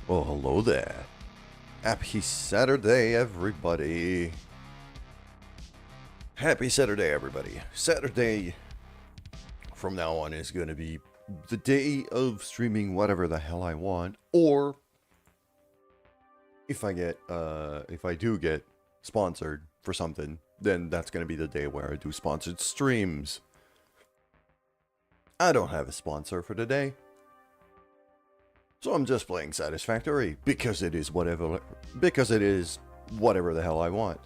Well, hello there. Happy Saturday, everybody. Happy Saturday, everybody. Saturday from now on is going to be the day of streaming whatever the hell I want, or if I do get sponsored for something, then that's going to be the day where I do sponsored streams. I don't have a sponsor for today, so I'm just playing Satisfactory because it is whatever the hell I want.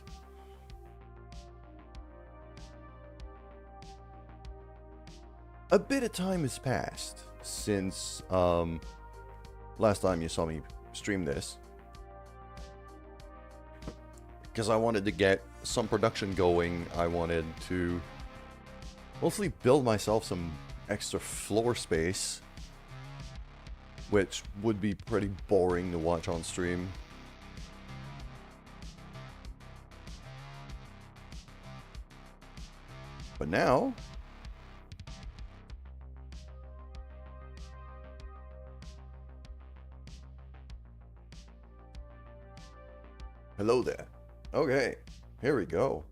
A bit of time has passed since last time you saw me stream this, because I wanted to get some production going. I wanted to mostly build myself some extra floor space, which would be pretty boring to watch on stream. But now, hello there. Okay, here we go.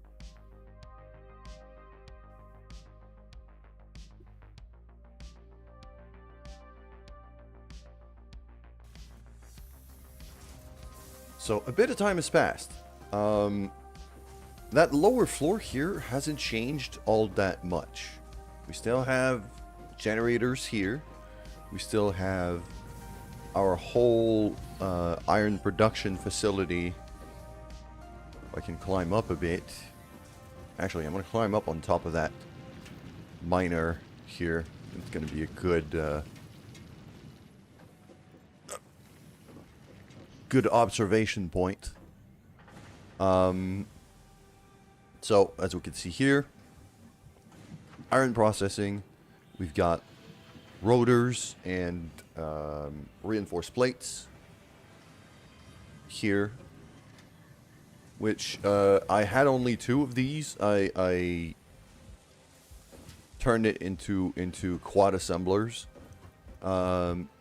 So a bit of time has passed. That lower floor here hasn't changed all that much. We still have generators here. We still have our whole iron production facility. I can climb up a bit. Actually, I'm going to climb up on top of that miner here. It's going to be a good observation point. So, as we can see here, iron processing. We've got rotors and reinforced plates here, which I had only 2 of these. I turned it into quad assemblers.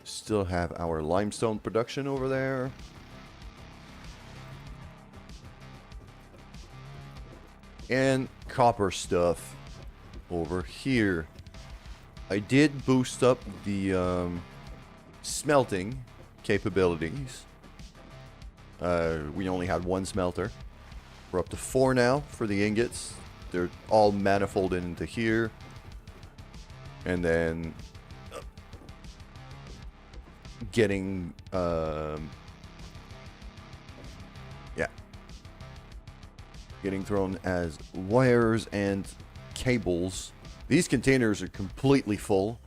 Still have our limestone production over there. And copper stuff over here. I did boost up the smelting capabilities. We only had 1 smelter. We're up to 4 now for the ingots. They're all manifolded into here. And then getting getting thrown as wires and cables. These containers are completely full,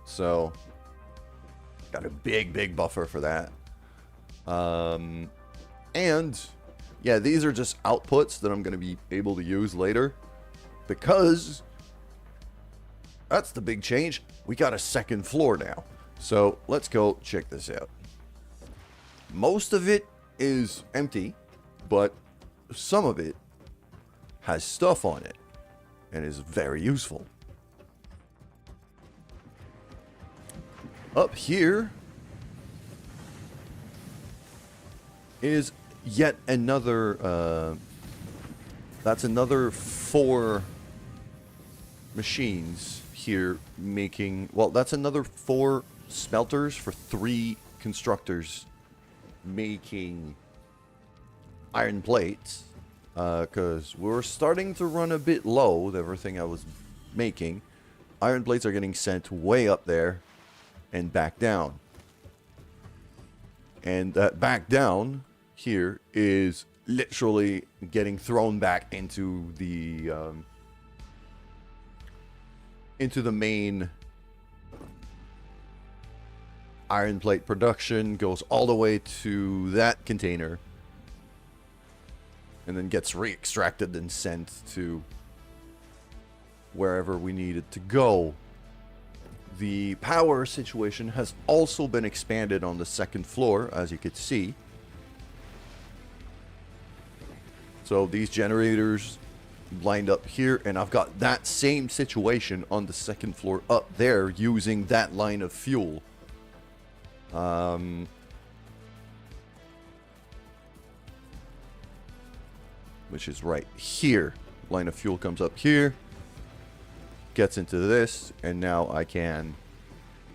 so got a big buffer for that. And yeah, these are just outputs that I'm going to be able to use later, because that's the big change. We got a 2nd floor now. So let's go check this out. Most of it is empty, but some of it has stuff on it and is very useful. Up here is yet another, that's another 4 machines here making, well, that's another 4 smelters for 3 constructors making iron plates, because we're starting to run a bit low with everything I was making. Iron plates are getting sent way up there and back down. And that back down here is literally getting thrown back into the main iron plate production, goes all the way to that container, and then gets re-extracted and sent to wherever we need it to go. The power situation has also been expanded on the 2nd floor, as you could see. So these generators lined up here, and I've got that same situation on the 2nd floor up there using that line of fuel. Which is right here. Line of fuel comes up here, gets into this, and now I can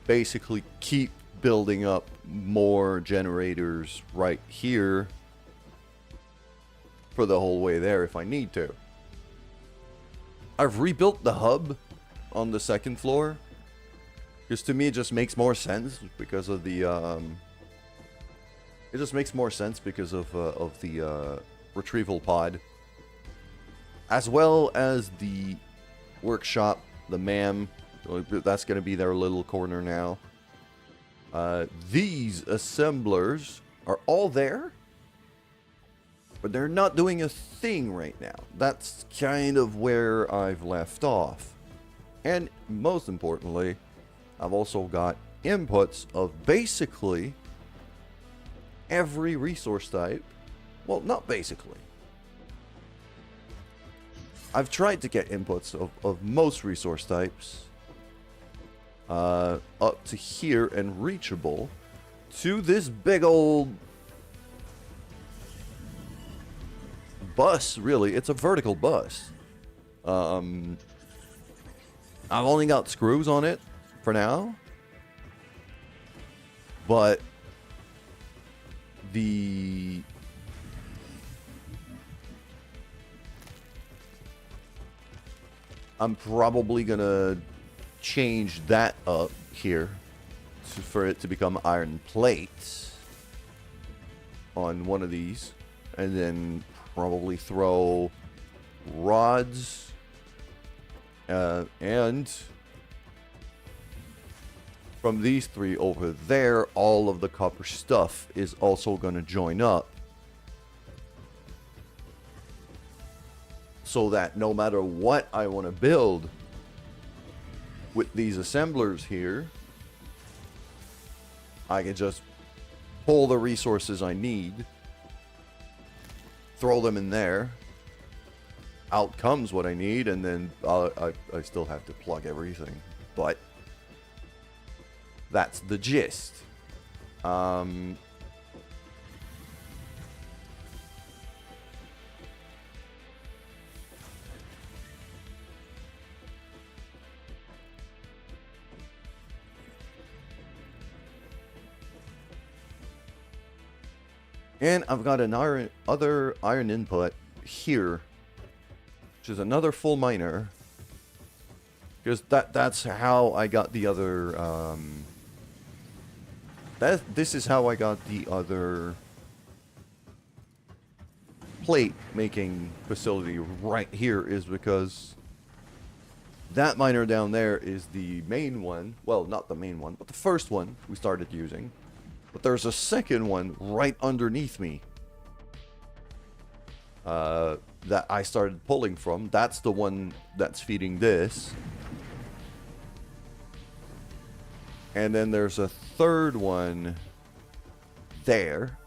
basically keep building up more generators right here for the whole way there if I need to. I've rebuilt the hub on the second floor because to me it just makes more sense because of the it just makes more sense because of the retrieval pod, as well as the workshop, the MAM. That's going to be their little corner now. These assemblers are all there, but they're not doing a thing right now. That's kind of where I've left off. And most importantly, I've also got inputs of basically every resource type. Well, not basically. I've tried to get inputs of most resource types up to here and reachable to this big old bus. Really, it's a vertical bus. I've only got screws on it for now, but I'm probably gonna change that up here for it to become iron plates on one of these, and then probably throw rods and from these three over there, all of the copper stuff is also going to join up, so that no matter what I want to build with these assemblers here, I can just pull the resources I need, throw them in there, out comes what I need, and then I still have to plug everything. But that's the gist. And I've got an other iron input here, which is another full miner, because that's how I got the other. This is how I got the other plate making facility right here, is because that miner down there is the main one. Well, not the main one, but the first one we started using. But there's a second one right underneath me that I started pulling from. That's the one that's feeding this. And then there's a third one there.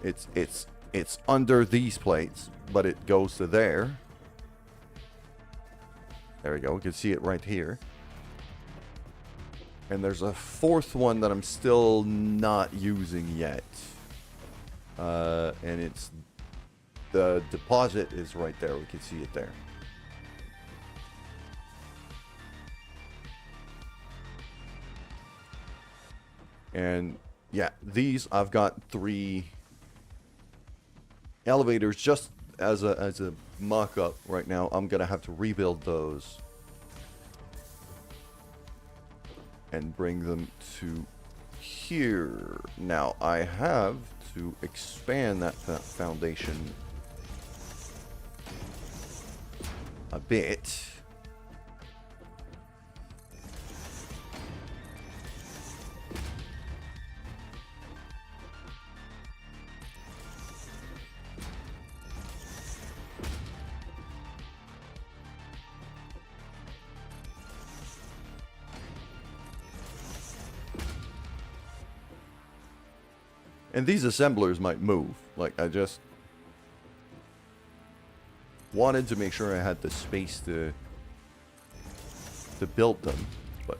It's under these plates, but it goes to there. There we go. We can see it right here. And there's a fourth one that I'm still not using yet. And it's the deposit is right there. We can see it there. And yeah, these I've got 3 elevators just as a mock-up right now. I'm gonna have to rebuild those and bring them to here. Now I have to expand that foundation a bit. And these assemblers might move. Like, I just wanted to make sure I had the space to build them. But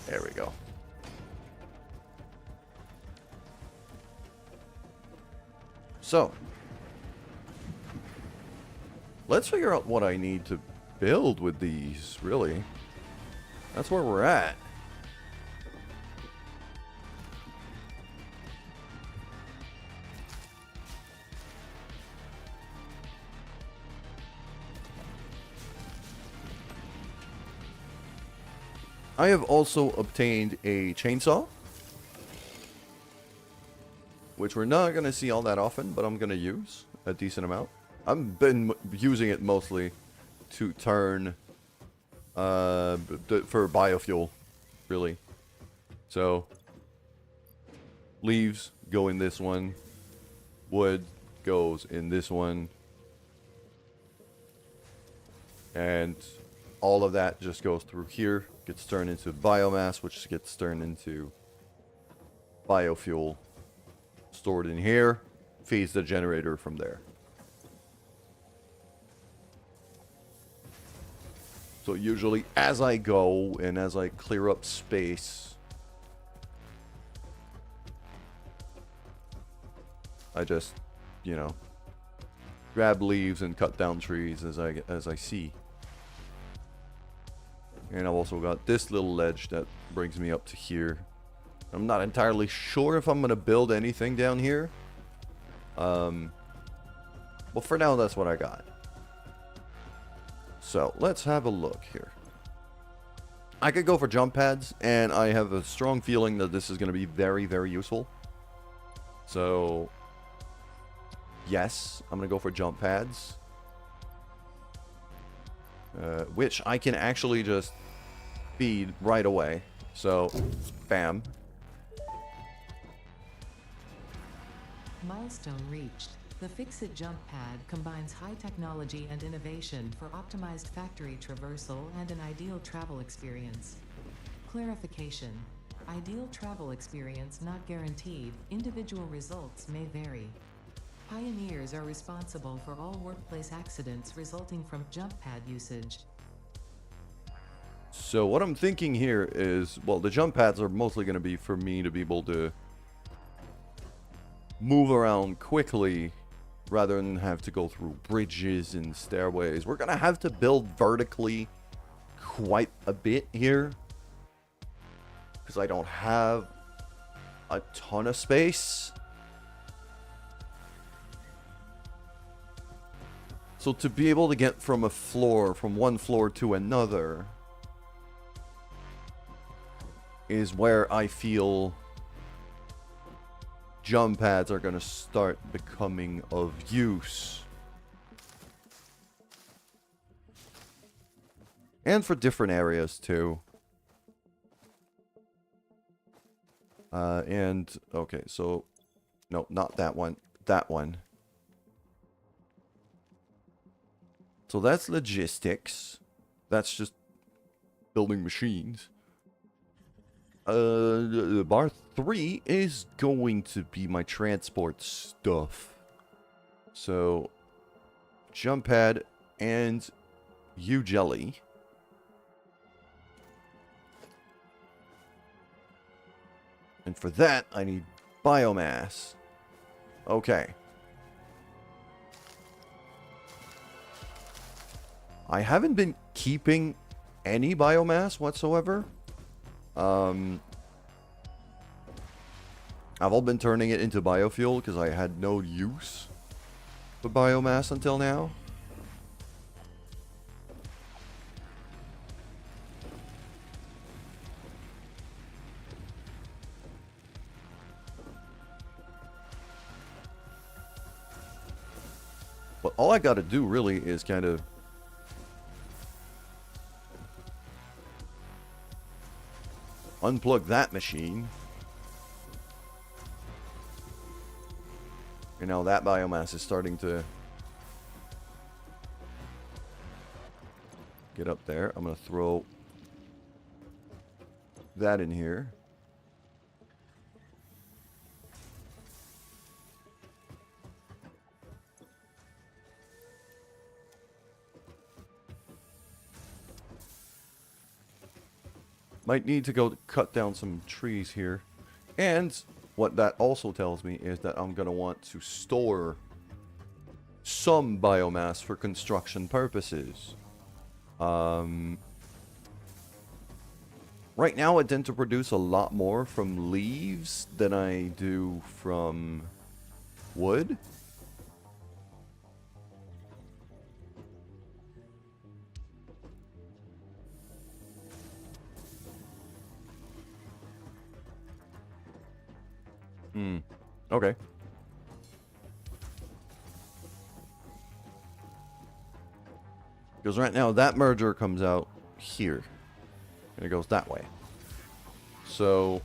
There we go. So, let's figure out what I need to build with these, really. That's where we're at. I have also obtained a chainsaw, which we're not going to see all that often, but I'm going to use a decent amount. I've been using it mostly to turn for biofuel, really. So, leaves go in this one, wood goes in this one, and all of that just goes through here, gets turned into biomass, which gets turned into biofuel, stored in here, feeds the generator from there. So usually as I go and as I clear up space, I just, you know, grab leaves and cut down trees as I see. And I've also got this little ledge that brings me up to here. I'm not entirely sure if I'm going to build anything down here. Well, for now, that's what I got. So, let's have a look here. I could go for jump pads, and I have a strong feeling that this is going to be very, very useful. So, yes, I'm going to go for jump pads. Which I can actually just feed right away. So, bam. Milestone reached. The Fix-It jump pad combines high technology and innovation for optimized factory traversal and an ideal travel experience. Clarification. Ideal travel experience not guaranteed. Individual results may vary. Pioneers are responsible for all workplace accidents resulting from jump pad usage. So what I'm thinking here is, well, the jump pads are mostly going to be for me to be able to move around quickly rather than have to go through bridges and stairways. We're going to have to build vertically quite a bit here because I don't have a ton of space. So to be able to get from one floor to another is where I feel jump pads are going to start becoming of use. And for different areas too. Okay, so no, not that one, that one. So that's logistics. That's just building machines. Bar 3 is going to be my transport stuff. So, jump pad and jelly. And for that, I need biomass. Okay. I haven't been keeping any biomass whatsoever. I've all been turning it into biofuel because I had no use for biomass until now. But all I gotta do really is kind of unplug that machine. And now that biomass is starting to get up there. I'm going to throw that in here. Might need to go cut down some trees here. And what that also tells me is that I'm going to want to store some biomass for construction purposes. Right now I tend to produce a lot more from leaves than I do from wood. Okay. Because right now that merger comes out here. And it goes that way. So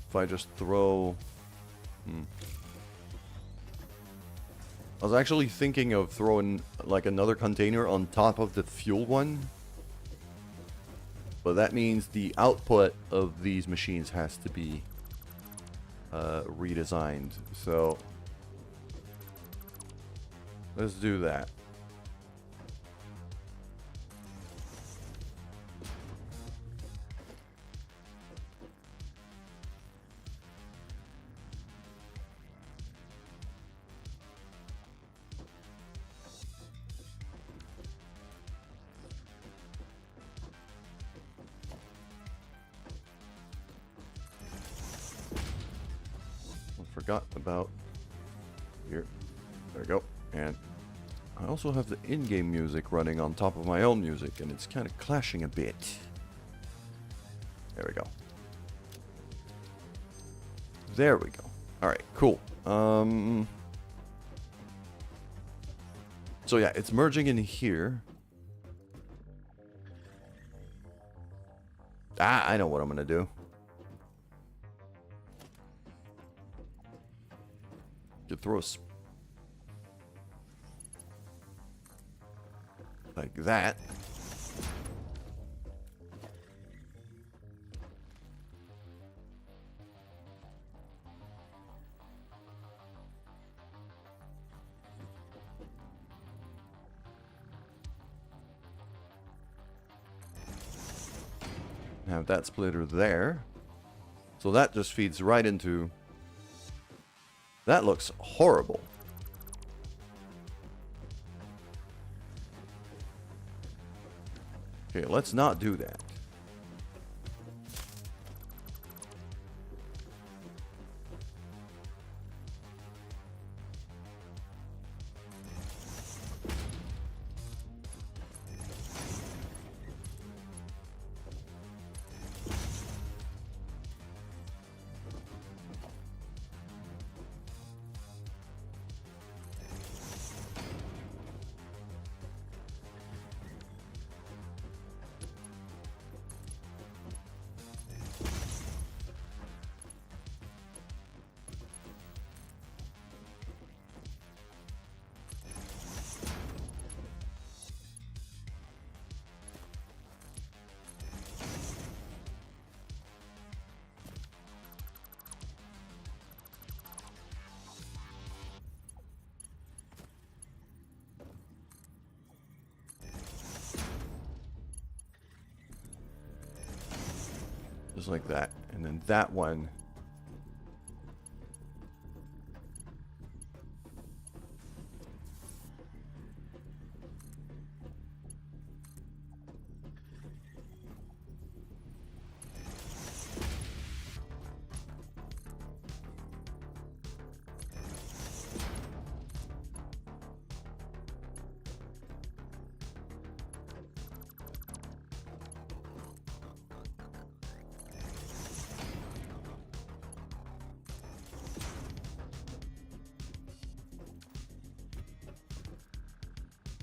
if I just throw... I was actually thinking of throwing like another container on top of the fuel one. But that means the output of these machines has to be redesigned. So let's do that. Forgot about here. There we go. And I also have the in-game music running on top of my own music, and it's kind of clashing a bit. There we go. There we go. Alright, cool. So yeah, it's merging in here. I know what I'm gonna do. Could throw a like that. Have that splitter there. So that just feeds right into... That looks horrible. Okay, let's not do that. Just like that. And then that one.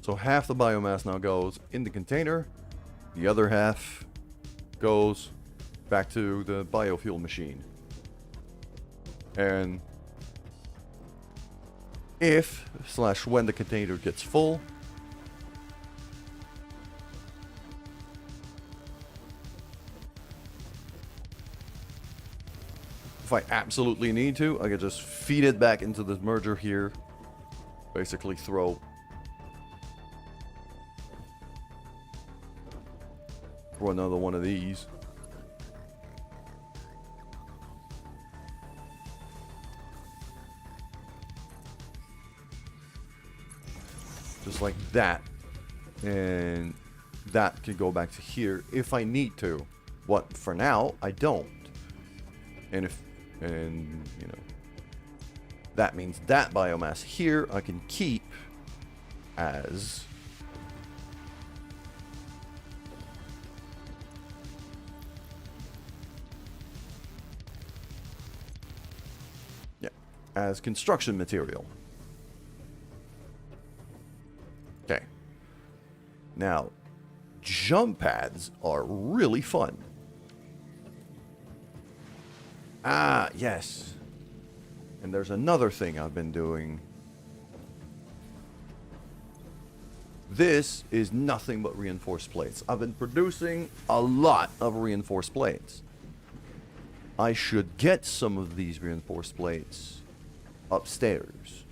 So half the biomass now goes in the container. The other half goes back to the biofuel machine. And if/when the container gets full, If I absolutely need to, I could just feed it back into the merger here. Basically throw another one of these. Just like that. And that could go back to here if I need to. But for now, I don't. And you know, that means that biomass here I can keep as as construction material. Okay. Now, jump pads are really fun. Ah, yes. And there's another thing I've been doing. This is nothing but reinforced plates. I've been producing a lot of reinforced plates. I should get some of these reinforced plates upstairs.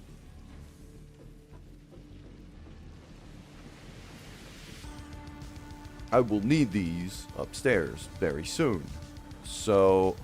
I will need these upstairs very soon. So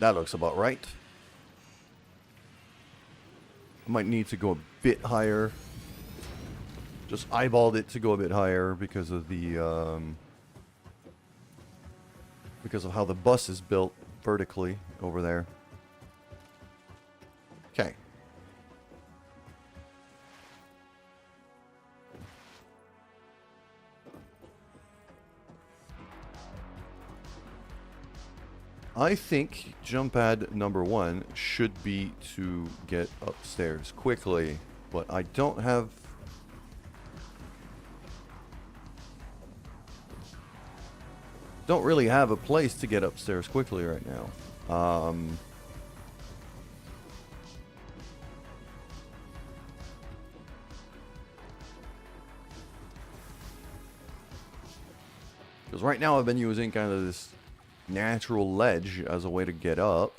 that looks about right. I might need to go a bit higher. Just eyeballed it to go a bit higher because of the because of how the bus is built vertically over there. Okay. I think jump pad number 1 should be to get upstairs quickly, but I don't really have a place to get upstairs quickly right now. Because right now I've been using kind of this natural ledge as a way to get up.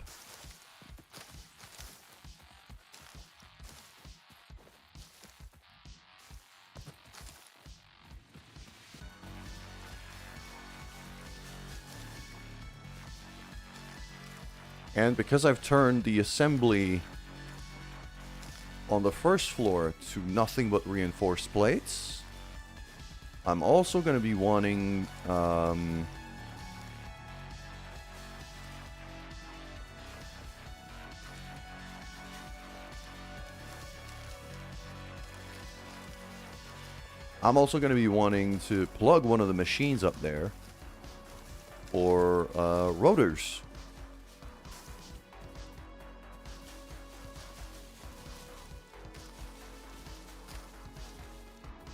And because I've turned the assembly on the first floor to nothing but reinforced plates, I'm also going to be wanting to plug one of the machines up there for rotors.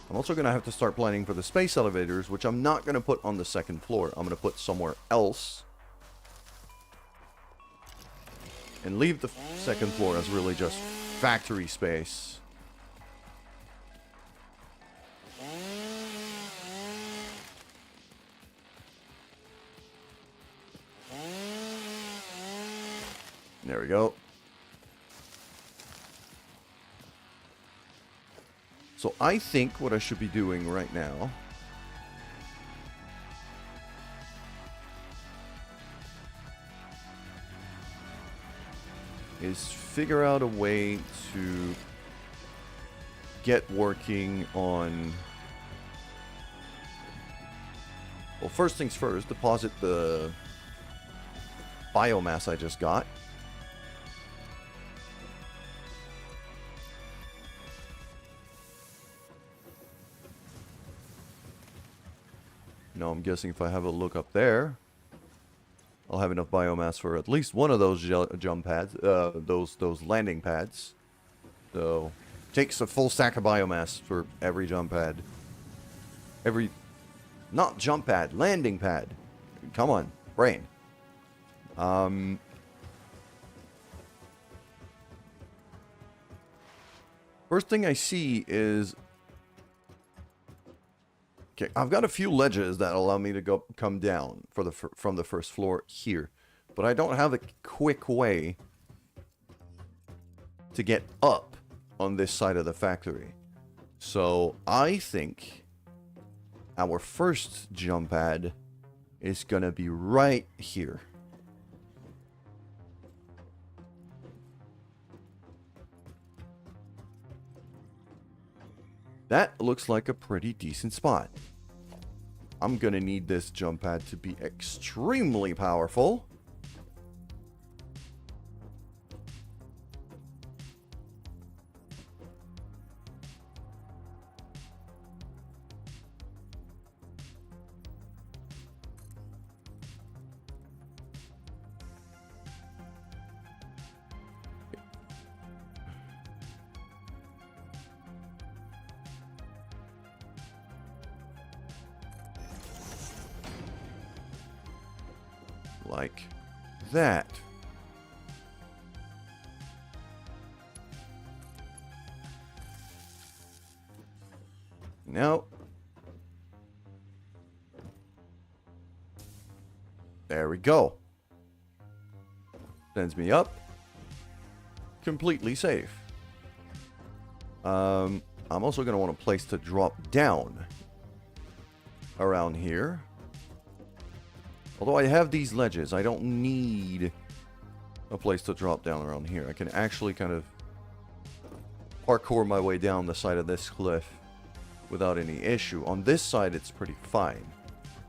I'm also going to have to start planning for the space elevators, which I'm not going to put on the second floor. I'm going to put somewhere else. And leave the second floor as really just factory space. There we go. So I think what I should be doing right now is figure out a way to get working on... Well, first things first, deposit the biomass I just got. Now I'm guessing if I have a look up there, I'll have enough biomass for at least one of those jump pads, those landing pads. So, takes a full stack of biomass for every jump pad. Not jump pad, landing pad. Come on, brain. First thing I see is... Okay, I've got a few ledges that allow me to come down from the first floor here. But I don't have a quick way to get up on this side of the factory. So I think our first jump pad is gonna be right here. That looks like a pretty decent spot. I'm gonna need this jump pad to be extremely powerful. Like that. Now, there we go. Sends me up. Completely safe. I'm also going to want a place to drop down around here. Although I have these ledges, I don't need a place to drop down around here. I can actually kind of parkour my way down the side of this cliff without any issue. On this side, it's pretty fine.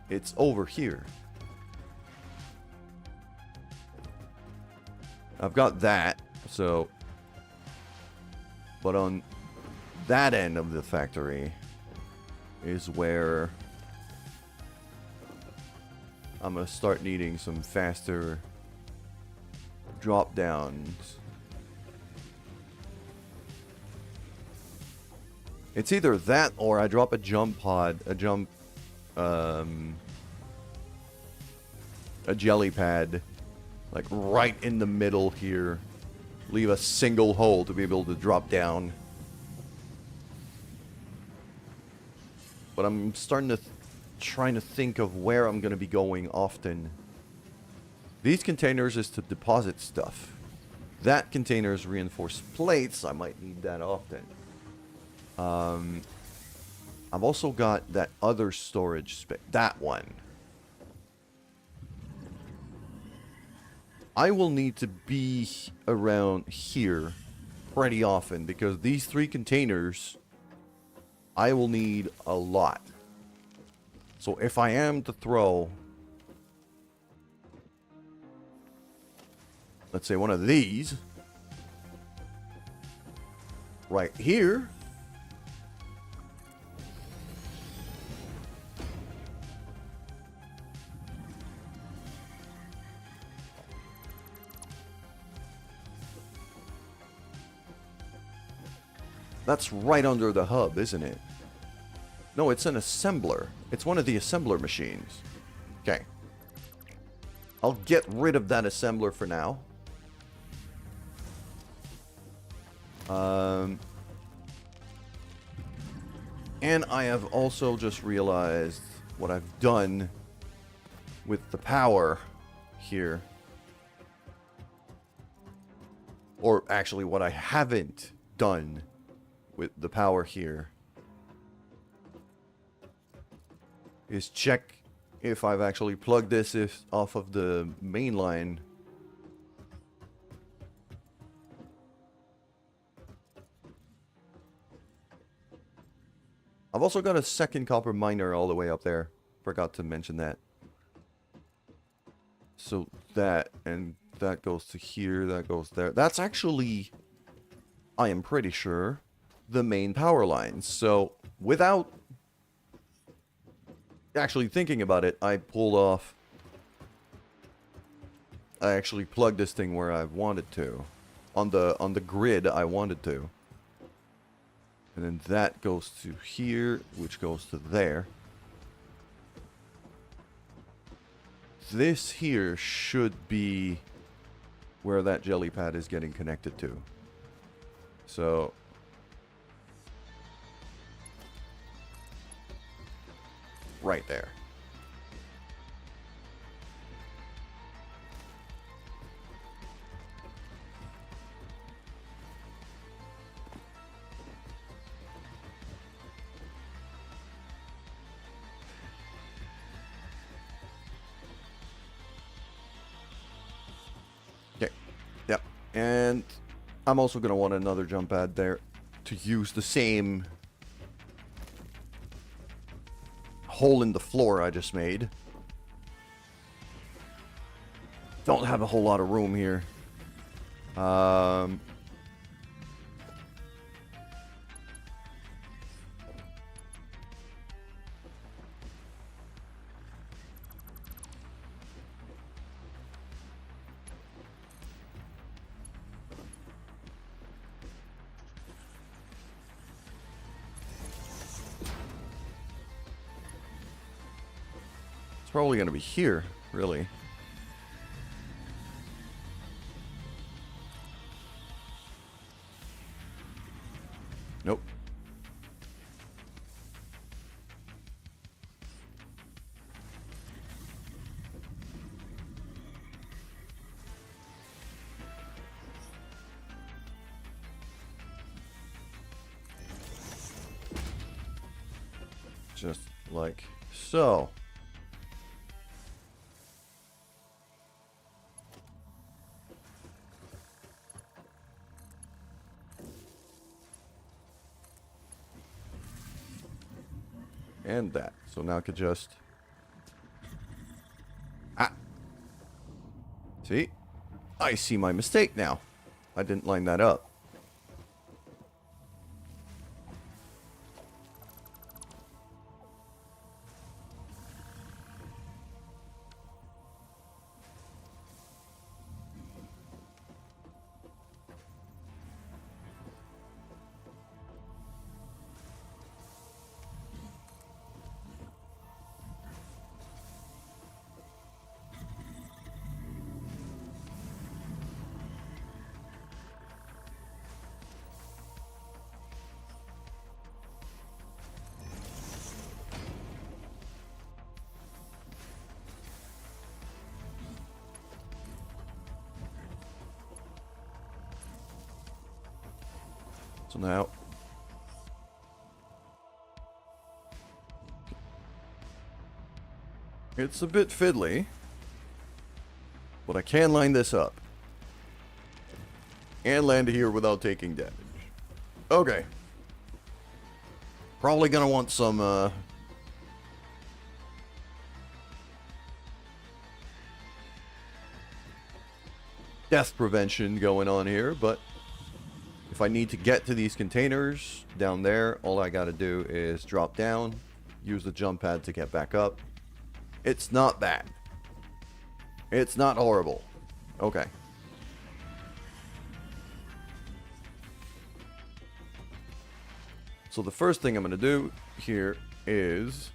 It's over here. I've got that, so... But on that end of the factory is where I'm going to start needing some faster drop downs. It's either that or I drop a jump pod, a jelly pad, like right in the middle here. Leave a single hole to be able to drop down. But I'm starting to trying to think of where I'm going to be going often. These containers is to deposit stuff. That container is reinforced plates. I might need that often. I've also got that other storage space. That one. I will need to be around here pretty often because these 3 containers I will need a lot. So if I am to throw, let's say one of these right here, that's right under the hub, isn't it? No, it's an assembler. It's one of the assembler machines. Okay. I'll get rid of that assembler for now. And I have also just realized what I've done with the power here. Or actually what I haven't done with the power here is check if I've actually plugged this off of the main line. also got a second copper miner all the way up there. Forgot to mention that. So that, and that goes to here, that goes there. That's actually, I am pretty sure, the main power lines. So without actually thinking about it, I pulled off. I actually plugged this thing where I wanted to. On the grid I wanted to. And then that goes to here, which goes to there. This here should be where that jelly pad is getting connected to. So right there. Okay. Yep. And I'm also going to want another jump pad there to use the same hole in the floor I just made. Don't have a whole lot of room here. It's probably going to be here, really. Nope. Just like so. And that. So now I could just... Ah! See? I see my mistake now. I didn't line that up. So now... It's a bit fiddly, but I can line this up. And land here without taking damage. Okay. Probably gonna want some, death prevention going on here, but if I need to get to these containers down there, all I gotta do is drop down, use the jump pad to get back up. It's not bad. It's not horrible. Okay. So the first thing I'm gonna do here is...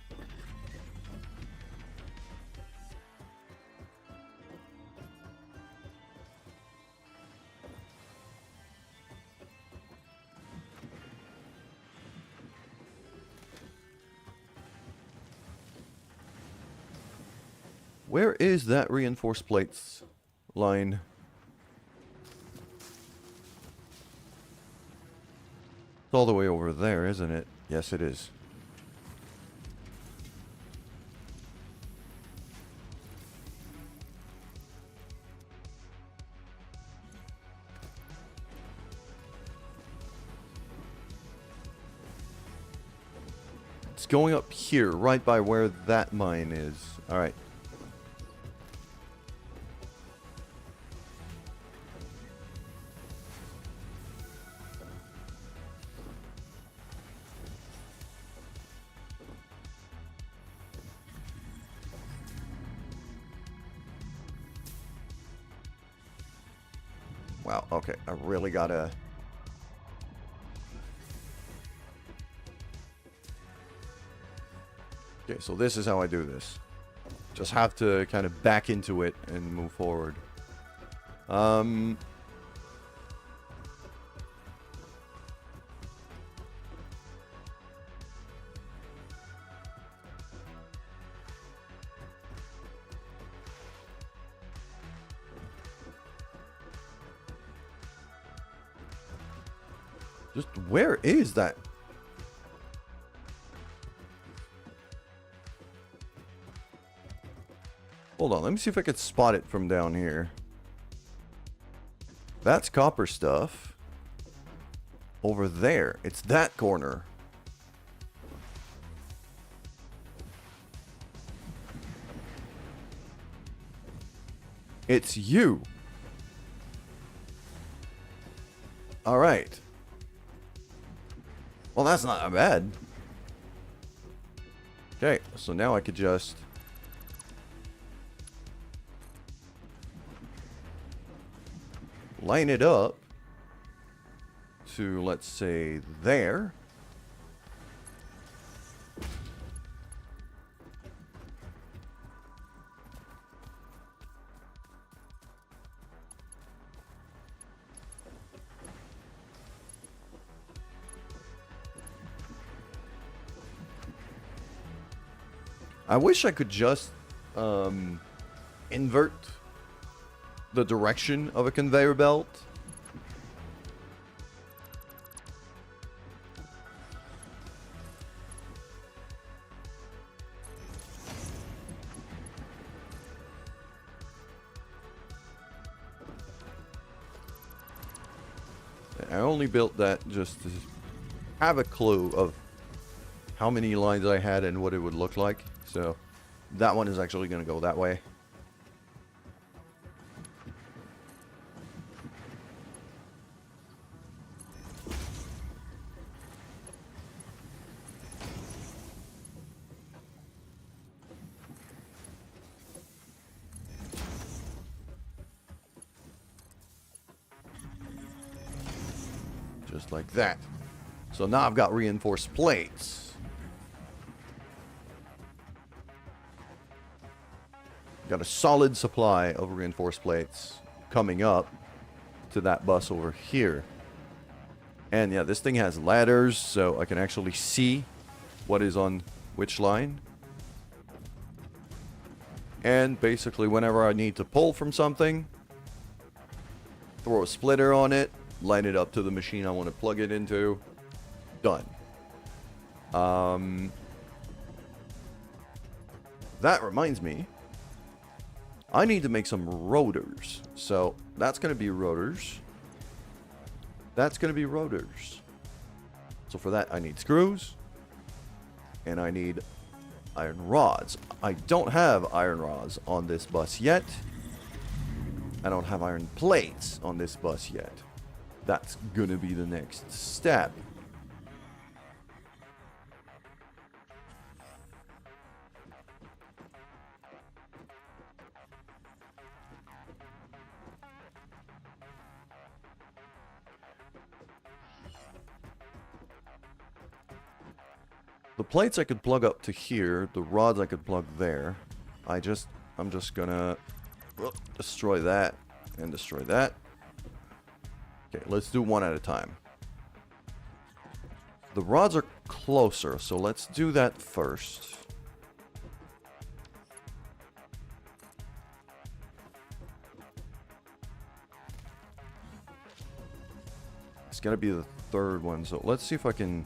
Where is that reinforced plates line? It's all the way over there, isn't it? Yes, it is. It's going up here, right by where that mine is. Alright. Wow, okay. I really gotta... Okay, so this is how I do this. Just have to kind of back into it and move forward. Just where is that? Hold on, let me see if I could spot it from down here. That's copper stuff. Over there. It's that corner. It's you. Alright. Well, that's not that bad. Okay, so now I could just... line it up to, let's say, there. I wish I could just invert the direction of a conveyor belt. I only built that just to have a clue of how many lines I had and what it would look like. So that one is actually going to go that way. Just like that. So now I've got reinforced plates. Got a solid supply of reinforced plates coming up to that bus over here. And yeah, this thing has ladders, so I can actually see what is on which line. And basically, whenever I need to pull from something, throw a splitter on it, line it up to the machine I want to plug it into. Done. That reminds me, I need to make some rotors. So that's going to be rotors. That's going to be rotors. So for that, I need screws. And I need iron rods. I don't have iron rods on this bus yet. I don't have iron plates on this bus yet. That's going to be the next step. The plates I could plug up to here. The rods I could plug there. I'm just gonna destroy that and destroy that. Okay, let's do one at a time. The rods are closer, so let's do that first. It's gotta be the third one, so let's see if I can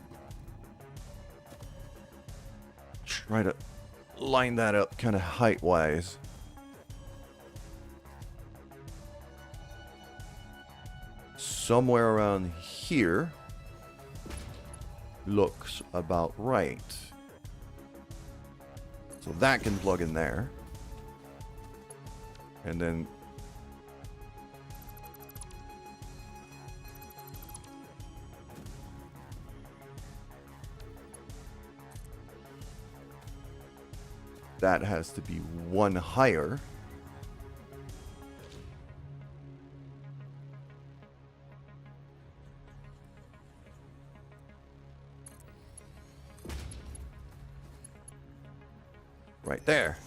try to line that up kind of height-wise. Somewhere around here looks about right. So that can plug in there. And then that has to be one higher. Right there.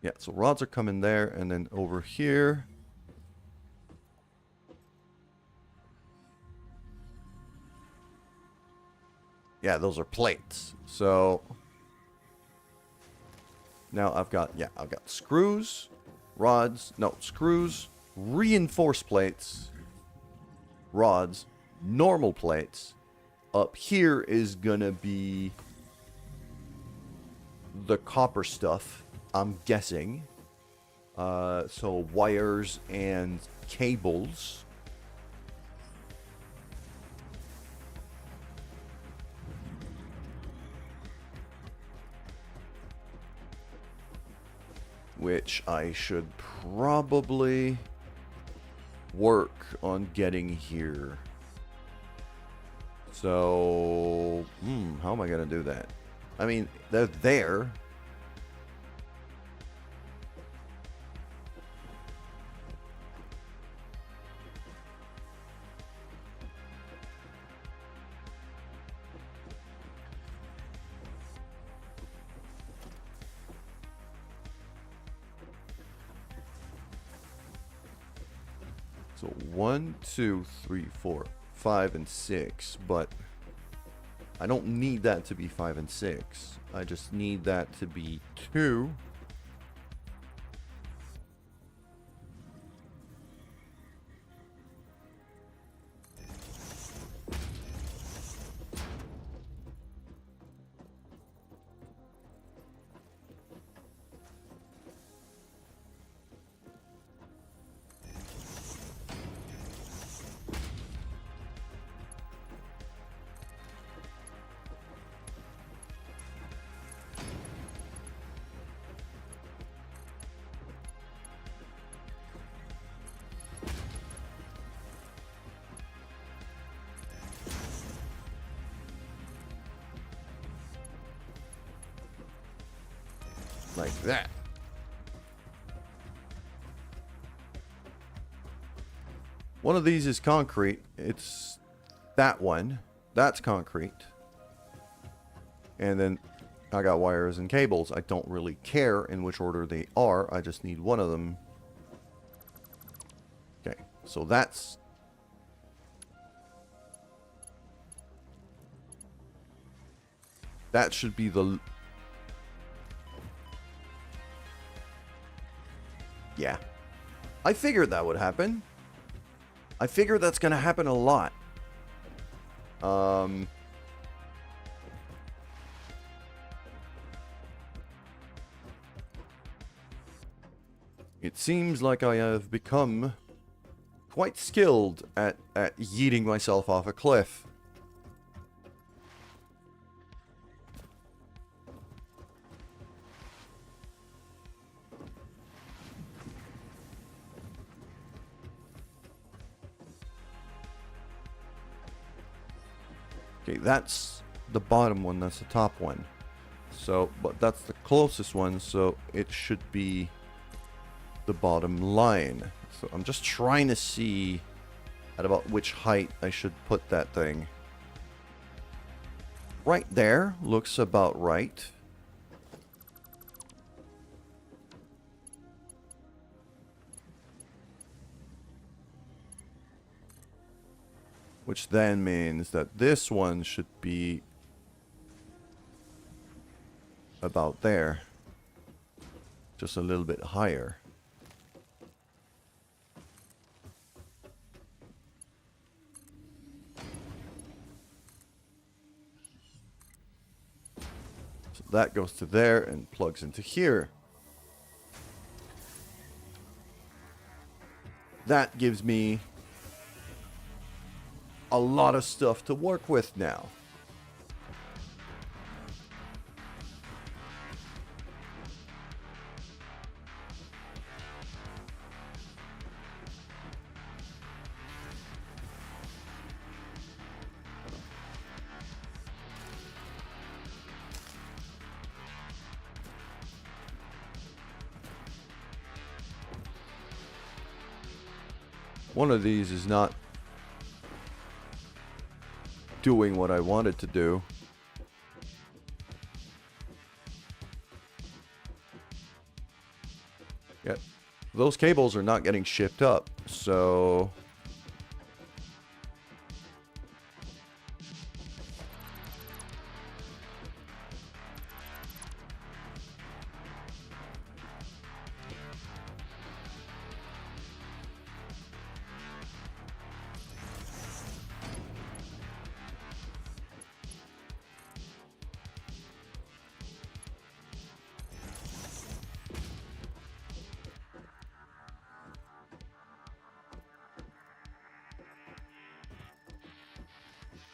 Yeah, so rods are coming there, and then over here. Yeah, those are plates. So now I've got screws, rods, no, screws, reinforced plates, rods, normal plates. Up here is gonna be the copper stuff, I'm guessing. So wires and cables. Which I should probably work on getting here. So, how am I going to do that? I mean, they're there. So 1, 2, 3, 4, 5, and 6, but I don't need that to be 5 and 6. I just need that to be 2. Like that. One of these is concrete. It's that one. That's concrete. And then I got wires and cables. I don't really care in which order they are. I just need one of them. Okay, so that's... that should be the... yeah. I figured that would happen. I figured that's going to happen a lot. It seems like I have become quite skilled at yeeting myself off a cliff. Okay, that's the bottom one, that's the top one. So, but that's the closest one, so it should be the bottom line. So I'm just trying to see at about which height I should put that thing. Right there looks about right. Which then means that this one should be about there. Just a little bit higher. So that goes to there and plugs into here. that gives me a lot of stuff to work with now. One of these is not doing what I wanted to do. Yeah, those cables are not getting shipped up, so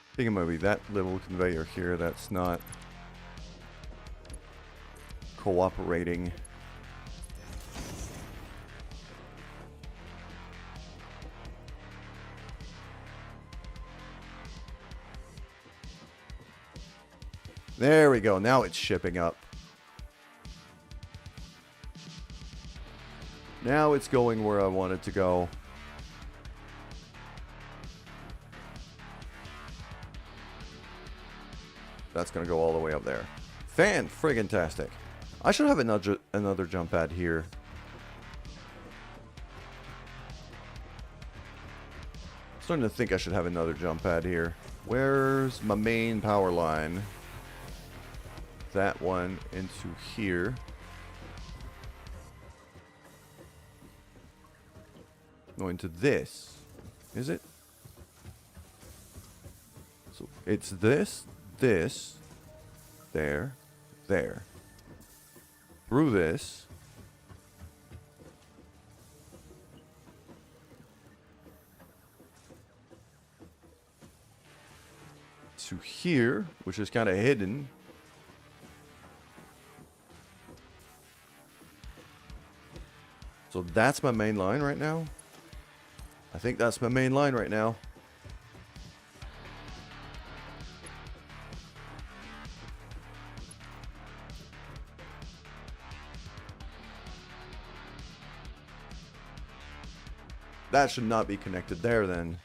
I think it might be that little conveyor here that's not cooperating. There we go. Now it's shipping up. Now it's going where I want it to go. That's going to go all the way up there. Fan-friggin-tastic. I should have another jump pad here. Starting to think I should have another jump pad here. Where's my main power line? That one into here. Going to this. Is it? So it's this, there, through this, to here, which is kind of hidden. So that's my main line right now. I think that's my main line right now. That should not be connected there then.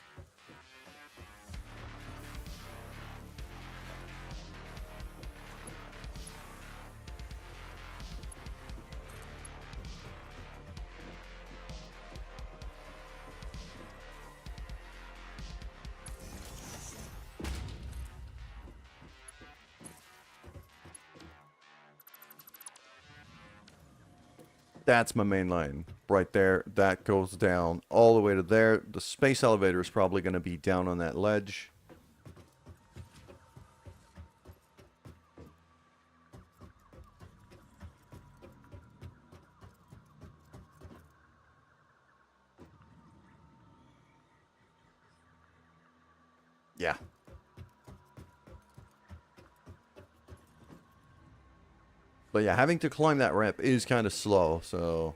That's my main line right there. That goes down all the way to there. The space elevator is probably going to be down on that ledge. Yeah. But yeah, having to climb that ramp is kind of slow, so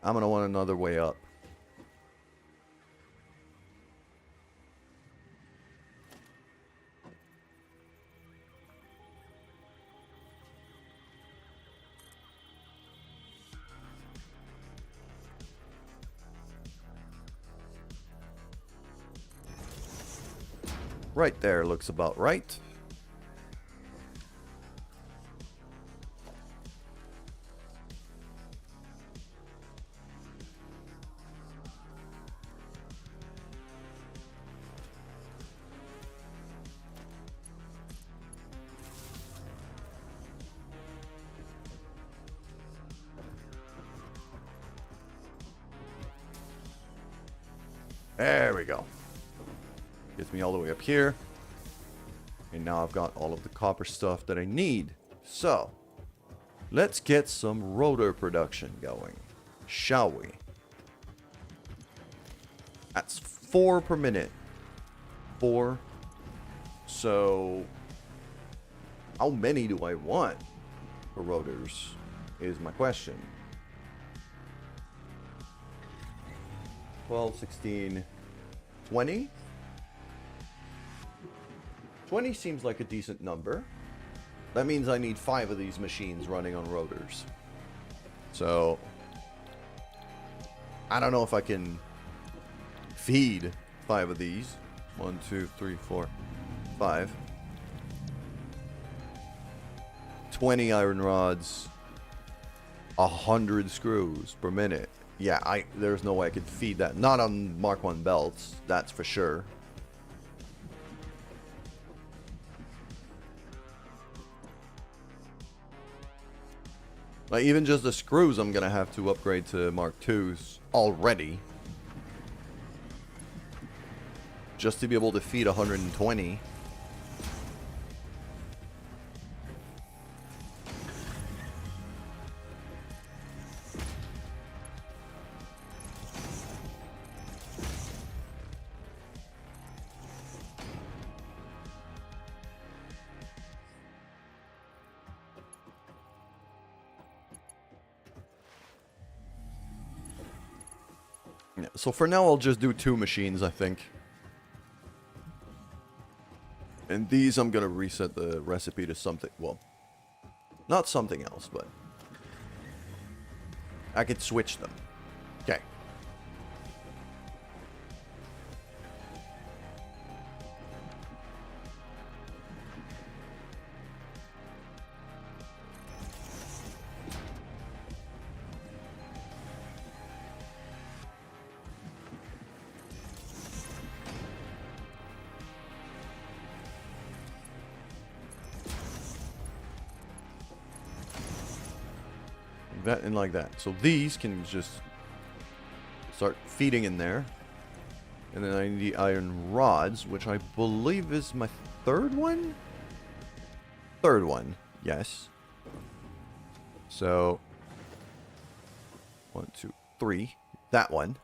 I'm going to want another way up. Right there looks about right. There we go. Gets me all the way up here. And now I've got all of the copper stuff that I need. So, let's get some rotor production going, shall we? That's 4 per minute. 4. So, how many do I want for rotors is my question. 12, 16, 20? 20 seems like a decent number. That means I need 5 of these machines running on rotors. So, I don't know if I can feed 5 of these. 1, 2, 3, 4, 5. 20 iron rods. 100 screws per minute. Yeah, there's no way I could feed that. Not on Mark 1 belts, that's for sure. Like, even just the screws I'm gonna have to upgrade to Mark 2s already. Just to be able to feed 120. Yeah, so for now I'll just do 2 machines, I think. And these I'm gonna reset the recipe to something, well, not something else, but I could switch them. Okay. That and like that. So these can just start feeding in there. And then I need the iron rods, which I believe is my 3rd one? 3rd one, yes. So 1, 2, 3. That one.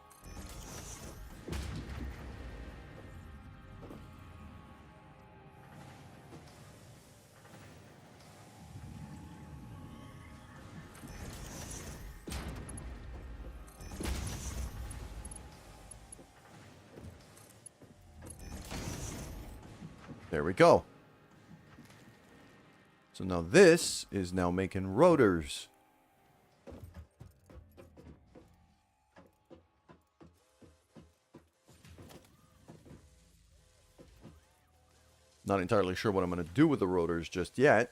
There we go. So now this is now making rotors. Not entirely sure what I'm going to do with the rotors just yet.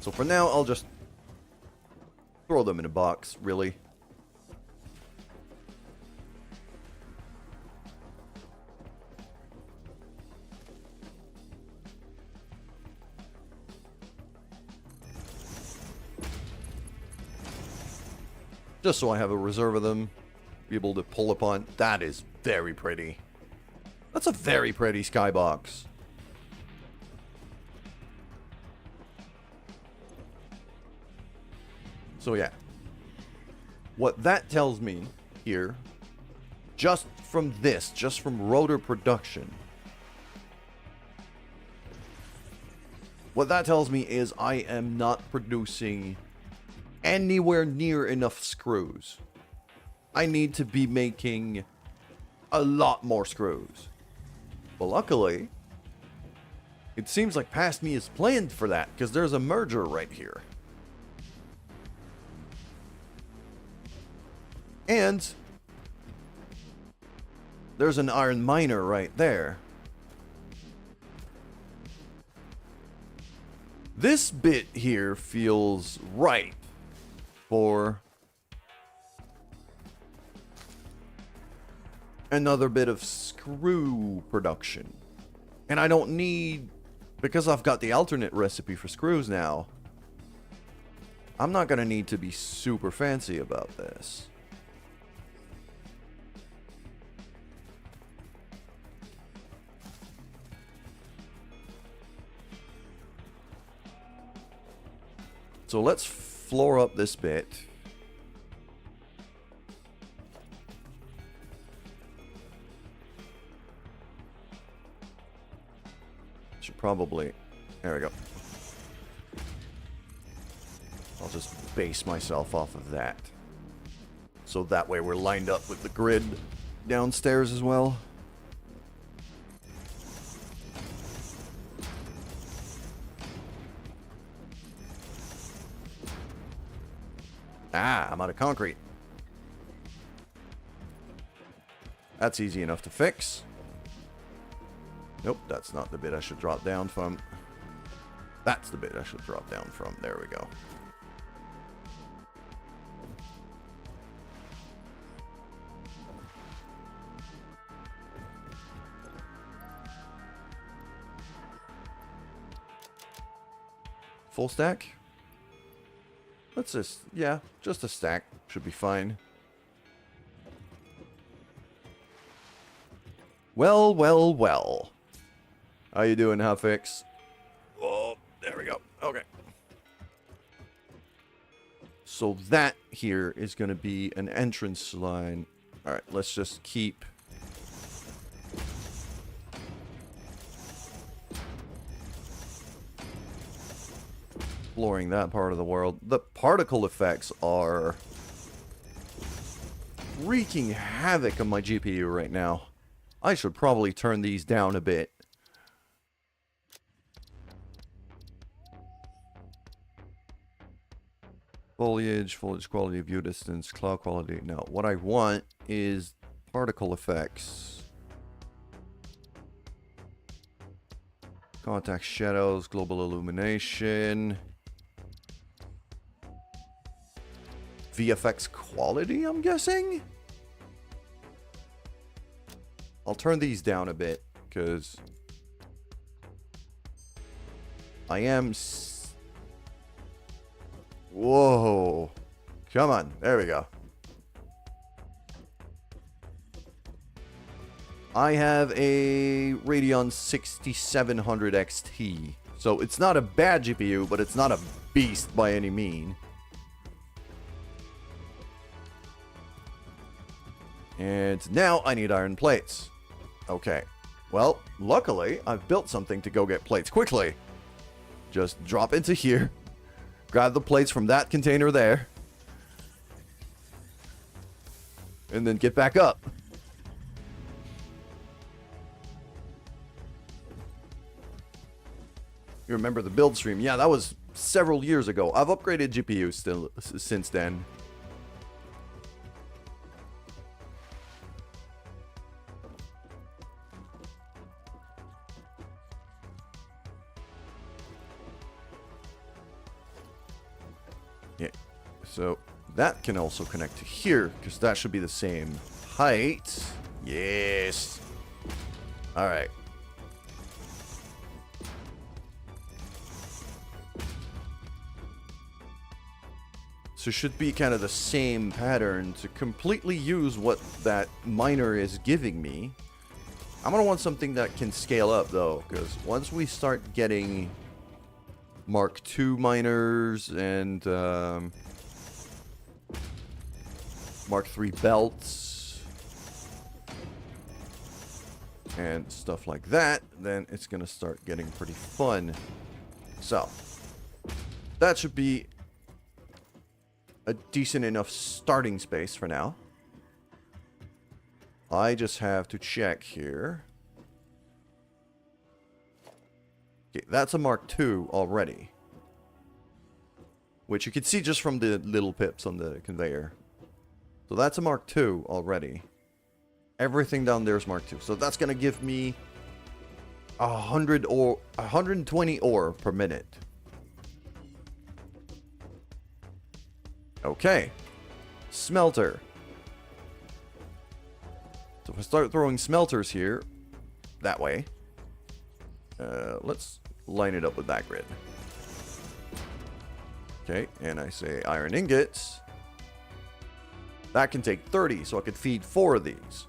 So for now, I'll just throw them in a box, really. Just so I have a reserve of them, be able to pull upon. That is very pretty. That's a very pretty skybox. So yeah. What that tells me here, just from this, just from rotor production, what that tells me is I am not producing anywhere near enough screws. I need to be making a lot more screws. But luckily, it seems like Past Me is planned for that, because there's a merger right here. And there's an iron miner right there. This bit here feels right for another bit of screw production. And I don't need, because I've got the alternate recipe for screws now, I'm not going to need to be super fancy about this. So let's floor up this bit. probably... There we go. I'll just base myself off of that. So that way we're lined up with the grid downstairs as well. Ah, I'm out of concrete. That's easy enough to fix. Nope, that's not the bit I should drop down from. That's the bit I should drop down from. There we go. Full stack? Let's just, yeah, just a stack should be fine. Well, well, well. How you doing, Hotfix? Oh, there we go. Okay. So that here is going to be an entrance line. All right, let's just keep... exploring that part of the world. The particle effects are wreaking havoc on my GPU right now. I should probably turn these down a bit. Foliage quality, view distance, cloud quality. No, what I want is particle effects. Contact shadows, global illumination. VFX quality, I'm guessing? I'll turn these down a bit, because I am... Whoa. Come on. There we go. I have a Radeon 6700 XT. So it's not a bad GPU, but it's not a beast by any mean. And now I need iron plates. Okay. Well, luckily, I've built something to go get plates quickly. Just drop into here. Grab the plates from that container there. And then get back up. You remember the build stream? Yeah, that was several years ago. I've upgraded GPUs still since then. Yeah, so that can also connect to here, because that should be the same height. Yes. All right. So it should be kind of the same pattern to completely use what that miner is giving me. I'm going to want something that can scale up, though, because once we start getting Mark II miners and Mark III belts and stuff like that, then it's going to start getting pretty fun. So, that should be a decent enough starting space for now. I just have to check here. Okay, that's a Mark II already. Which you can see just from the little pips on the conveyor. So that's a Mark II already. Everything down there is Mark II. So that's going to give me 120 ore per minute. Okay. Smelter. So if I start throwing smelters here, that way. Let's line it up with that grid. Okay, and I say iron ingots. That can take 30, so I could feed 4 of these.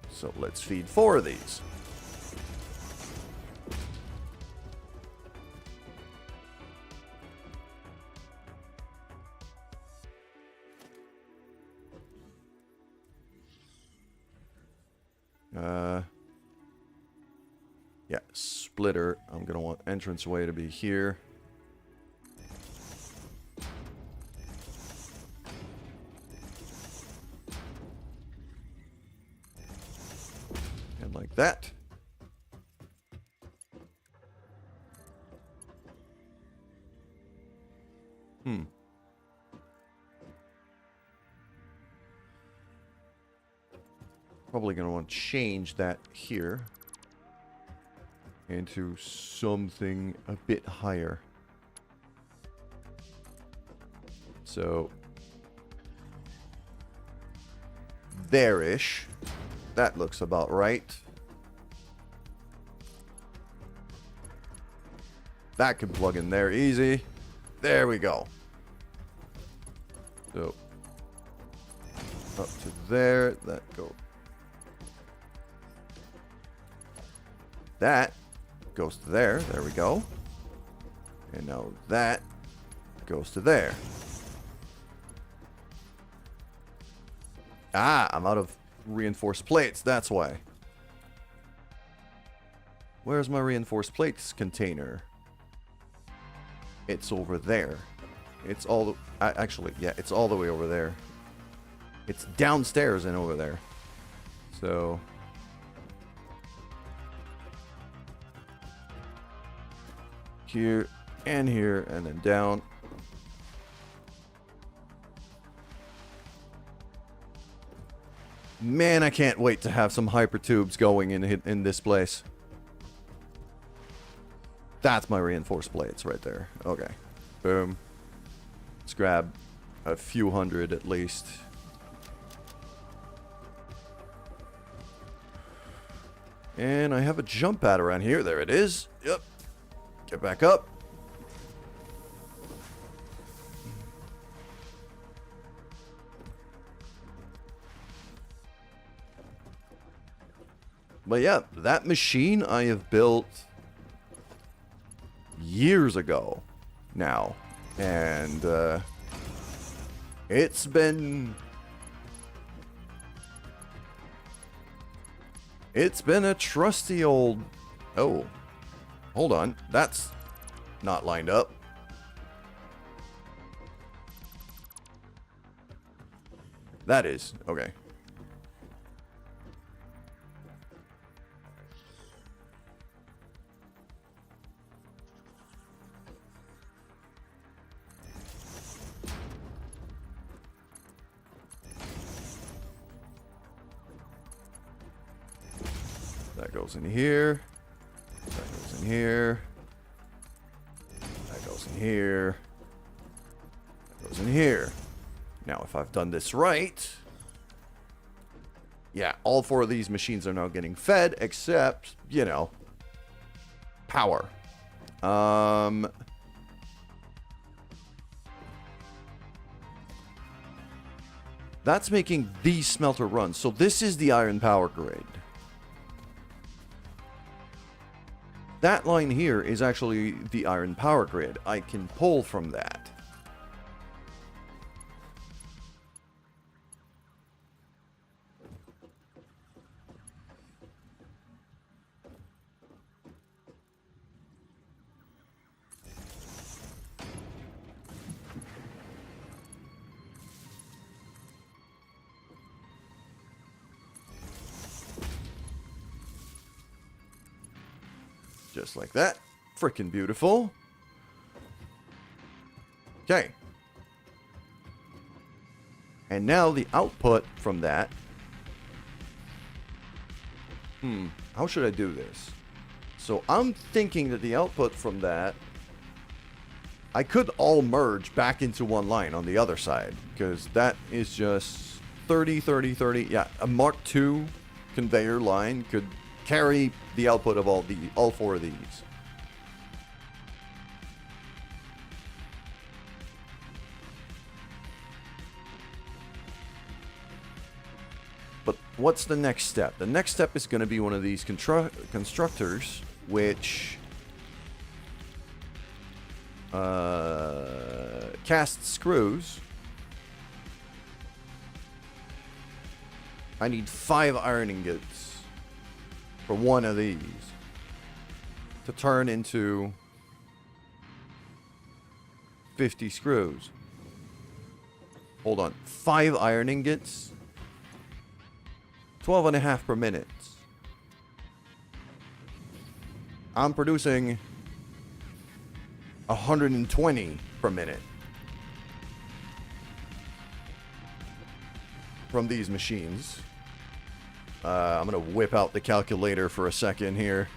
So let's feed 4 of these. Yeah, splitter, I'm going to want entranceway to be here. And like that. Probably going to want to change that here into something a bit higher. So there-ish. That looks about right. That can plug in there easy. There we go. So up to there, that go. That goes to there. There we go. And now that goes to there. Ah, I'm out of reinforced plates. That's why. Where's my reinforced plates container? It's over there. It's all the... actually, yeah, it's all the way over there. It's downstairs and over there. So... here, and then down. Man, I can't wait to have some hypertubes going in this place. That's my reinforced plates right there. Okay. Boom. Let's grab a few hundred at least. And I have a jump pad around here. There it is. Yep. Get back up. But yeah, that machine I have built years ago now. And it's been a trusty old... Oh, hold on. That's not lined up. That is. Okay. That goes in here. That goes in here. That goes in here. That goes in here. Now, if I've done this right... yeah, all four of these machines are now getting fed, except, you know, power. That's making the smelter run. So this is the iron power grid. That line here is actually the iron power grid. I can pull from that. Just like that. Frickin' beautiful. Okay. And now the output from that. How should I do this? So I'm thinking that the output from that, I could all merge back into one line on the other side, because that is just 30, 30, 30. Yeah, a Mark II conveyor line could carry the output of all four of these. But what's the next step? The next step is going to be one of these constructors, which casts screws. I need 5 iron ingots for one of these. to turn into 50 screws. Hold on. 5 iron ingots. 12.5 per minute. I'm producing 120 per minute from these machines. I'm going to whip out the calculator for a second here.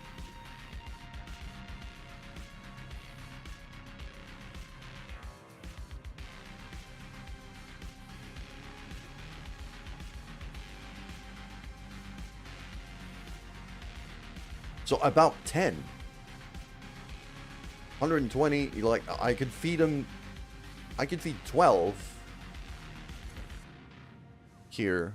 So about 10. 120, like, I could feed them. I could feed 12 here.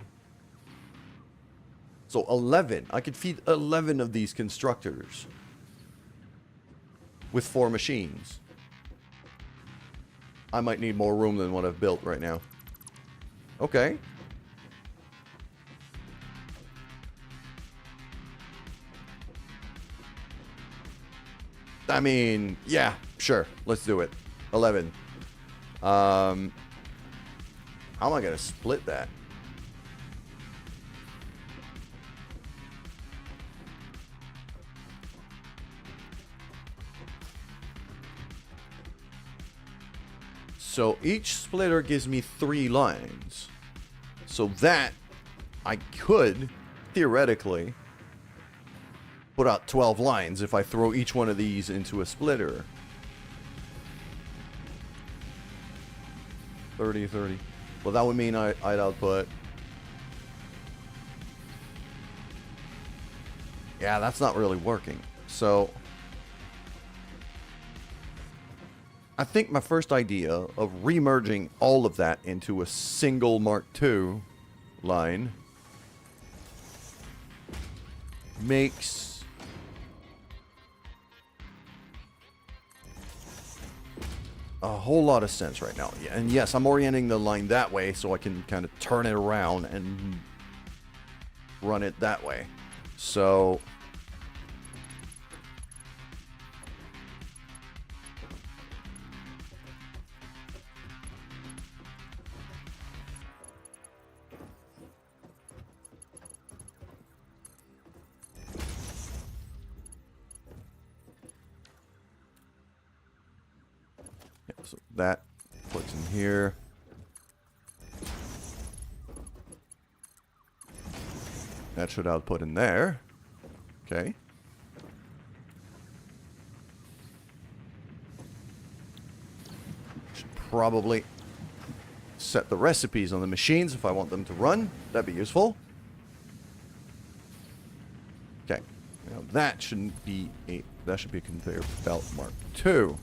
So 11. I could feed 11 of these constructors with 4 machines. I might need more room than what I've built right now. Okay. I mean, yeah, sure. Let's do it. 11. How am I going to split that? So each splitter gives me 3 lines. So that I could, theoretically, put out 12 lines if I throw each one of these into a splitter. 30, 30. Well, that would mean I'd output... Yeah, that's not really working. So... I think my first idea of remerging all of that into a single Mark II line makes a whole lot of sense right now. Yeah, and yes, I'm orienting the line that way so I can kind of turn it around and run it that way. So so that plugs in here. That should output in there. Okay. Should probably set the recipes on the machines if I want them to run. That'd be useful. Okay. Now that shouldn't be that should be a conveyor belt Mark II.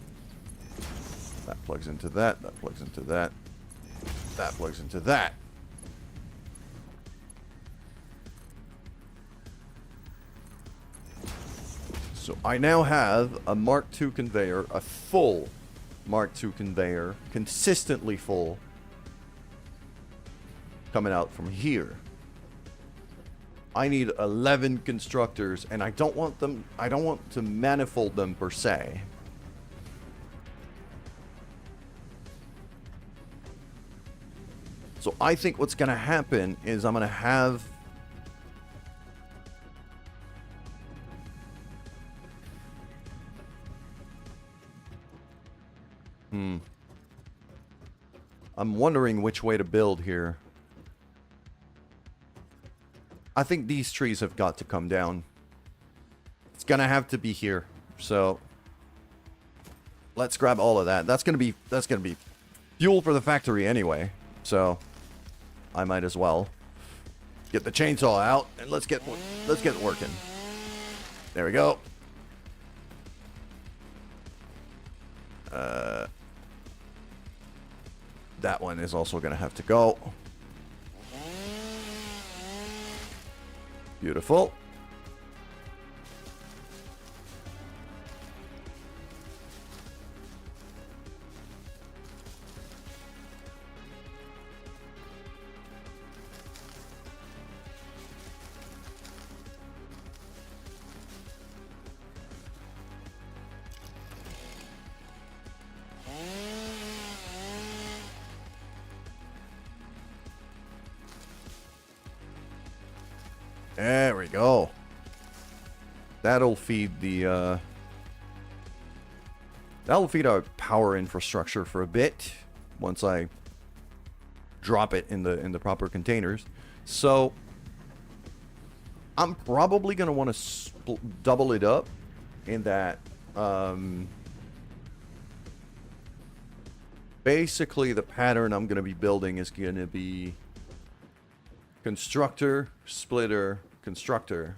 That plugs into that. That plugs into that. That plugs into that. So I now have a Mark II conveyor, a full Mark II conveyor, consistently full, coming out from here. I need 11 constructors, and I don't want to manifold them per se. So I think what's going to happen is I'm going to have... I'm wondering which way to build here. I think these trees have got to come down. It's going to have to be here. So let's grab all of that. That's going to be fuel for the factory anyway. So I might as well get the chainsaw out and let's get working. There we go. That one is also going to have to go. Beautiful. There we go. That'll feed the, that'll feed our power infrastructure for a bit once I drop it in the proper containers. So I'm probably going to want to double it up in that basically the pattern I'm going to be building is going to be constructor, splitter, constructor.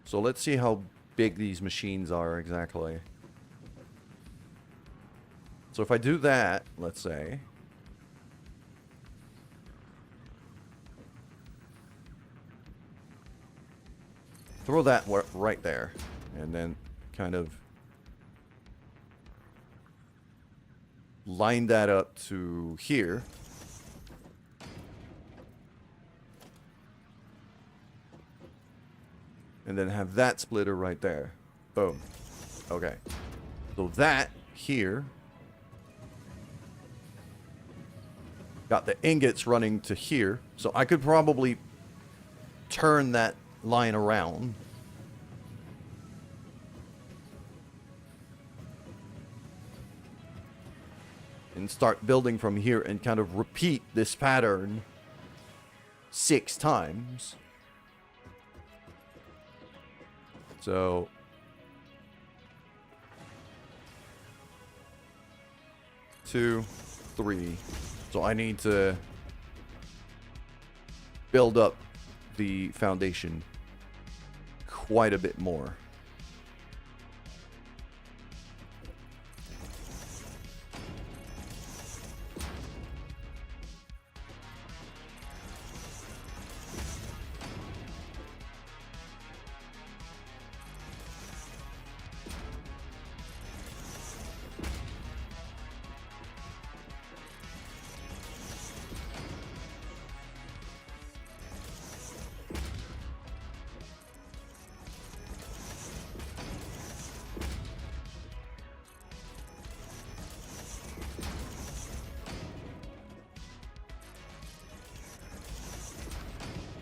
So let's see how big these machines are exactly. So if I do that, let's say, throw that right there, and then kind of line that up to here. And then have that splitter right there. Boom. Okay. So that here got the ingots running to here. So I could probably turn that line around. And start building from here and kind of repeat this pattern 6 times. So 2, 3. So I need to build up the foundation quite a bit more.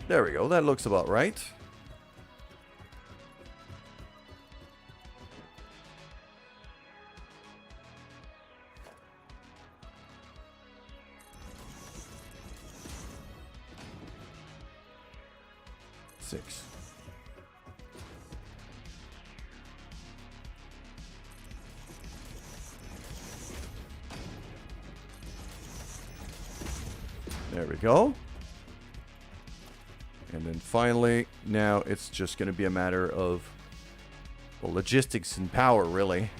There we go. That looks about right. Six. There we go. And then finally, now it's just going to be a matter of, well, logistics and power, really.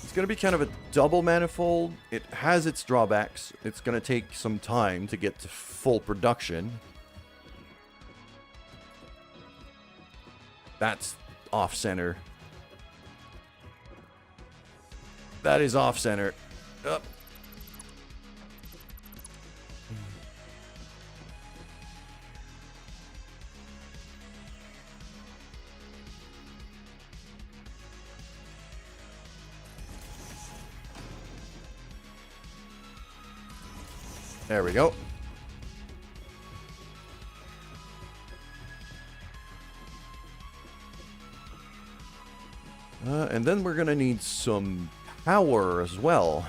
It's going to be kind of a double manifold. It has its drawbacks. It's going to take some time to get to full production. That's off-center. That is off-center. Up. There we go. And then we're gonna need some power as well.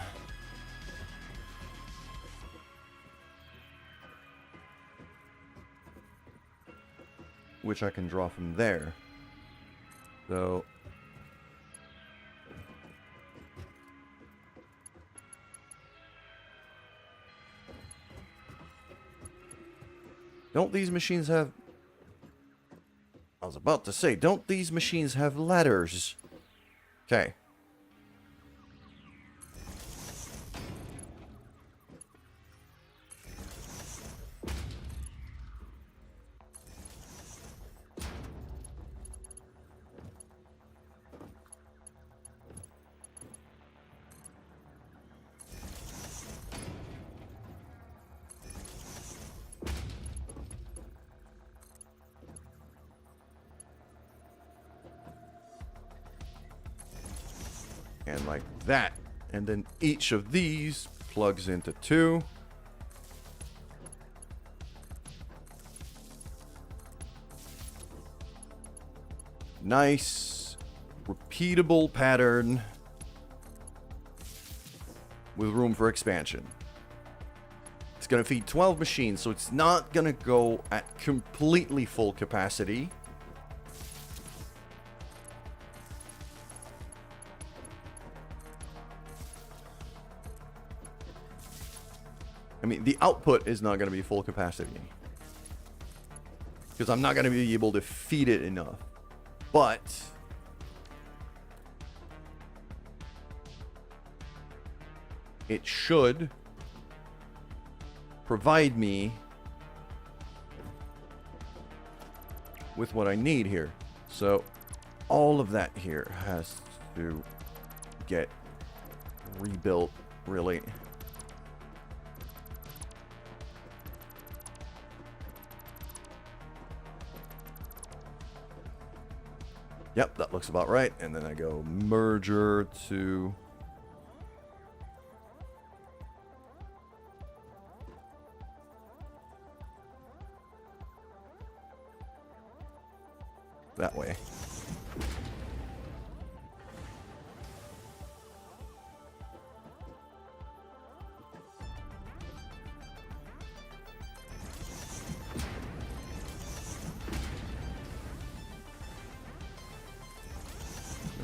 Which I can draw from there. So don't these machines have... I was about to say, don't these machines have ladders? Okay. And like that. And then each of these plugs into 2. Nice, repeatable pattern with room for expansion. It's going to feed 12 machines, so it's not going to go at completely full capacity. I mean, the output is not going to be full capacity, because I'm not going to be able to feed it enough. But it should provide me with what I need here. So all of that here has to get rebuilt, really. Yep, that looks about right. And then I go merger to... that way.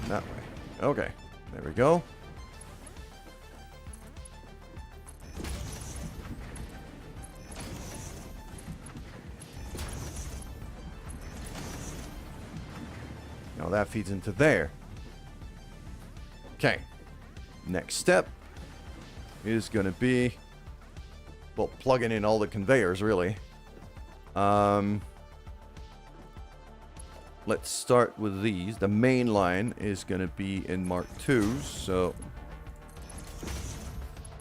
And that way. Okay, there we go. Now that feeds into there. Okay. Next step is going to be, well, plugging in all the conveyors, really. Let's start with these. The main line is going to be in Mark IIs, so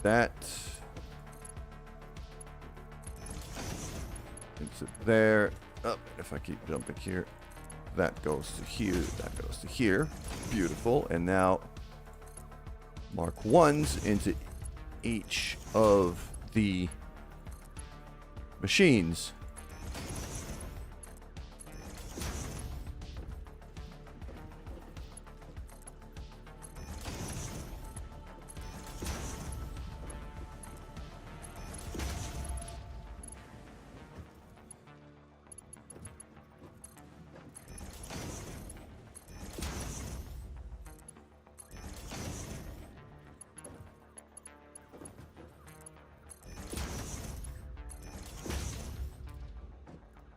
that into there. Oh, if I keep jumping here. That goes to here, that goes to here. Beautiful. And now Mark 1s into each of the machines.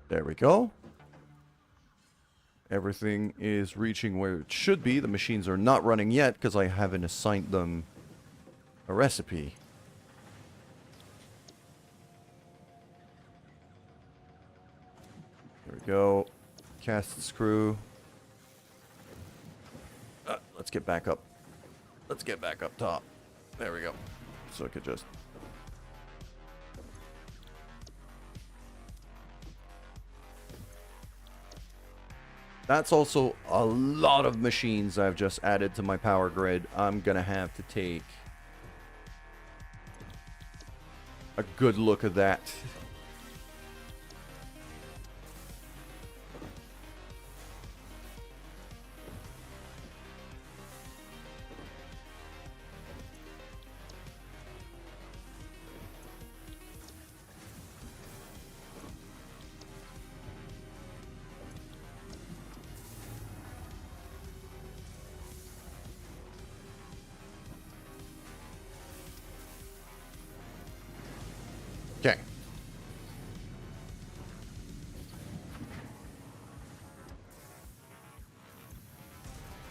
There we go. Everything is reaching where it should be. The machines are not running yet because I haven't assigned them a recipe. There we go. Cast the screw. Let's get back up. Let's get back up top. There we go. So I could just... That's also a lot of machines I've just added to my power grid. I'm going to have to take a good look at that. Okay.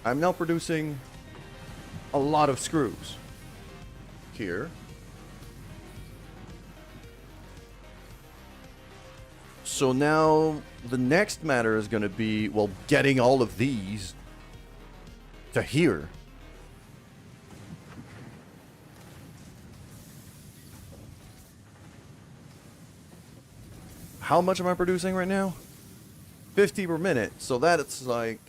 I'm now producing a lot of screws here. So now the next matter is going to be, well, getting all of these to here. How much am I producing right now? 50 per minute. So that's like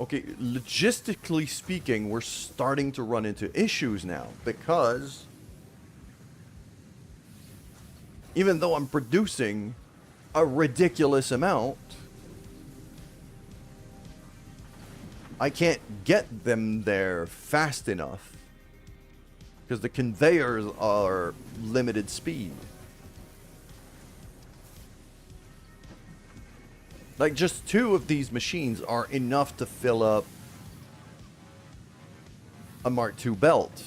Okay, logistically speaking, we're starting to run into issues now because even though I'm producing a ridiculous amount, I can't get them there fast enough because the conveyors are limited speed. Like, just 2 of these machines are enough to fill up a Mark II belt.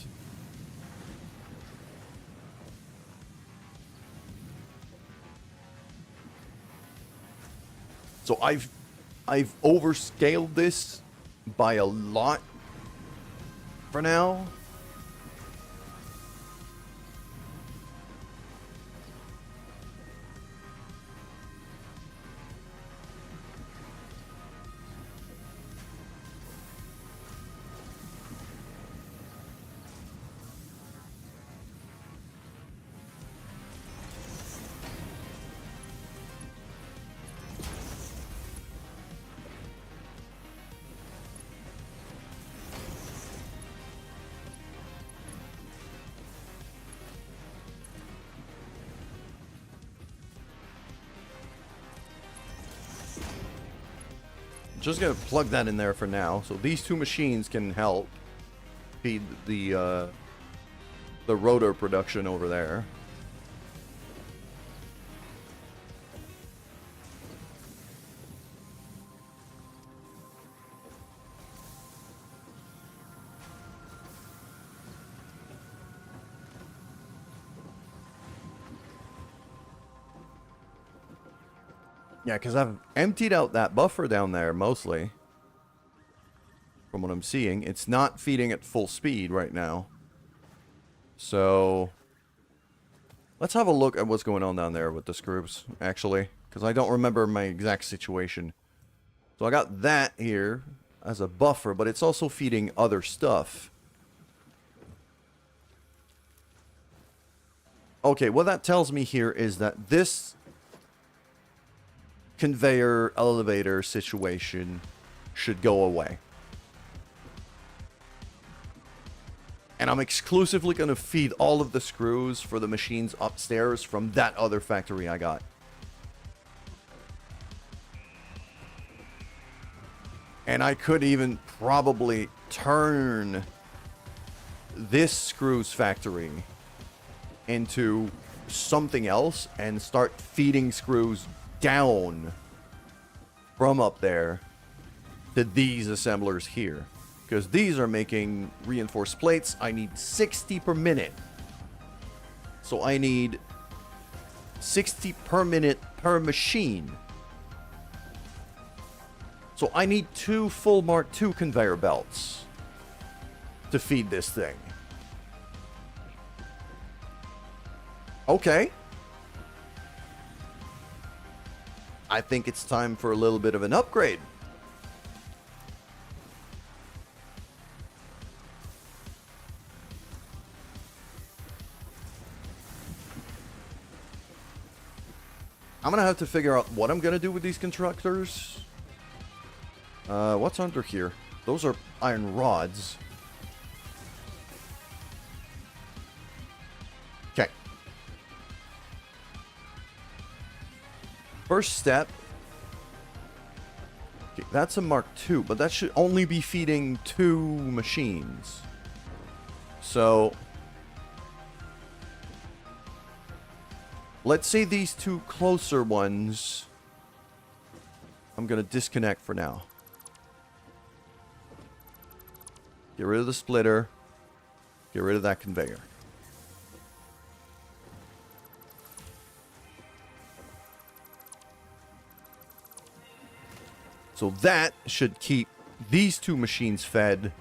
So I've overscaled this by a lot for now. Just gonna plug that in there for now. So these 2 machines can help feed the rotor production over there. Yeah, because I've emptied out that buffer down there, mostly. From what I'm seeing. It's not feeding at full speed right now. So let's have a look at what's going on down there with the screws, actually. Because I don't remember my exact situation. So I got that here as a buffer, but it's also feeding other stuff. Okay, what that tells me here is that this conveyor elevator situation should go away. And I'm exclusively going to feed all of the screws for the machines upstairs from that other factory I got. And I could even probably turn this screws factory into something else and start feeding screws down from up there to these assemblers here. Because these are making reinforced plates. I need 60 per minute. So I need 60 per minute per machine. So I need 2 full Mark II conveyor belts to feed this thing. Okay. I think it's time for a little bit of an upgrade. I'm going to have to figure out what I'm going to do with these constructors. What's under here? Those are iron rods. Okay. First step. Okay, that's a Mark II, but that should only be feeding 2 machines. So let's say these 2 closer ones I'm going to disconnect for now. Get rid of the splitter. Get rid of that conveyor. So that should keep these 2 machines fed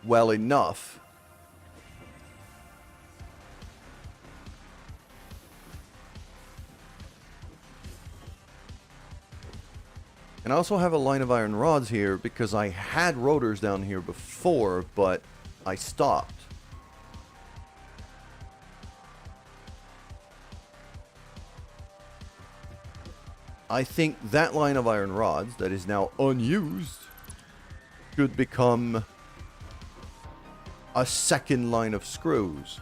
well enough. And I also have a line of iron rods here because I had rotors down here before, but I stopped. I think that line of iron rods that is now unused should become a second line of screws.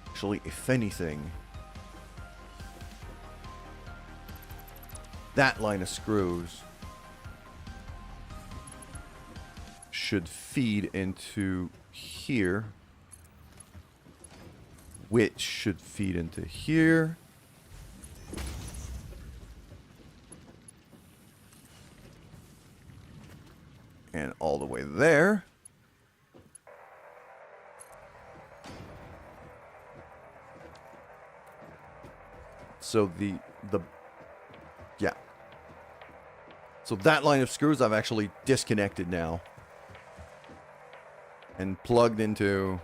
Actually, if anything, that line of screws should feed into here, which should feed into here. And all the way there. So yeah. So that line of screws I've actually disconnected now. And plugged into...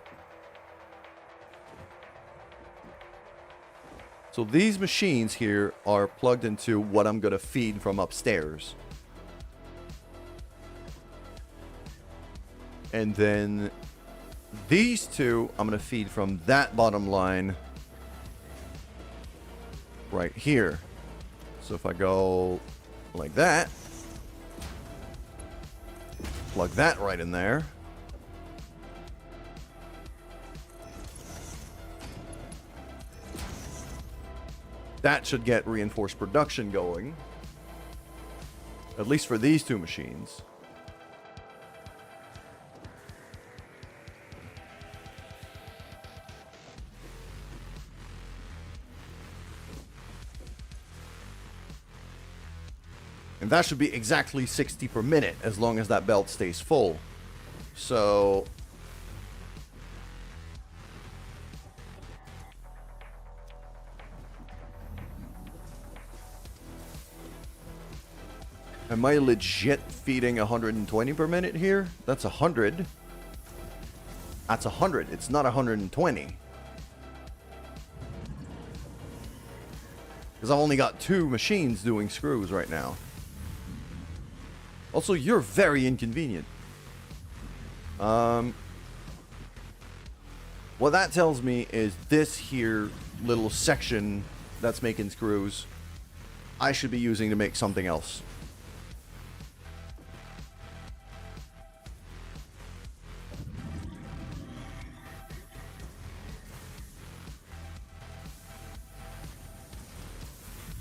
So these machines here are plugged into what I'm going to feed from upstairs. And then these two I'm going to feed from that bottom line right here. So if I go like that, plug that right in there. That should get reinforced production going. At least for these two machines. And that should be exactly 60 per minute as long as that belt stays full. So... am I legit feeding 120 per minute here? That's 100. That's 100. It's not 120. Because I've only got 2 machines doing screws right now. Also, you're very inconvenient. What that tells me is this here little section that's making screws, I should be using to make something else.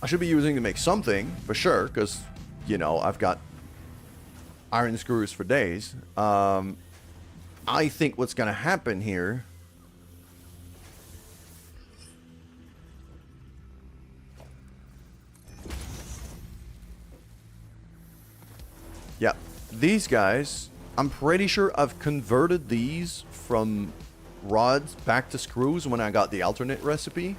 I should be using to make something, for sure, because, you know, I've got iron screws for days. I think what's going to happen here... yeah, these guys, I'm pretty sure I've converted these from rods back to screws when I got the alternate recipe.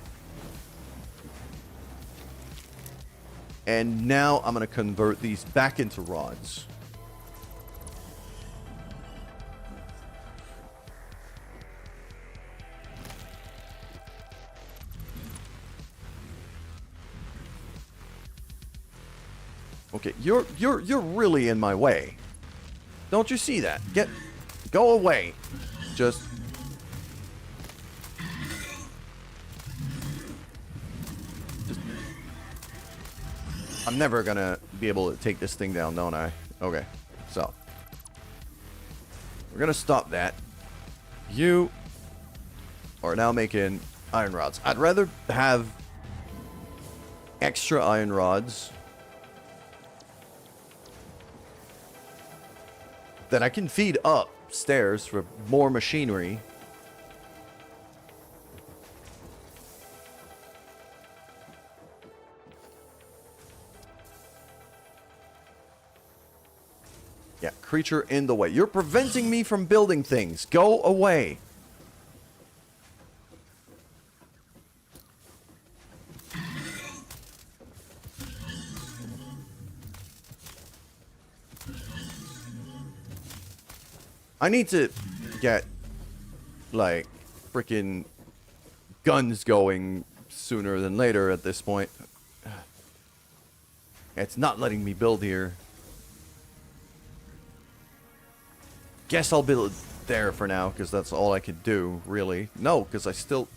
And now I'm going to convert these back into rods. Okay, you're really in my way. Don't you see that? Go away. Just I'm never gonna be able to take this thing down, don't I? Okay, so we're gonna stop that. You are now making iron rods. I'd rather have extra iron rods that I can feed upstairs for more machinery. Yeah, creature in the way. You're preventing me from building things. Go away. I need to get, like, freaking guns going sooner than later at this point. It's not letting me build here. Guess I'll build there for now, because that's all I could do, really. No, because I still...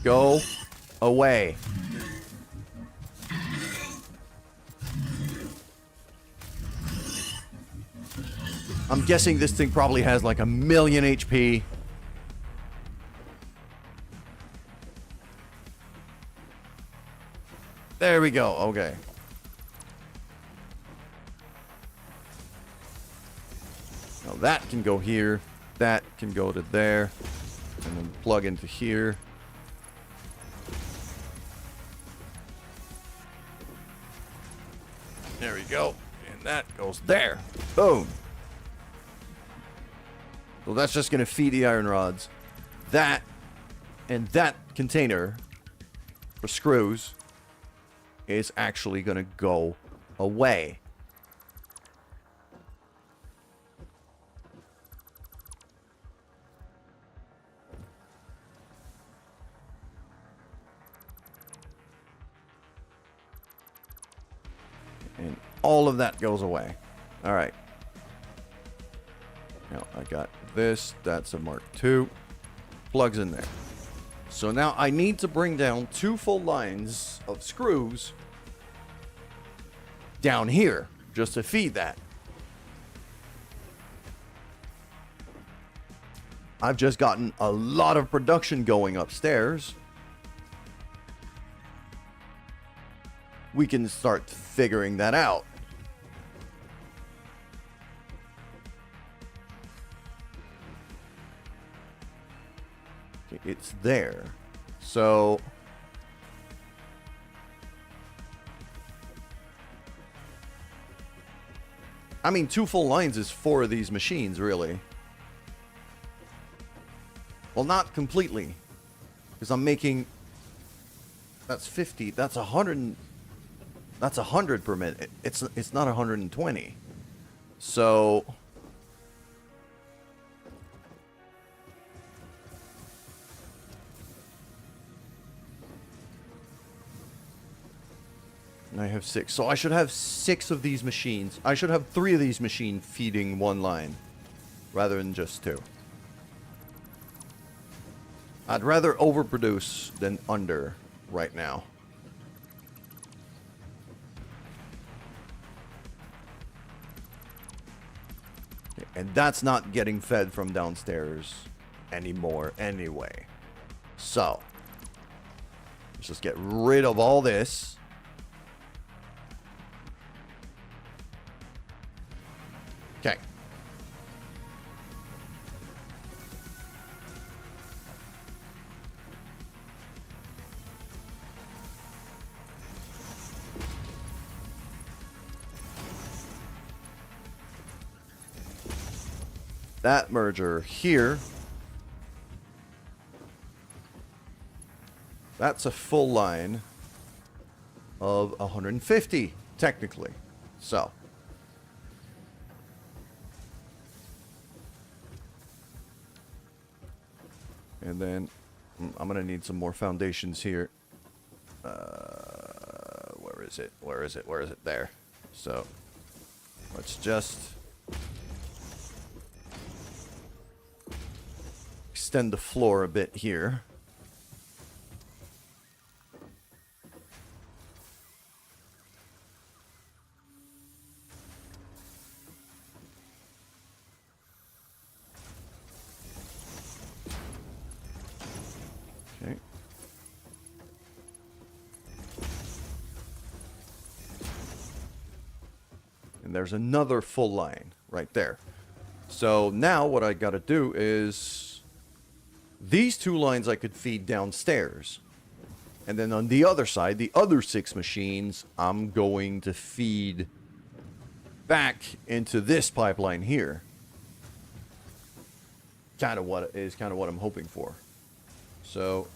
Go away. I'm guessing this thing probably has like 1,000,000 HP. There we go. Okay. Now that can go here. That can go to there. And then plug into here. There we go. And that goes there. Boom. So that's just going to feed the iron rods. That and that container for screws is actually going to go away. And all of that goes away. All right. Now I got this. That's a Mark II. Plugs in there. So now I need to bring down 2 full lines of screws down here just to feed that. I've just gotten a lot of production going upstairs. We can start figuring that out. It's there. So I mean, 2 full lines is 4 of these machines, really. Well, not completely. Because I'm making... That's 50. That's 100. That's 100 per minute. It's not 120. So... And I have 6. So I should have 6 of these machines. I should have 3 of these machines feeding 1 line. Rather than just 2. I'd rather overproduce than under right now. Okay, and that's not getting fed from downstairs anymore anyway. So, let's just get rid of all this. Okay. That merger here. That's a full line of 150, technically. So. And then I'm going to need some more foundations here. Where is it? Where is it? Where is it? There. So let's just extend the floor a bit here. Okay. And there's another full line right there. So now what I got to do is these 2 lines I could feed downstairs. And then on the other side, the other 6 machines, I'm going to feed back into this pipeline here. Kind of what I'm hoping for. So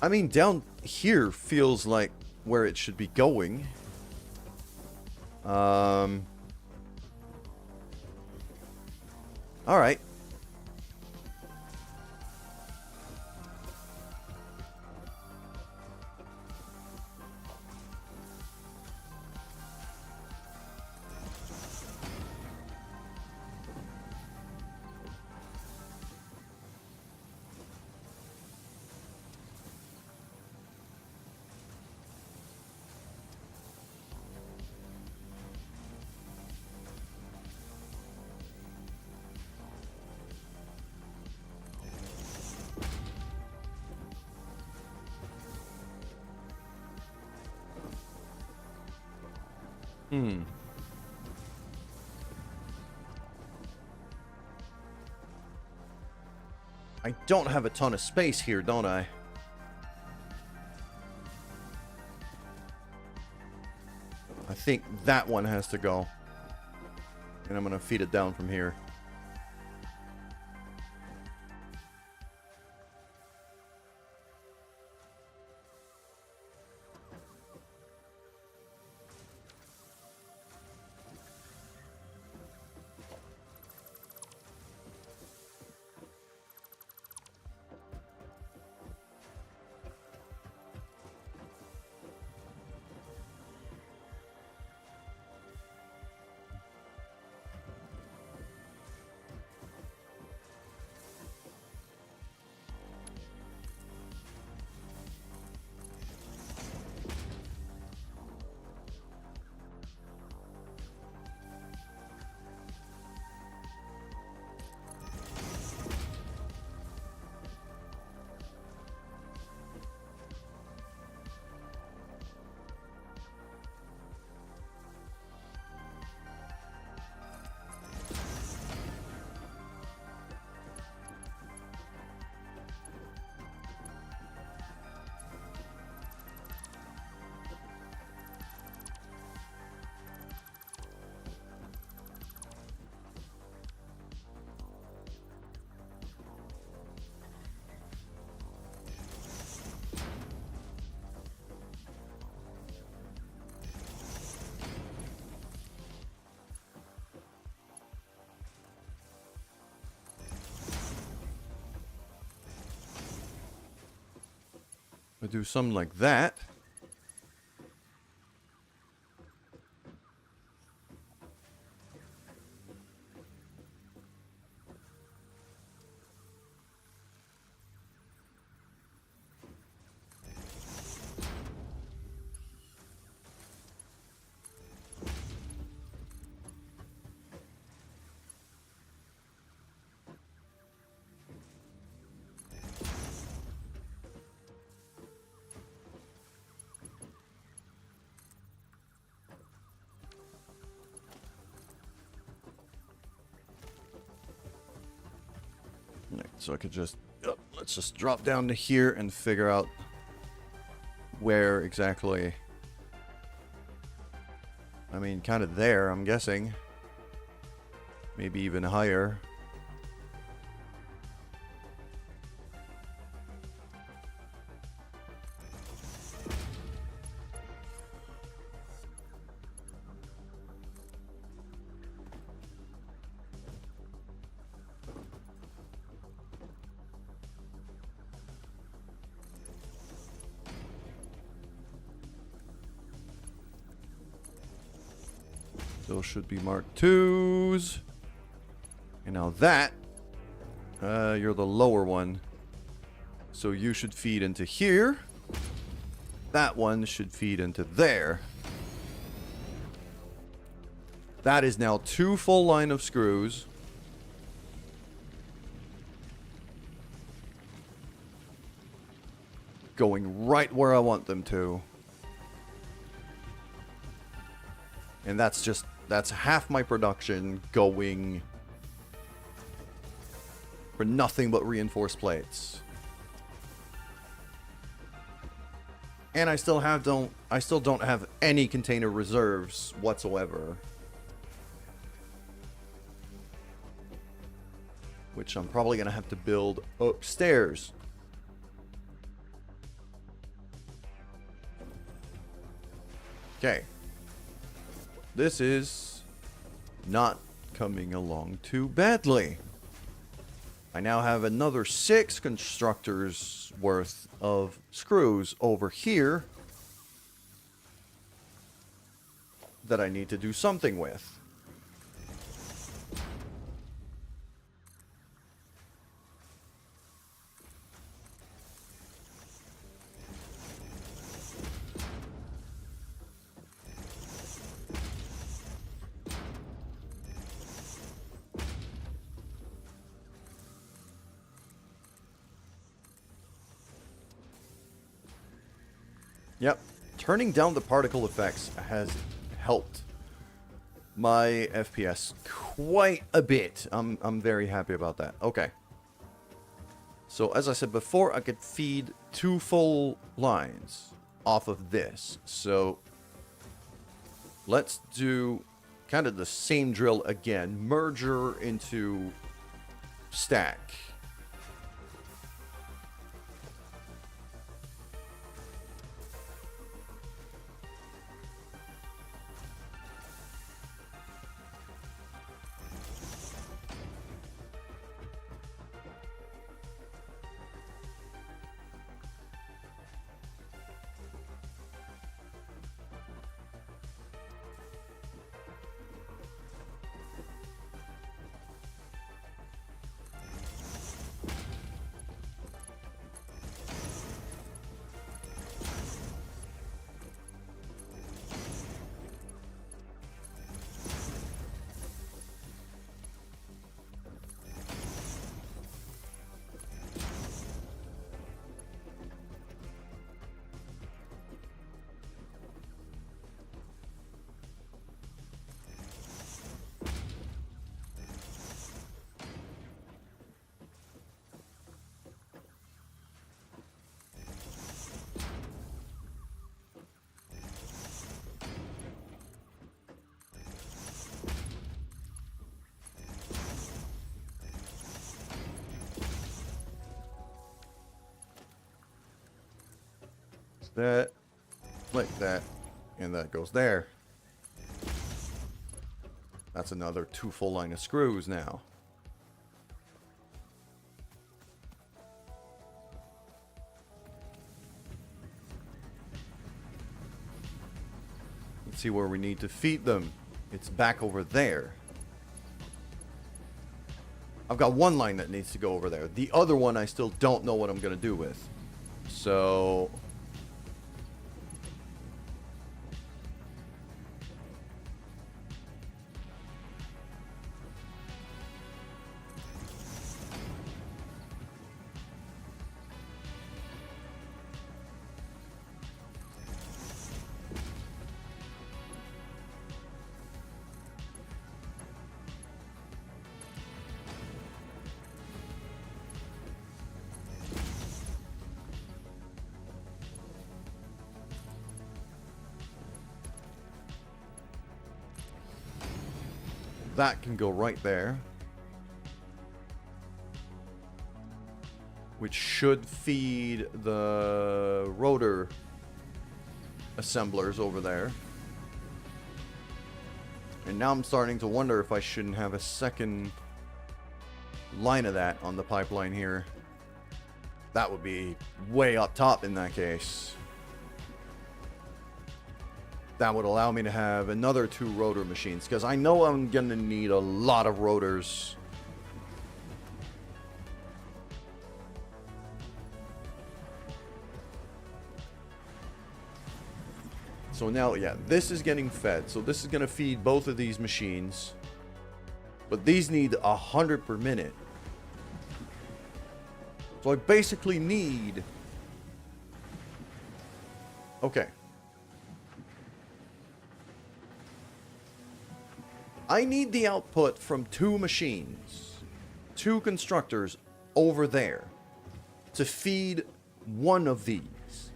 I mean, down here feels like where it should be going. All right. I don't have a ton of space here, don't I? I think that one has to go. And I'm going to feed it down from here. I do something like that. So I could just, let's just drop down to here and figure out where exactly. I mean, kind of there, I'm guessing. Maybe even higher. Those should be Mark 2s. And now that, you're the lower one. So you should feed into here. That one should feed into there. That is now 2 full line of screws. Going right where I want them to. And that's half my production going for nothing but reinforced plates. And I still don't have any container reserves whatsoever. Which I'm probably gonna have to build upstairs. Okay. This is not coming along too badly. I now have another 6 constructors worth of screws over here that I need to do something with. Yep, turning down the particle effects has helped my FPS quite a bit. I'm very happy about that. Okay. So as I said before, I could feed 2 full lines off of this. So let's do kind of the same drill again. Merger into stack. That, like that, and that goes there. That's another 2 full line of screws now. Let's see where we need to feed them. It's back over there. I've got 1 line that needs to go over there. The other one I still don't know what I'm going to do with. So that can go right there, which should feed the rotor assemblers over there. And now I'm starting to wonder if I shouldn't have a second line of that on the pipeline here. That would be way up top in that case. That would allow me to have another 2 rotor machines, because I know I'm going to need a lot of rotors. So now, yeah, this is getting fed. So this is going to feed both of these machines. But these need 100 per minute. So I basically need... Okay. I need the output from 2 machines, 2 constructors over there to feed one of these.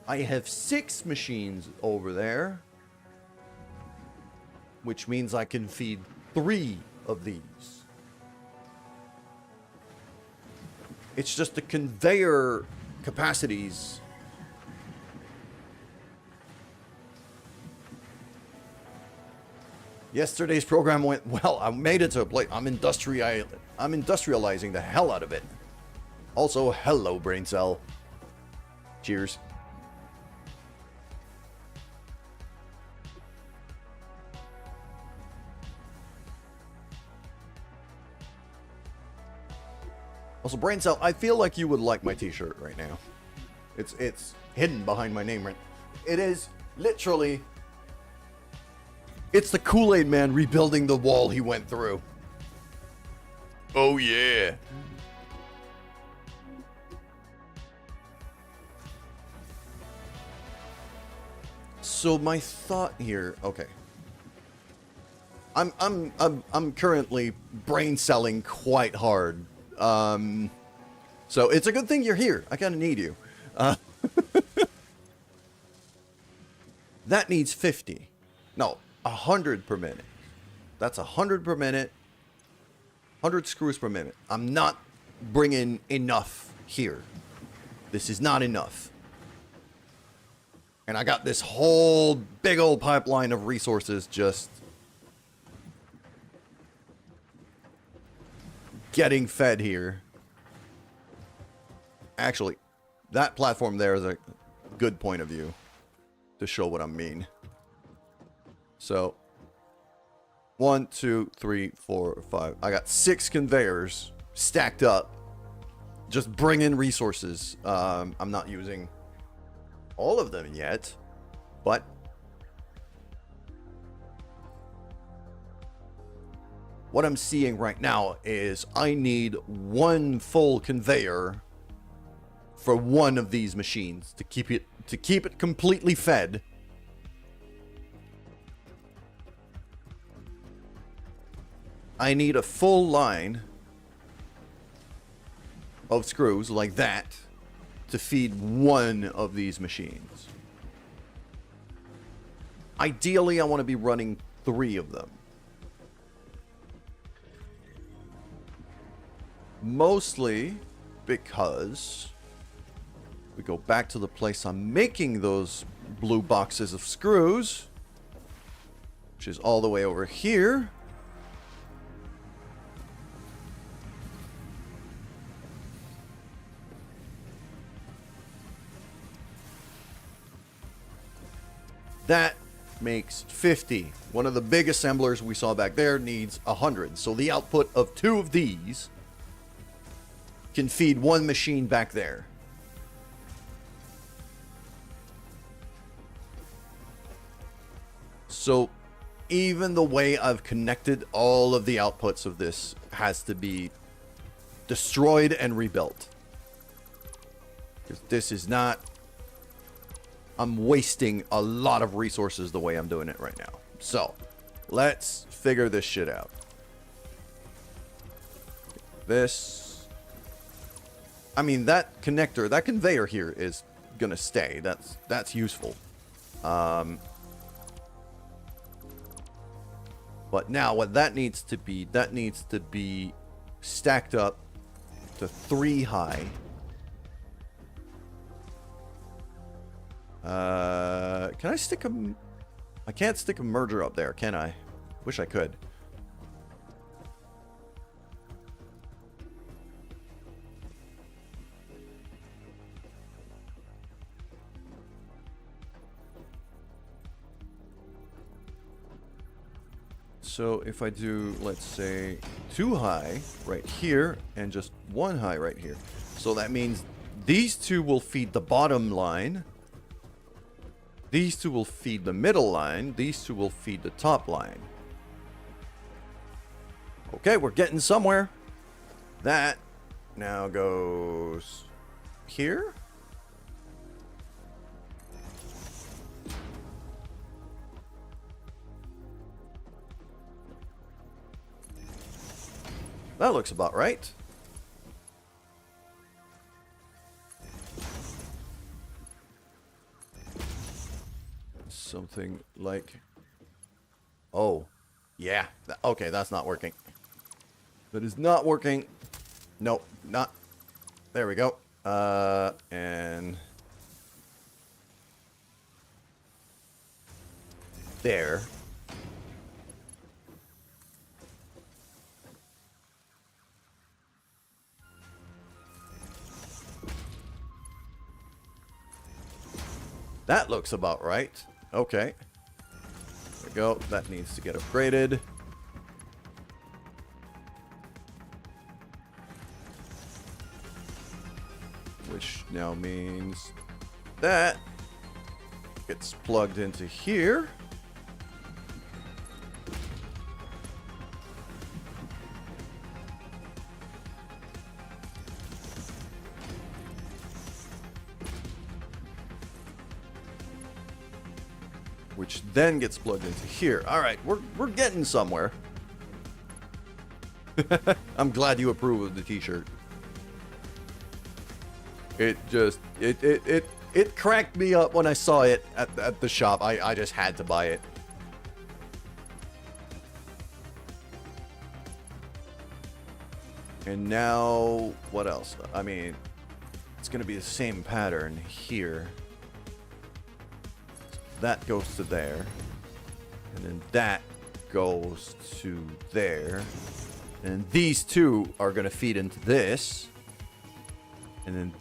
I have 6 machines over there, which means I can feed 3 of these. It's just the conveyor capacities Yesterday's program went well. I made it to a place. I'm industrializing the hell out of it. Also, hello, brain cell. Cheers. Also, brain cell, I feel like you would like my t-shirt right now. It's hidden behind my name, right? It is literally... It's the Kool-Aid Man rebuilding the wall he went through. Oh, yeah. So my thought here, okay. I'm currently brain selling quite hard. So it's a good thing you're here. I kind of need you. That needs 50. No, 100 per minute. That's 100 per minute. 100 screws per minute. I'm not bringing enough here. This is not enough. And I got this whole big old pipeline of resources just getting fed here. Actually, that platform there is a good point of view to show what I mean. So, 1, 2, 3, 4, 5. I got 6 conveyors stacked up, just bringing resources. I'm not using all of them yet, but what I'm seeing right now is I need 1 full conveyor for one of these machines to keep it completely fed. I need a full line of screws like that to feed one of these machines. Ideally, I want to be running 3 of them. Mostly because we go back to the place I'm making those blue boxes of screws, which is all the way over here. That makes 50. One of the big assemblers we saw back there needs 100. So the output of 2 of these can feed 1 machine back there. So even the way I've connected all of the outputs of this has to be destroyed and rebuilt. Because this is not... I'm wasting a lot of resources the way I'm doing it right now. So, let's figure this shit out. This... I mean, that connector, that conveyor here is gonna stay. That's useful. But now what that needs to be stacked up to 3 high. Can I stick a... I can't stick a merger up there, can I? Wish I could. So if I do, let's say, 2 high right here and just 1 high right here. So that means these 2 will feed the bottom line. These 2 will feed the middle line. These 2 will feed the top line. Okay, we're getting somewhere. That now goes here. That looks about right. Something like... Oh, yeah. Okay, that's not working. That is not working. Nope, not... There we go. And... There. That looks about right. Okay. There we go. That needs to get upgraded. Which now means that gets plugged into here. Which then gets plugged into here. All right, we're getting somewhere. I'm glad you approve of the t-shirt. It just it cracked me up when I saw it at the shop. I just had to buy it. And now what else? I mean, it's gonna be the same pattern here. That goes to there, and then that goes to there, and these two are going to feed into this, and then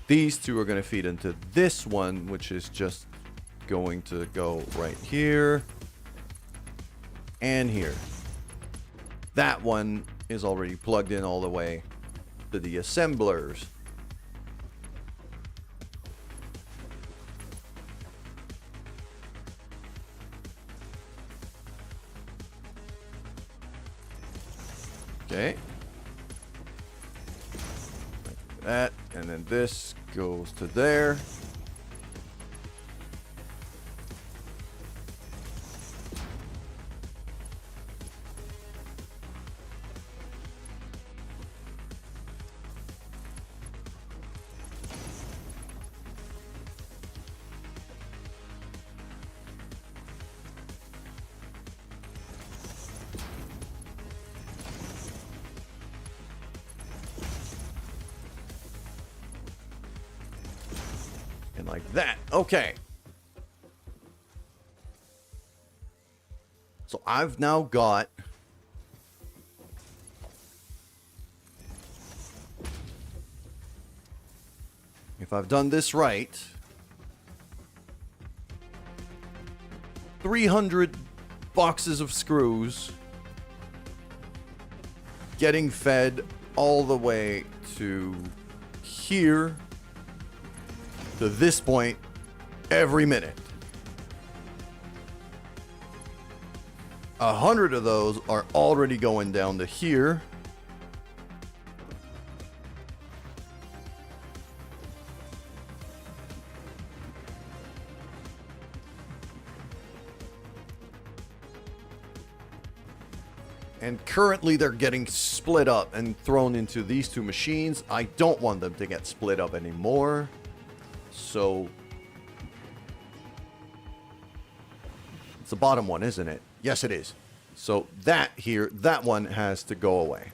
these two are going to feed into this one, which is just going to go right here and here. That one is already plugged in all the way to the assemblers. Okay. Like that, and then this goes to there. And like that. Okay. So I've now got if I've done this right, 300 boxes of screws getting fed all the way to here to this point every minute. 100 of those are already going down to here. And currently they're getting split up and thrown into these two machines. I don't want them to get split up anymore. So it's the bottom one, isn't it? Yes, it is. So that here, that one has to go away.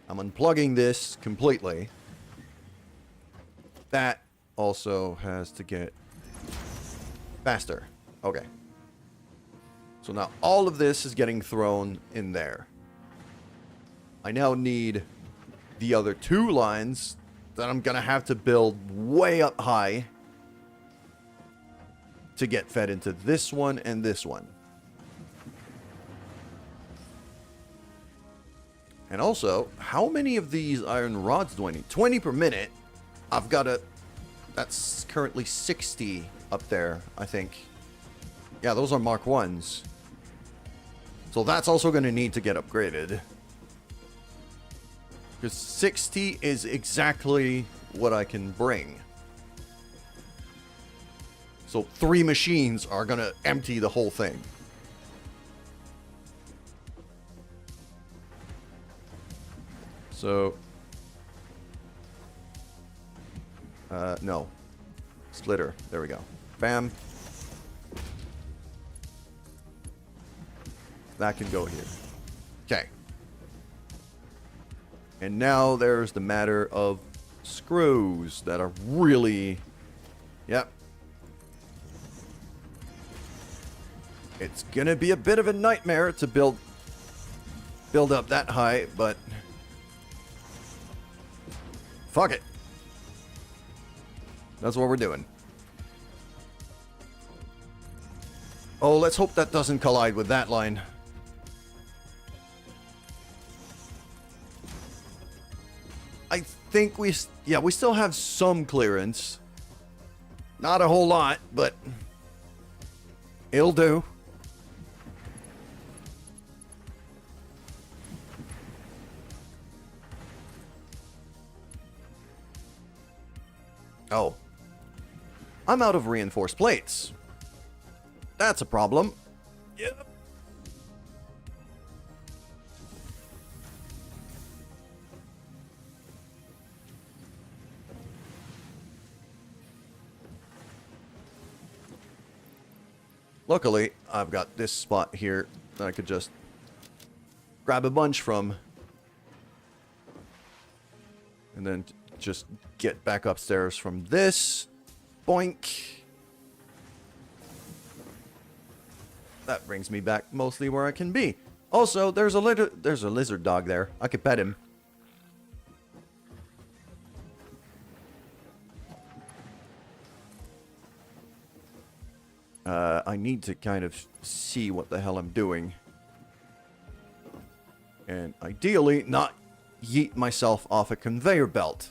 I'm unplugging this completely. That also has to get faster. Okay. So now all of this is getting thrown in there. I now need the other two lines that I'm going to have to build way up high to get fed into this one and this one. And also, how many of these iron rods do I need? 20 per minute. I've got that's currently 60 up there, I think. Yeah, those are Mark 1s. So that's also going to need to get upgraded. Because 60 is exactly what I can bring. So 3 machines are going to empty the whole thing. So... no. Splitter. There we go. Bam. That can go here. Okay. And now there's the matter of screws that are really... Yep. It's gonna be a bit of a nightmare to build up that high, but... Fuck it. That's what we're doing. Oh, let's hope that doesn't collide with that line. I think we still have some clearance. Not a whole lot, but it'll do. Oh. I'm out of reinforced plates. That's a problem. Yep. Luckily, I've got this spot here that I could just grab a bunch from. And then just get back upstairs from this. Boink. That brings me back mostly where I can be. Also, there's a lizard dog there. I could pet him. I need to kind of see what the hell I'm doing. And ideally, not yeet myself off a conveyor belt.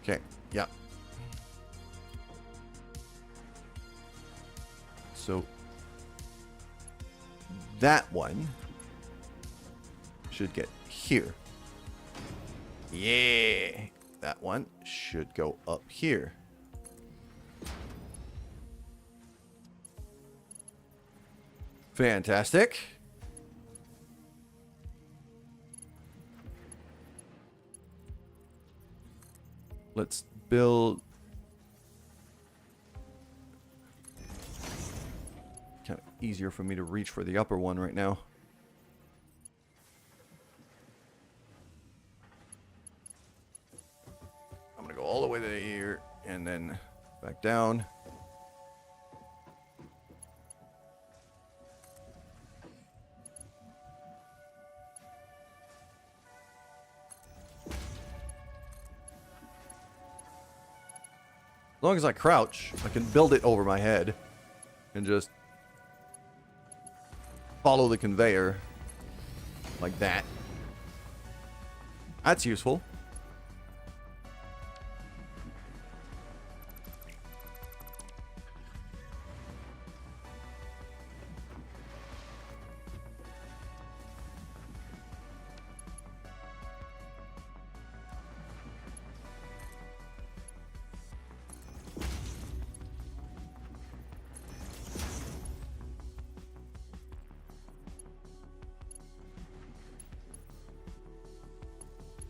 Okay, yeah. So that one should get here. Yeah. That one should go up here. Fantastic. Let's build. Kind of easier for me to reach for the upper one right now. I'm gonna go all the way to here and then back down. As long as I crouch, I can build it over my head and just follow the conveyor like that. That's useful.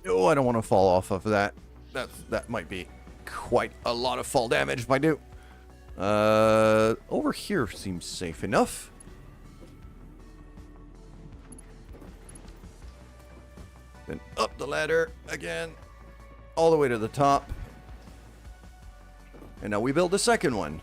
Oh, I don't want to fall off of that. That might be quite a lot of fall damage if I do. Over here seems safe enough. Then up the ladder again, all the way to the top. And now we build the second one.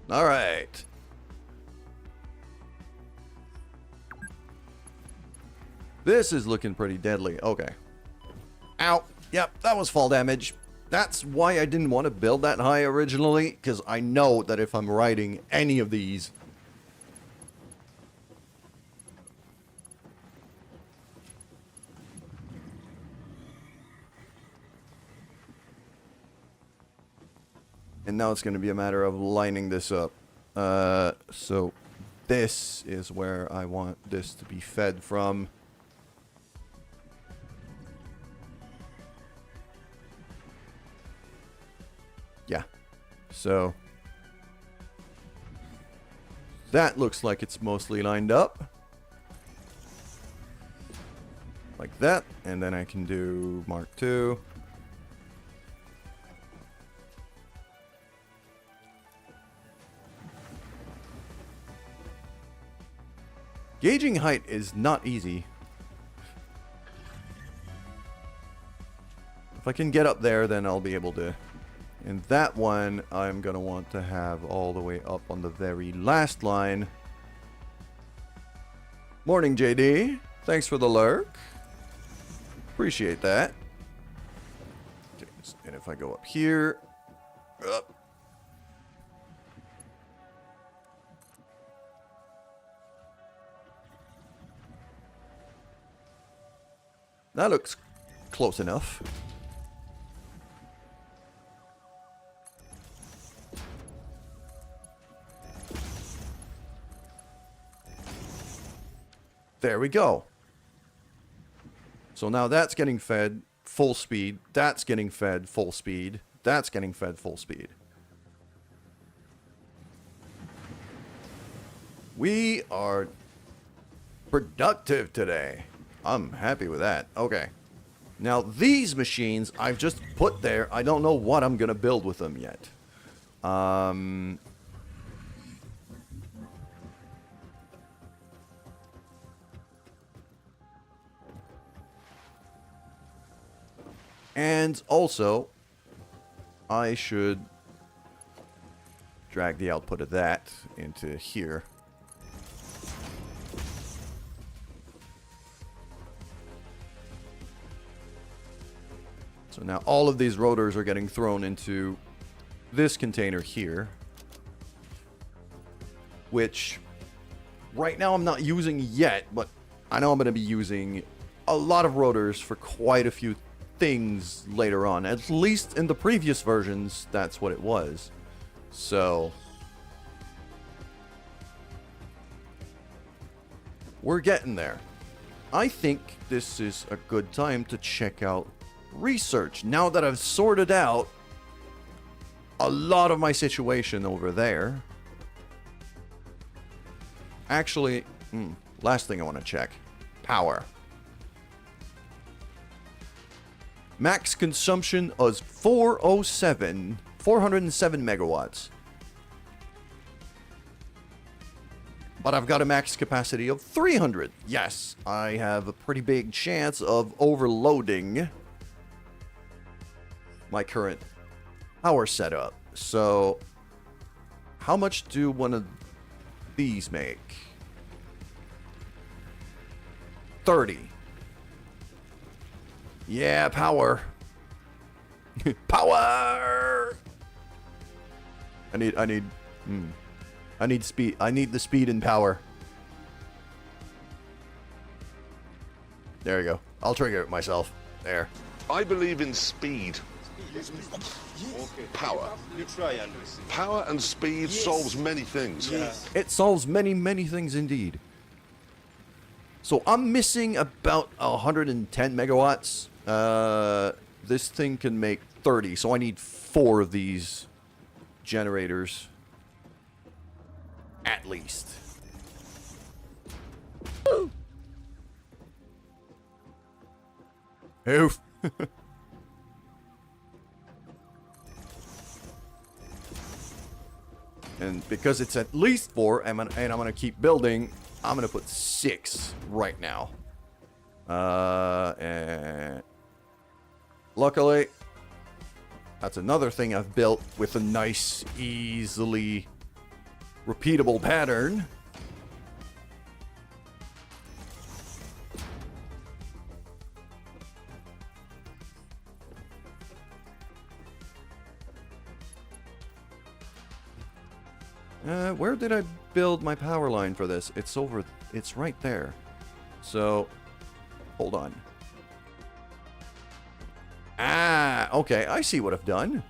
All right. This is looking pretty deadly. Okay. Ow. Yep, that was fall damage. That's why I didn't want to build that high originally, because I know that if I'm riding any of these, and now it's going to be a matter of lining this up. So this is where I want this to be fed from. Yeah. So that looks like it's mostly lined up. like that, and then I can do Mark II. Gauging height is not easy. If I can get up there, then I'll be able to. And that one, I'm going to want to have all the way up on the very last line. Morning, JD. Thanks for the lurk. Appreciate that. Okay, and if I go up here, up. That looks close enough. There we go. So now that's getting fed full speed. That's getting fed full speed. That's getting fed full speed. We are productive today. I'm happy with that. Okay. Now these machines I've just put there. I don't know what I'm going to build with them yet. And also, I should drag the output of that into here. So now all of these rotors are getting thrown into this container here, which right now I'm not using yet, but I know I'm going to be using a lot of rotors for quite a few things later on. At least in the previous versions, that's what it was. So we're getting there. I think this is a good time to check out research. Now that I've sorted out a lot of my situation over there. Actually, last thing I want to check. Power. Max consumption is 407 megawatts. But I've got a max capacity of 300. Yes, I have a pretty big chance of overloading my current power setup. So, how much do one of these make? 30. Yeah, power. Power! I need speed. I need the speed and power. There you go. I'll trigger it myself. There. I believe in speed. Power. Power and speed solves many things. It solves many, many things indeed. So I'm missing about 110 megawatts. This thing can make 30, so I need 4 of these generators. At least. Oof. And because it's at least 4, and I'm gonna keep building, I'm gonna put 6 right now. And luckily, that's another thing I've built with a nice, easily repeatable pattern. Where did I build my power line for this? It's right there. So, hold on. Ah, okay, I see what I've done.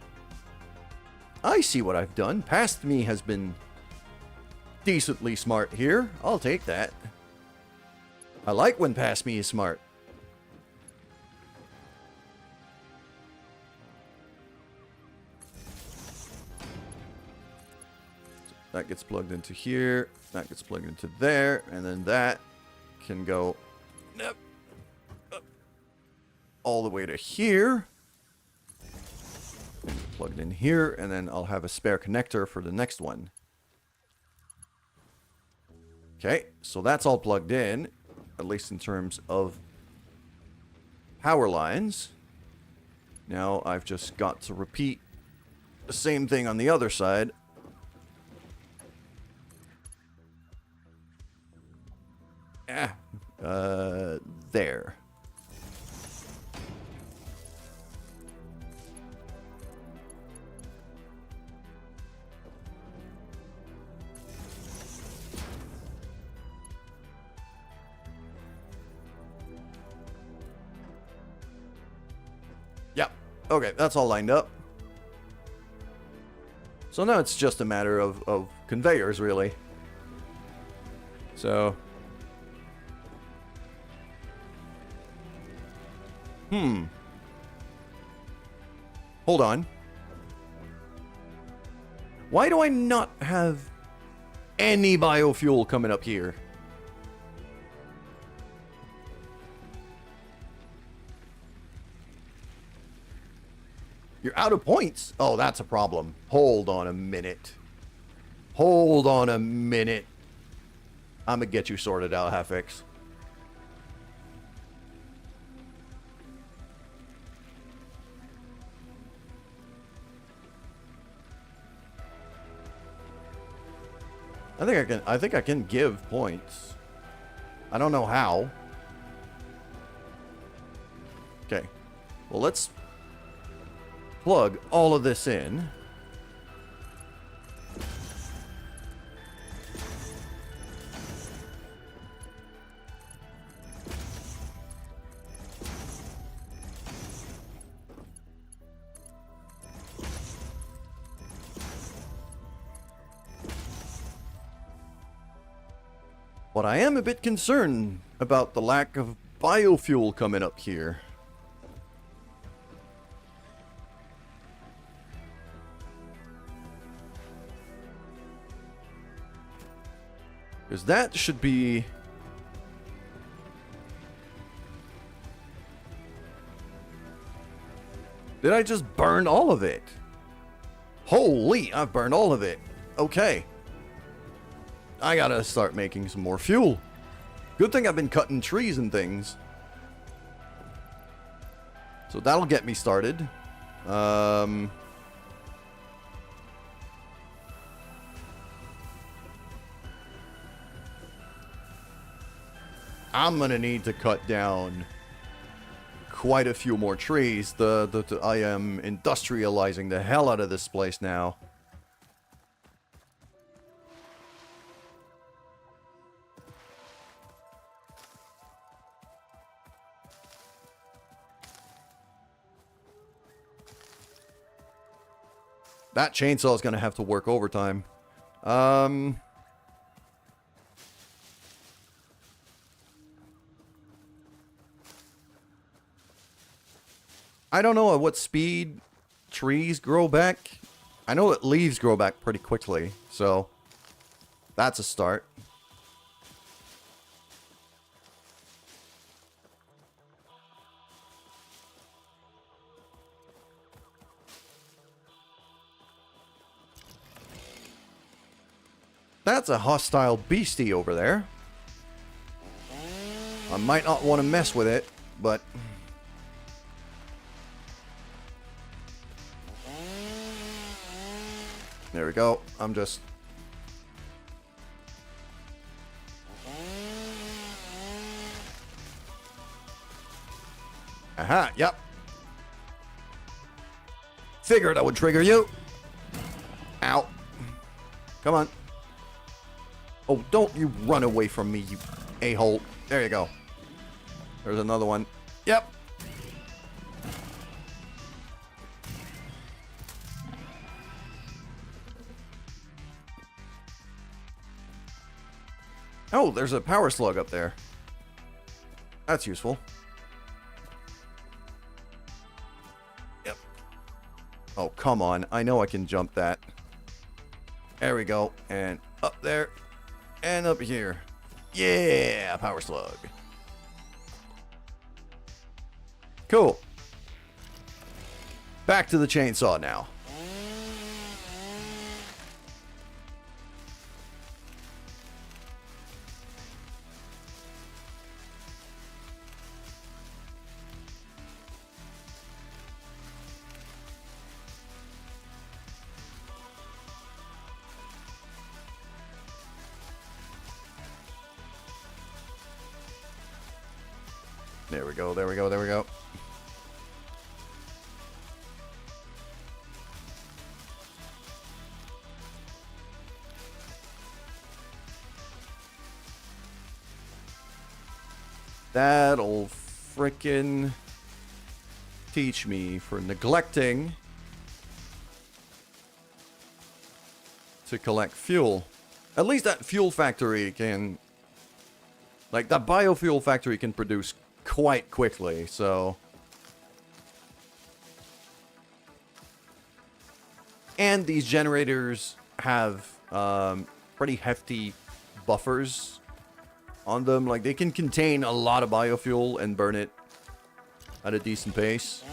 Past me has been decently smart here. I'll take that. I like when past me is smart. That gets plugged into here. That gets plugged into there. And then that can go up, up, all the way to here. Plugged in here, and then I'll have a spare connector for the next one. Okay, so that's all plugged in, at least in terms of power lines. Now I've just got to repeat the same thing on the other side. There. Yep. Okay, that's all lined up. So now it's just a matter of conveyors, really. So... Hold on. Why do I not have any biofuel coming up here? You're out of points? Oh, that's a problem. Hold on a minute. Hold on a minute. I'm gonna get you sorted out, Halfix. I think I can give points. I don't know how. Okay. Well, let's plug all of this in. But I am a bit concerned about the lack of biofuel coming up here. Because that should be... Did I just burn all of it? Holy, I've burned all of it. Okay. I gotta start making some more fuel. Good thing I've been cutting trees and things. So that'll get me started. I'm gonna need to cut down quite a few more trees. I am industrializing the hell out of this place now. That chainsaw is going to have to work overtime. I don't know at what speed trees grow back. I know that leaves grow back pretty quickly, so that's a start. That's a hostile beastie over there. I might not want to mess with it, but... There we go. I'm just... Aha, yep. Figured I would trigger you. Ow. Come on. Oh, don't you run away from me, you a-hole. There you go. There's another one. Yep. Oh, there's a power slug up there. That's useful. Yep. Oh, come on. I know I can jump that. There we go. And up there. And up here. Yeah, power slug. Cool. Back to the chainsaw now. There we go, there we go, there we go. That'll frickin' teach me for neglecting to collect fuel. At least that fuel factory can... Like, that biofuel factory can produce quite quickly, so... And these generators have pretty hefty buffers on them. Like, they can contain a lot of biofuel and burn it at a decent pace.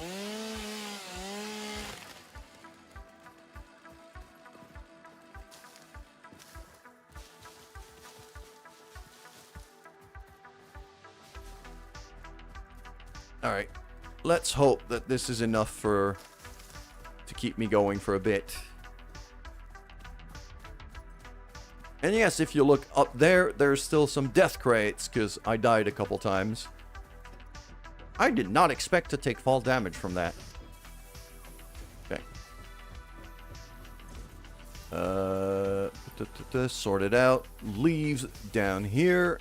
Alright, let's hope that this is enough to keep me going for a bit. And yes, if you look up there, there's still some death crates, because I died a couple times. I did not expect to take fall damage from that. Okay. Sort it out. Leaves down here.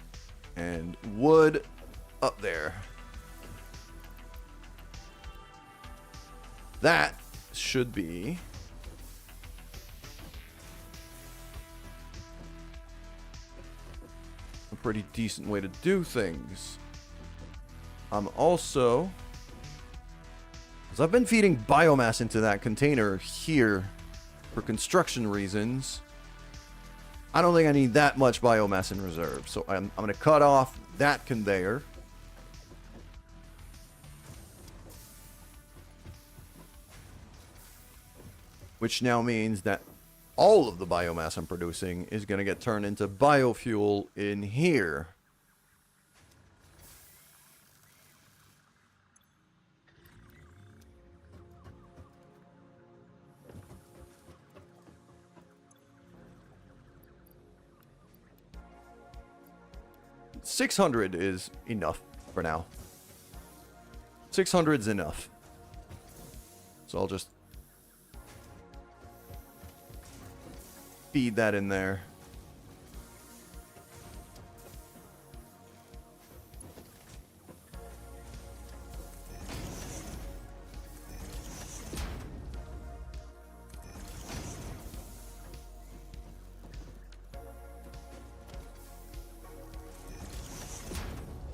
And wood up there. That should be... a pretty decent way to do things. I'm also... because I've been feeding biomass into that container here for construction reasons. I don't think I need that much biomass in reserve. So I'm going to cut off that conveyor. Which now means that all of the biomass I'm producing is going to get turned into biofuel in here. $600 is enough for now. 600 is enough. So I'll just feed that in there.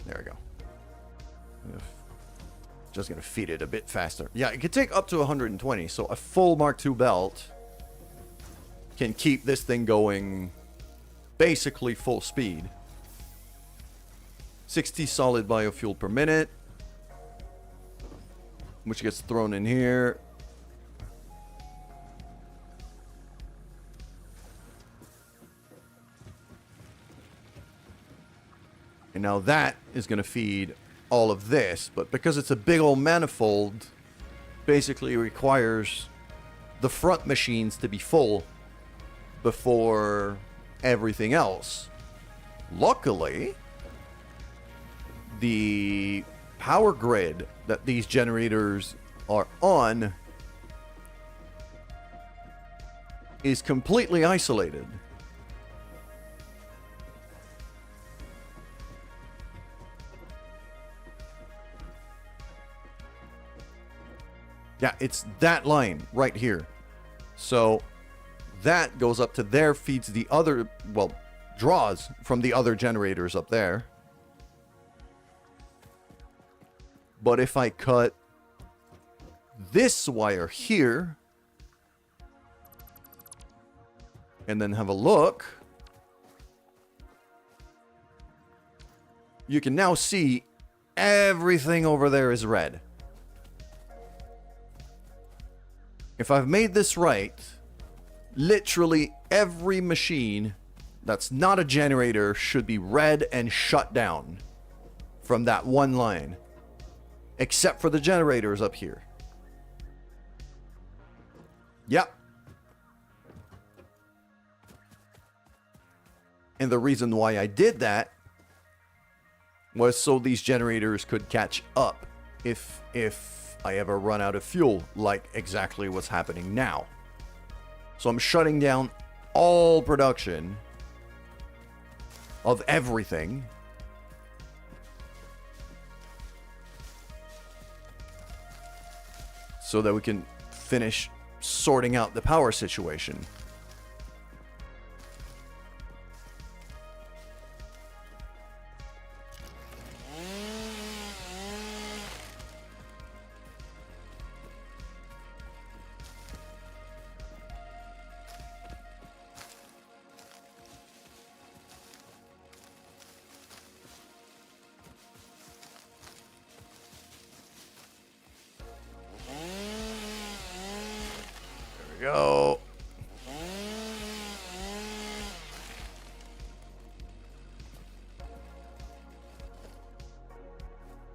There we go. Just gonna feed it a bit faster. Yeah, it could take up to 120, so a full Mark II belt can keep this thing going basically full speed. 60 solid biofuel per minute, which gets thrown in here. And now that is going to feed all of this, but because it's a big old manifold, basically requires the front machines to be full before everything else. Luckily, the power grid that these generators are on is completely isolated. Yeah, it's that line right here. So that goes up to there, feeds the other, well, draws from the other generators up there. But if I cut this wire here and then have a look, you can now see everything over there is red. if I've made this right, literally every machine that's not a generator should be read and shut down from that one line. Except for the generators up here. Yep. And the reason why I did that was so these generators could catch up if I ever run out of fuel, like exactly what's happening now. So I'm shutting down all production of everything. So that we can finish sorting out the power situation. Go.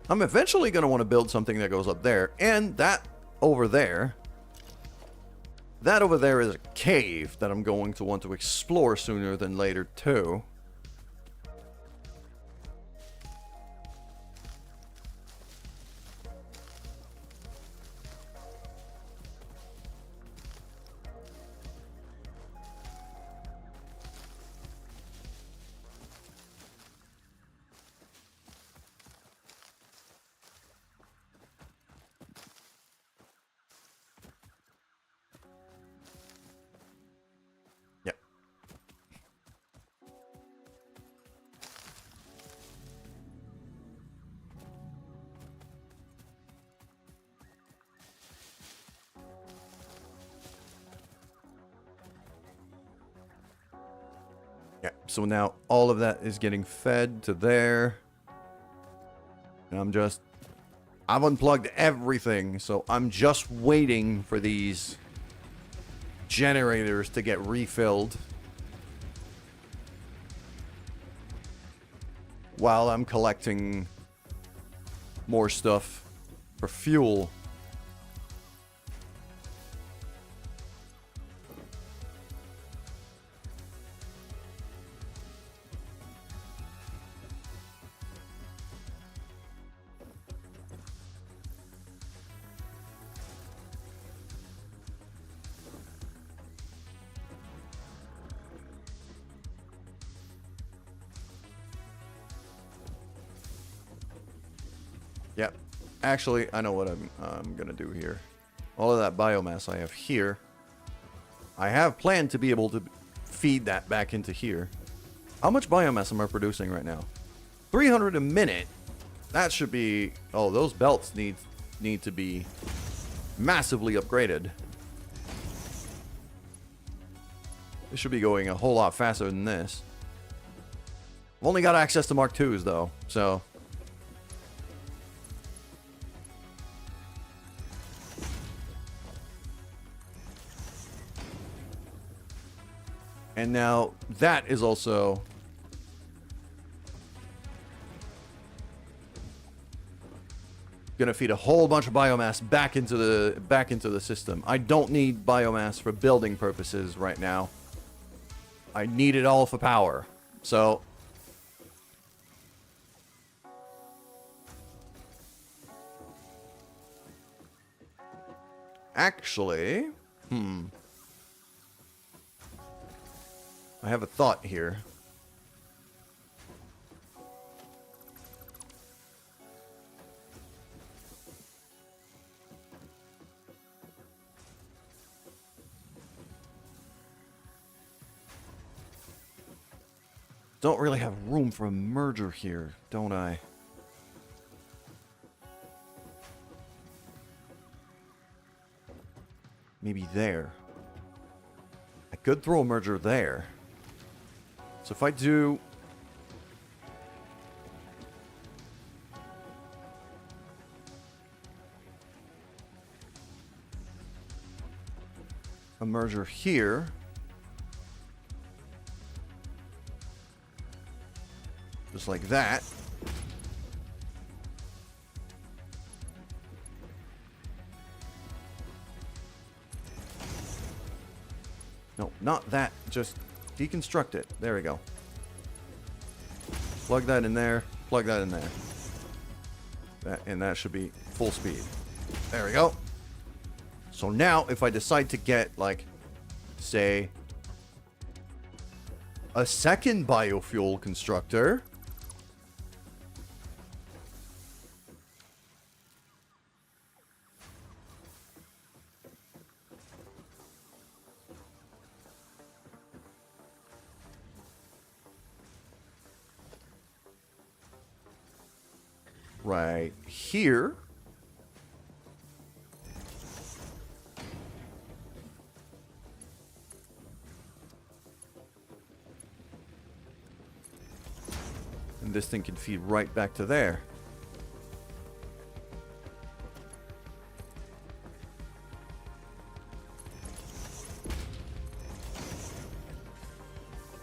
I'm eventually going to want to build something that goes up there. And that over there. That over there is a cave that I'm going to want to explore sooner than later too. Yeah, so now all of that is getting fed to there. And I've unplugged everything, so I'm just waiting for these generators to get refilled. While I'm collecting more stuff for fuel. Yep. Actually, I know what I'm going to do here. All of that biomass I have here, I have planned to be able to feed that back into here. How much biomass am I producing right now? 300 a minute. That should be... Oh, those belts need to be massively upgraded. This should be going a whole lot faster than this. I've only got access to Mark IIs, though, so... And now that is also gonna feed a whole bunch of biomass back into the system. I don't need biomass for building purposes right now. I need it all for power. So actually, I have a thought here. Don't really have room for a merger here, don't I? Maybe there. I could throw a merger there. So if I do... a merger here. Just like that. No, not that. Just deconstruct it. There we go. Plug that in there. Plug that in there. And that should be full speed. There we go. So now, if I decide to get, like, say, a second biofuel constructor. Right here. And this thing can feed right back to there.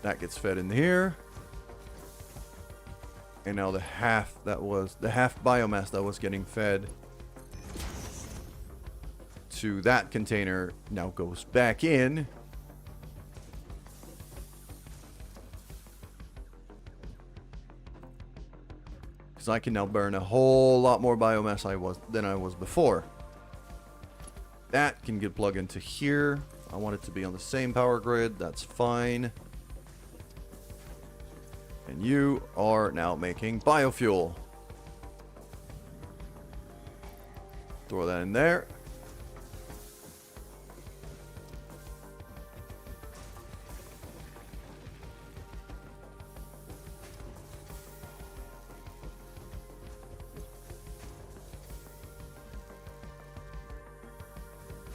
That gets fed in here. And now the half biomass that was getting fed to that container now goes back in. Because I can now burn a whole lot more biomass than I was before. That can get plugged into here. I want it to be on the same power grid. That's fine. And you are now making biofuel. Throw that in there.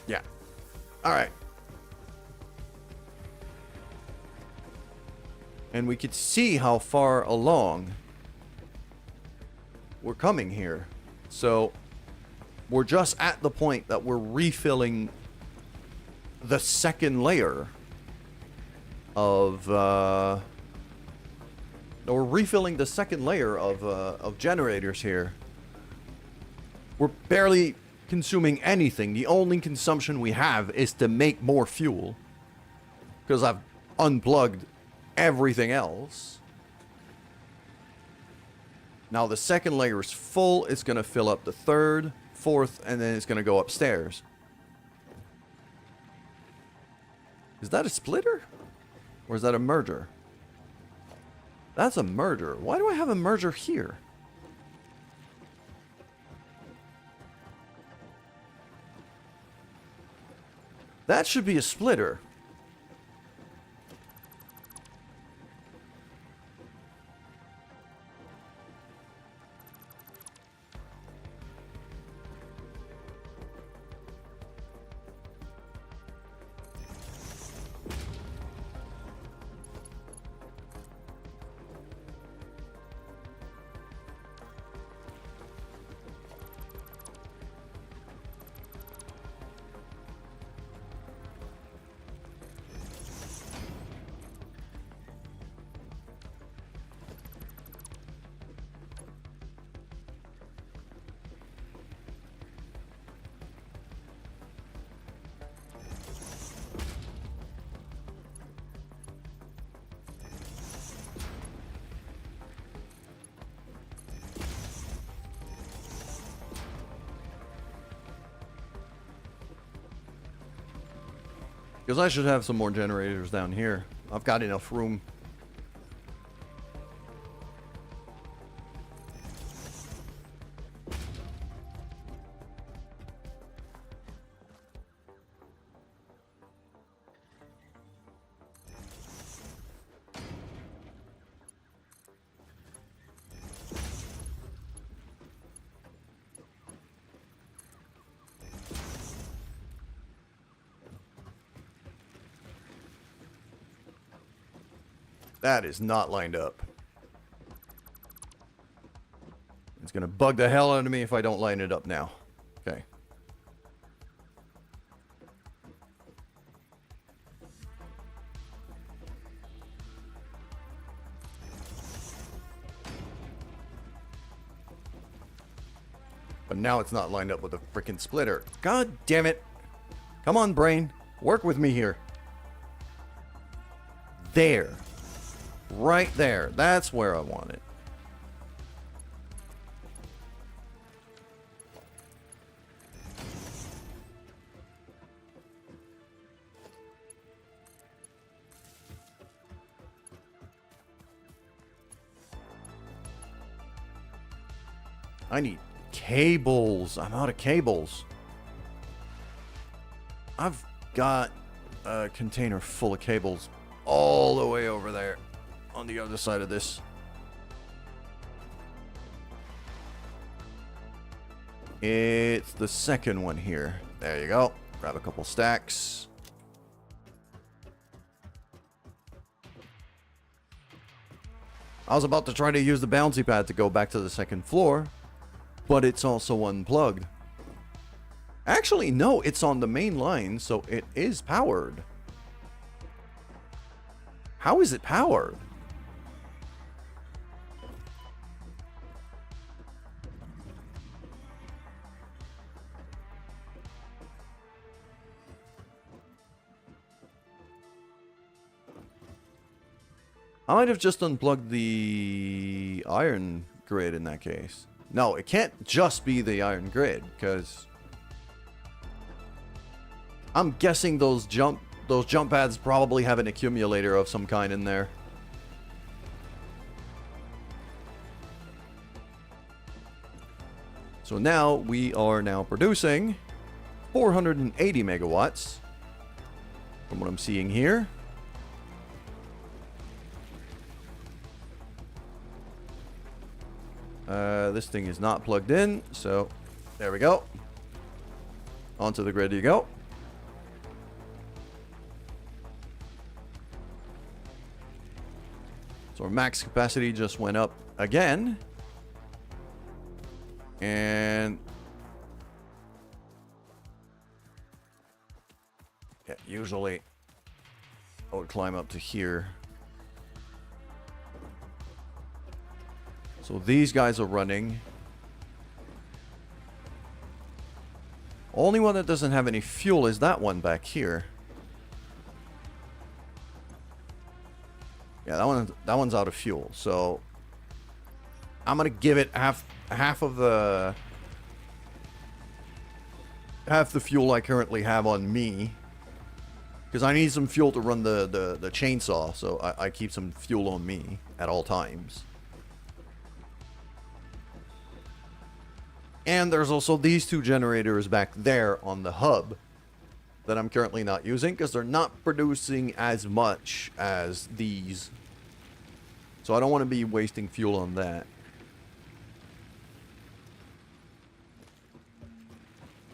Yeah. All right. And we could see how far along we're coming here. So we're just at the point that we're refilling the second layer of we're refilling the second layer of generators here. We're barely consuming anything. The only consumption we have is to make more fuel, because I've unplugged everything else. Now the second layer is full. It's going to fill up the third, fourth, and then it's going to go upstairs. Is that a splitter? Or is that a merger? That's a merger. Why do I have a merger here? That should be a splitter. Because I should have some more generators down here. I've got enough room. That is not lined up. It's going to bug the hell out of me if I don't line it up now. Okay. But now it's not lined up with a freaking splitter. God damn it. Come on, brain. Work with me here. There. Right there. That's where I want it. I need cables. I'm out of cables. I've got a container full of cables all the way over there on the other side of this. It's the second one here. There you go. Grab a couple stacks. I was about to try to use the bouncy pad to go back to the second floor, but it's also unplugged. Actually, no, it's on the main line, so it is powered. How is it powered? I might have just unplugged the iron grid in that case. No, it can't just be the iron grid, because I'm guessing those jump pads probably have an accumulator of some kind in there. So now we are now producing 480 megawatts from what I'm seeing here. This thing is not plugged in, so there we go. Onto the grid you go. So our max capacity just went up again. And yeah, usually I would climb up to here. So these guys are running. Only one that doesn't have any fuel is that one back here. Yeah, that one's out of fuel. So I'm gonna give it half the fuel I currently have on me, because I need some fuel to run the chainsaw. So I keep some fuel on me at all times. And there's also these two generators back there on the hub that I'm currently not using because they're not producing as much as these. So I don't want to be wasting fuel on that.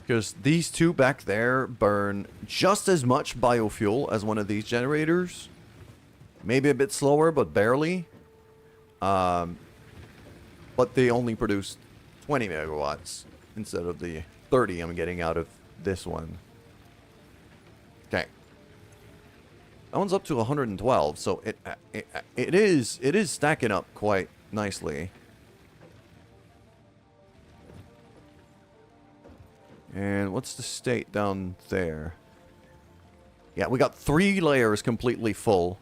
Because these two back there burn just as much biofuel as one of these generators. Maybe a bit slower, but barely. But they only produce 20 megawatts instead of the 30 I'm getting out of this one. Okay. That one's up to 112, so it is stacking up quite nicely. And what's the state down there? Yeah, we got 3 layers completely full.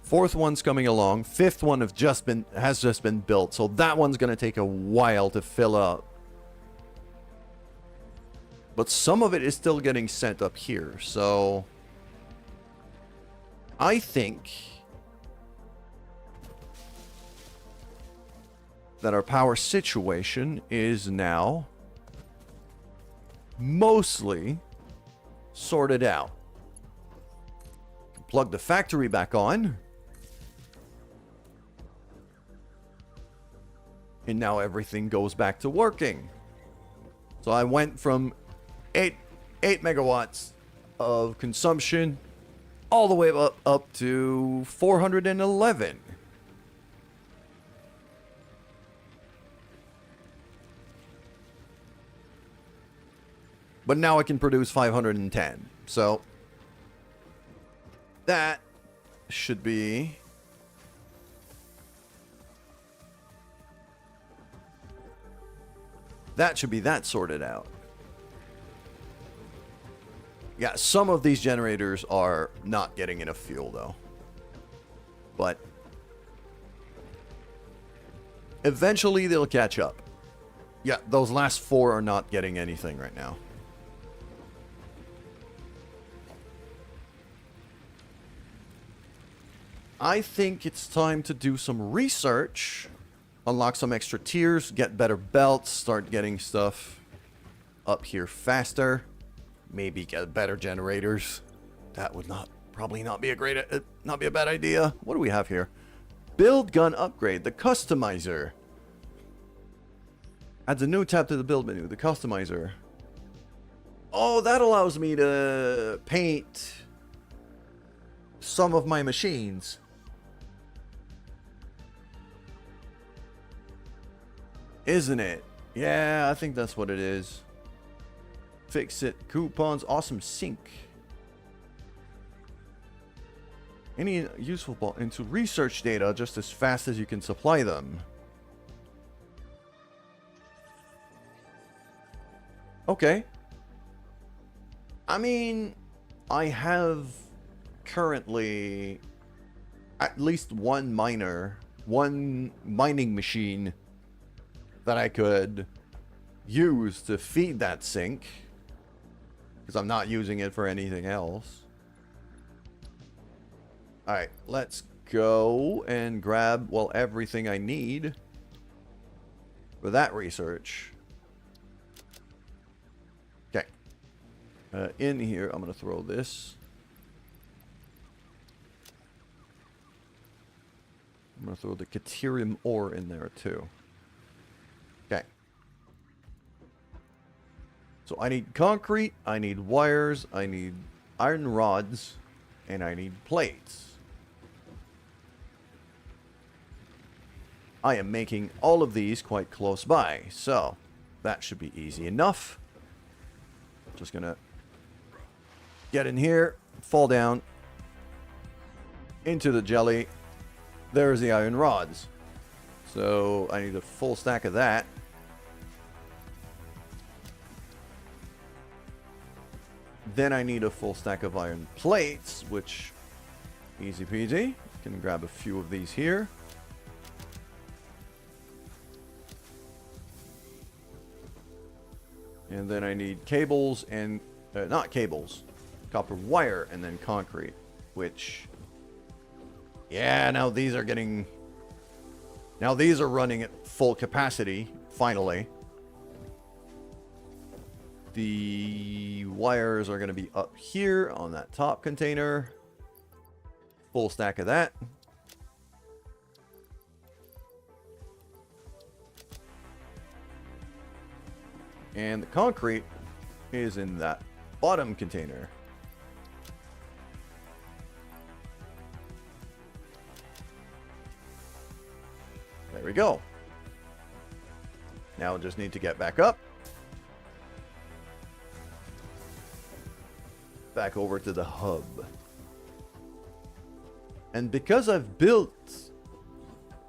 4th one's coming along. 5th one has just been built. So that one's going to take a while to fill up. But some of it is still getting sent up here. So I think that our power situation is now mostly sorted out. Plug the factory back on. And now everything goes back to working. So I went from 8 megawatts of consumption all the way up to 411. But now I can produce 510. So that should be that should be that sorted out. Yeah, some of these generators are not getting enough fuel, though. But eventually they'll catch up. Yeah, those last 4 are not getting anything right now. I think it's time to do some research, unlock some extra tiers, get better belts, start getting stuff up here faster, maybe get better generators. That would probably not be a bad idea. What do we have here? Build gun upgrade, the customizer. Adds a new tab to the build menu, the customizer. Oh, that allows me to paint some of my machines. Isn't it? Yeah, I think that's what it is. Fix it. Coupons. Awesome sync. Any useful ball into research data just as fast as you can supply them. Okay. I mean, I have currently at least one mining machine that I could use to feed that sink, because I'm not using it for anything else. Alright, let's go and grab, well, everything I need for that research. Okay. In here, I'm going to throw this. I'm going to throw the Caterium ore in there, too. Okay. So I need concrete, I need wires, I need iron rods, and I need plates. I am making all of these quite close by, so that should be easy enough. Just gonna get in here, fall down into the jelly. There's the iron rods. So I need a full stack of that. Then I need a full stack of iron plates, which, easy peasy. Can grab a few of these here. And then I need cables and, not cables, copper wire and then concrete, which, yeah, now these are running at full capacity, finally. The wires are going to be up here on that top container. Full stack of that. And the concrete is in that bottom container. There we go. Now just need to get back up. Back over to the hub. And because I've built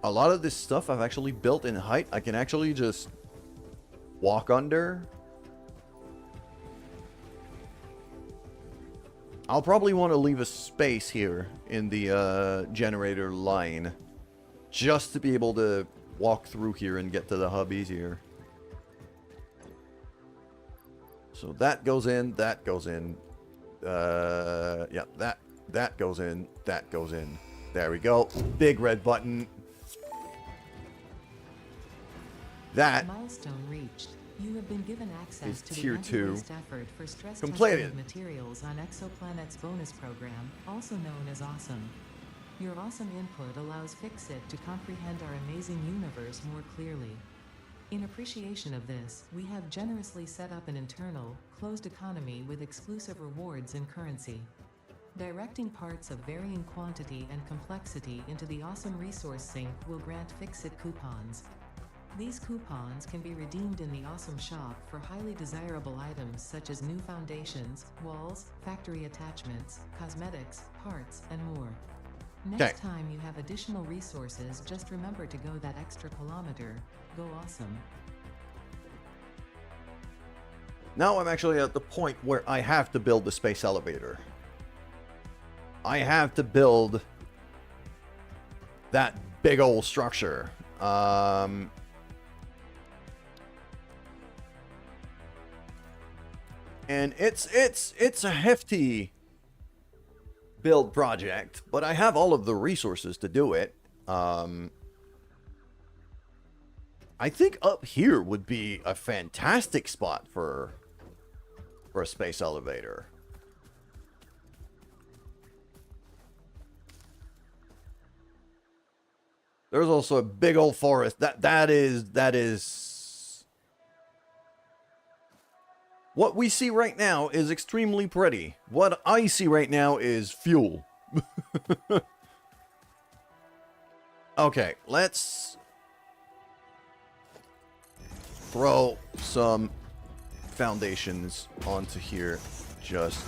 a lot of this stuff, I've actually built in height, I can actually just walk under. I'll probably want to leave a space here in the generator line just to be able to walk through here and get to the hub easier. So that goes in, that goes in. Yeah, that goes in, that goes in. There we go. Big red button. That milestone reached. You have been given access to tier the 2 anti-waste effort for stress completed. testing of materials on Exoplanet's bonus program, also known as Awesome. Your awesome input allows Fixit to comprehend our amazing universe more clearly. In appreciation of this, we have generously set up an internal, closed economy with exclusive rewards and currency. Directing parts of varying quantity and complexity into the Awesome Resource Sink will grant Fixit coupons. These coupons can be redeemed in the Awesome Shop for highly desirable items such as new foundations, walls, factory attachments, cosmetics, parts, and more. Next time you have additional resources, just remember to go that extra kilometer. Go awesome. Now I'm actually at the point where I have to build the space elevator. I have to build that big old structure. And it's a hefty build project, but I have all of the resources to do it. I think up here would be a fantastic spot for a space elevator. There's also a big old forest. That is what we see right now is extremely pretty. What I see right now is fuel. Okay, let's throw some foundations onto here. Just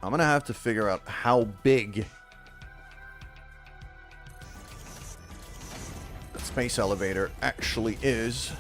I'm gonna have to figure out how big the space elevator actually is.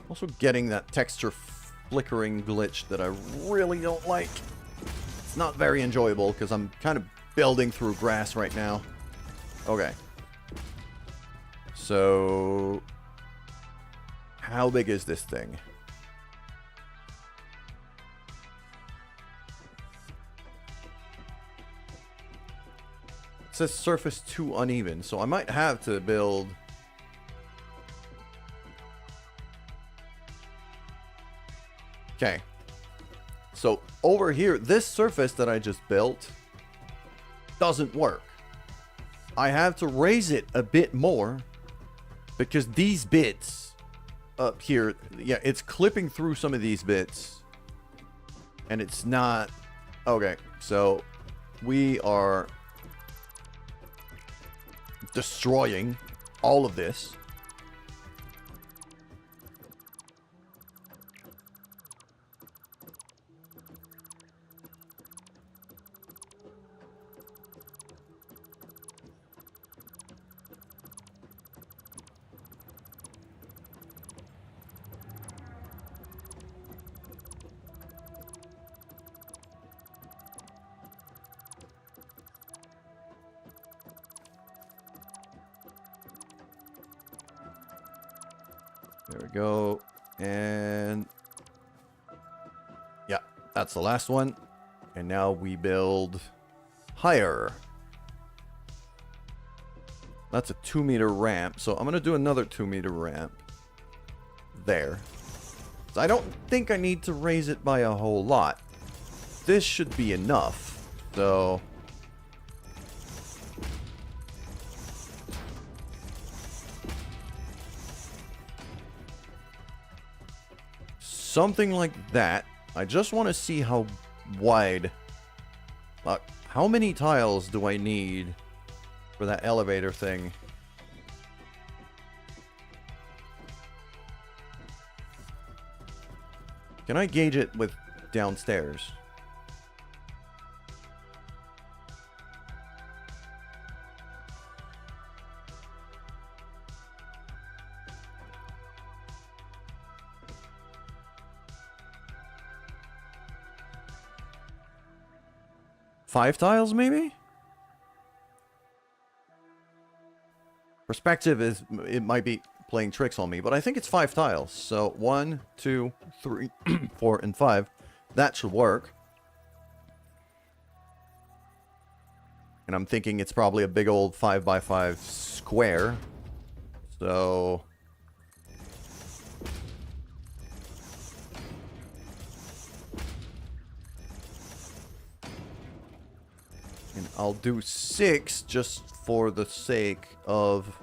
Also getting that texture flickering glitch that I really don't like. It's not very enjoyable because I'm kind of building through grass right now. Okay. So how big is this thing? It says surface too uneven, so I might have to build... Okay, so over here, this surface that I just built doesn't work. I have to raise it a bit more because these bits up here, yeah, it's clipping through some of these bits and it's not... Okay, so we are destroying all of this. There we go. And yeah, that's the last one. And now we build higher. That's a 2-meter ramp. So I'm going to do another 2-meter ramp there. So I don't think I need to raise it by a whole lot. This should be enough. So... something like that. I just want to see how wide... how many tiles do I need for that elevator thing? Can I gauge it with downstairs? Five tiles, maybe? Perspective is... it might be playing tricks on me, but I think it's 5 tiles. So 1, 2, 3, 4, and 5. That should work. And I'm thinking it's probably a big old 5x5 square. So... And I'll do 6 just for the sake of...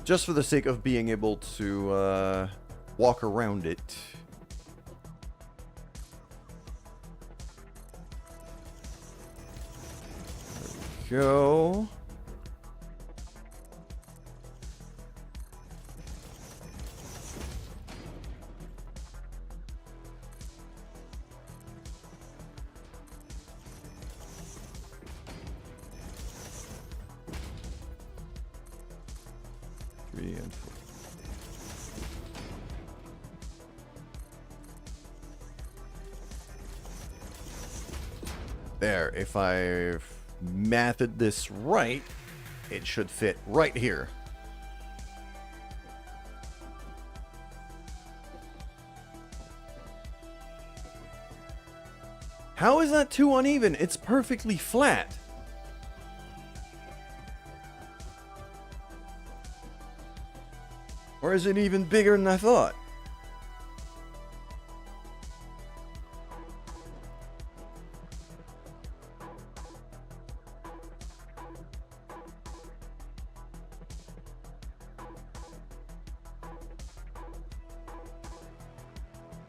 just for the sake of being able to walk around it. There we go. And 4. There, if I've mathed this right, it should fit right here. How is that too uneven? It's perfectly flat. Or is it even bigger than I thought?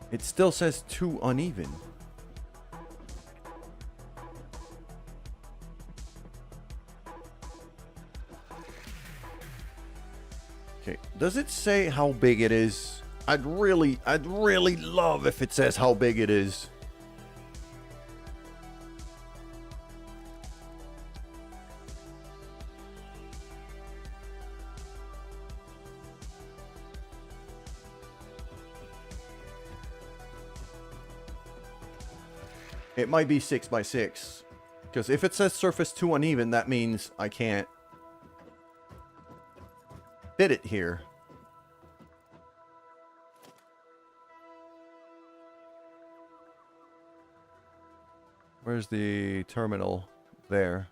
It still says too uneven. Okay, does it say how big it is? I'd really love if it says how big it is. It might be 6 by 6. Because if it says surface too uneven, that means I can't fit it here. Where's the terminal? There.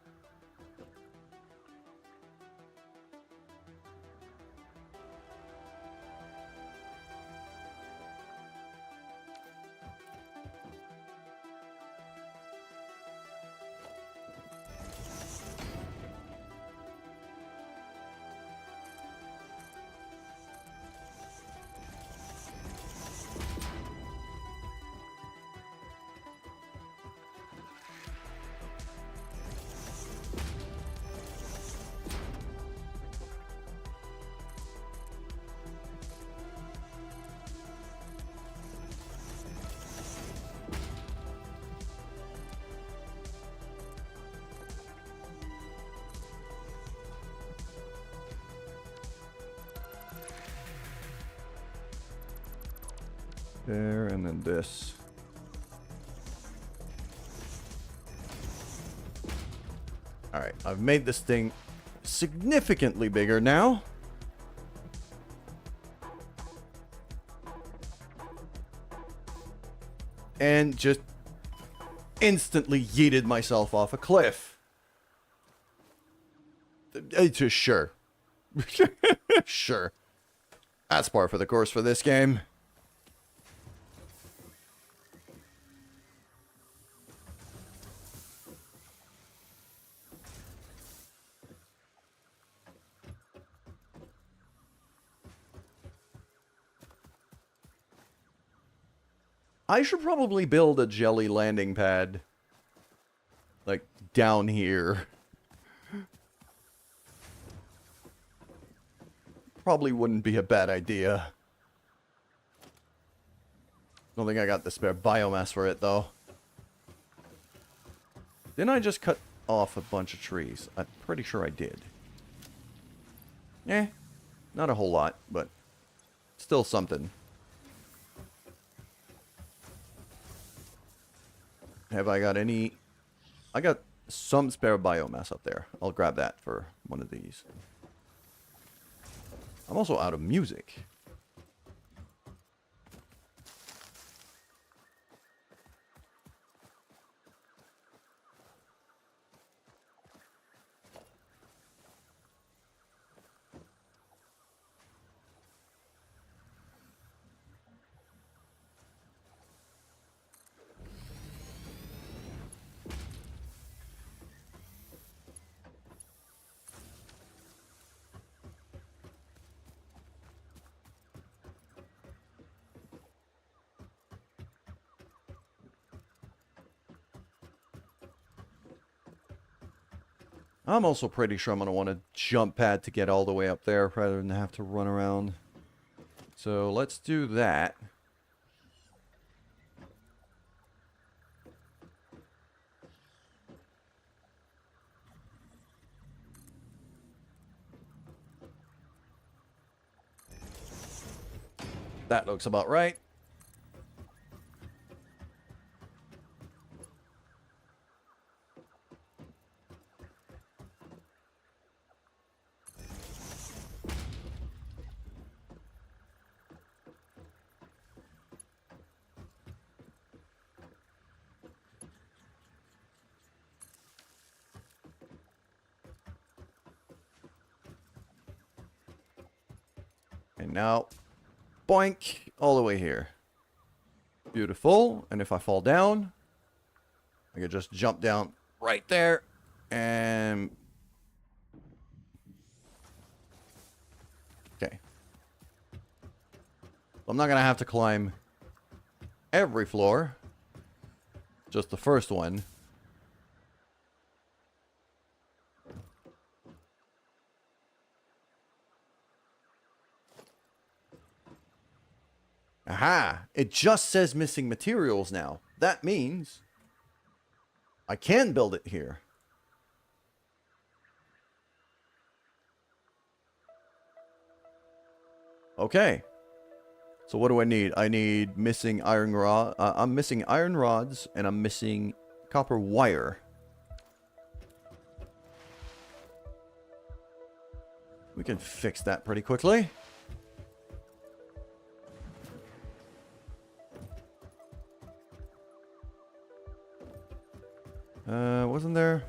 There, and then this. Alright, I've made this thing significantly bigger now. And just instantly yeeted myself off a cliff. Just sure. Sure. That's par for the course for this game. I should probably build a jelly landing pad. Like, down here. Probably wouldn't be a bad idea. Don't think I got the spare biomass for it, though. Didn't I just cut off a bunch of trees? I'm pretty sure I did. Eh, not a whole lot, but still something. Have I got any... I got some spare biomass up there. I'll grab that for one of these. I'm also out of music. I'm also pretty sure I'm going to want a jump pad to get all the way up there rather than have to run around. So let's do that. That looks about right. And now, boink, all the way here. Beautiful. And if I fall down, I could just jump down right there. And... okay. I'm not going to have to climb every floor. Just the first one. Aha! It just says missing materials now. That means I can build it here. Okay. So what do I need? I need missing iron rod. I'm missing iron rods and I'm missing copper wire. We can fix that pretty quickly. Wasn't there?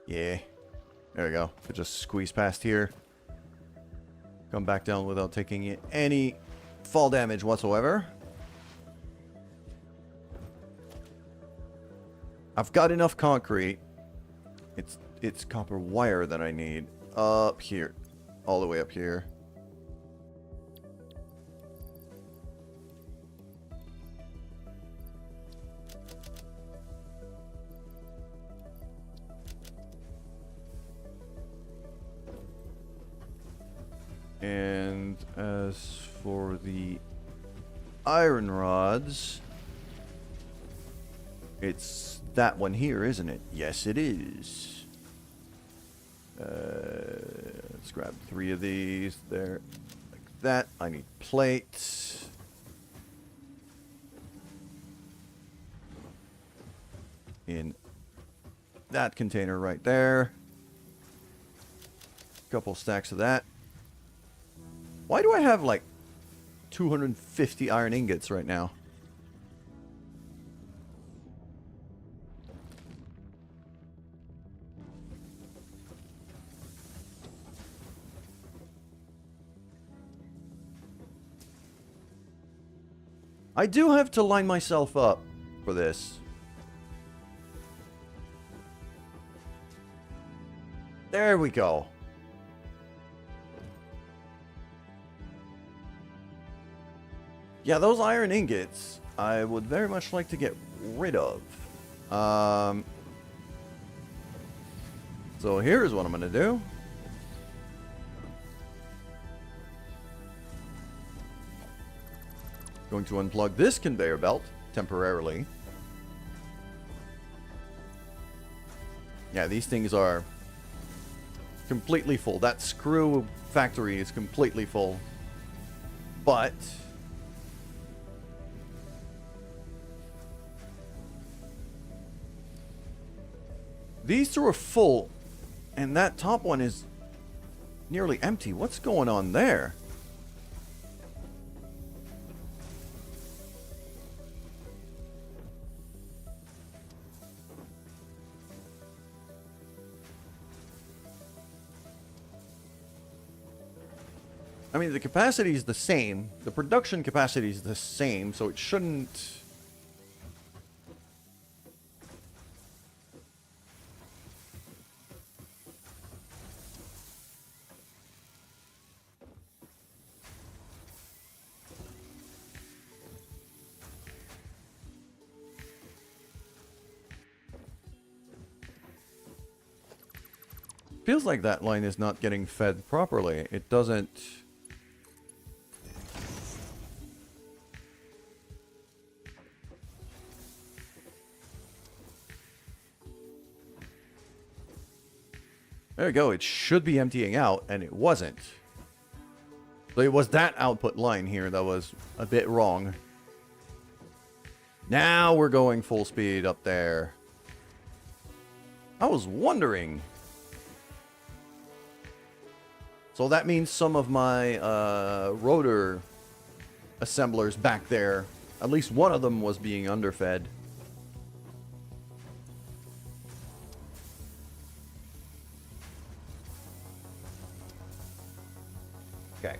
Yeah. There we go. Could just squeeze past here. Come back down without taking any fall damage whatsoever. I've got enough concrete. It's copper wire that I need. Up here. All the way up here. And as for the iron rods, it's that one here, isn't it? Yes, it is. Let's grab 3 of these there, like that. I need plates. In that container right there. Couple stacks of that. Why do I have like 250 iron ingots right now? I do have to line myself up for this. There we go. Yeah, those iron ingots, I would very much like to get rid of. So here's what I'm going to do. Going to unplug this conveyor belt temporarily. Yeah, these things are completely full. That screw factory is completely full. But these two are full, and that top one is nearly empty. What's going on there? I mean, the capacity is the same. The production capacity is the same, so it shouldn't... Feels like that line is not getting fed properly. It doesn't... There you go. It should be emptying out, and it wasn't. So it was that output line here that was a bit wrong. Now we're going full speed up there. I was wondering. So that means some of my rotor assemblers back there, at least one of them was being underfed. Okay.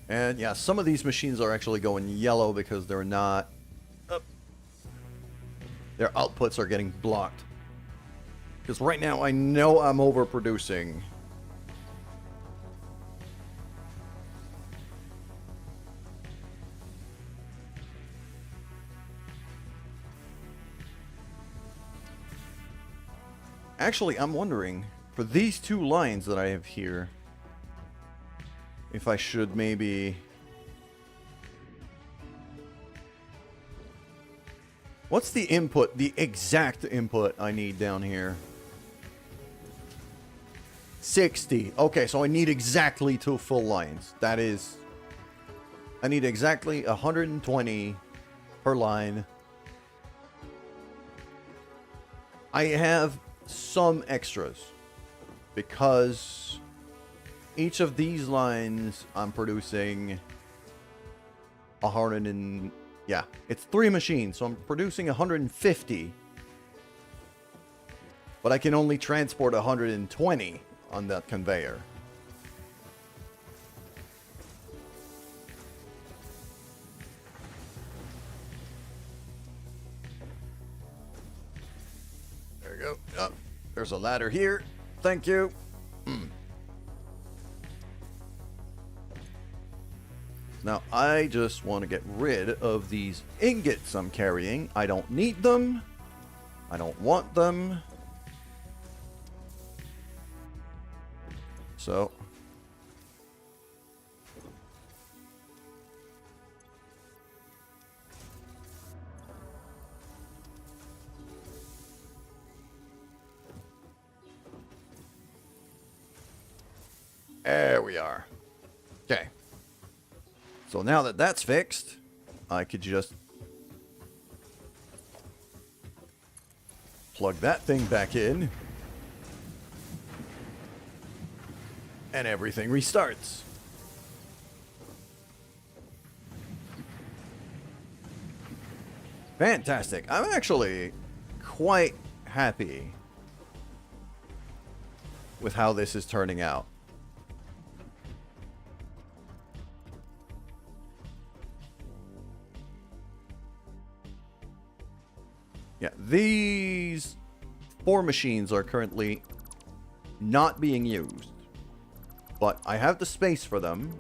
And yeah, some of these machines are actually going yellow because they're not... their outputs are getting blocked. Because right now I know I'm overproducing. Actually, I'm wondering, for these two lines that I have here, if I should maybe... What's the input, the exact input I need down here? 60. Okay, so I need exactly 2 full lines. That is... I need exactly 120 per line. I have some extras because each of these lines I'm producing 100 and... yeah, it's 3 machines, so I'm producing 150. But I can only transport 120 on that conveyor. There we go. Oh, there's a ladder here. Thank you. Now, I just want to get rid of these ingots I'm carrying. I don't need them. I don't want them. So. There we are. Okay. So now that that's fixed, I could just plug that thing back in. And everything restarts. Fantastic. I'm actually quite happy with how this is turning out. Yeah, these 4 machines are currently not being used, but I have the space for them.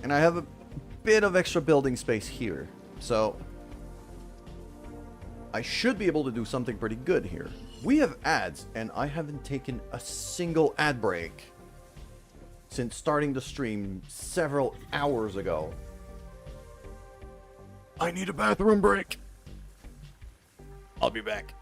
And I have a bit of extra building space here, so I should be able to do something pretty good here. We have ads, and I haven't taken a single ad break since starting the stream several hours ago. I need a bathroom break. I'll be back.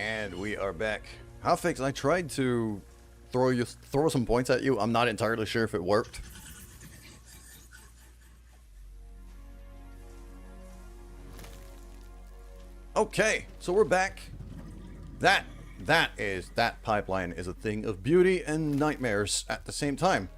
And we are back. Hotfix, I tried to throw some points at you. I'm not entirely sure if it worked. Okay, so we're back. That pipeline is a thing of beauty and nightmares at the same time.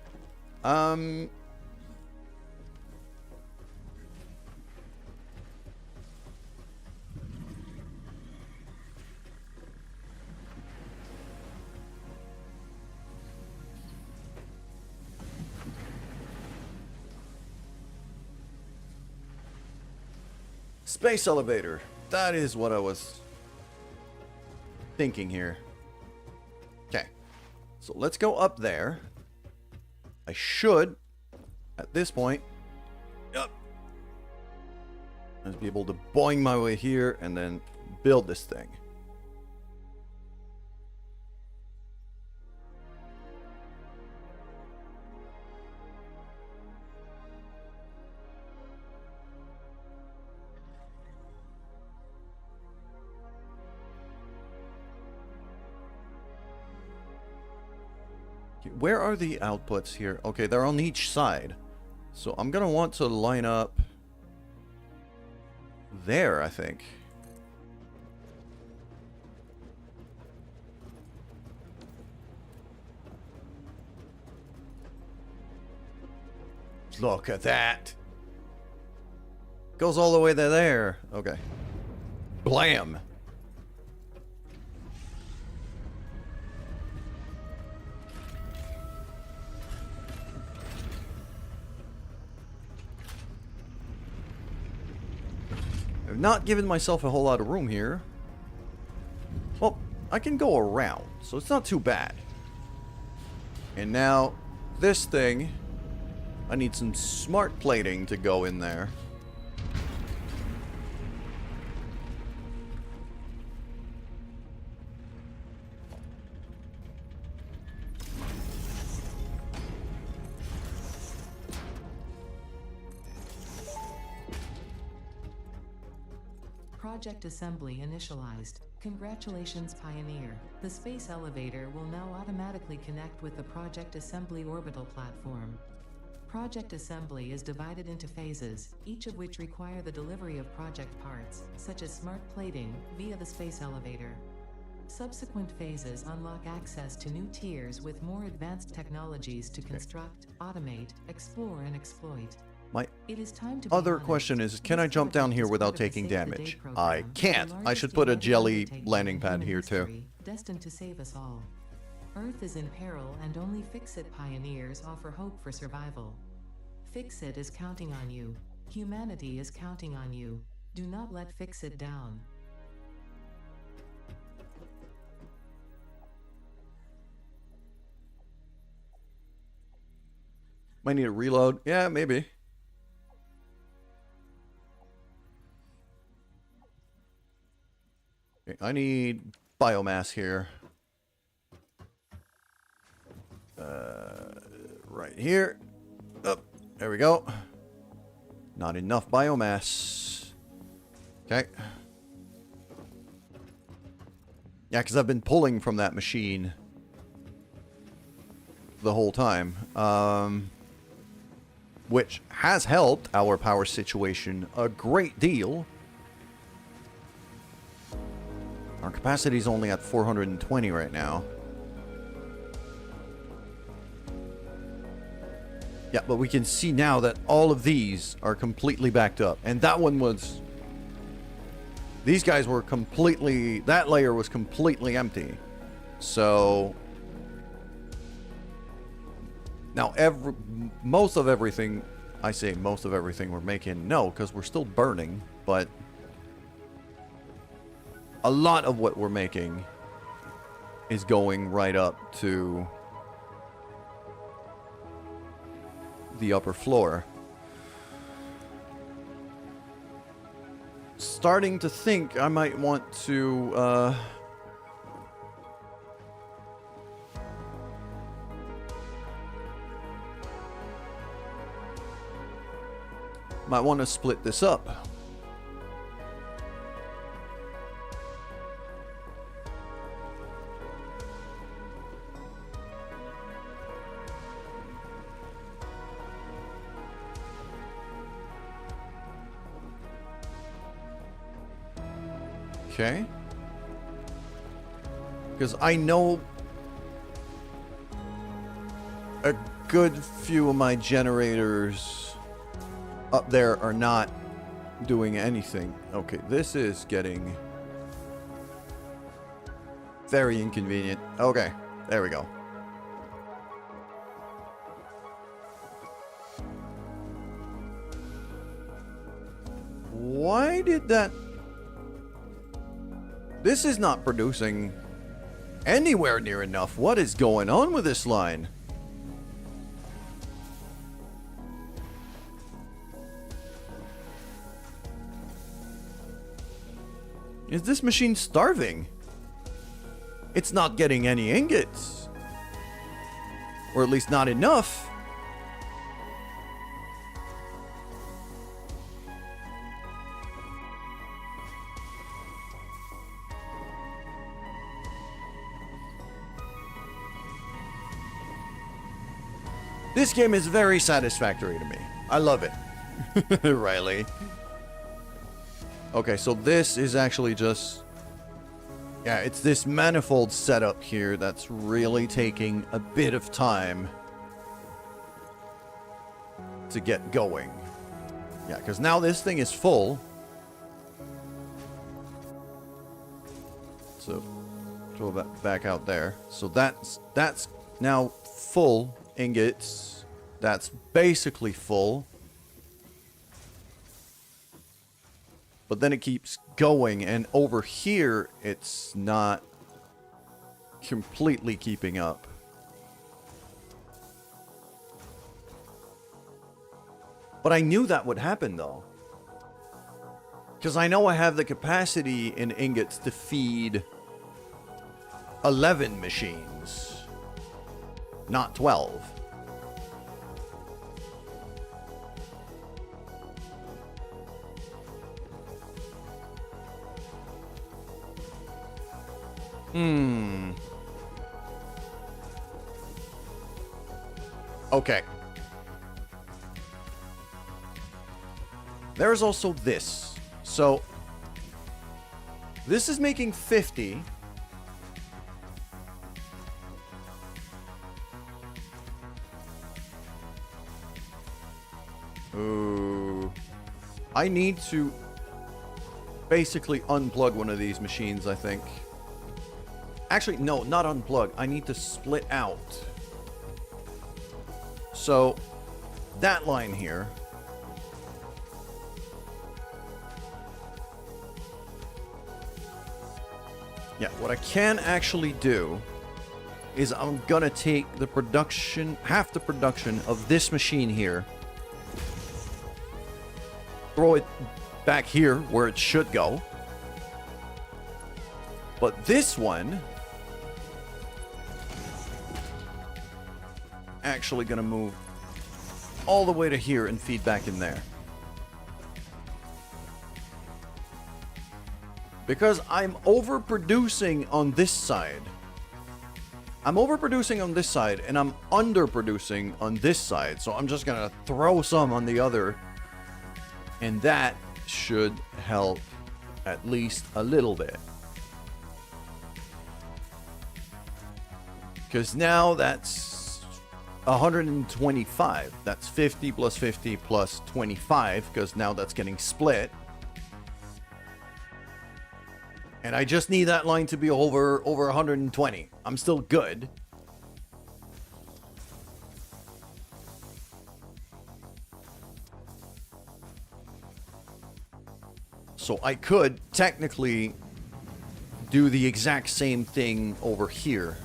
Space elevator. That is what I was thinking here. Okay. So let's go up there. I should, at this point, let's be able to boing my way here and then build this thing. Where are the outputs here? Okay, they're on each side. So I'm gonna want to line up there, I think. Look at that. Goes all the way to there. Okay. Blam. I've not given myself a whole lot of room here. Well, I can go around, so it's not too bad. And now, this thing, I need some smart plating to go in there. Project assembly initialized. Congratulations, Pioneer. The space elevator will now automatically connect with the Project Assembly orbital platform. Project assembly is divided into phases, each of which require the delivery of project parts, such as smart plating, via the space elevator. Subsequent phases unlock access to new tiers with more advanced technologies to construct, automate, explore, and exploit. My It is time to other question is, can I jump down here without taking damage? I can't. I should put a jelly landing pad here too. Destined to save us all. Earth is in peril and only Fix-It pioneers offer hope for survival. Fix-It is counting on you. Humanity is counting on you. Do not let Fix-It down. Might need a reload. Yeah, maybe. Okay, I need biomass here. Right here. Oh, there we go. Not enough biomass. Okay. Yeah, because I've been pulling from that machine the whole time. Which has helped our power situation a great deal. Our capacity is only at 420 right now. Yeah, but we can see now that all of these are completely backed up. And that one was... These guys were completely... That layer was completely empty. So... Now, most of everything... I say most of everything we're making. No, because we're still burning. But... A lot of what we're making is going right up to the upper floor. Starting to think I might want to split this up. Okay. Because I know a good few of my generators up there are not doing anything. Okay, this is getting very inconvenient. Okay, there we go. Why did that... This is not producing anywhere near enough. What is going on with this line? Is this machine starving? It's not getting any ingots. Or at least not enough. This game is very satisfactory to me. I love it. Riley. Okay, so this is actually just... Yeah, it's this manifold setup here that's really taking a bit of time to get going. Yeah, because now this thing is full. So, throw that back out there. So that's now full ingots. That's basically full. But then it keeps going, and over here, it's not completely keeping up. But I knew that would happen, though. Because I know I have the capacity in ingots to feed 11 machines, not 12. Okay. There's also this. So, this is making 50. Ooh. I need to basically unplug one of these machines, I think. Actually, no, not unplug. I need to split out. So, that line here. Yeah, what I can actually do is I'm gonna take the production, half the production of this machine here, throw it back here where it should go. But this one, actually gonna move all the way to here and feed back in there. Because I'm overproducing on this side. I'm overproducing on this side, and I'm underproducing on this side. So I'm just gonna throw some on the other. And that should help at least a little bit. Because now that's 125. That's 50 plus 50 plus 25, because now that's getting split. And I just need that line to be over 120. I'm still good. So I could technically do the exact same thing over here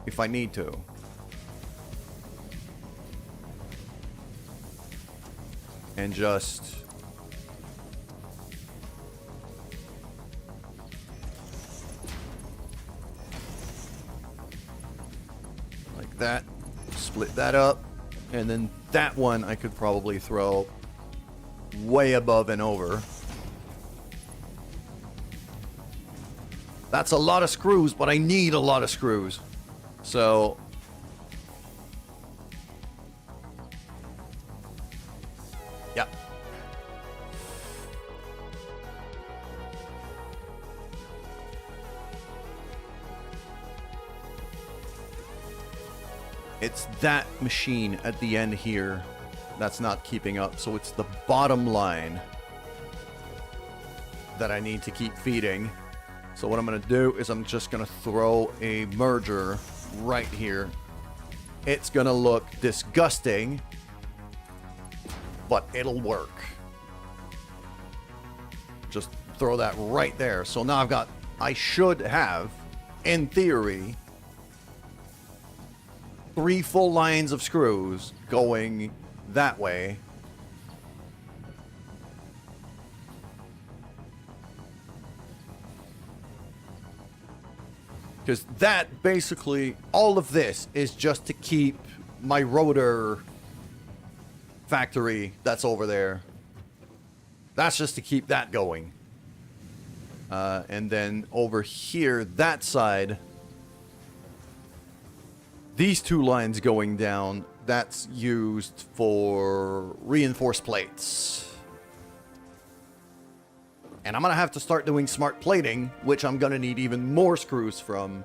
if I need to. And just like that, split that up, and then that one I could probably throw way above and over. That's a lot of screws, but I need a lot of screws. So yeah. It's that machine at the end here that's not keeping up. So it's the bottom line that I need to keep feeding. So what I'm going to do is I'm just going to throw a merger right here. It's going to look disgusting, but it'll work. Just throw that right there. So now I should have, in theory, 3 full lines of screws going that way. Because that, basically, all of this is just to keep my rotor factory that's over there. That's just to keep that going. And then over here, that side, these 2 lines going down, that's used for reinforced plates. And I'm going to have to start doing smart plating, which I'm going to need even more screws from.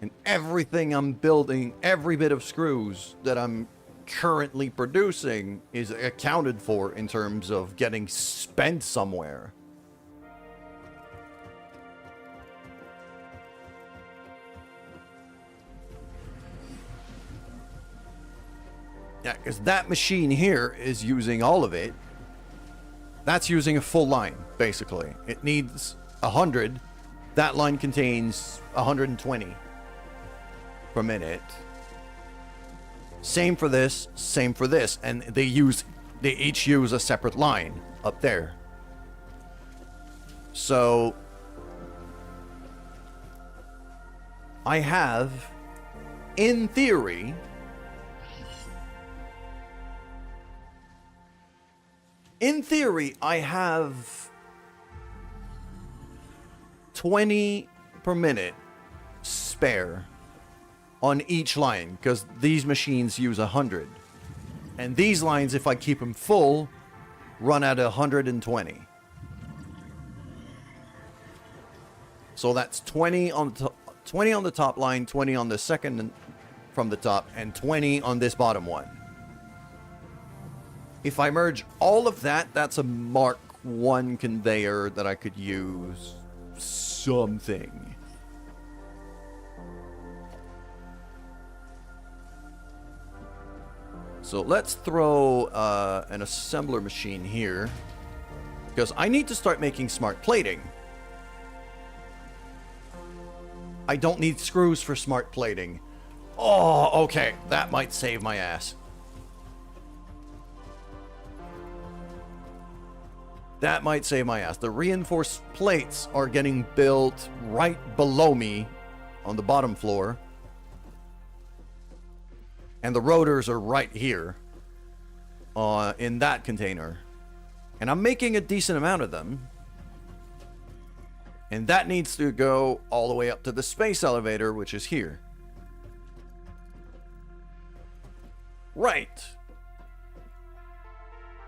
And everything I'm building, every bit of screws that I'm currently producing is accounted for in terms of getting spent somewhere. Yeah, because that machine here is using all of it. That's using a full line, basically. It needs 100. That line contains 120 per minute. Same for this, same for this. And they each use a separate line up there. So I have, in theory, I have 20 per minute spare on each line, because these machines use 100. And these lines, if I keep them full, run at 120. So that's 20 on the top line, 20 on the second from the top, and 20 on this bottom one. If I merge all of that, that's a Mark 1 conveyor that I could use something. So let's throw an assembler machine here, because I need to start making smart plating. I don't need screws for smart plating. Oh, okay. That might save my ass. That might save my ass. The reinforced plates are getting built right below me on the bottom floor. And the rotors are right here in that container. And I'm making a decent amount of them. And that needs to go all the way up to the space elevator, which is here. Right.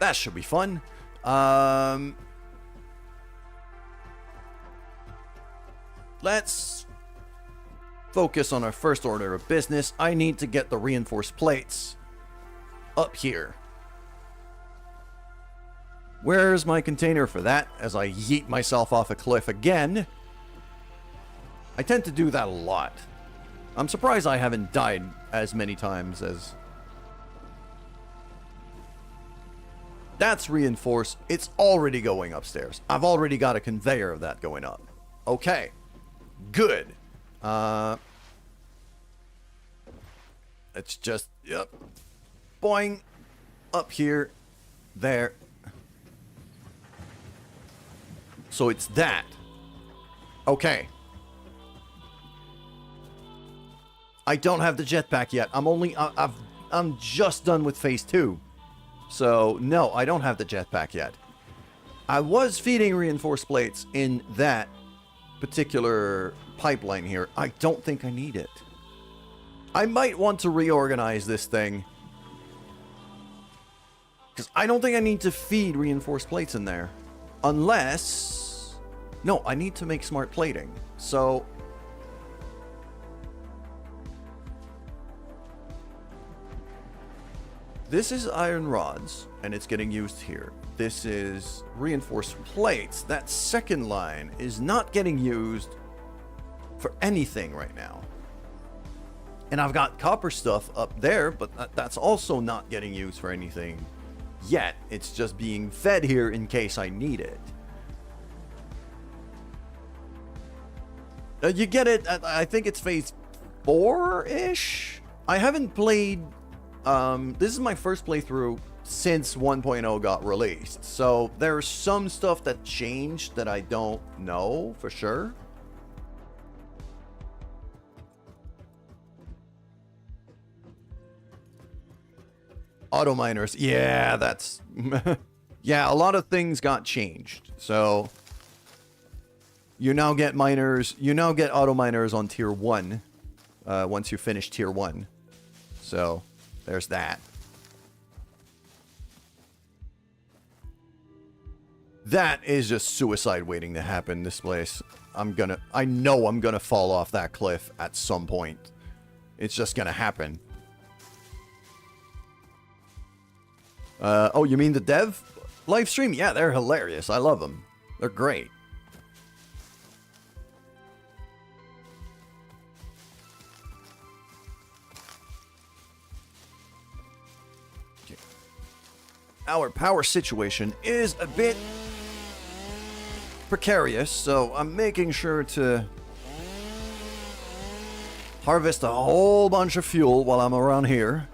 That should be fun. Let's focus on our first order of business. I need to get the reinforced plates up here. Where's my container for that? As I yeet myself off a cliff again. I tend to do that a lot. I'm surprised I haven't died as many times as... That's reinforced. It's already going upstairs. I've already got a conveyor of that going up. Okay. Good. It's just, yep. Boing. Up here. There. So it's that. Okay. I don't have the jetpack yet. I'm just done with phase 2. So, no, I don't have the jetpack yet. I was feeding reinforced plates in that particular pipeline here. I don't think I need it. I might want to reorganize this thing. Because I don't think I need to feed reinforced plates in there. Unless... No, I need to make smart plating. So... This is iron rods, and it's getting used here. This is reinforced plates. That second line is not getting used for anything right now. And I've got copper stuff up there, but that's also not getting used for anything yet. It's just being fed here in case I need it. You get it, I think it's phase 4-ish? I haven't played... this is my first playthrough since 1.0 got released. So there's some stuff that changed that I don't know for sure. Auto miners. Yeah, that's... yeah, a lot of things got changed. So... you now get miners... you now get auto miners on tier 1. Once you finish tier 1. So, there's that. That is just suicide waiting to happen, this place. I know I'm gonna fall off that cliff at some point. It's just gonna happen. Oh, you mean the dev live stream? Yeah, they're hilarious. I love them. They're great. Okay. Our power situation is a bit precarious, so I'm making sure to harvest a whole bunch of fuel while I'm around here.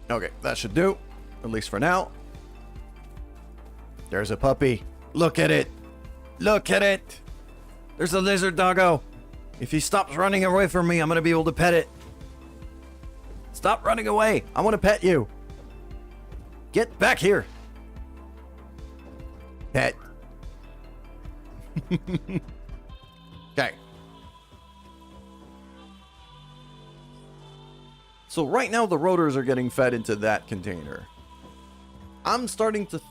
Okay, that should do, at least for now. There's a puppy. Look at it. Look at it. There's a lizard doggo. If he stops running away from me, I'm going to be able to pet it. Stop running away. I want to pet you. Get back here. Pet. Okay. So right now the rotors are getting fed into that container. I'm starting to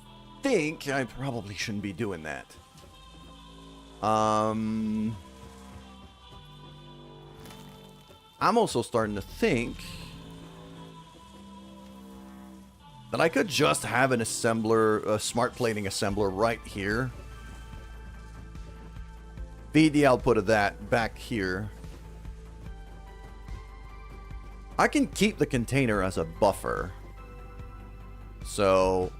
think I probably shouldn't be doing that. I'm also starting to think that I could just have an assembler, a smart plating assembler right here. Feed the output of that back here. I can keep the container as a buffer. So,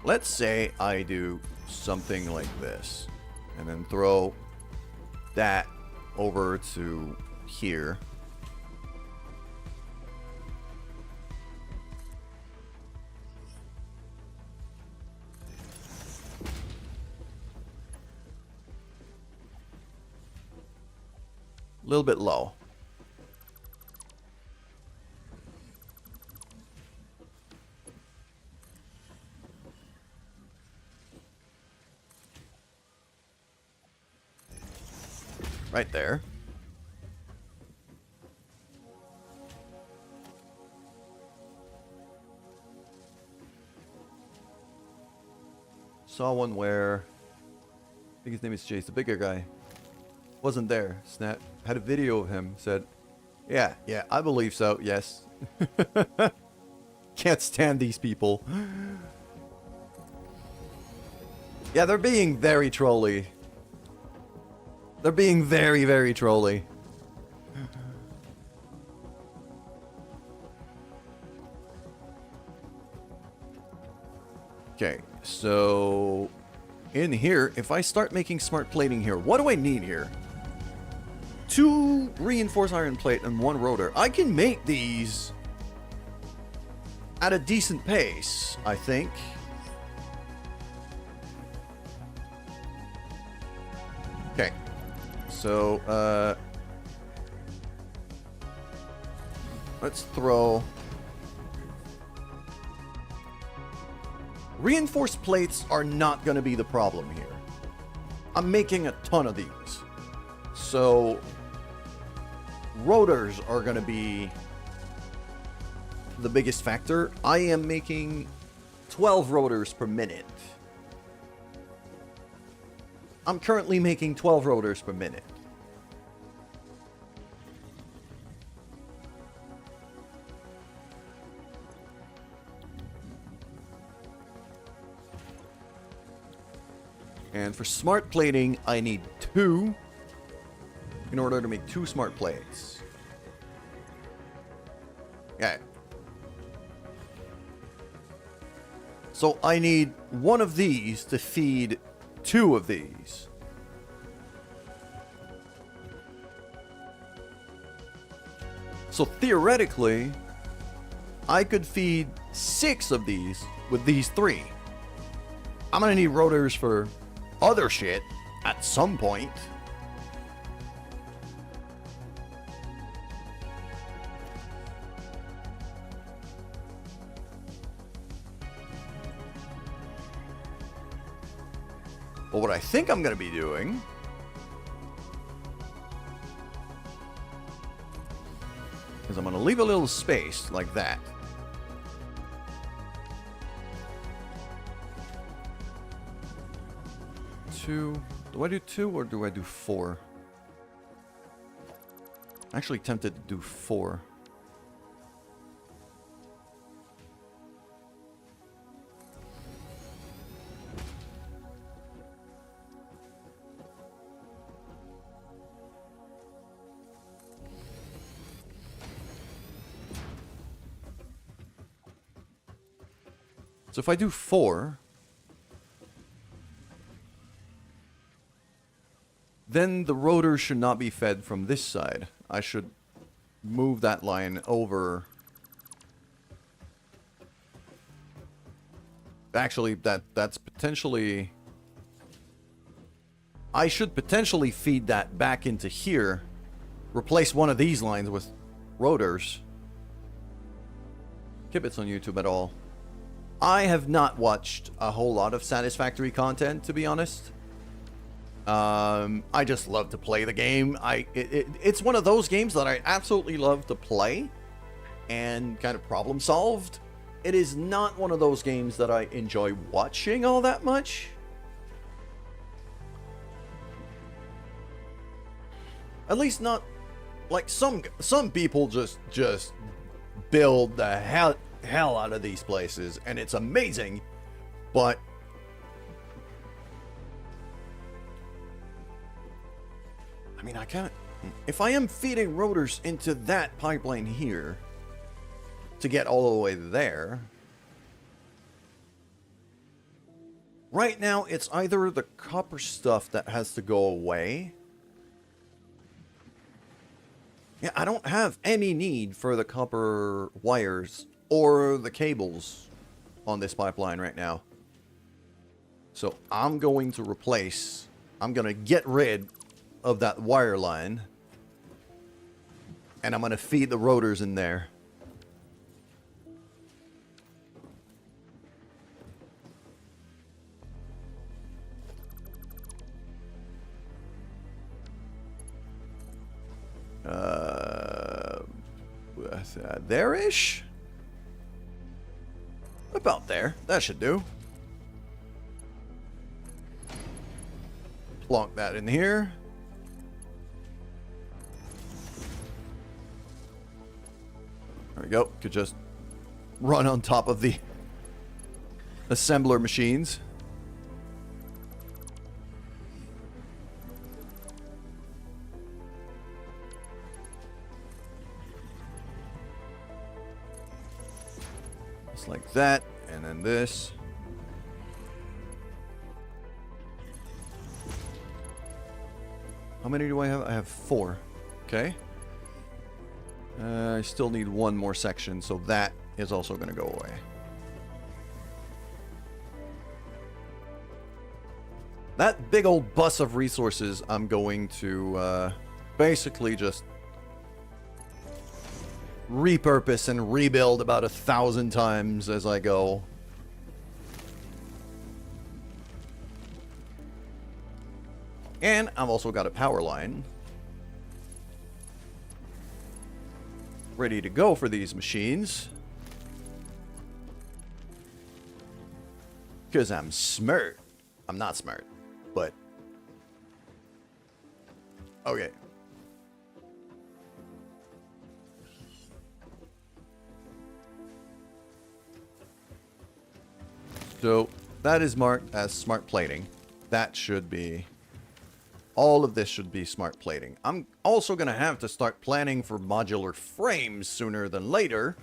let's say I do something like this. And then throw that over to here. A little bit low. Right there. Saw one where I think his name is Chase, the bigger guy. Wasn't there. Snap had a video of him. Said, yeah, I believe so. Yes. Can't stand these people. Yeah, they're being very trolly. They're being very, very trolly. Okay, so in here, if I start making smart plating here, what do I need here? 2 reinforced iron plate and 1 rotor. I can make these at a decent pace, I think. Okay. So, let's throw... Reinforced plates are not going to be the problem here. I'm making a ton of these. So, rotors are going to be the biggest factor. I am making 12 rotors per minute. I'm currently making 12 rotors per minute. And for smart plating, I need 2 in order to make 2 smart plates. Okay. So I need 1 of these to feed 2 of these. So theoretically, I could feed 6 of these with these 3. I'm gonna need rotors for other shit at some point. But what I think I'm going to be doing is I'm going to leave a little space like that. Do I do 2 or do I do 4? I'm actually tempted to do 4. So if I do 4, then the rotor should not be fed from this side. I should move that line over. Actually, that's potentially... I should potentially feed that back into here. Replace one of these lines with rotors. Kibitz on YouTube at all. I have not watched a whole lot of Satisfactory content, to be honest. I just love to play the game. It's one of those games that I absolutely love to play and kind of problem solved. It is not one of those games that I enjoy watching all that much. At least not like some people just build the hell out of these places and it's amazing, but I mean, I can't. If I am feeding rotors into that pipeline here to get all the way there, right now it's either the copper stuff that has to go away. Yeah, I don't have any need for the copper wires or the cables on this pipeline right now. So I'm going to replace, I'm going to get rid of that wire line. And I'm going to feed the rotors in there. There-ish? About there. That should do. Plonk that in here. There we go. Could just run on top of the assembler machines. Just like that, and then this. How many do I have? I have 4. Okay. I still need one more section, so that is also going to go away. That big old bus of resources, I'm going to basically just repurpose and rebuild about 1,000 times as I go. And I've also got a power line. ready to go for these machines. Because I'm smart. I'm not smart, but... Okay. So, that is marked as smart plating. That should be... All of this should be smart plating. I'm also going to have to start planning for modular frames sooner than later.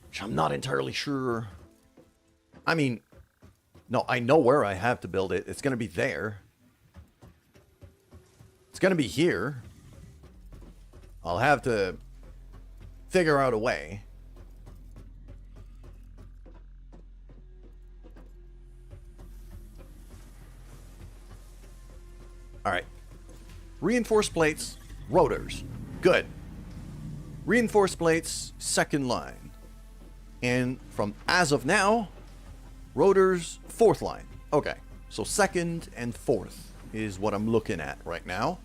Which I'm not entirely sure. I mean, no, I know where I have to build it. It's going to be there. It's going to be here. I'll have to figure out a way. Alright. Reinforced plates, rotors. Good. Reinforced plates, second line. And from as of now, rotors, fourth line. Okay. So second and fourth is what I'm looking at right now.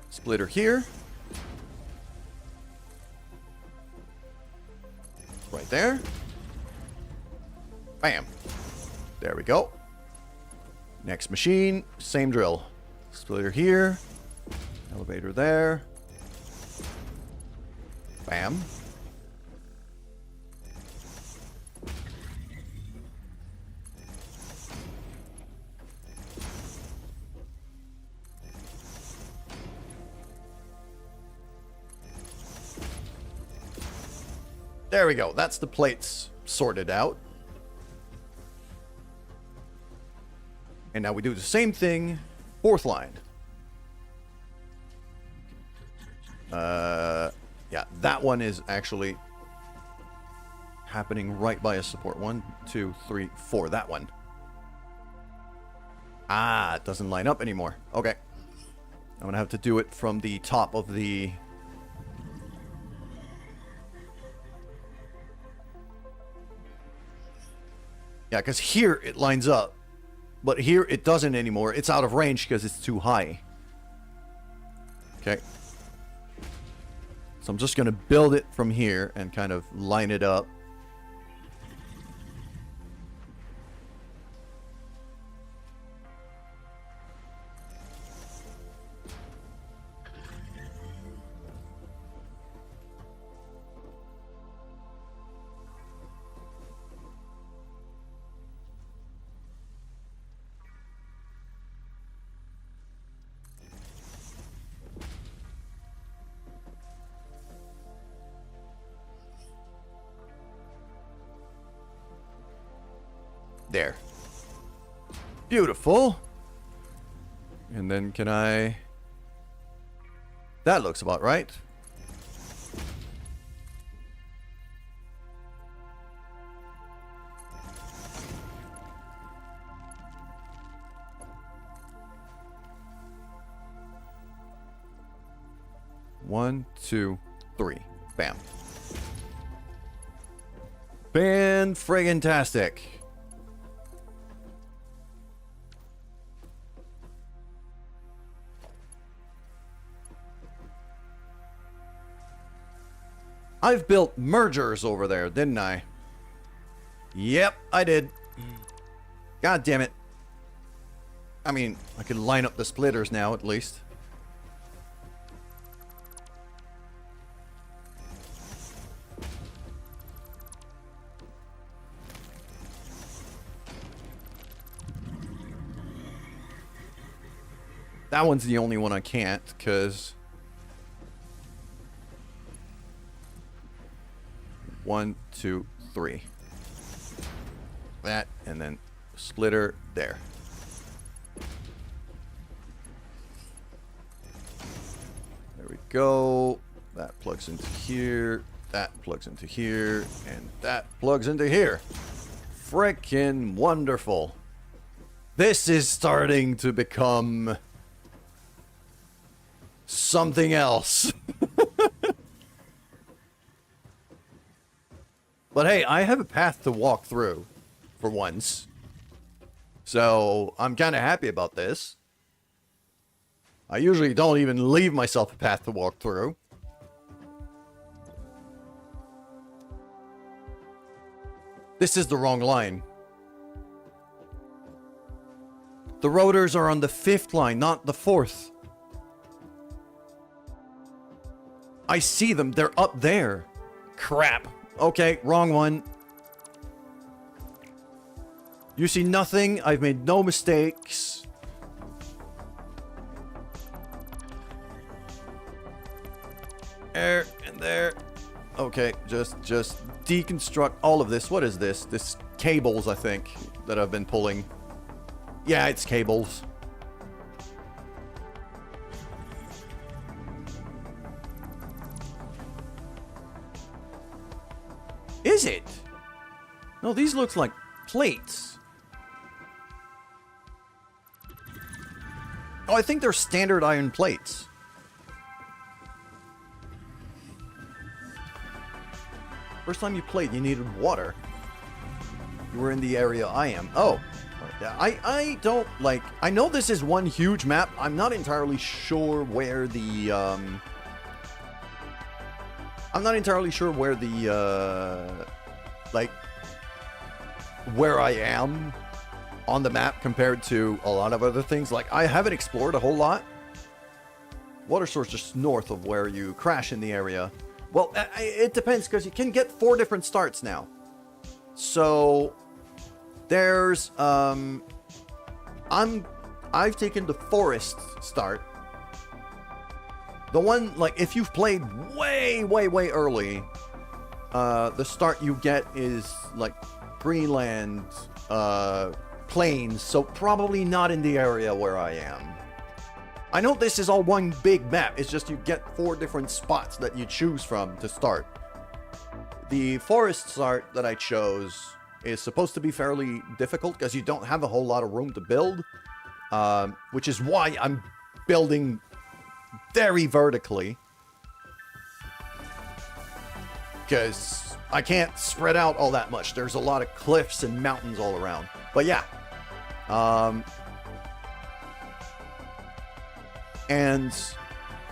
Splitter here. Right there. Bam. There we go. Next machine, same drill. Splitter here. Elevator there. Bam. There we go. That's the plates sorted out. And now we do the same thing, fourth line. Yeah, that one is actually happening right by a support. 1, 2, 3, 4. That one. Ah, it doesn't line up anymore. Okay. I'm going to have to do it from the top of the... Yeah, because here it lines up. But here it doesn't anymore. It's out of range because it's too high. Okay. So I'm just going to build it from here and kind of line it up. There. Beautiful. And then can I... That looks about right. One, two, three. Bam. Fan-friggin-tastic. I've built mergers over there, didn't I? Yep, I did. God damn it. I mean, I can line up the splitters now, at least. That one's the only one I can't, because... 1, 2, 3. That, and then splitter there. There we go. That plugs into here. That plugs into here. And that plugs into here. Frickin' wonderful. This is starting to become something else. But hey, I have a path to walk through for once. So I'm kind of happy about this. I usually don't even leave myself a path to walk through. This is the wrong line. The rotors are on the 5th line, not the 4th. I see them. They're up there. Crap. Okay, wrong one. You see nothing. I've made no mistakes. There and there. Okay, just deconstruct all of this. What is this? This cables, I think, that I've been pulling. Yeah, it's cables. Is it? No, these look like plates. Oh, I think they're standard iron plates. First time you played, you needed water. You were in the area I am. Oh. Yeah, I don't like... I know this is one huge map. I'm not entirely sure where the... I'm not entirely sure where the... like... where I am on the map compared to a lot of other things. Like, I haven't explored a whole lot. Water source just north of where you crash in the area. Well, it depends, because you can get 4 different starts now. So... there's, I've taken the forest start. The one, like, if you've played way early, the start you get is, like, Greenland, plains, so probably not in the area where I am. I know this is all one big map, it's just you get 4 different spots that you choose from to start. The forest start that I chose is supposed to be fairly difficult because you don't have a whole lot of room to build, which is why I'm building very vertically, because I can't spread out all that much. There's a lot of cliffs and mountains all around. But yeah, and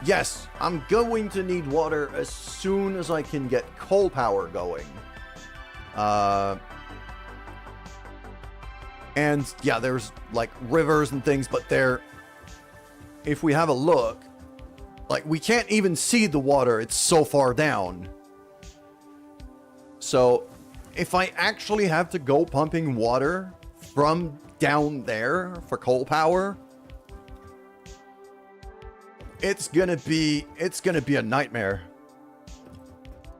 yes, I'm going to need water as soon as I can get coal power going. And yeah, there's like rivers and things, but they're, if we have a look, like we can't even see the water. It's so far down. So if I actually have to go pumping water from down there for coal power, it's gonna be a nightmare.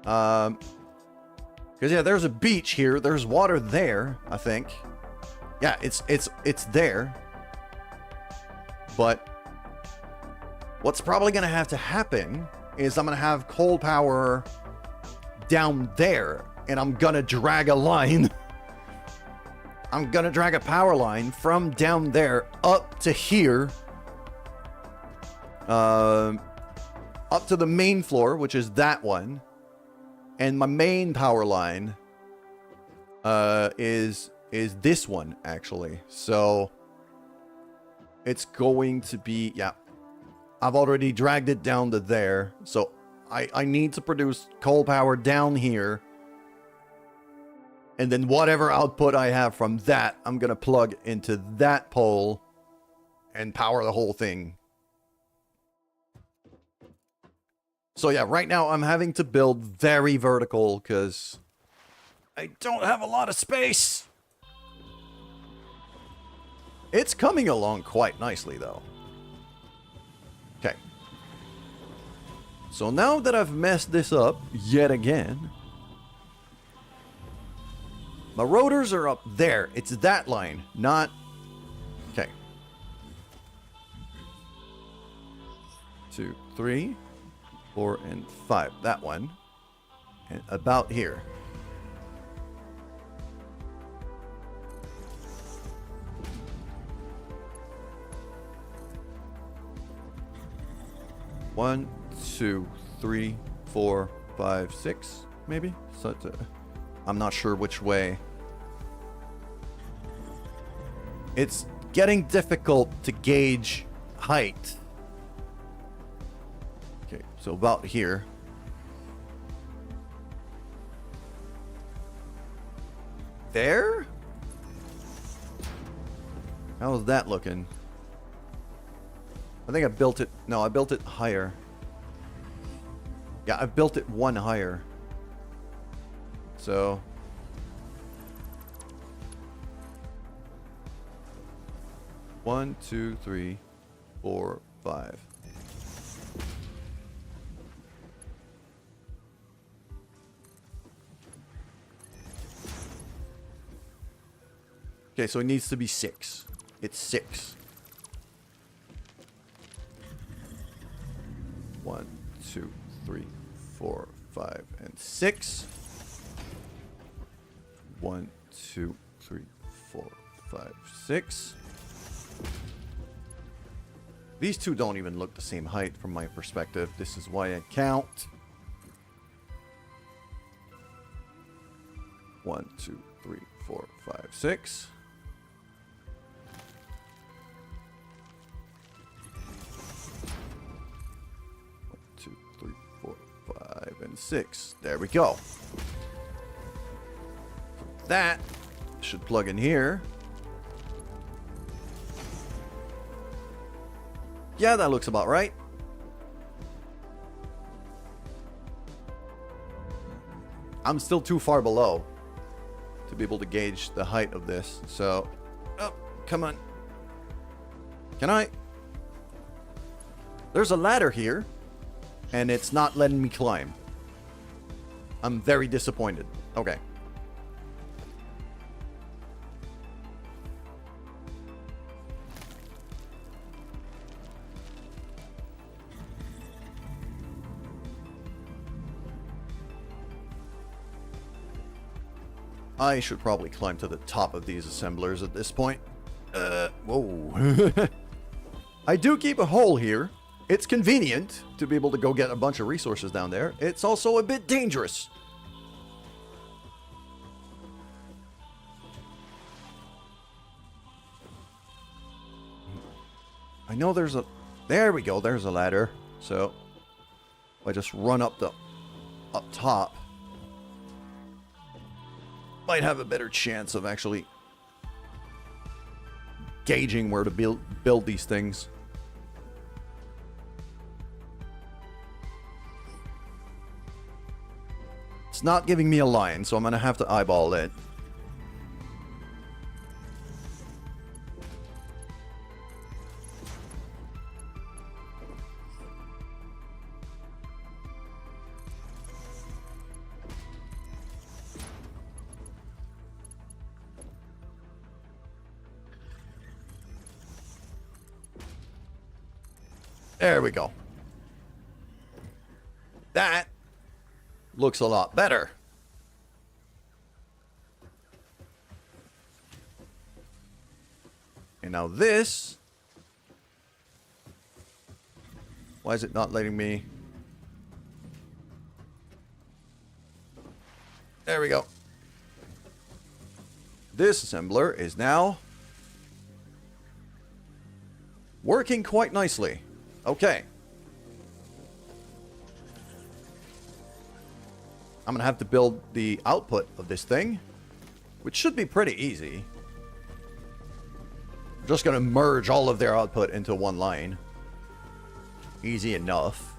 Because yeah, there's a beach here. There's water there, I think. Yeah, it's there. But what's probably going to have to happen is I'm going to have coal power down there, and I'm going to drag a line. I'm going to drag a power line from down there up to here. Up to the main floor, which is that one. And my main power line is this one, actually. So it's going to be, yeah, I've already dragged it down to there. So I need to produce coal power down here, and then whatever output I have from that, I'm gonna plug into that pole and power the whole thing. So yeah, right now I'm having to build very vertical because I don't have a lot of space. It's coming along quite nicely, though. Okay. So now that I've messed this up yet again, my rotors are up there. It's that line, not... Okay. 2, 3, 4, and 5. That one. And about here. One, 2, 3, 4, 5, 6, maybe? So, I'm not sure which way. It's getting difficult to gauge height. Okay, so about here. There? How's that looking? I think I built it... No, I built it higher. Yeah, I built it one higher. So... 1, 2, 3, 4, 5. Okay, so it needs to be 6. It's 6. 1, 2, 3, 4, 5, and 6. 1, 2, 3, 4, 5, 6. These two don't even look the same height from my perspective. This is why I count. 1, 2, 3, 4, 5, 6. 1, 2, 3, 4, 5, and 6. There we go. That should plug in here. Yeah, that looks about right. I'm still too far below to be able to gauge the height of this. So, oh, come on. Can I? There's a ladder here, and it's not letting me climb. I'm very disappointed. Okay. I should probably climb to the top of these assemblers at this point. Whoa. I do keep a hole here. It's convenient to be able to go get a bunch of resources down there. It's also a bit dangerous. I know there's a... There we go. There's a ladder. So, if I just run up top, might have a better chance of actually gauging where to build these things. It's not giving me a line, so I'm gonna have to eyeball it. There we go. That looks a lot better. And now this... Why is it not letting me... There we go. This assembler is now working quite nicely. Okay. I'm gonna have to build the output of this thing, which should be pretty easy. I'm just gonna merge all of their output into one line. Easy enough.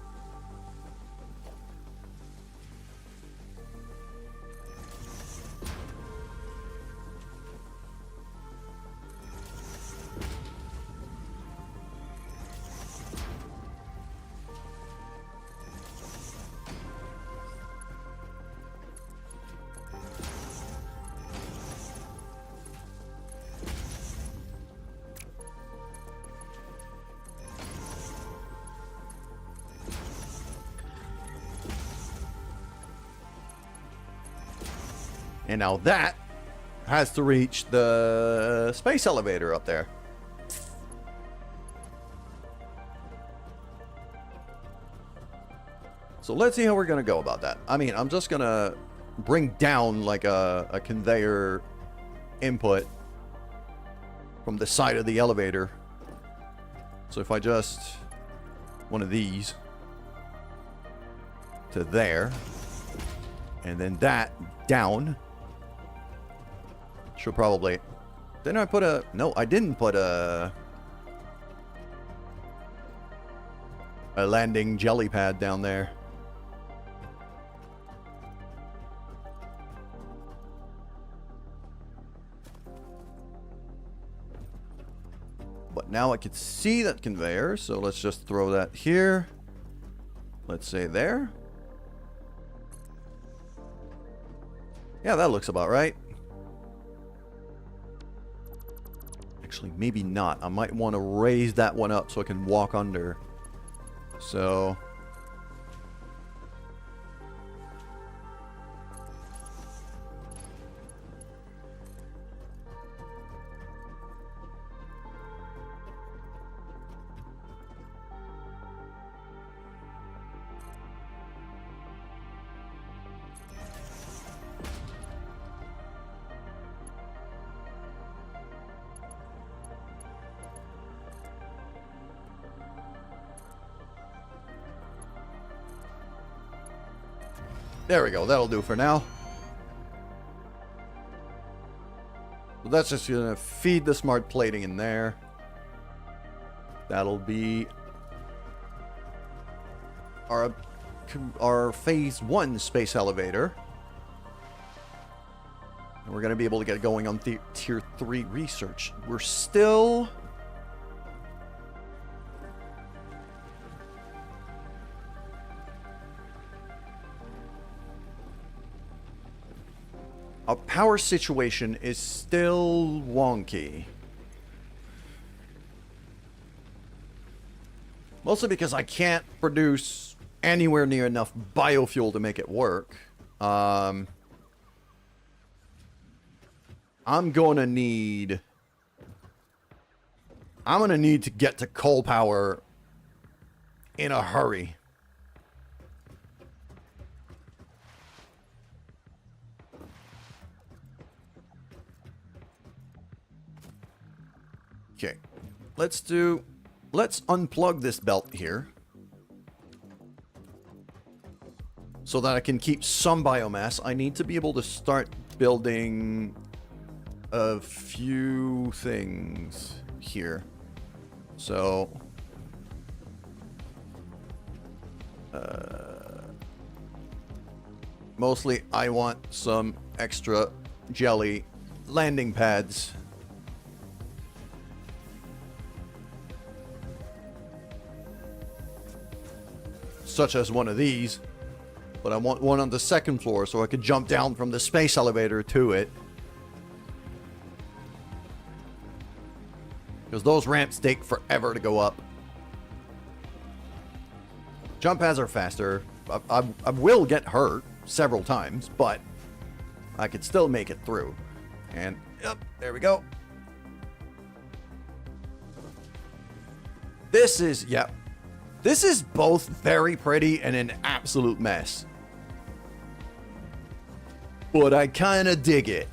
And now that has to reach the space elevator up there. So let's see how we're going to go about that. I mean, I'm just going to bring down like a conveyor input from the side of the elevator. So if I just one of these to there, and then that down, should probably. Didn't I put a? No, I didn't put a landing jelly pad down there. But now I can see that conveyor, so let's just throw that here. Let's say there. Yeah, that looks about right. Actually, maybe not. I might want to raise that one up so I can walk under. So... there we go. That'll do for now. So that's just going to feed the smart plating in there. That'll be our phase 1 space elevator. And we're going to be able to get going on tier 3 research. We're still... Our power situation is still wonky. Mostly because I can't produce anywhere near enough biofuel to make it work. I'm gonna need to get to coal power in a hurry. Okay, let's unplug this belt here so that I can keep some biomass. I need to be able to start building a few things here. So, mostly I want some extra jelly landing pads. Such as one of these, but I want one on the second floor so I could jump down from the space elevator to it. Because those ramps take forever to go up. Jump pads are faster. I will get hurt several times, but I could still make it through. And, yep, there we go. This is, yep. This is both very pretty and an absolute mess. But I kind of dig it.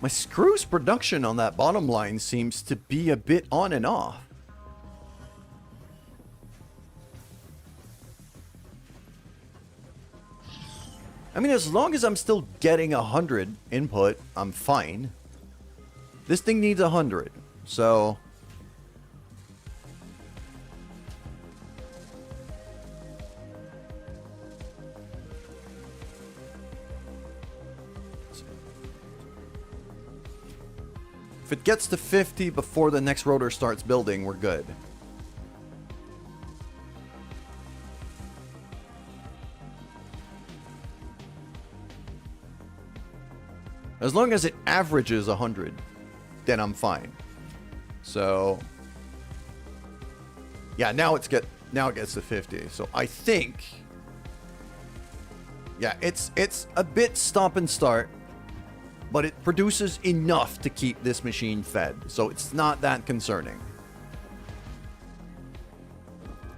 My screws production on that bottom line seems to be a bit on and off. I mean, as long as I'm still getting 100 input, I'm fine. This thing needs 100, so... If it gets to 50 before the next rotor starts building, we're good. As long as it averages 100, then I'm fine. So, yeah, now it gets to 50. So I think, yeah, it's a bit stop and start, but it produces enough to keep this machine fed. So it's not that concerning.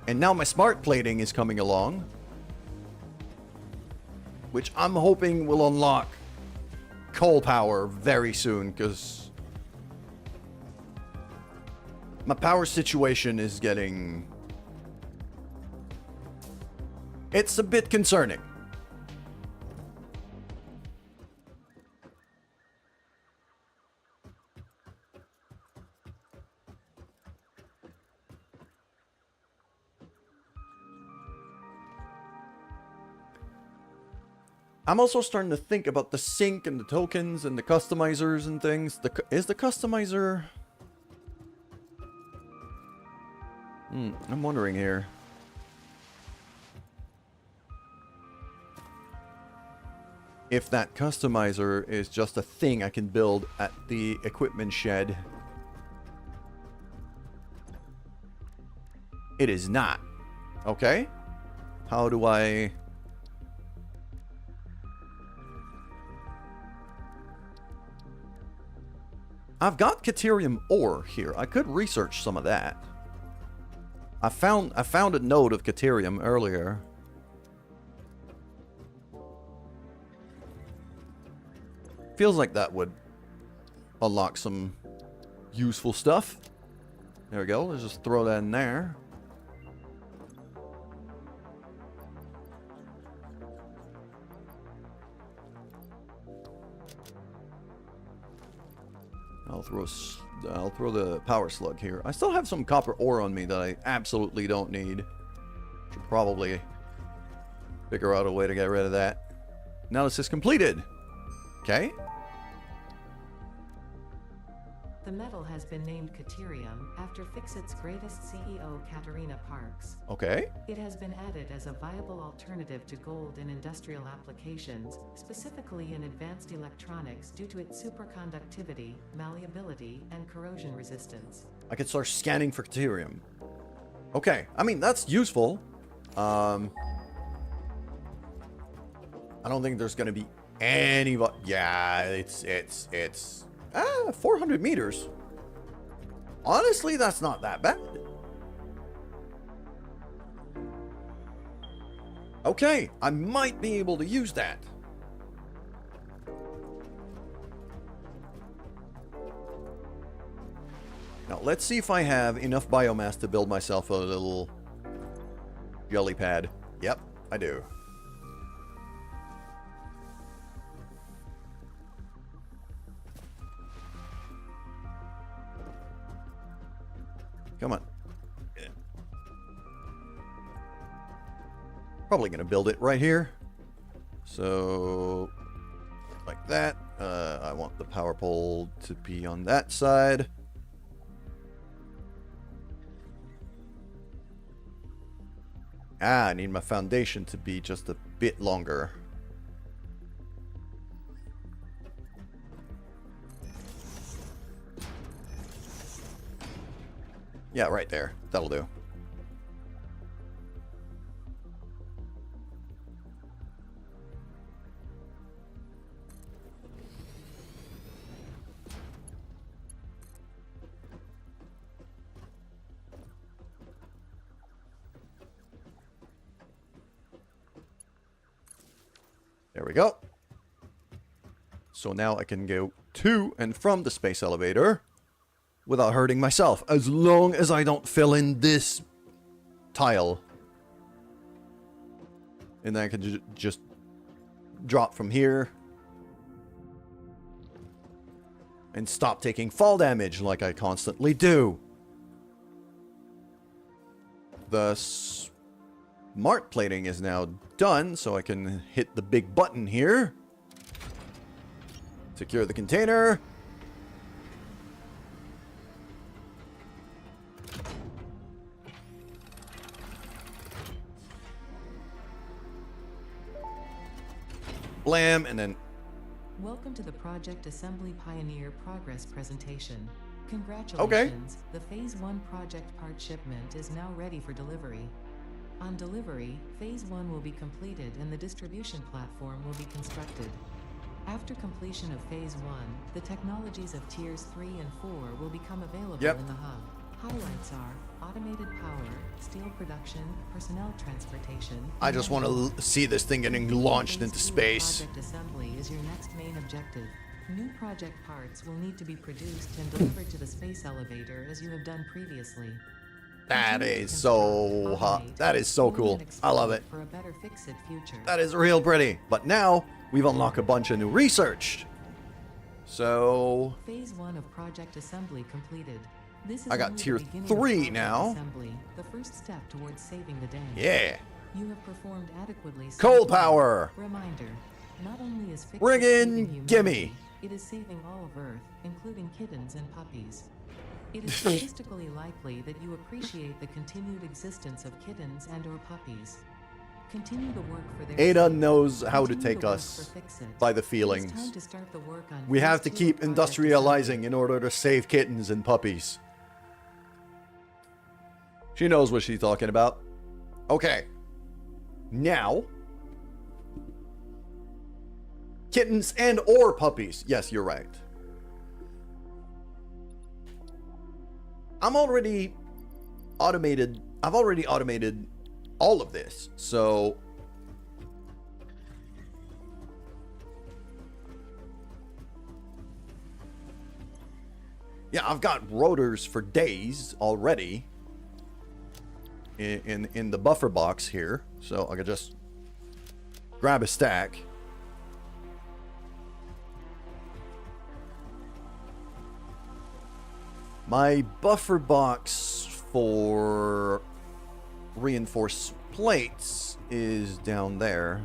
And now my smart plating is coming along, which I'm hoping will unlock coal power very soon, because my power situation is getting... it's a bit concerning. I'm also starting to think about the sync and the tokens and the customizers and things. Is the customizer... I'm wondering here. If that customizer is just a thing I can build at the equipment shed. It is not. Okay. How do I... I've got Caterium ore here. I could research some of that. I found a node of Caterium earlier. Feels like that would unlock some useful stuff. There we go. Let's just throw that in there. I'll throw the power slug here. I still have some copper ore on me that I absolutely don't need. Should probably figure out a way to get rid of that. Now this is completed. Okay. The metal has been named Caterium after Fixit's greatest CEO, Katerina Parks. Okay. It has been added as a viable alternative to gold in industrial applications, specifically in advanced electronics due to its superconductivity, malleability, and corrosion resistance. I can start scanning for Caterium. Okay. I mean, that's useful. I don't think there's going to be any... yeah, it's 400 meters. Honestly, that's not that bad. Okay, I might be able to use that. Now, let's see if I have enough biomass to build myself a little jelly pad. Yep, I do. Come on. Yeah. Probably gonna build it right here. So, like that. I want the power pole to be on that side. I need my foundation to be just a bit longer. Yeah, right there. That'll do. There we go. So now I can go to and from the space elevator without hurting myself, as long as I don't fill in this tile. And then I can just drop from here and stop taking fall damage like I constantly do. The smart plating is now done, so I can hit the big button here. Secure the container. Blam, and then Welcome to the Project Assembly Pioneer Progress presentation. Congratulations, the Phase 1 project part shipment is now ready for delivery. On delivery, Phase 1 will be completed and the distribution platform will be constructed. After completion of Phase 1, the technologies of Tiers 3 and 4 will become available in the hub. Highlights are automated power, steel production, personnel transportation. I just want to see this thing getting launched into space. Project assembly is your next main objective. New project parts will need to be produced and delivered to the space elevator as you have done previously. That is so hot. That is so cool. I love it. For a better Fix-It future. That is real pretty. But now we've unlocked a bunch of new research. So Phase 1 of project assembly completed. This is I got only the tier beginning of 3 project now. Assembly, the first step towards saving the day. Yeah. You have performed adequately. Cold power. Reminder: not only is Fix-It Bring saving in humanity, gimme. it is saving all of Earth, including kittens and puppies. It is statistically likely that you appreciate the continued existence of kittens and/or puppies. Continue the work for their Ada sake. knows how to Continue take the work us for Fix-It. by the It is feelings. time to start the work on We Phase have to 2 keep of Project industrializing in order to save kittens and puppies. She knows what she's talking about. Okay. Now. Kittens and or puppies. Yes, you're right. I've already automated all of this. So yeah, I've got rotors for days already in the buffer box here. So I could just grab a stack. My buffer box for reinforced plates is down there.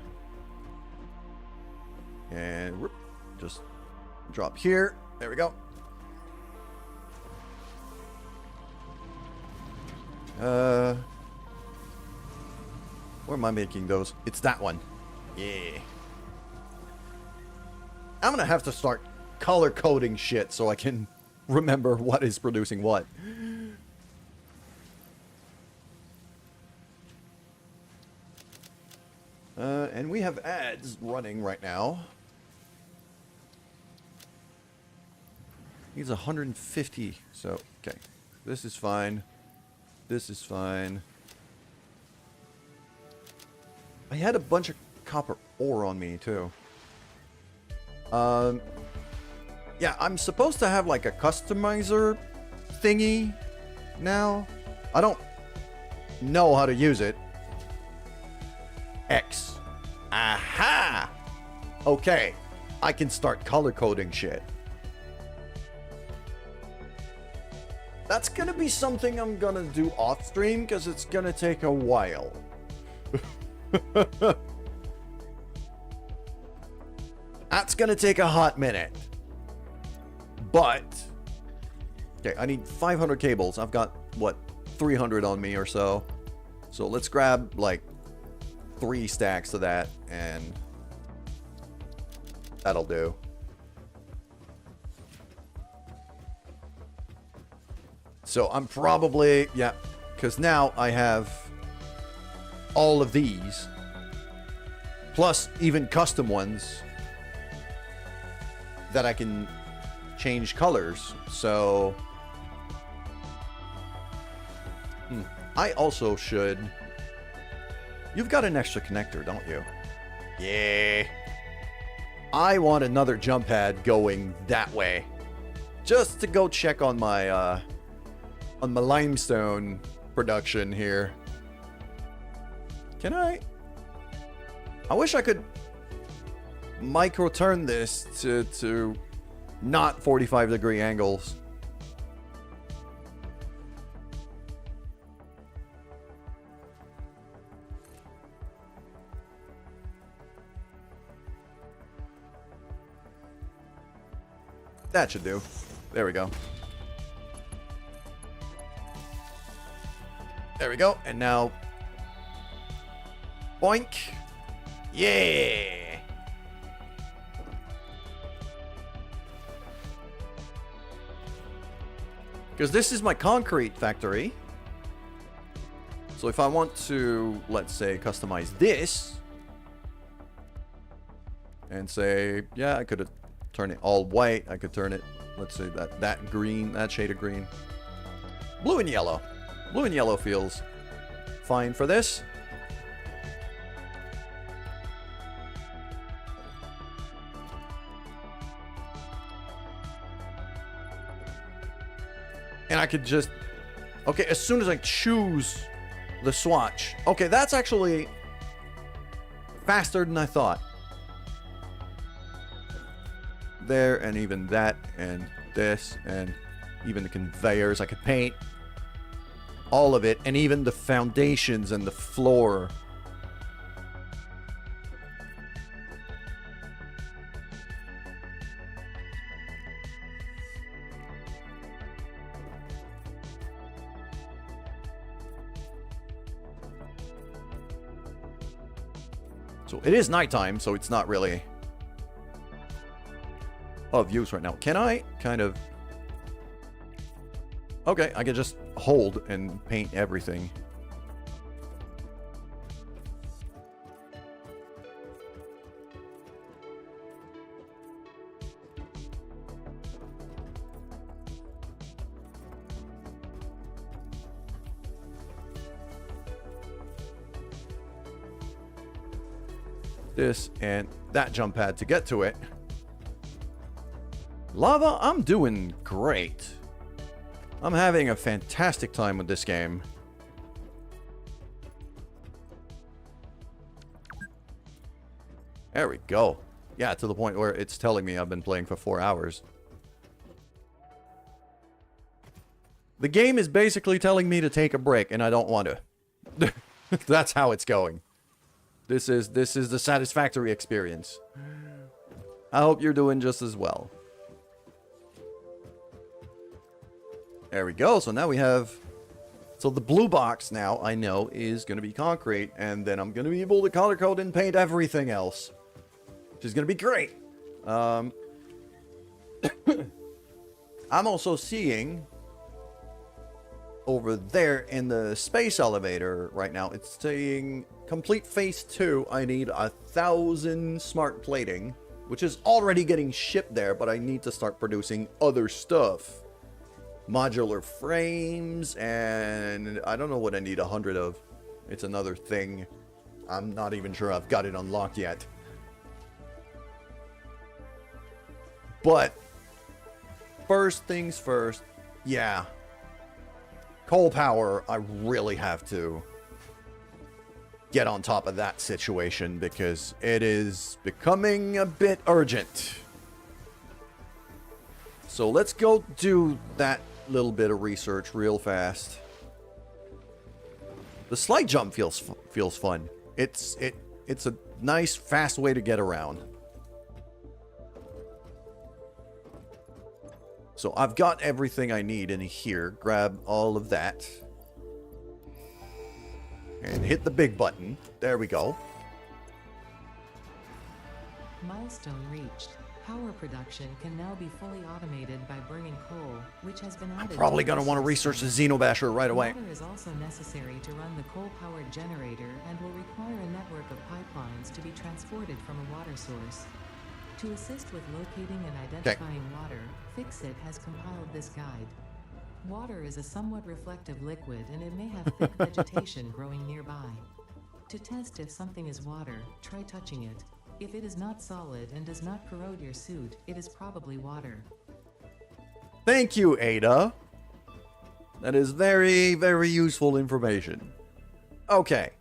And whoop, just drop here. There we go. Where am I making those? It's that one. Yeah. I'm gonna have to start color coding shit so I can remember what is producing what. And we have ads running right now. He's 150, so okay. This is fine. This is fine. I had a bunch of copper ore on me too. Yeah, I'm supposed to have like a customizer thingy now. I don't know how to use it. X. Aha! Okay, I can start color coding shit. That's gonna be something I'm gonna do off stream because it's gonna take a while. That's gonna take a hot minute. But okay, I need 500 cables. I've got what, 300 on me or so. So let's grab like 3 stacks of that and that'll do. So I'm probably, yeah, because now I have all of these, plus even custom ones that I can change colors. So I also should. You've got an extra connector, don't you? Yeah. I want another jump pad going that way, just to go check on my limestone production here. Can I wish I could micro turn this to not 45-degree angles. That should do. There we go. There we go. And now boink. Yeah. Because this is my concrete factory. So if I want to, let's say, customize this. And say, yeah, I could turn it all white. I could turn it, let's say, that green, that shade of green. Blue and yellow. Blue and yellow feels fine for this. And I could just... Okay, as soon as I choose the swatch. Okay, that's actually faster than I thought. There, and even that, and this, and even the conveyors. I could paint all of it, and even the foundations and the floor. So it is nighttime, so it's not really of use right now. Can I kind of... Okay, I can just hold and paint everything. This and that jump pad to get to it. Lava, I'm doing great. I'm having a fantastic time with this game. There we go. Yeah, to the point where it's telling me I've been playing for 4 hours. The game is basically telling me to take a break, and I don't want to. That's how it's going. This is the Satisfactory experience. I hope you're doing just as well. There we go. So now we have... So the blue box now, I know, is going to be concrete. And then I'm going to be able to color code and paint everything else. Which is going to be great. I'm also seeing... over there in the space elevator right now, it's saying complete phase 2. I need 1,000 smart plating, which is already getting shipped there, but I need to start producing other stuff. Modular frames, and I don't know what I need 100 of. It's another thing. I'm not even sure I've got it unlocked yet. But first things first, yeah. Coal power, I really have to get on top of that situation because it is becoming a bit urgent. So let's go do that little bit of research real fast. The slide jump feels fun. It's a nice, fast way to get around. So I've got everything I need in here. Grab all of that. And hit the big button. There we go. Milestone reached. Power production can now be fully automated by burning coal, which has been added. I'm probably going to want to research the Xenobasher right away. Water is also necessary to run the coal-powered generator and will require a network of pipelines to be transported from a water source. To assist with locating and identifying water, Fixit has compiled this guide. Water is a somewhat reflective liquid and it may have thick vegetation growing nearby. To test if something is water, try touching it. If it is not solid and does not corrode your suit, it is probably water. Thank you, Ada. That is very, very useful information. Okay.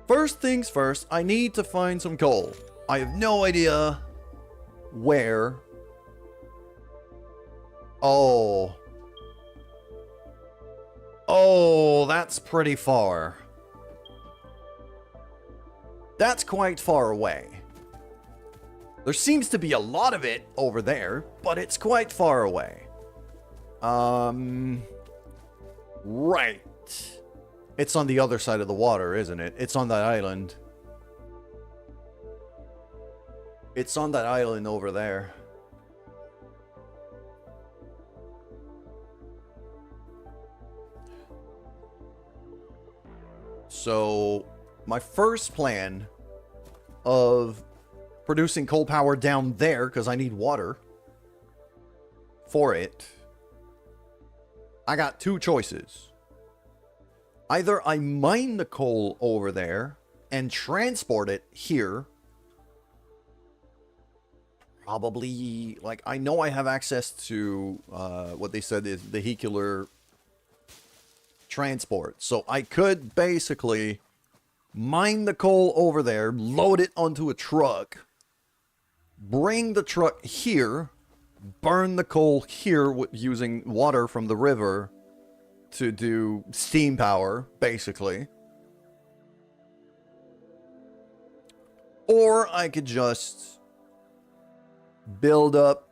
First things first, I need to find some coal. I have no idea where. Oh. Oh, that's pretty far. That's quite far away. There seems to be a lot of it over there, but it's quite far away. Right. It's on the other side of the water, isn't it? It's on that island. It's on that island over there. So my first plan of producing coal power down there, because I need water for it, I got two choices. Either I mine the coal over there and transport it here. Probably, like, I know I have access to what they said is vehicular transport. So I could basically mine the coal over there, load it onto a truck, bring the truck here, burn the coal here using water from the river to do steam power, basically. Or I could just build up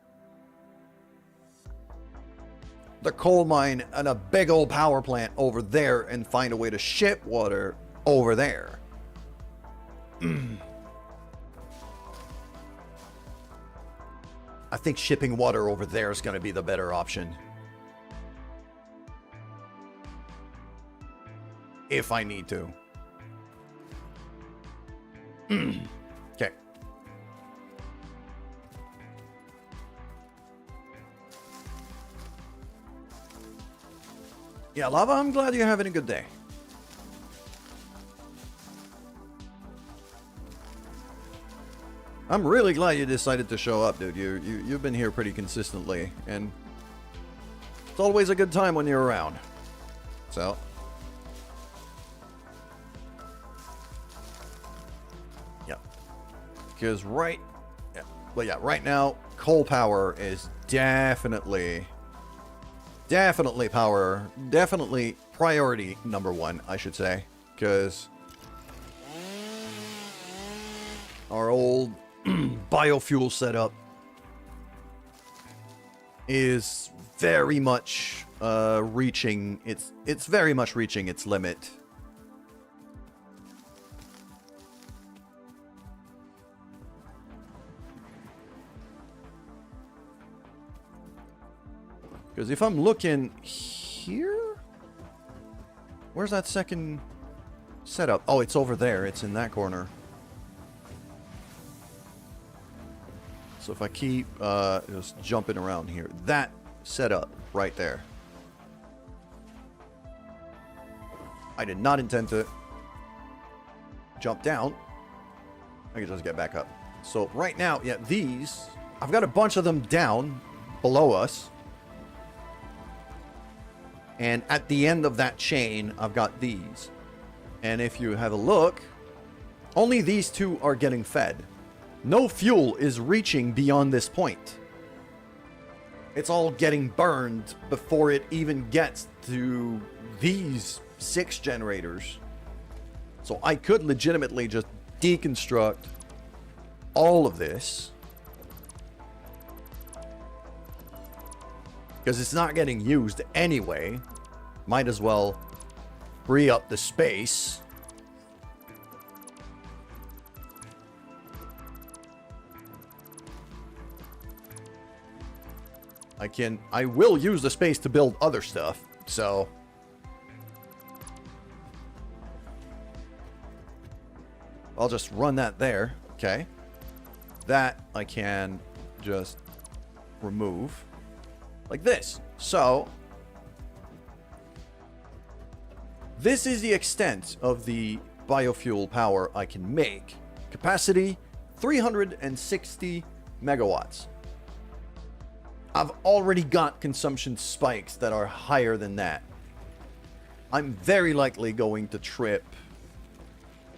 the coal mine and a big old power plant over there and find a way to ship water over there. I think shipping water over there is going to be the better option. If I need to. Okay. Yeah, Lava, I'm glad you're having a good day. I'm really glad you decided to show up, dude. You've been here pretty consistently, and it's always a good time when you're around. So, yeah, because right now, coal power is definitely priority number one, I should say, because our old biofuel setup is very much reaching its limit. Because if I'm looking here, where's that second setup? Oh, it's over there. It's in that corner. So if I keep just jumping around here, that setup right there. I did not intend to jump down. I can just get back up. So right now, yeah, these, I've got a bunch of them down below us. And at the end of that chain, I've got these. And if you have a look, only these two are getting fed. No fuel is reaching beyond this point. It's all getting burned before it even gets to these 6 generators. So I could legitimately just deconstruct all of this, because it's not getting used anyway. Might as well free up the space. I will use the space to build other stuff, so I'll just run that there. Okay. That I can just remove like this. So this is the extent of the biofuel power I can make. Capacity 360 megawatts. I've already got consumption spikes that are higher than that. I'm very likely going to trip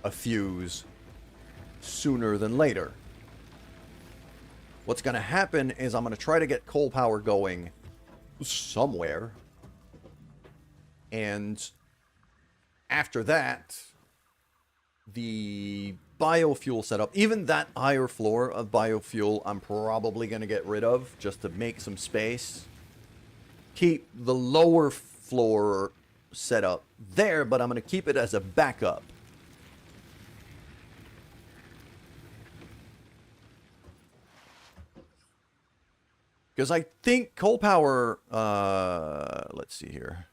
a fuse sooner than later. What's going to happen is I'm going to try to get coal power going somewhere. And after that, the biofuel setup, even that higher floor of biofuel, I'm probably going to get rid of just to make some space. Keep the lower floor setup there, but I'm going to keep it as a backup. Because I think coal power, let's see here.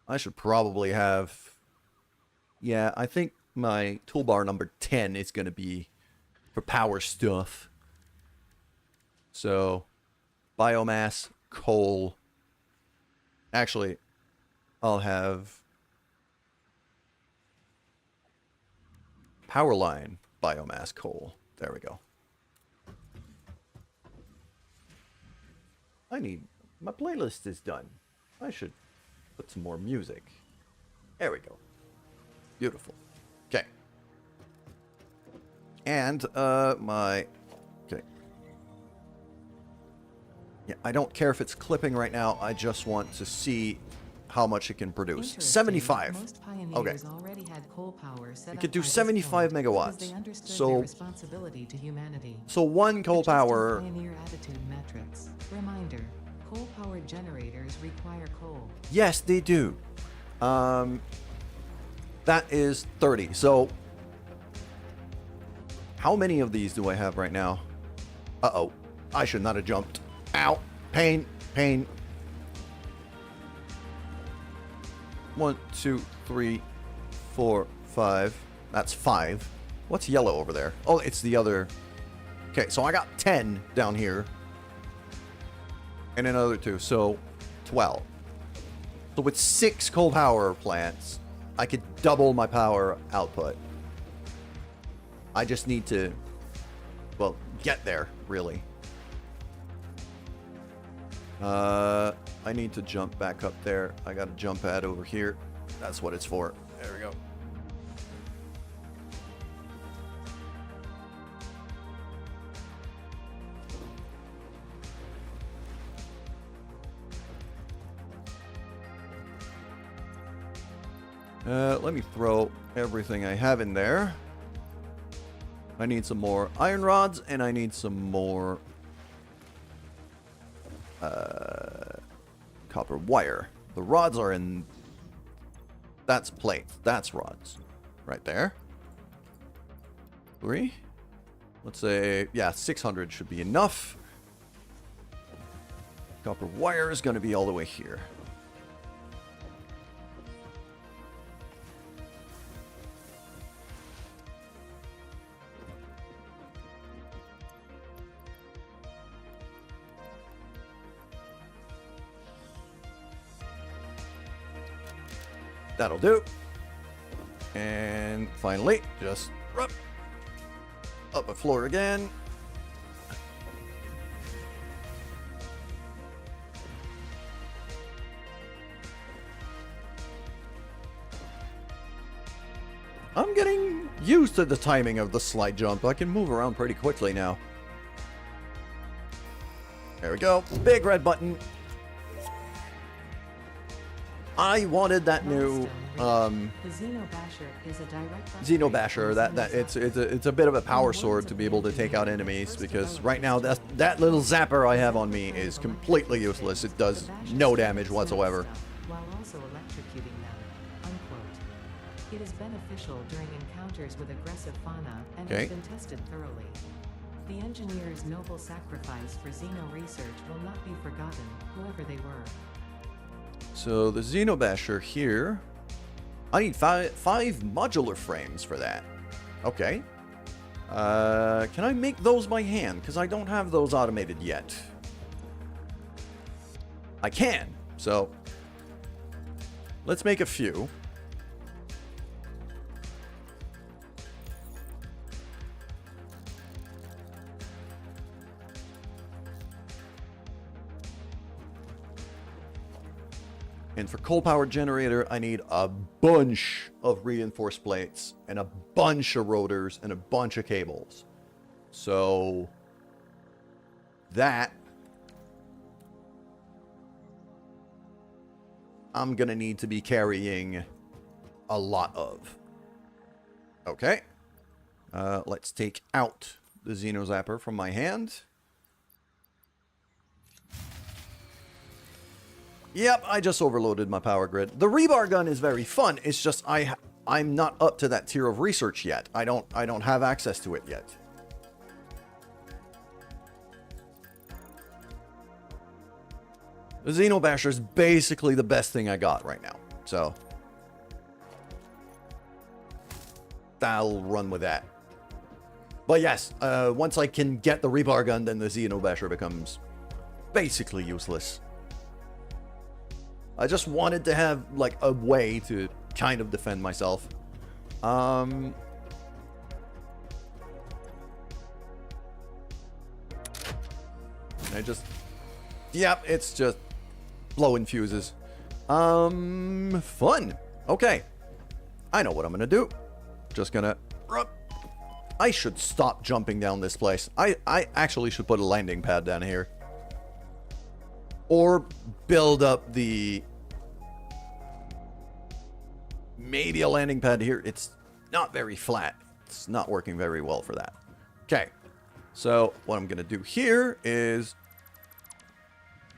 I should probably have... Yeah, I think my toolbar number 10 is going to be for power stuff. So, biomass, coal. Actually, I'll have power line, biomass, coal. There we go. My playlist is done. I should put some more music. There we go. Beautiful. Okay. And, okay. Yeah, I don't care if it's clipping right now. I just want to see how much it can produce. 75. Most Okay. pioneers already had coal power set It could up do by this 75 point megawatts. because they understood So- their responsibility to humanity. So one coal Adjusting power... Pioneer attitude metrics. Reminder: coal-powered generators require coal. Yes, they do. That is 30. So, how many of these do I have right now? Uh-oh. I should not have jumped. Ow. Pain. Pain. 1, 2, 3, 4, 5. That's 5. What's yellow over there? Oh, it's the other... Okay, so I got 10 down here. And another 2. So, 12. So with 6 coal power plants, I could double my power output. I just need to, well, get there, really. I need to jump back up there. I got a jump pad over here. That's what it's for. There we go. Let me throw everything I have in there. I need some more iron rods, and I need some more copper wire. The rods are in... That's plates. That's rods. Right there. 3. Let's say, yeah, 600 should be enough. Copper wire is going to be all the way here. That'll do. And finally, just up the floor again. I'm getting used to the timing of the slide jump. I can move around pretty quickly now. There we go. Big red button. I wanted that new The Xenobasher is a direct upgrade Xenobasher. from That Xenosaur. it's a bit of a power sword to be able to take out enemies, because right now that little zapper I have on me is completely useless. It does no damage whatsoever. While also electrocuting them. Unquote. It is beneficial during encounters with aggressive fauna and Okay. has been tested thoroughly. The engineer's noble sacrifice for Xeno research will not be forgotten, whoever they were. So the Xenobasher here, I need five modular frames for that. Okay. Can I make those by hand? Because I don't have those automated yet. I can. So let's make a few. And for coal power generator, I need a bunch of reinforced plates and a bunch of rotors and a bunch of cables. So that I'm gonna need to be carrying a lot of. Okay. Let's take out the Xenozapper from my hand. Yep, I just overloaded my power grid. The rebar gun is very fun. It's just I'm not up to that tier of research yet. I don't have access to it yet. The Xenobasher is basically the best thing I got right now. So I'll run with that. But yes, once I can get the rebar gun, then the Xenobasher becomes basically useless. I just wanted to have, like, a way to kind of defend myself. I just... Yep, it's just blowing fuses. Fun. Okay. I know what I'm gonna do. Just gonna... I should stop jumping down this place. I actually should put a landing pad down here. Or build up the... Maybe a landing pad here. It's not very flat. It's not working very well for that. Okay. So what I'm going to do here is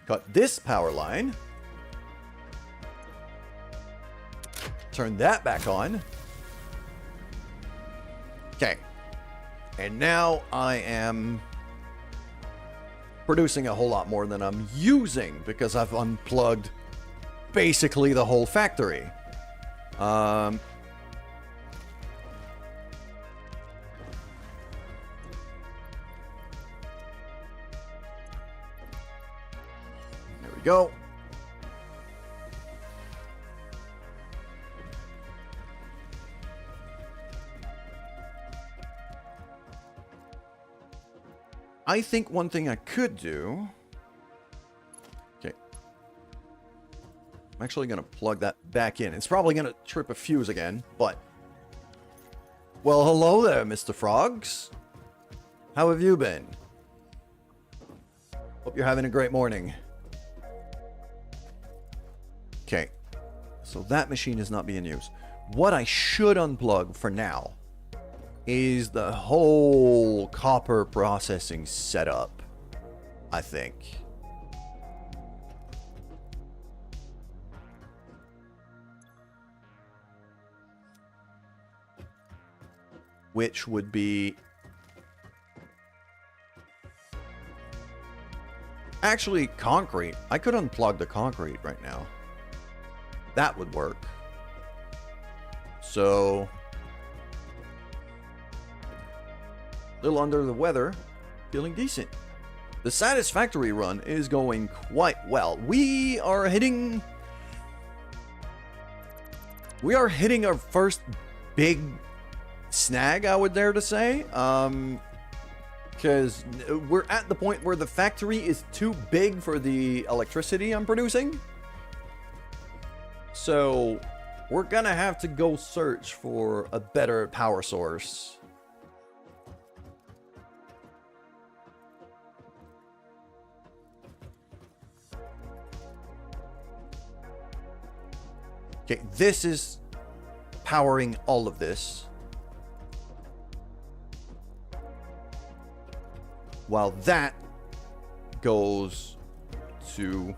cut this power line. Turn that back on. Okay. And now I am producing a whole lot more than I'm using because I've unplugged basically the whole factory. There we go. I think one thing I could do... Okay. I'm actually going to plug that back in. It's probably going to trip a fuse again, but... Well, hello there, Mr. Frogs. How have you been? Hope you're having a great morning. Okay. So that machine is not being used. What I should unplug for now is the whole copper processing setup, I think. Which would be... Actually, concrete. I could unplug the concrete right now. That would work. So... little under the weather, feeling decent. The Satisfactory run is going quite well. We are hitting our first big snag, I would dare to say. Because we're at the point where the factory is too big for the electricity I'm producing. So we're gonna have to go search for a better power source. Okay, this is powering all of this. While that goes to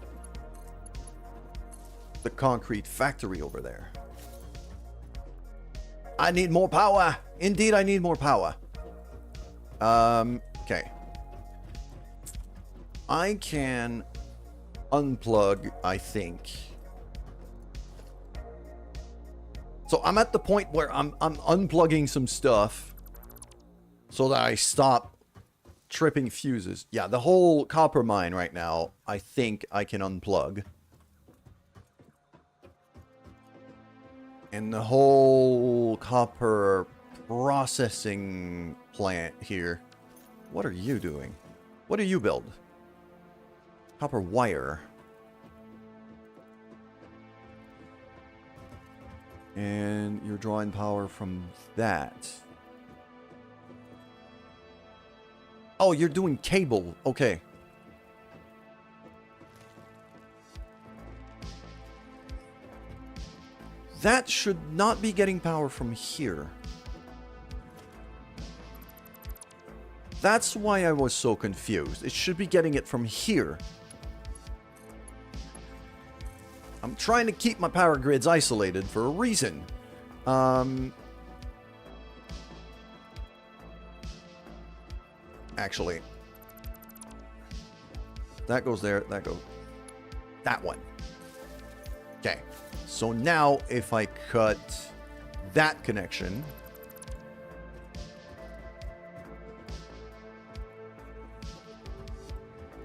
the concrete factory over there. I need more power. Indeed, I need more power. Okay. I can unplug, I think. So I'm at the point where I'm unplugging some stuff so that I stop tripping fuses. Yeah, the whole copper mine right now, I think I can unplug. And the whole copper processing plant here. What are you doing? What do you build? Copper wire. And you're drawing power from that. Oh, you're doing cable. Okay. That should not be getting power from here. That's why I was so confused. It should be getting it from here. I'm trying to keep my power grids isolated for a reason. Actually, that goes there. That goes. That one. Okay. So now if I cut that connection,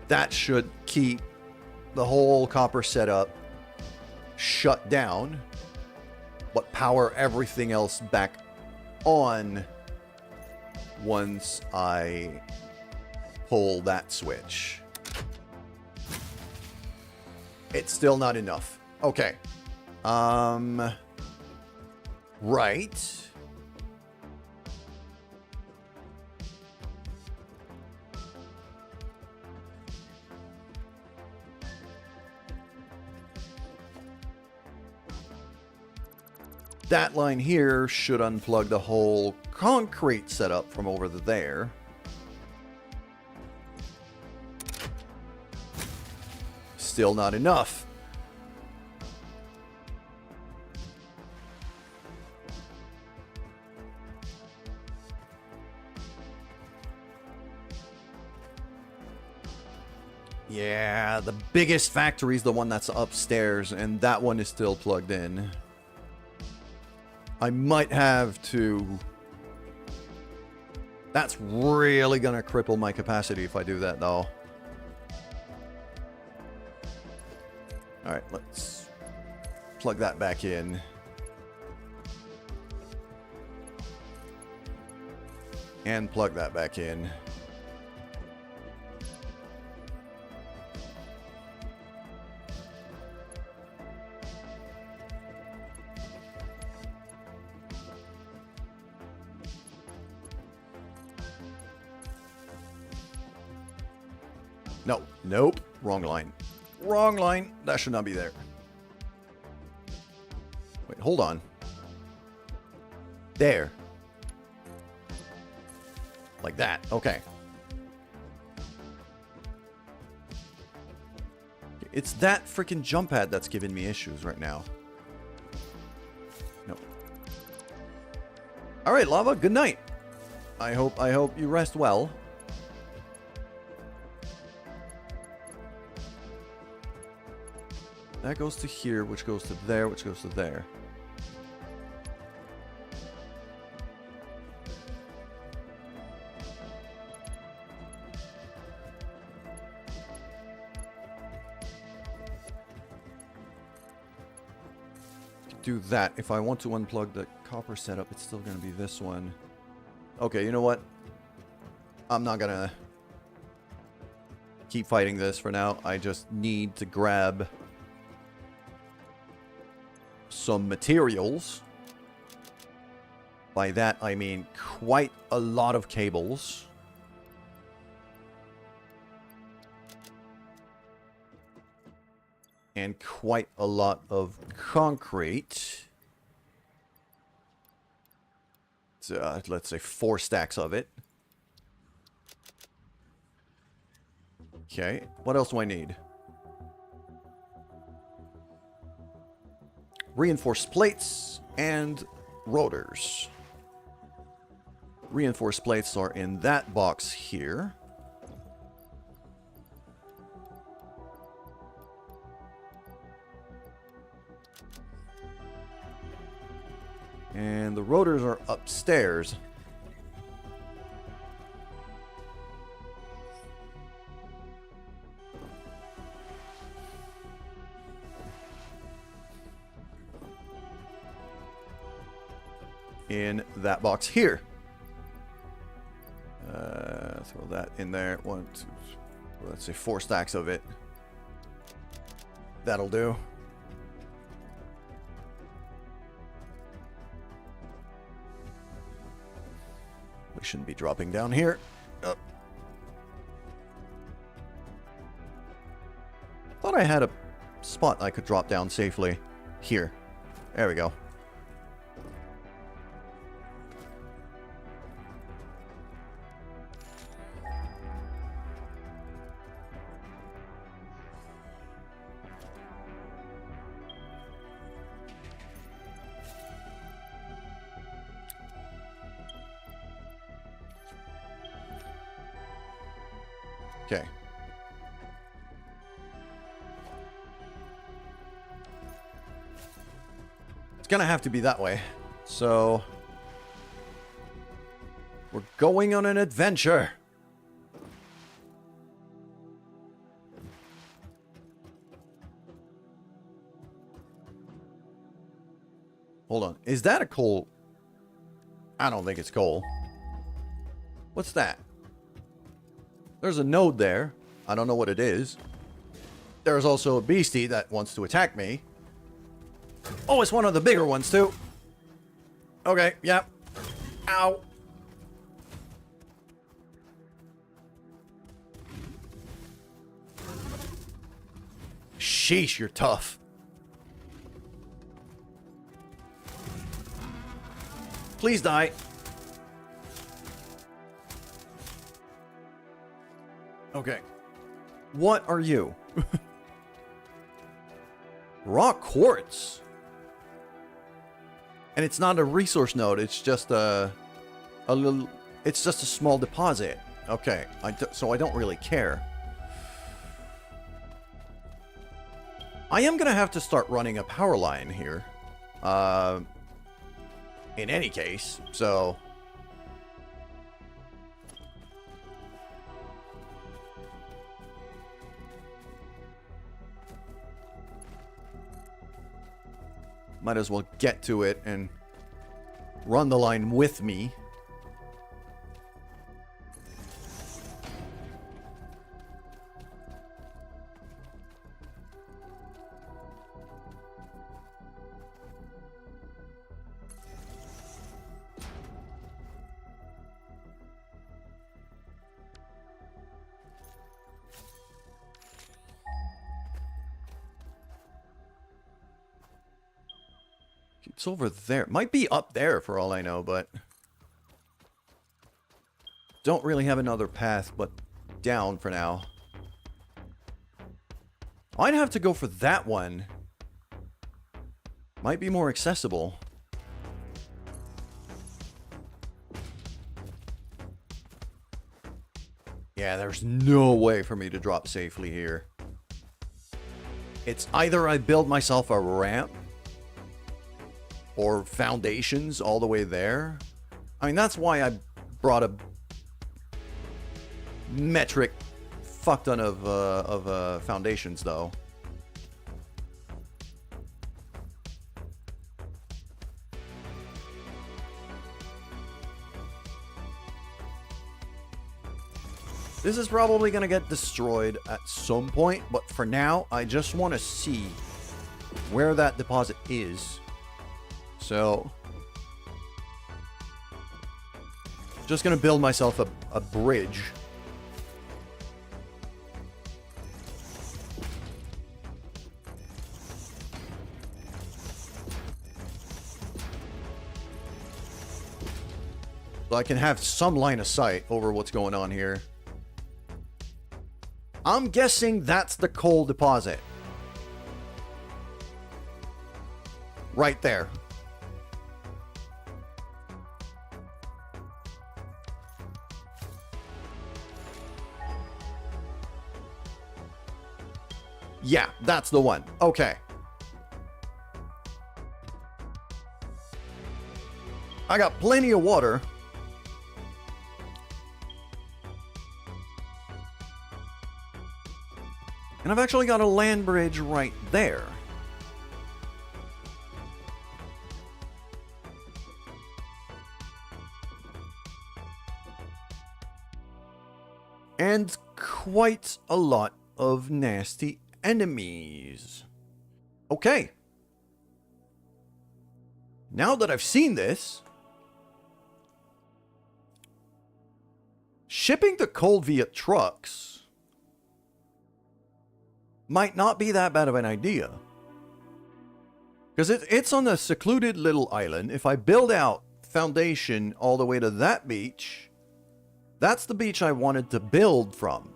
that should keep the whole copper setup shut down, but power everything else back on once I pull that switch. It's still not enough. Okay. Right. That line here should unplug the whole concrete setup from over there. Still not enough. Yeah, the biggest factory is the one that's upstairs, and that one is still plugged in. I might have to... That's really gonna cripple my capacity if I do that, though. Alright, let's plug that back in. And plug that back in. No, nope, wrong line. Wrong line. That should not be there. Wait, hold on. There. Like that. Okay. It's that freaking jump pad that's giving me issues right now. Nope. All right, Lava, good night. I hope you rest well. That goes to here, which goes to there, which goes to there. Do that. If I want to unplug the copper setup, it's still going to be this one. Okay, you know what? I'm not going to keep fighting this for now. I just need to grab some materials. By that I mean quite a lot of cables. And quite a lot of concrete. So, let's say 4 stacks of it. Okay, what else do I need? Reinforced plates and rotors. Reinforced plates are in that box here. And the rotors are upstairs. In that box here. Throw that in there. 1, 2, let's say 4 stacks of it. That'll do. We shouldn't be dropping down here. Oh. Thought I had a spot I could drop down safely. Here. There we go. Okay. It's gonna have to be that way. So we're going on an adventure. Hold on. Is that a coal? I don't think it's coal. What's that? There's a node there. I don't know what it is. There's also a beastie that wants to attack me. Oh, it's one of the bigger ones, too. Okay, yeah. Ow. Sheesh, you're tough. Please die. Okay. What are you? Raw quartz. And it's not a resource node, it's just a little, it's just a small deposit. Okay, so I don't really care. I am gonna have to start running a power line here. In any case, so might as well get to it and run the line with me. It's over there. Might be up there for all I know, but don't really have another path but down for now. I'd have to go for that one. Might be more accessible. Yeah, there's no way for me to drop safely here. It's either I build myself a ramp or foundations all the way there. I mean, that's why I brought a metric fuck ton of foundations, though. This is probably gonna get destroyed at some point, but for now, I just want to see where that deposit is. So, just gonna build myself a bridge. So I can have some line of sight over what's going on here. I'm guessing that's the coal deposit. Right there. Yeah, that's the one. Okay. I got plenty of water. And I've actually got a land bridge right there. And quite a lot of nasty enemies. Okay. Now that I've seen this, shipping the coal via trucks might not be that bad of an idea. Because it's on a secluded little island. If I build out foundation all the way to that beach, that's the beach I wanted to build from.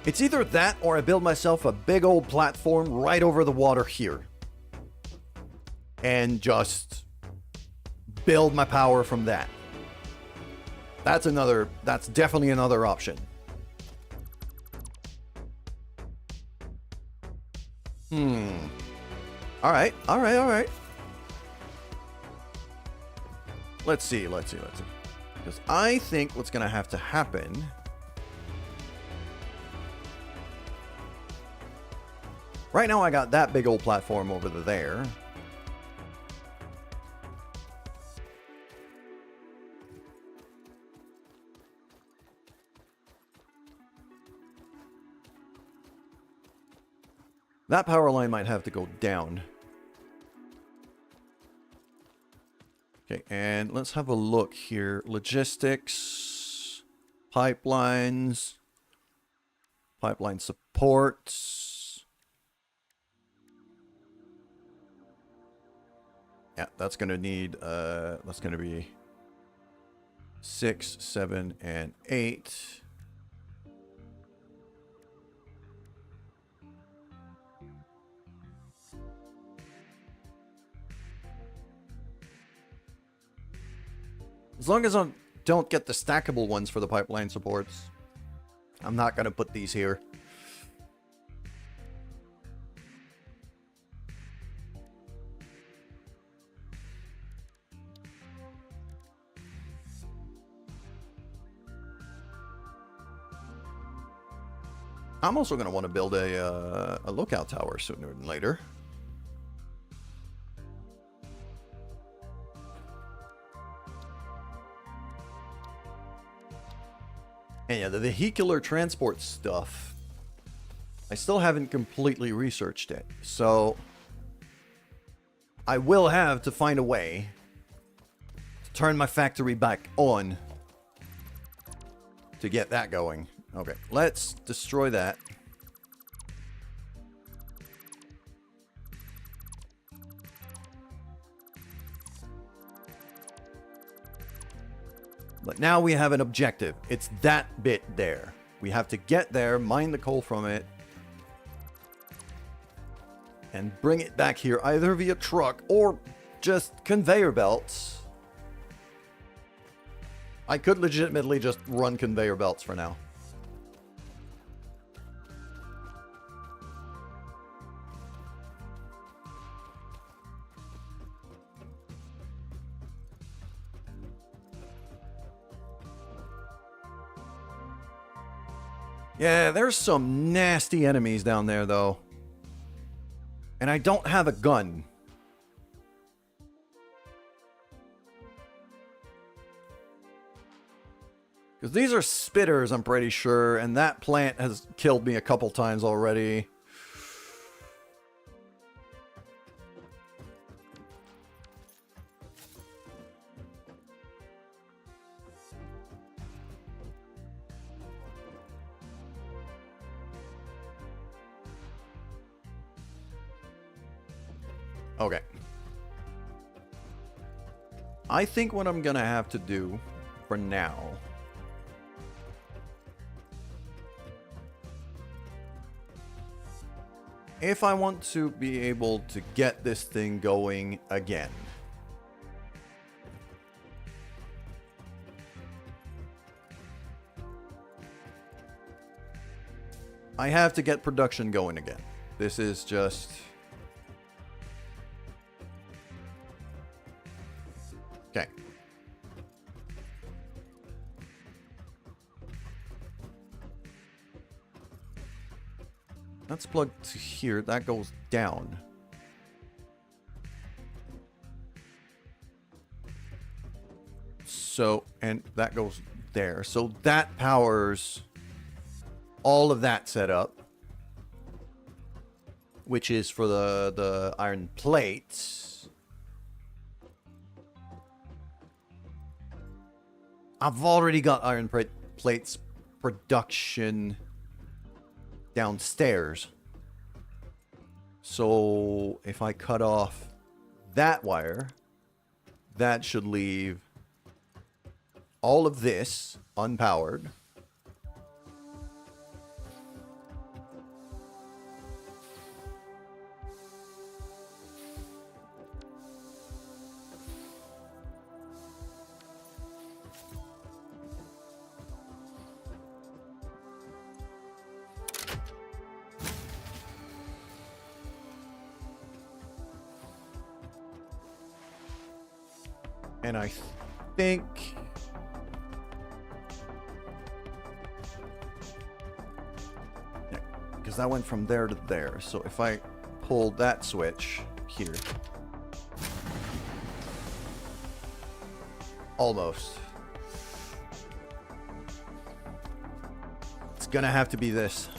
It's either that or I build myself a big old platform right over the water here. And just build my power from that. That's definitely another option. All right. Let's see. Because I think what's going to have to happen... Right now I got that big old platform over there. That power line might have to go down. Okay, and let's have a look here. Logistics, pipelines, pipeline supports. Yeah, that's going to need, that's going to be 6, 7, and 8. As long as I don't get the stackable ones for the pipeline supports, I'm not going to put these here. I'm also going to want to build a lookout tower sooner than later. And yeah, the vehicular transport stuff, I still haven't completely researched it. So I will have to find a way to turn my factory back on to get that going. Okay, let's destroy that. But now we have an objective. It's that bit there. We have to get there, mine the coal from it, and bring it back here either via truck or just conveyor belts. I could legitimately just run conveyor belts for now. Yeah, there's some nasty enemies down there, though. And I don't have a gun. Because these are spitters, I'm pretty sure, and that plant has killed me a couple times already. Okay. I think what I'm gonna have to do for now if I want to be able to get this thing going again, I have to get production going again. This is just... Okay. That's plugged to here. That goes down. So, and that goes there. So that powers all of that setup, which is for the iron plates. I've already got iron plates production downstairs. So if I cut off that wire, that should leave all of this unpowered. And I think... because that went from there to there. So if I pull that switch here. Almost. It's gonna have to be this.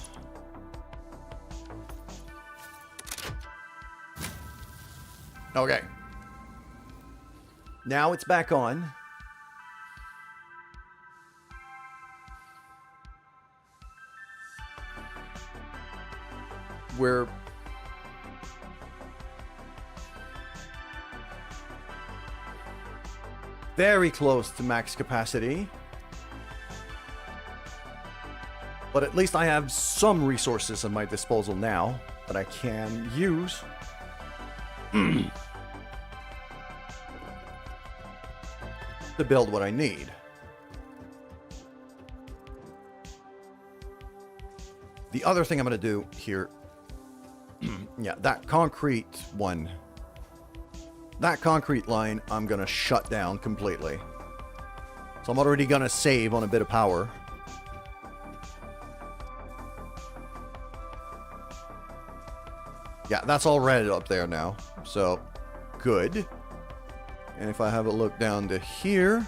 Okay. Now it's back on. We're very close to max capacity. But at least I have some resources at my disposal now that I can use. To build what I need. The other thing I'm going to do here, yeah, that concrete one, that concrete line, I'm going to shut down completely. So I'm already going to save on a bit of power. Yeah, that's all red up there now. So, good. And if I have a look down to here,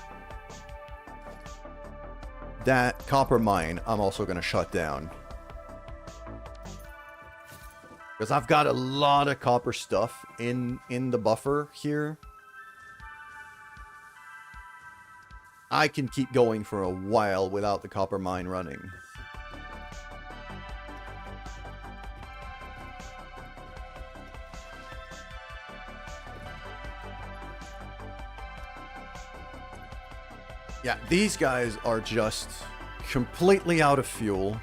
that copper mine, I'm also going to shut down. Because I've got a lot of copper stuff in the buffer here. I can keep going for a while without the copper mine running. Yeah, these guys are just completely out of fuel.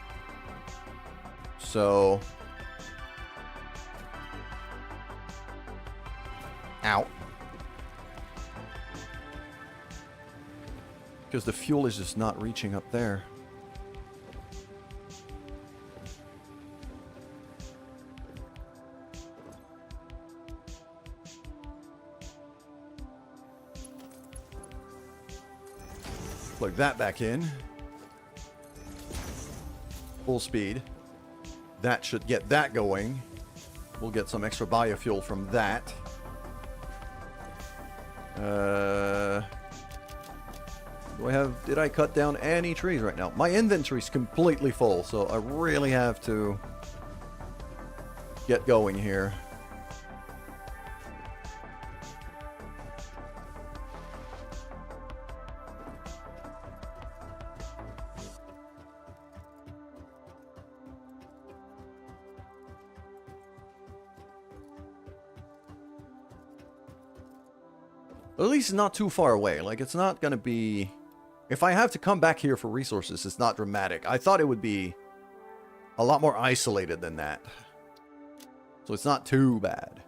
So... Ow. Because the fuel is just not reaching up there. Plug that back in. Full speed. That should get that going. We'll get some extra biofuel from that. Did I cut down any trees right now? My inventory's completely full, so I really have to get going here. At least it's not too far away. Like, it's not gonna be... If I have to come back here for resources, it's not dramatic. I thought it would be a lot more isolated than that. So it's not too bad.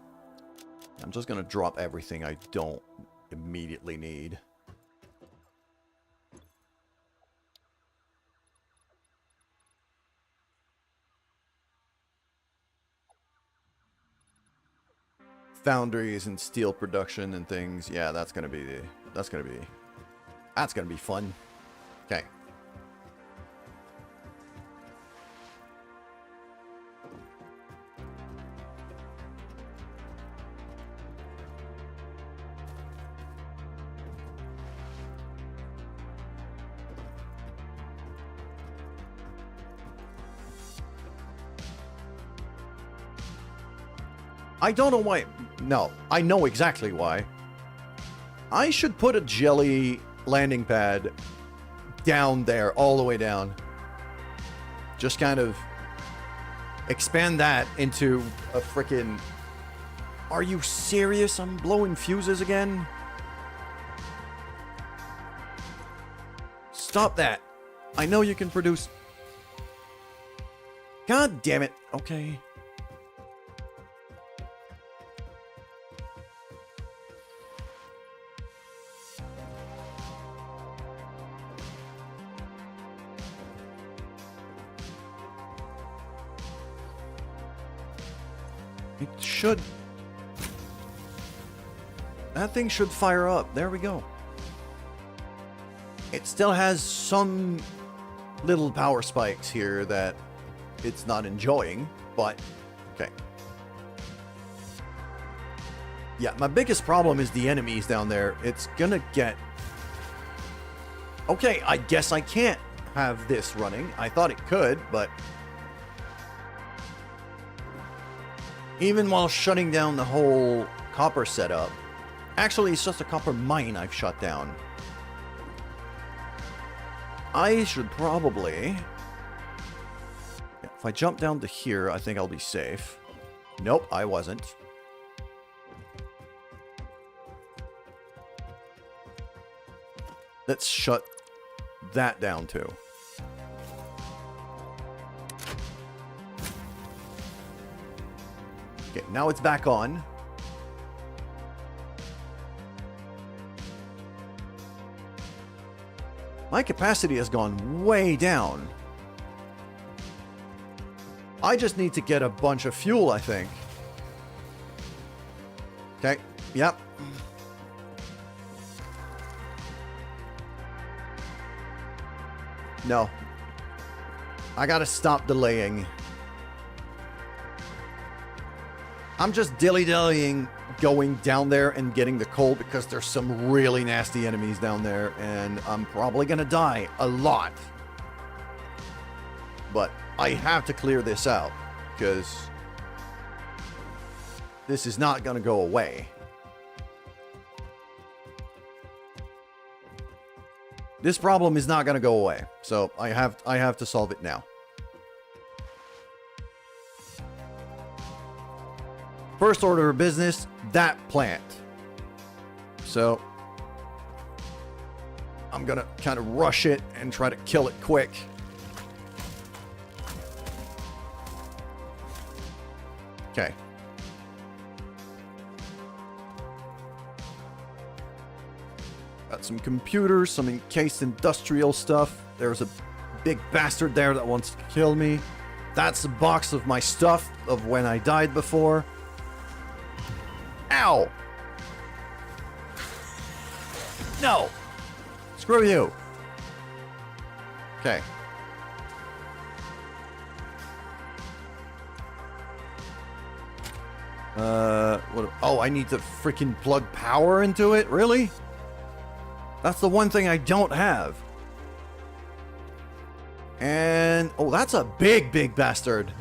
I'm just gonna drop everything I don't immediately need. Foundries and steel production and things. Yeah, that's gonna be fun. Okay. I don't know why. No, I know exactly why. I should put a jelly landing pad down there, all the way down. Just kind of expand that into a frickin'... Are you serious? I'm blowing fuses again? Stop that. I know you can produce... God damn it. Okay. It should... That thing should fire up. There we go. It still has some little power spikes here that it's not enjoying, but okay. Yeah, my biggest problem is the enemies down there. It's gonna get... Okay, I guess I can't have this running. I thought it could, but... Even while shutting down the whole copper setup... Actually, it's just a copper mine I've shut down. I should probably... Yeah, if I jump down to here, I think I'll be safe. Nope, I wasn't. Let's shut that down too. Okay, now it's back on. My capacity has gone way down. I just need to get a bunch of fuel, I think. Okay, yep. No. I gotta stop delaying. I'm just dilly-dallying going down there and getting the coal because there's some really nasty enemies down there and I'm probably gonna die a lot. But I have to clear this out because this is not gonna go away. This problem is not going to go away, so I have to solve it now. First order of business, that plant. So I'm going to kind of rush it and try to kill it quick. Okay. Got some computers, some encased industrial stuff. There's a big bastard there that wants to kill me. That's a box of my stuff of when I died before. Ow! No! Screw you! Okay. What? Oh, I need to freaking plug power into it? Really? That's the one thing I don't have. And... oh, that's a big bastard.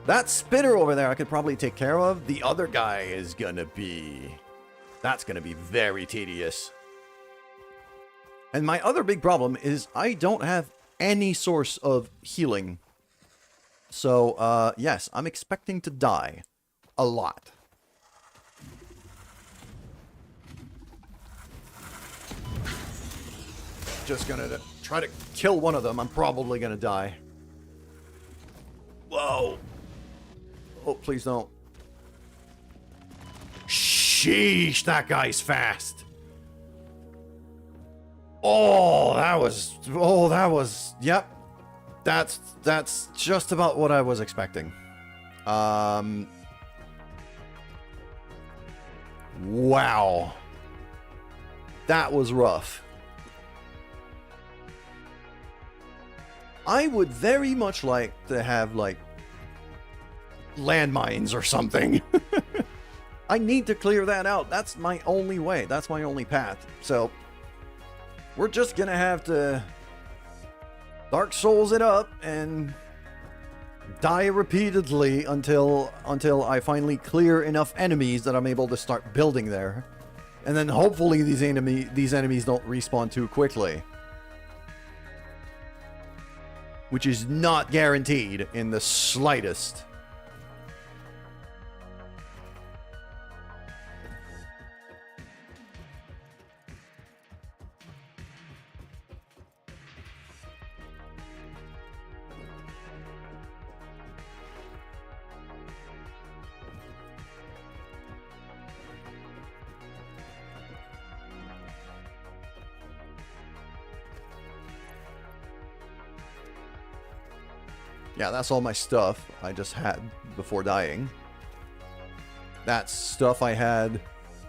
That spitter over there I could probably take care of. The other guy is gonna be... that's gonna be very tedious. And my other big problem is I don't have any source of healing. So, yes, I'm expecting to die. A lot. Just gonna try to kill one of them. I'm probably gonna die. Whoa. Oh, please don't. Sheesh, that guy's fast. Oh, that was, yep. That's just about what I was expecting. Wow. That was rough. I would very much like to have, like, landmines or something. I need to clear that out. That's my only way. That's my only path. So, we're just gonna have to Dark Souls it up and die repeatedly until I finally clear enough enemies that I'm able to start building there. And then hopefully these enemies don't respawn too quickly. Which is not guaranteed in the slightest. Yeah, that's all my stuff I just had before dying. That's stuff I had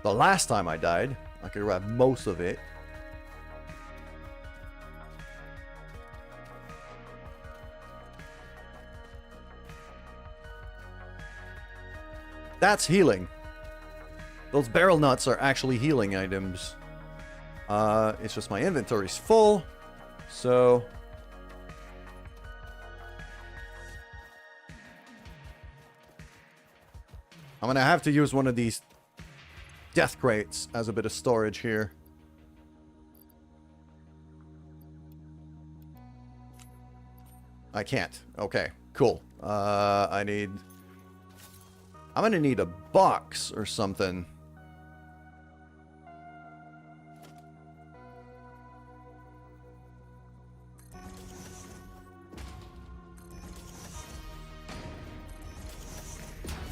the last time I died. I could grab most of it. That's healing. Those barrel nuts are actually healing items. It's just my inventory's full. So... I'm gonna have to use one of these death crates as a bit of storage here. I can't. Okay, cool. I'm gonna need a box or something.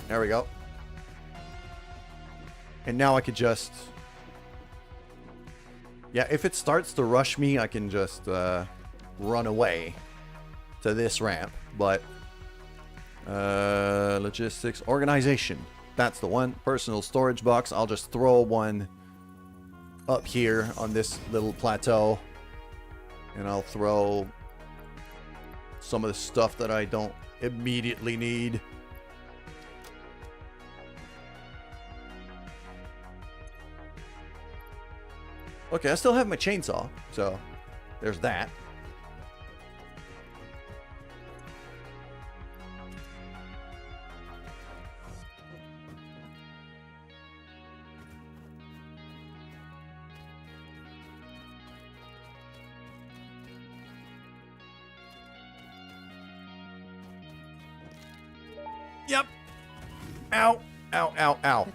There we go. And now I could just... Yeah, if it starts to rush me, I can just run away to this ramp. But... logistics. Organization. That's the one. Personal storage box. I'll just throw one up here on this little plateau. And I'll throw some of the stuff that I don't immediately need. Okay, I still have my chainsaw, so there's that. Yep. Ow. Ow, ow, ow.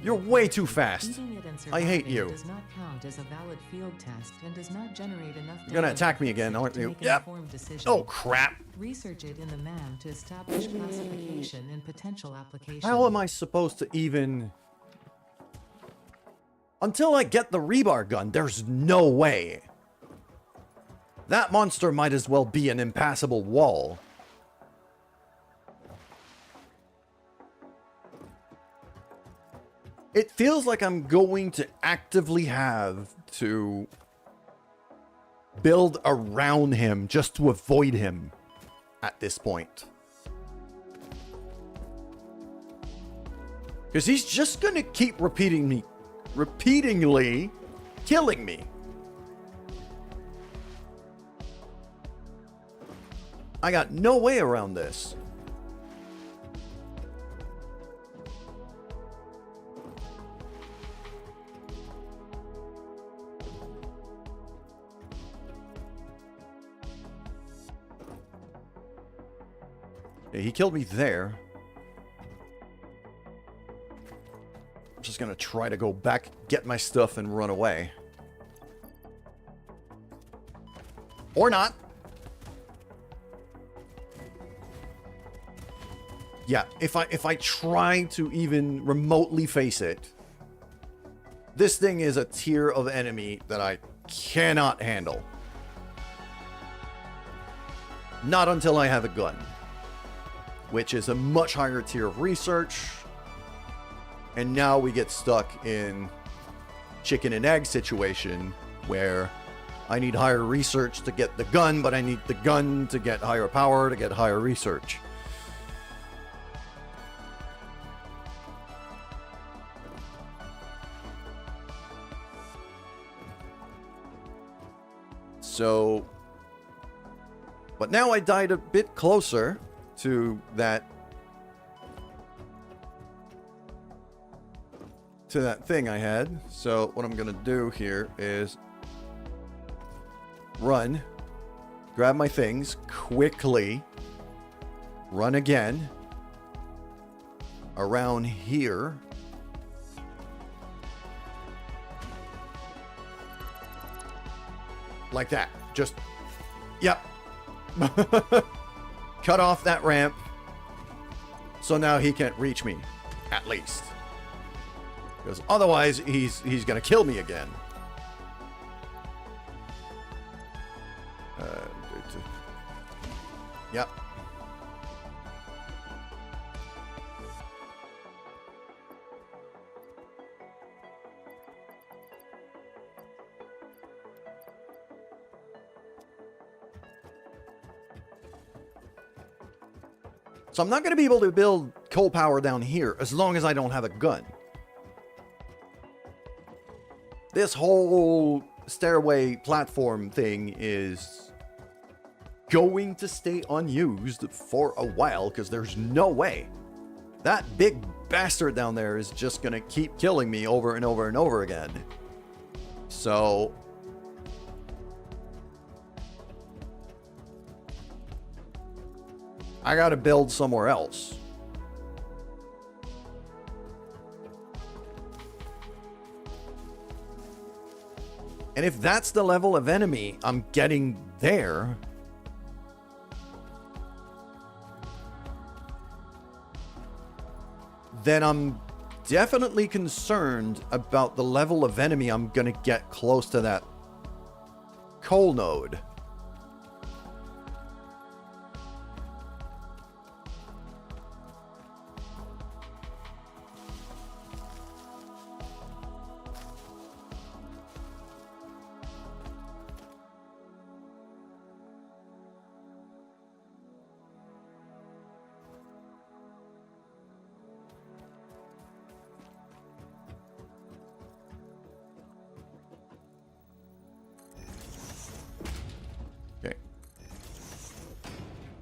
You're way too fast. I hate you. Does not count as a valid field test and does not generate enough You're gonna attack me again, aren't you? Yep. Oh, crap. Research it in the MAM to establish classification and potential application. How am I supposed to even... Until I get the rebar gun, there's no way. That monster might as well be an impassable wall. It feels like I'm going to actively have to build around him just to avoid him at this point. Because he's just going to keep repeatingly killing me. I got no way around this. Yeah, he killed me there. I'm just gonna try to go back, get my stuff, and run away. Or not. Yeah, if I try to even remotely face it, this thing is a tier of enemy that I cannot handle. Not until I have a gun. Which is a much higher tier of research. And now we get stuck in chicken and egg situation where I need higher research to get the gun, but I need the gun to get higher power to get higher research. So, but now I died a bit closer to that thing I had. So what I'm gonna do here is run, grab my things quickly, run again around here, like that. Just, yep. Cut off that ramp, so now he can't reach me, at least. Because otherwise, he's gonna kill me again. Yep. So I'm not going to be able to build coal power down here as long as I don't have a gun. This whole stairway platform thing is going to stay unused for a while because there's no way that big bastard down there is just gonna keep killing me over and over and over again. So I gotta build somewhere else. And if that's the level of enemy I'm getting there, then I'm definitely concerned about the level of enemy I'm gonna get close to that coal node.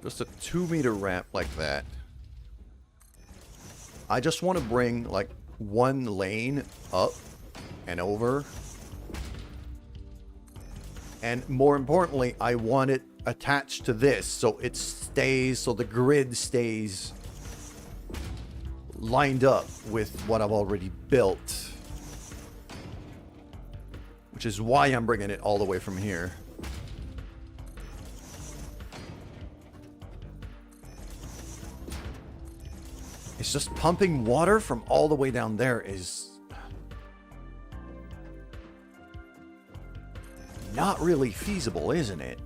Just a 2-meter ramp like that. I just want to bring like one lane up and over. And more importantly, I want it attached to this so it stays, so the grid stays lined up with what I've already built. Which is why I'm bringing it all the way from here. It's just pumping water from all the way down there is not really feasible, isn't it?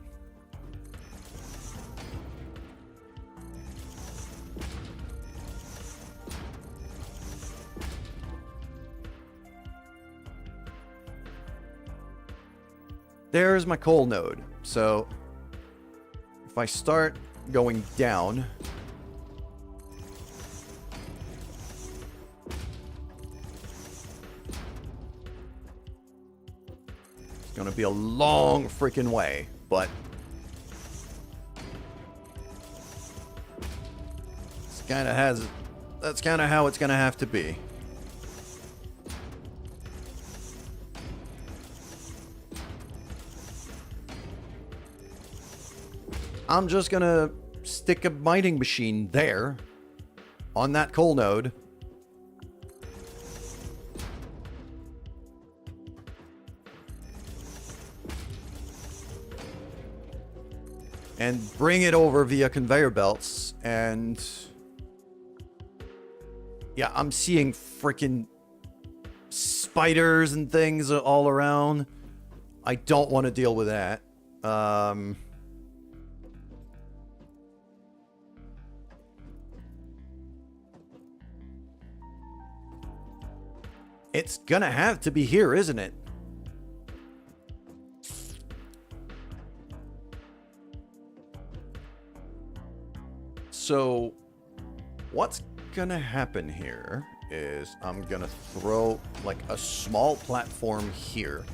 There's my coal node. So if I start going down, it's gonna be a long freaking way, but that's kind of how it's gonna have to be. I'm just gonna stick a mining machine there on that coal node. And bring it over via conveyor belts. And yeah, I'm seeing freaking spiders and things all around. I don't want to deal with that. It's gonna have to be here, isn't it? So, what's gonna happen here is I'm gonna throw like a small platform here.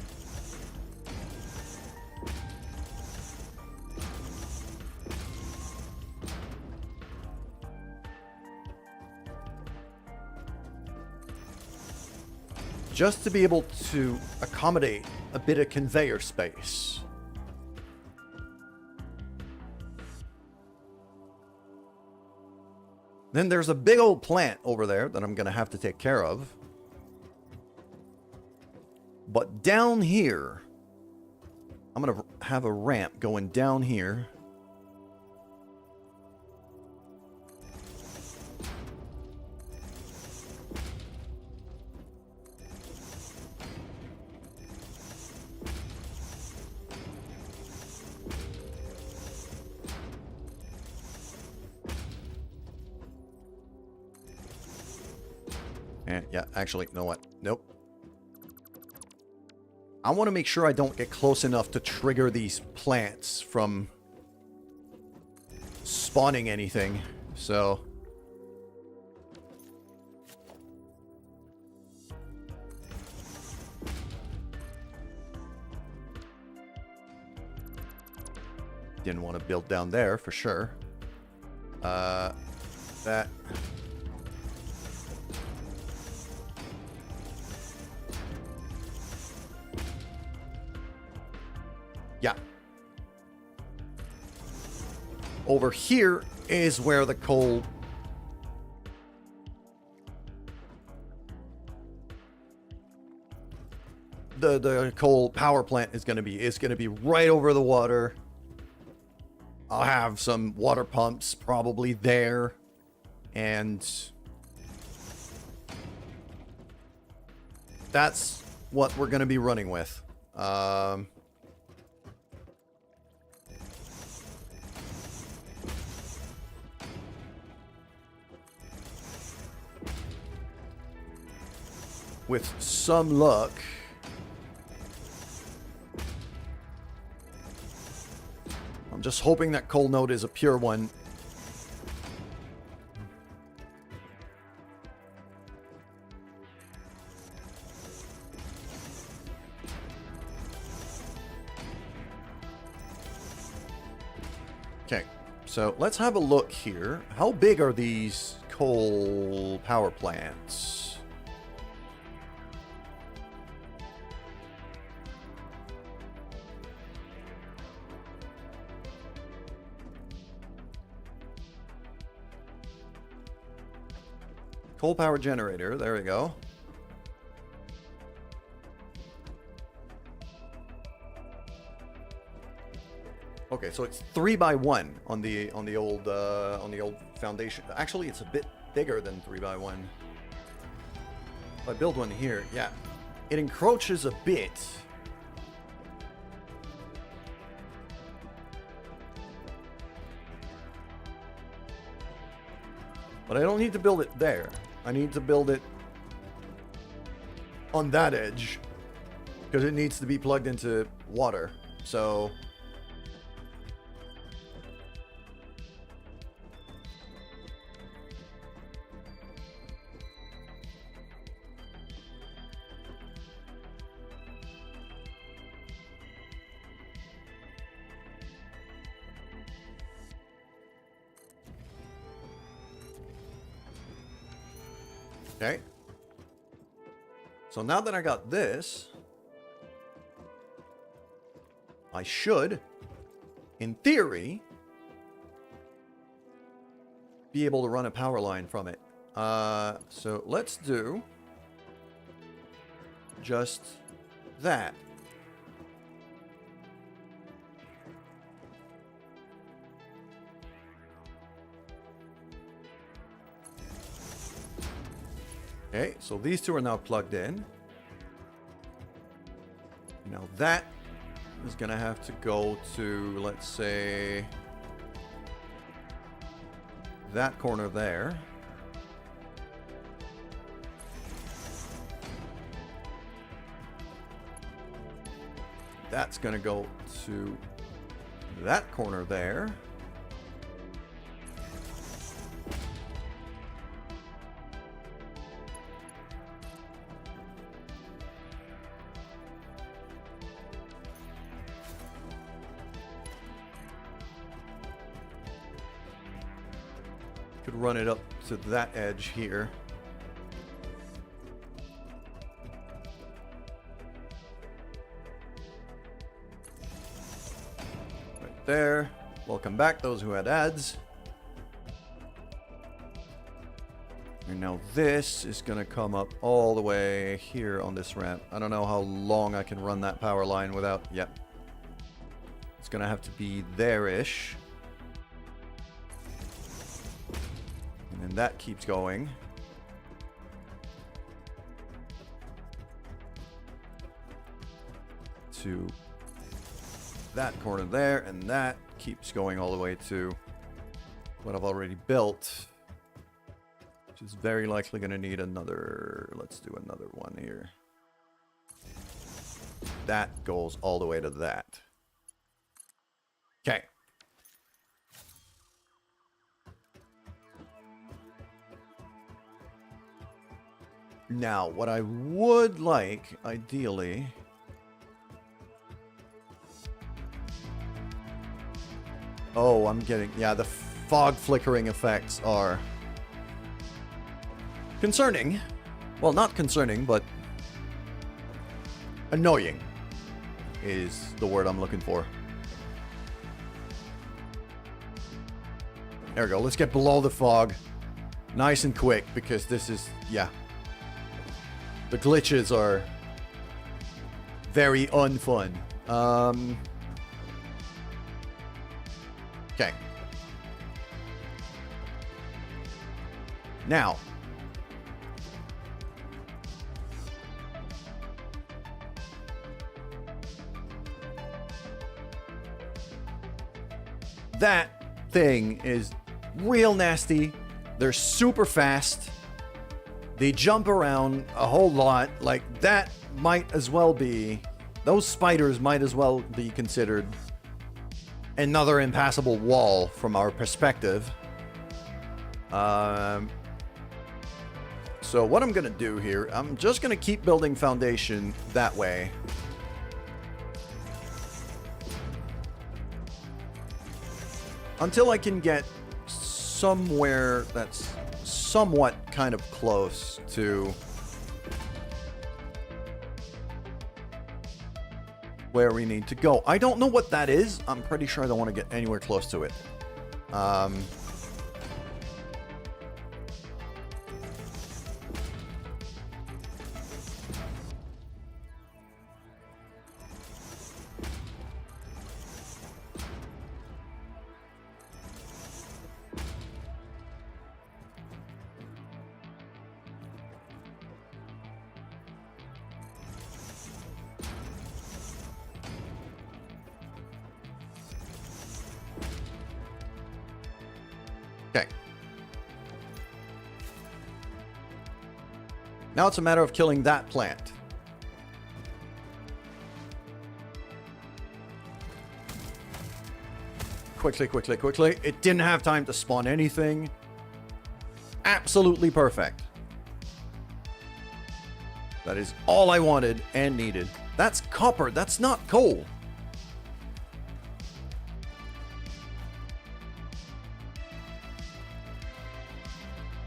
Just to be able to accommodate a bit of conveyor space. Then there's a big old plant over there that I'm going to have to take care of. But down here, I'm going to have a ramp going down here. Yeah, actually, you know what? Nope. I want to make sure I don't get close enough to trigger these plants from spawning anything. So didn't want to build down there for sure. That. Yeah. Over here is where the coal... The coal power plant is going to be. It's going to be right over the water. I'll have some water pumps probably there. And that's what we're going to be running with. With some luck, I'm just hoping that coal node is a pure one. Okay, so let's have a look here. How big are these coal power plants? Coal power generator, there we go. Okay, so it's 3x1 on the old foundation. Actually, it's a bit bigger than 3x1. If I build one here, yeah, it encroaches a bit. But I don't need to build it there. I need to build it on that edge because it needs to be plugged into water. So okay. So now that I got this, I should, in theory, be able to run a power line from it. So let's do just that. Okay, so these two are now plugged in. Now that is going to have to go to, let's say, that corner there. That's going to go to that corner there. Could run it up to that edge here. Right there. Welcome back, those who had ads. And now this is going to come up all the way here on this ramp. I don't know how long I can run that power line without... Yep. It's going to have to be there-ish. And that keeps going. To that corner there, and that keeps going all the way to what I've already built. Which is very likely going to need another... Let's do another one here. That goes all the way to that. Okay. Now, what I would like, ideally... Oh, I'm getting... Yeah, the fog flickering effects are concerning. Well, not concerning, but annoying is the word I'm looking for. There we go. Let's get below the fog. Nice and quick, because this is... Yeah. The glitches are very unfun. Okay. Now. That thing is real nasty. They're super fast. They jump around a whole lot. Like, that might as well be... Those spiders might as well be considered another impassable wall from our perspective. So what I'm going to do here, I'm just going to keep building foundation that way. Until I can get somewhere that's somewhat kind of close to where we need to go. I don't know what that is. I'm pretty sure I don't want to get anywhere close to it. Okay. Now it's a matter of killing that plant. Quickly, quickly, quickly. It didn't have time to spawn anything. Absolutely perfect. That is all I wanted and needed. That's copper. That's not coal.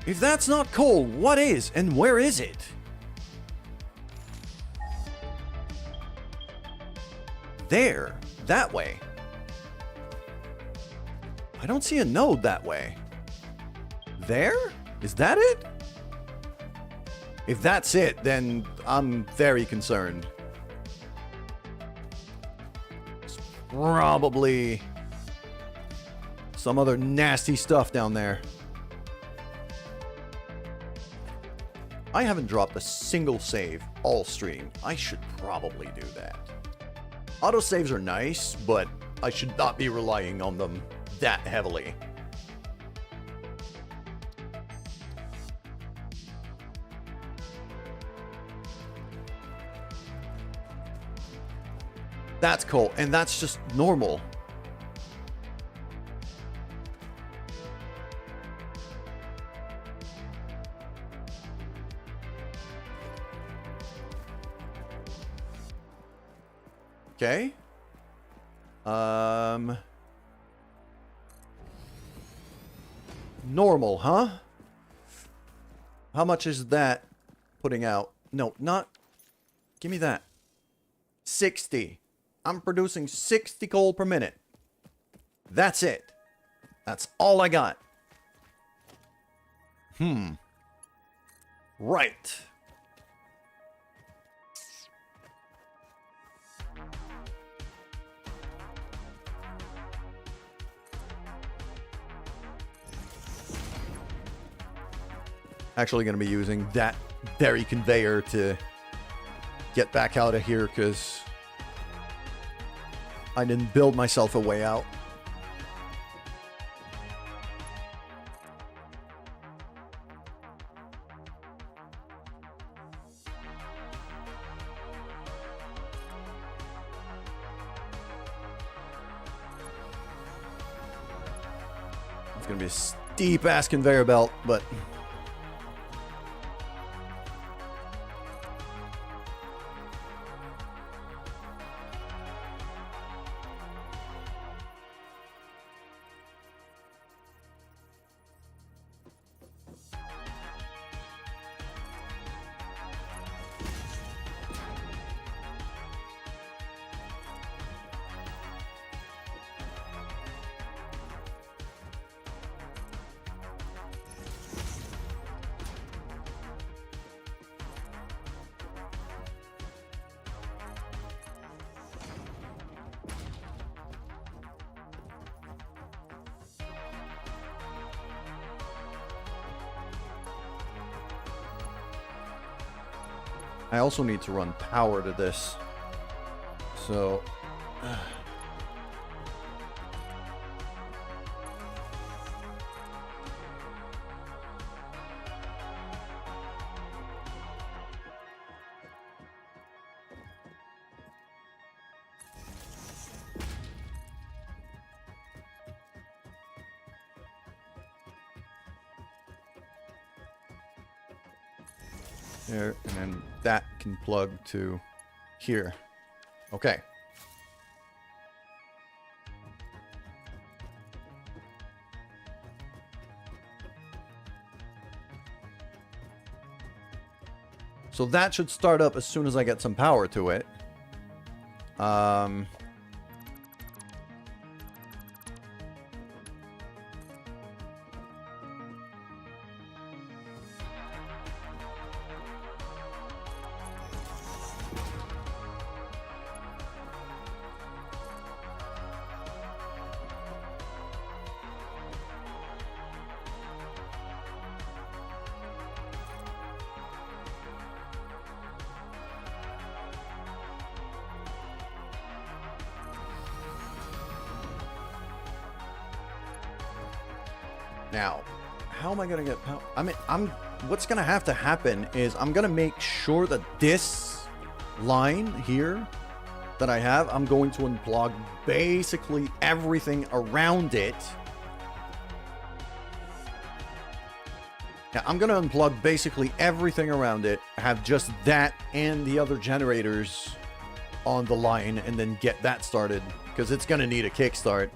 If that's not coal, what is? And where is it? There. That way. I don't see a node that way. There? Is that it? If that's it, then I'm very concerned. It's probably some other nasty stuff down there. I haven't dropped a single save all stream. I should probably do that. Autosaves are nice, but I should not be relying on them that heavily. That's cool, and that's just normal. Okay. Normal, huh? How much is that putting out? No, not... Give me that. 60. I'm producing 60 coal per minute. That's it. That's all I got. Right. Actually going to be using that very conveyor to get back out of here because I didn't build myself a way out. It's going to be a steep ass conveyor belt, but... I also need to run power to this. So... there, and then that can plug to here. Okay. So that should start up as soon as I get some power to it. Now, how am I going to get power? I mean, what's going to have to happen is I'm going to make sure that this line here that I have, I'm going to unplug basically everything around it. Yeah, I'm going to unplug basically everything around it, have just that and the other generators on the line, and then get that started, because it's going to need a kickstart.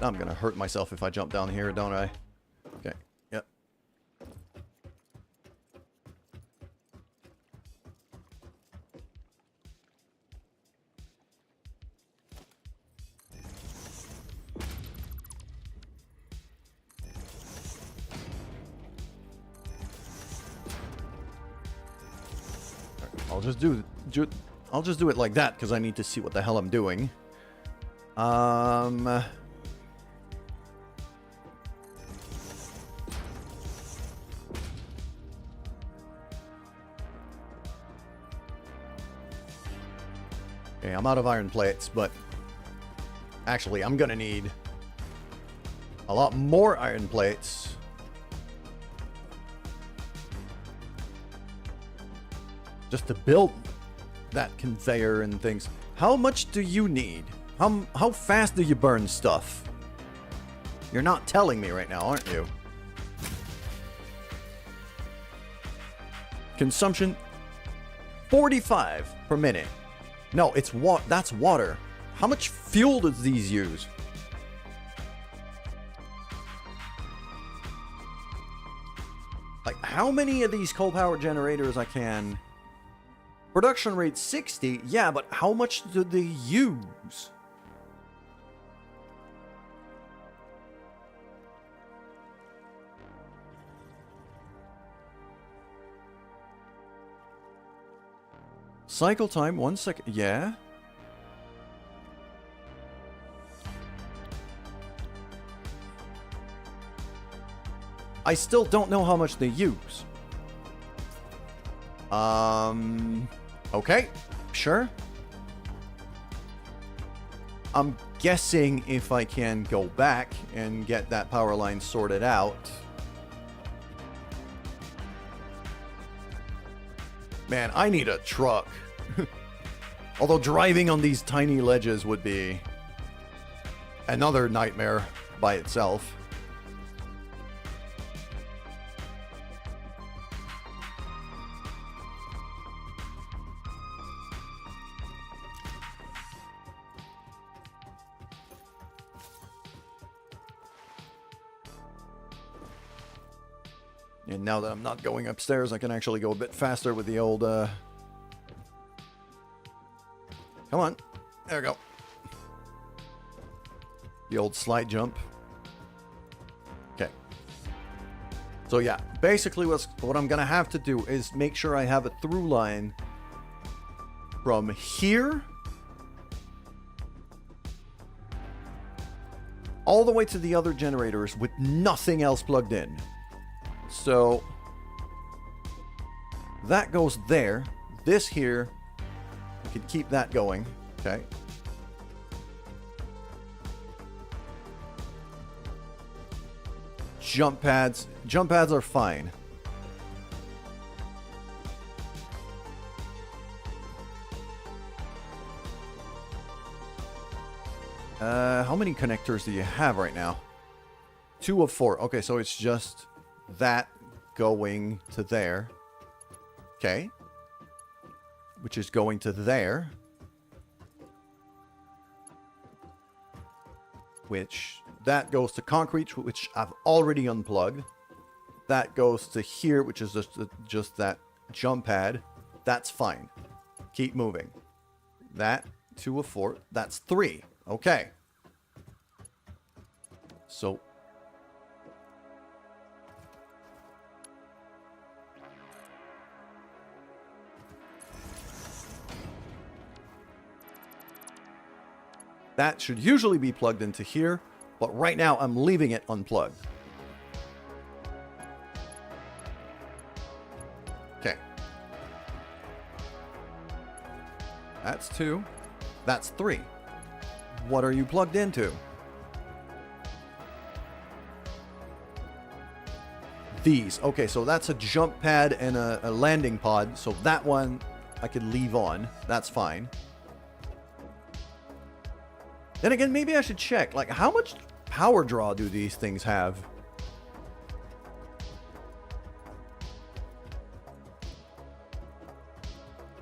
I'm gonna hurt myself if I jump down here, don't I? Okay, yep. I'll just do it like that because I need to see what the hell I'm doing. Okay, I'm out of iron plates, but actually I'm gonna need a lot more iron plates. Just to build that conveyor and things. How much do you need? How fast do you burn stuff? You're not telling me right now, aren't you? Consumption 45 per minute. No, it's that's water. How much fuel does these use? Like, how many of these coal power generators I can... Production rate 60, yeah, but how much do they use? Cycle time, 1 second. Yeah. I still don't know how much they use. Okay. Sure. I'm guessing if I can go back and get that power line sorted out. Man, I need a truck. Although driving on these tiny ledges would be another nightmare by itself. And now that I'm not going upstairs, I can actually go a bit faster with the old, Come on. There we go. The old slide jump. Okay. So yeah, basically what I'm gonna have to do is make sure I have a through line from here all the way to the other generators with nothing else plugged in. So that goes there. This here, we can keep that going. Okay. Jump pads. Jump pads are fine. How many connectors do you have right now? 2 of 4. Okay, so it's just that going to there. Okay. Which is going to there. Which, that goes to concrete, which I've already unplugged. That goes to here, which is just that jump pad. That's fine. Keep moving. That, 2 of 4. That's 3. Okay. So that should usually be plugged into here, but right now I'm leaving it unplugged. Okay. That's 2. That's 3. What are you plugged into? These. Okay, so that's a jump pad and a landing pod. So that one I could leave on. That's fine. Then again, maybe I should check. Like, how much power draw do these things have?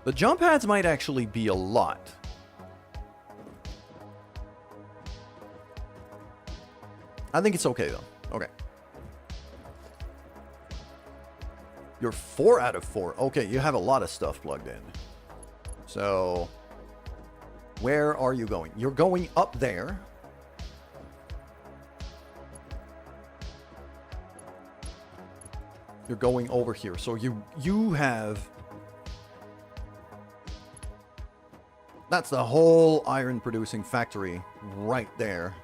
The jump pads might actually be a lot. I think it's okay, though. Okay. You're 4 out of 4. Okay, you have a lot of stuff plugged in. So, where are you going? You're going up there. You're going over here. So you have... That's the whole iron producing factory right there.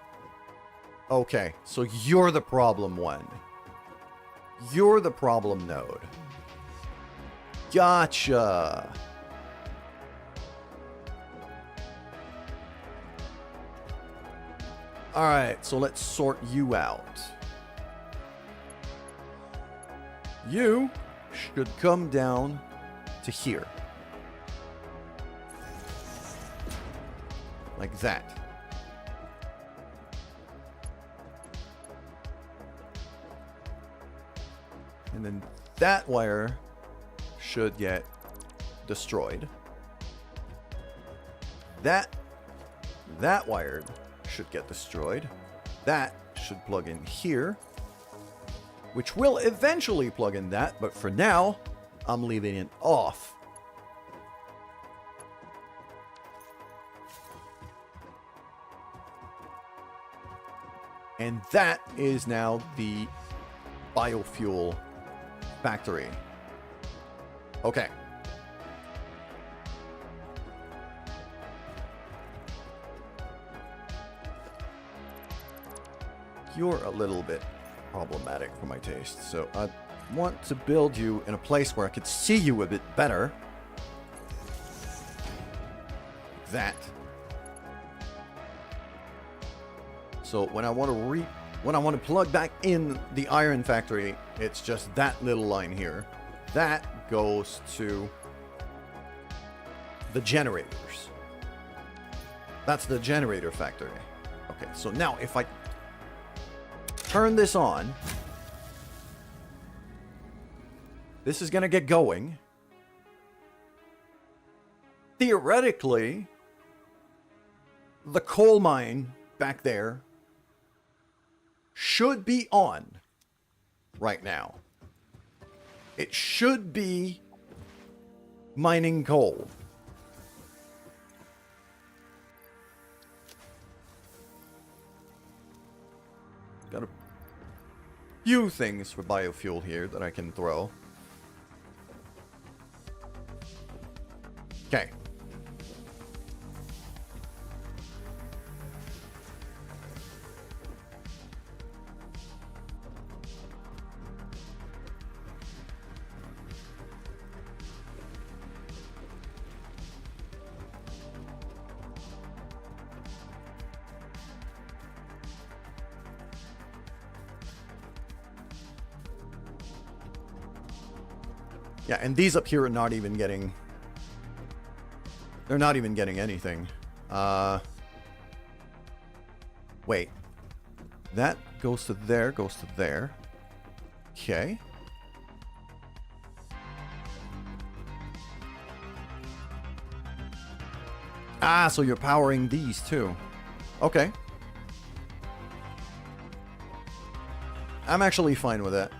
Okay, so you're the problem one. You're the problem node. Gotcha. Alright, so let's sort you out. You should come down to here. Like that. And then that wire should get destroyed. That wire should get destroyed. That should plug in here, which will eventually plug in that, but for now, I'm leaving it off. And that is now the biofuel factory. Okay. You're a little bit problematic for my taste, so I want to build you in a place where I could see you a bit better. That. So when I want to plug back in the iron factory, it's just that little line here. That goes to the generators. That's the generator factory. Okay, so now if I turn this on, this is going to get going. Theoretically, the coal mine back there should be on right now. It should be mining coal. Got a few things for biofuel here that I can throw. Okay. Yeah, and these up here are not even getting... They're not even getting anything. Wait. That goes to there, goes to there. Okay. Ah, so you're powering these too. Okay. I'm actually fine with that.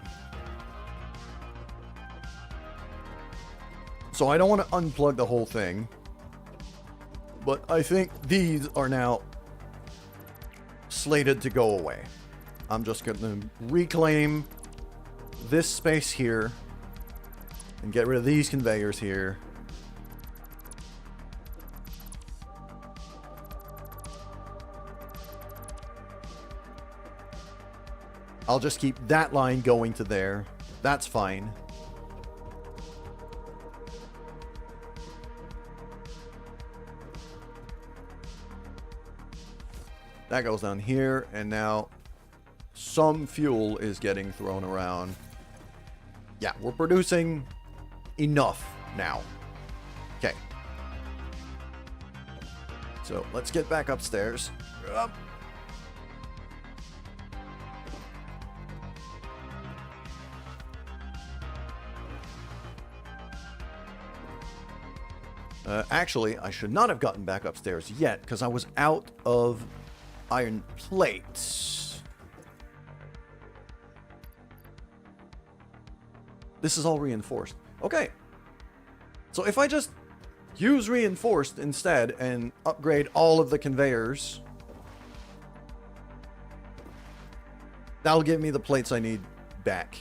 So I don't want to unplug the whole thing. But I think these are now slated to go away. I'm just going to reclaim this space here and get rid of these conveyors here. I'll just keep that line going to there. That's fine. That goes down here, and now some fuel is getting thrown around. Yeah, we're producing enough now. Okay. So let's get back upstairs. Up. Actually, I should not have gotten back upstairs yet, because I was out of iron plates. This is all reinforced. Okay. So if I just use reinforced instead and upgrade all of the conveyors, that'll give me the plates I need back.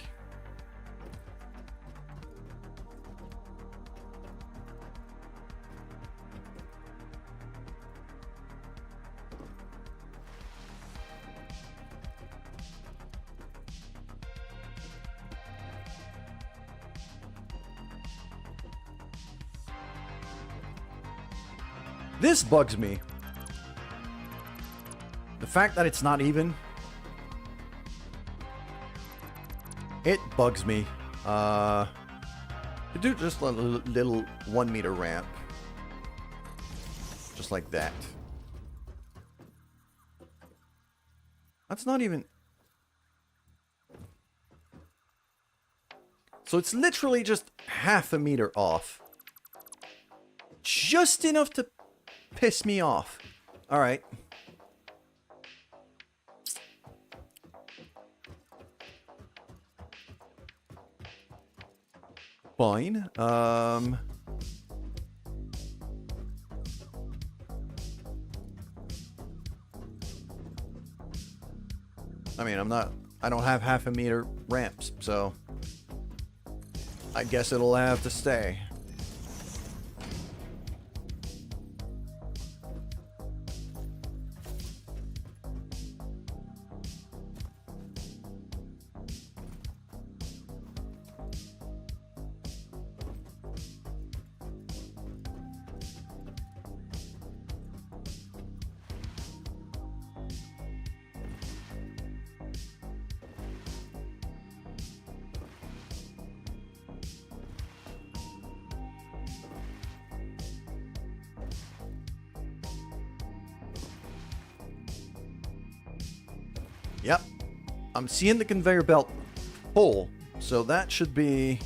This bugs me. The fact that it's not even. It bugs me. To do just a little 1 meter ramp. Just like that. That's not even... So it's literally just half a meter off. Just enough to piss me off. Alright. Fine. I mean, I don't have half a meter ramps, so I guess it'll have to stay. Yep. I'm seeing the conveyor belt full, so that should be...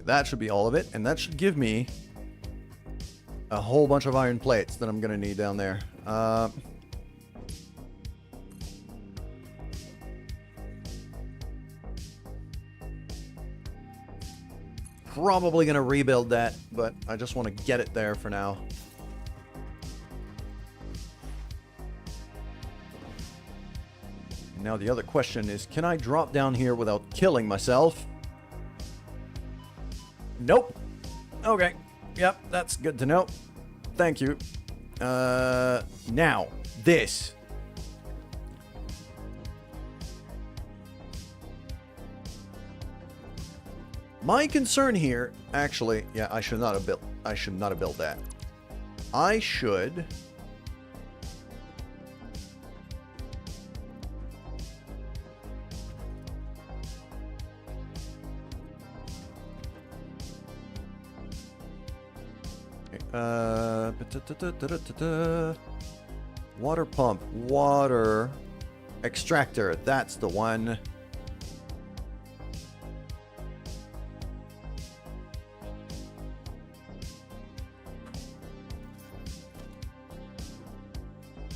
that should be all of it. And that should give me a whole bunch of iron plates that I'm going to need down there. Probably going to rebuild that, but I just want to get it there for now. Now the other question is, can I drop down here without killing myself? Nope. Okay. Yep, that's good to know. Thank you. Now, this. My concern here, actually, yeah, I should not have built that. I should water pump, water extractor, that's the one.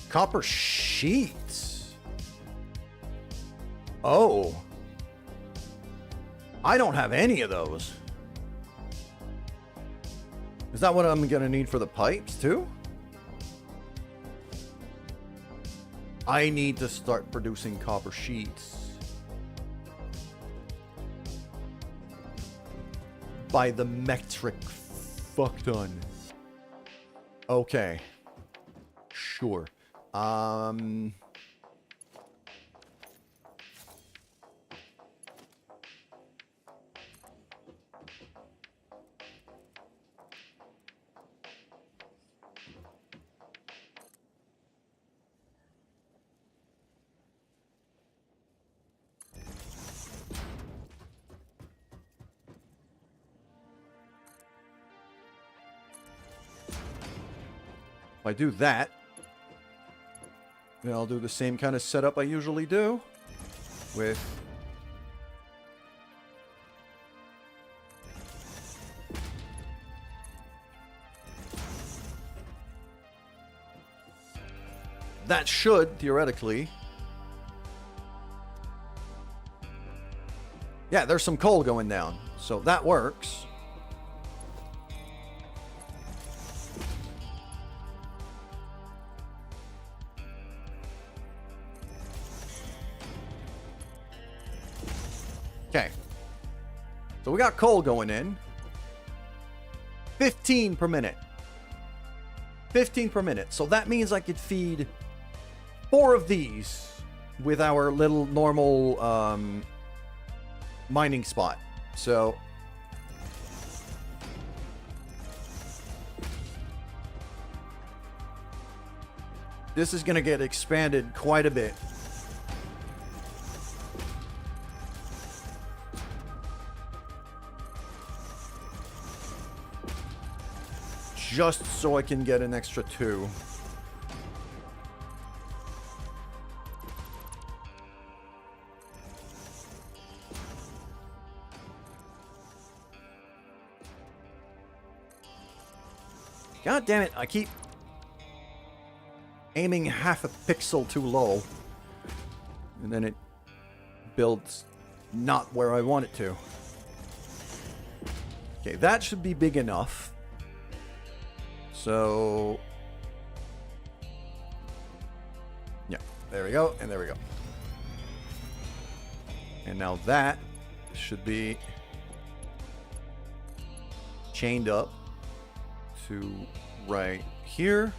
Copper sheets. Oh. I don't have any of those. Is that what I'm gonna need for the pipes too? I need to start producing copper sheets. By the metric fuck ton. Okay. Sure. If I do that, then I'll do the same kind of setup I usually do with that should theoretically, yeah, there's some coal going down, so that works. Okay. So we got coal going in. 15 per minute. 15 per minute. So that means I could feed 4 of these with our little normal mining spot. So this is going to get expanded quite a bit. Just so I can get an extra 2. God damn it, I keep aiming half a pixel too low. And then it builds not where I want it to. Okay, that should be big enough. So, yeah, there we go, and there we go. And now that should be chained up to right here.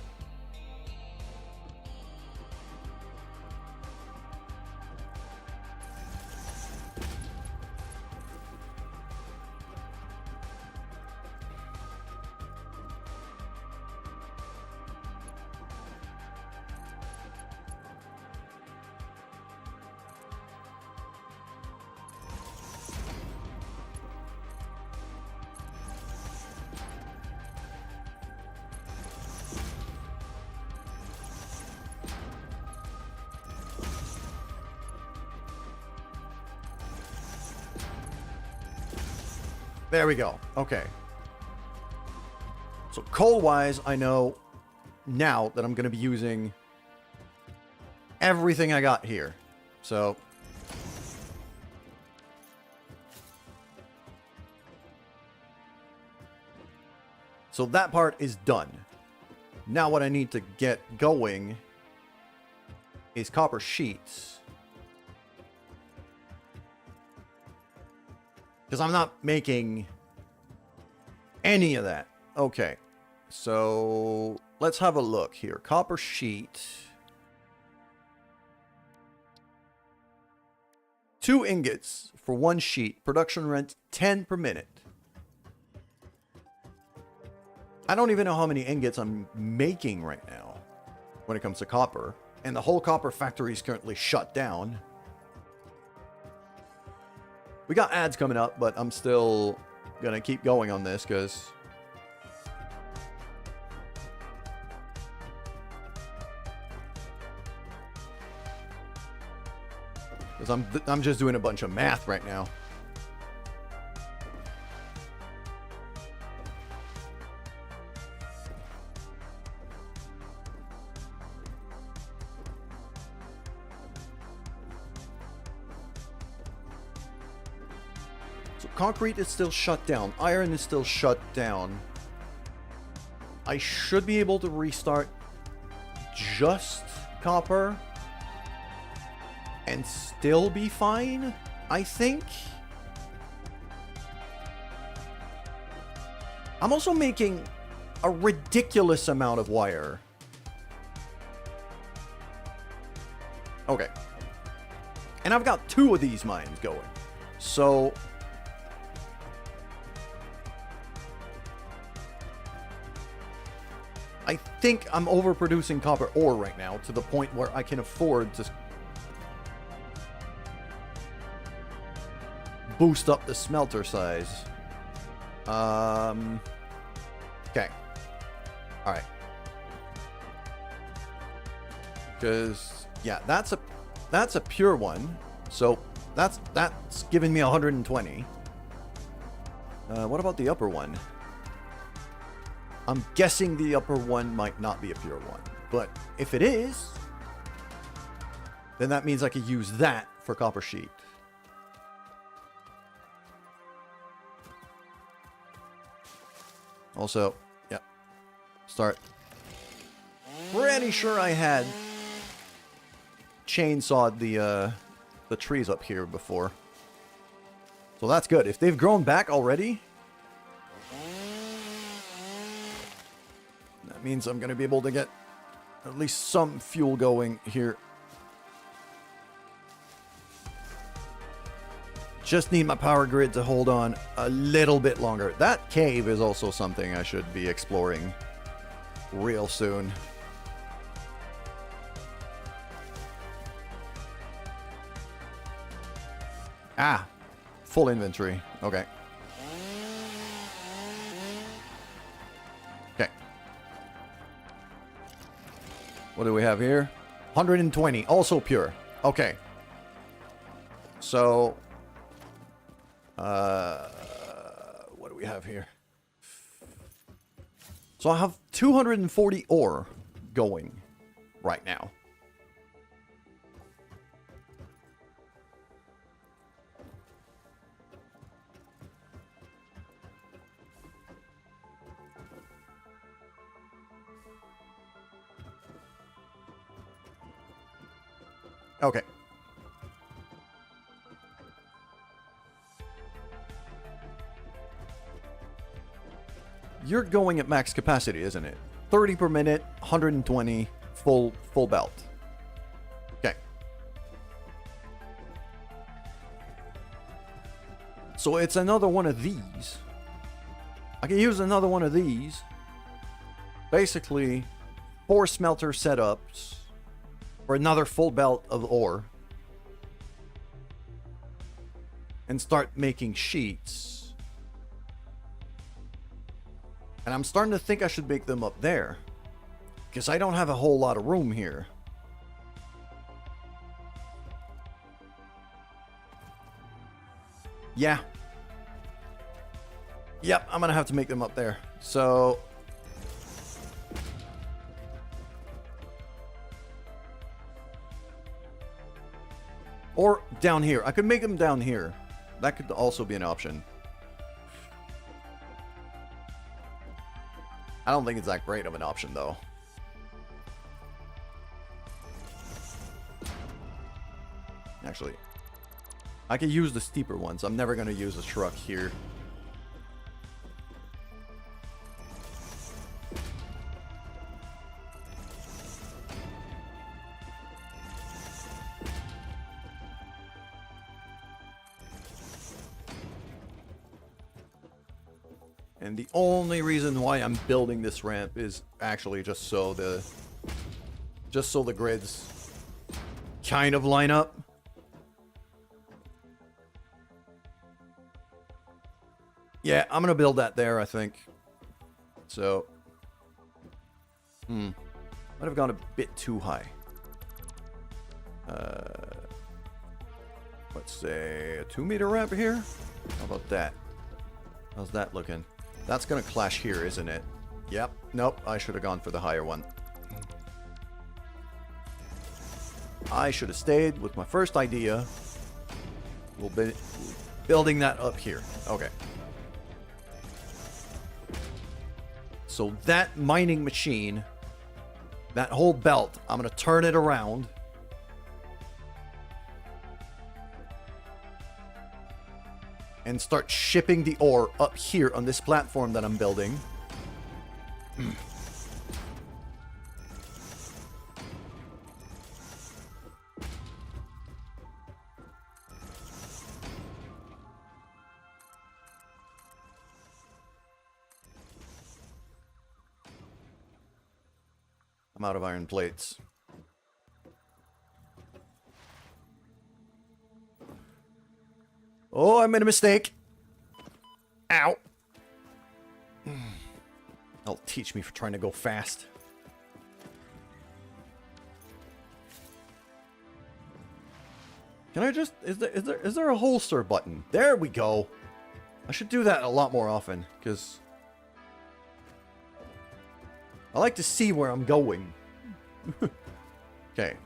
There we go. Okay. So coal-wise, I know now that I'm going to be using everything I got here. So that part is done. Now what I need to get going is copper sheets. Because I'm not making any of that. Okay. So let's have a look here. Copper sheet. 2 ingots for 1 sheet. Production rent 10 per minute. I don't even know how many ingots I'm making right now when it comes to copper. And the whole copper factory is currently shut down. We got ads coming up, but I'm still gonna keep going on this because I'm just doing a bunch of math right now. So concrete is still shut down. Iron is still shut down. I should be able to restart just copper and still be fine, I think. I'm also making a ridiculous amount of wire. Okay. And I've got 2 of these mines going. So I think I'm overproducing copper ore right now to the point where I can afford to boost up the smelter size. Okay. Alright. Because, yeah, that's a pure one. So, that's giving me 120. What about the upper one? I'm guessing the upper one might not be a pure one. But if it is, then that means I could use that for copper sheet. Also, yeah, start. Pretty sure I had chainsawed the trees up here before. So that's good. If they've grown back already, that means I'm going to be able to get at least some fuel going here. Just need my power grid to hold on a little bit longer. That cave is also something I should be exploring real soon. Ah, full inventory. Okay. Okay. What do we have here? 120, also pure. Okay. So what do we have here? So I have 240 ore going right now. Okay. You're going at max capacity, isn't it? 30 per minute, 120, full belt. Okay. So it's another one of these. I can use another one of these. Basically, 4 smelter setups for another full belt of ore. And start making sheets. And I'm starting to think I should make them up there. Because I don't have a whole lot of room here. Yeah. Yep, I'm gonna have to make them up there. So... or down here. I could make them down here. That could also be an option. I don't think it's that great of an option, though. Actually, I could use the steeper ones. I'm never going to use a truck here. And the only reason why I'm building this ramp is actually just so the grids kind of line up. Yeah, I'm gonna build that there, I think. So, might have gone a bit too high. Let's say a 2-meter ramp here. How about that? How's that looking? That's gonna clash here, isn't it? Yep. Nope. I should have gone for the higher one. I should have stayed with my first idea. We'll be building that up here. Okay. So that mining machine, that whole belt, I'm gonna turn it around. And start shipping the ore up here on this platform that I'm building. I'm out of iron plates. Oh, I made a mistake. Ow. That'll teach me for trying to go fast. Can I just... Is there a holster button? There we go. I should do that a lot more often, because... I like to see where I'm going. Okay.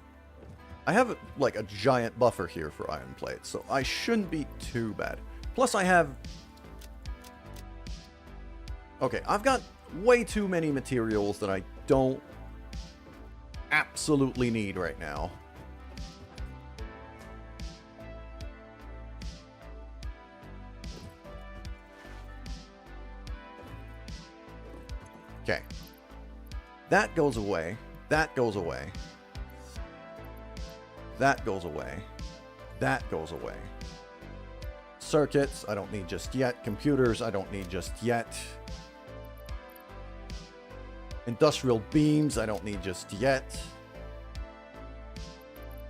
I have, like, a giant buffer here for iron plates, so I shouldn't be too bad. Plus, I have... Okay, I've got way too many materials that I don't absolutely need right now. Okay. That goes away. That goes away. That goes away. That goes away. Circuits, I don't need just yet. Computers, I don't need just yet. Industrial beams, I don't need just yet.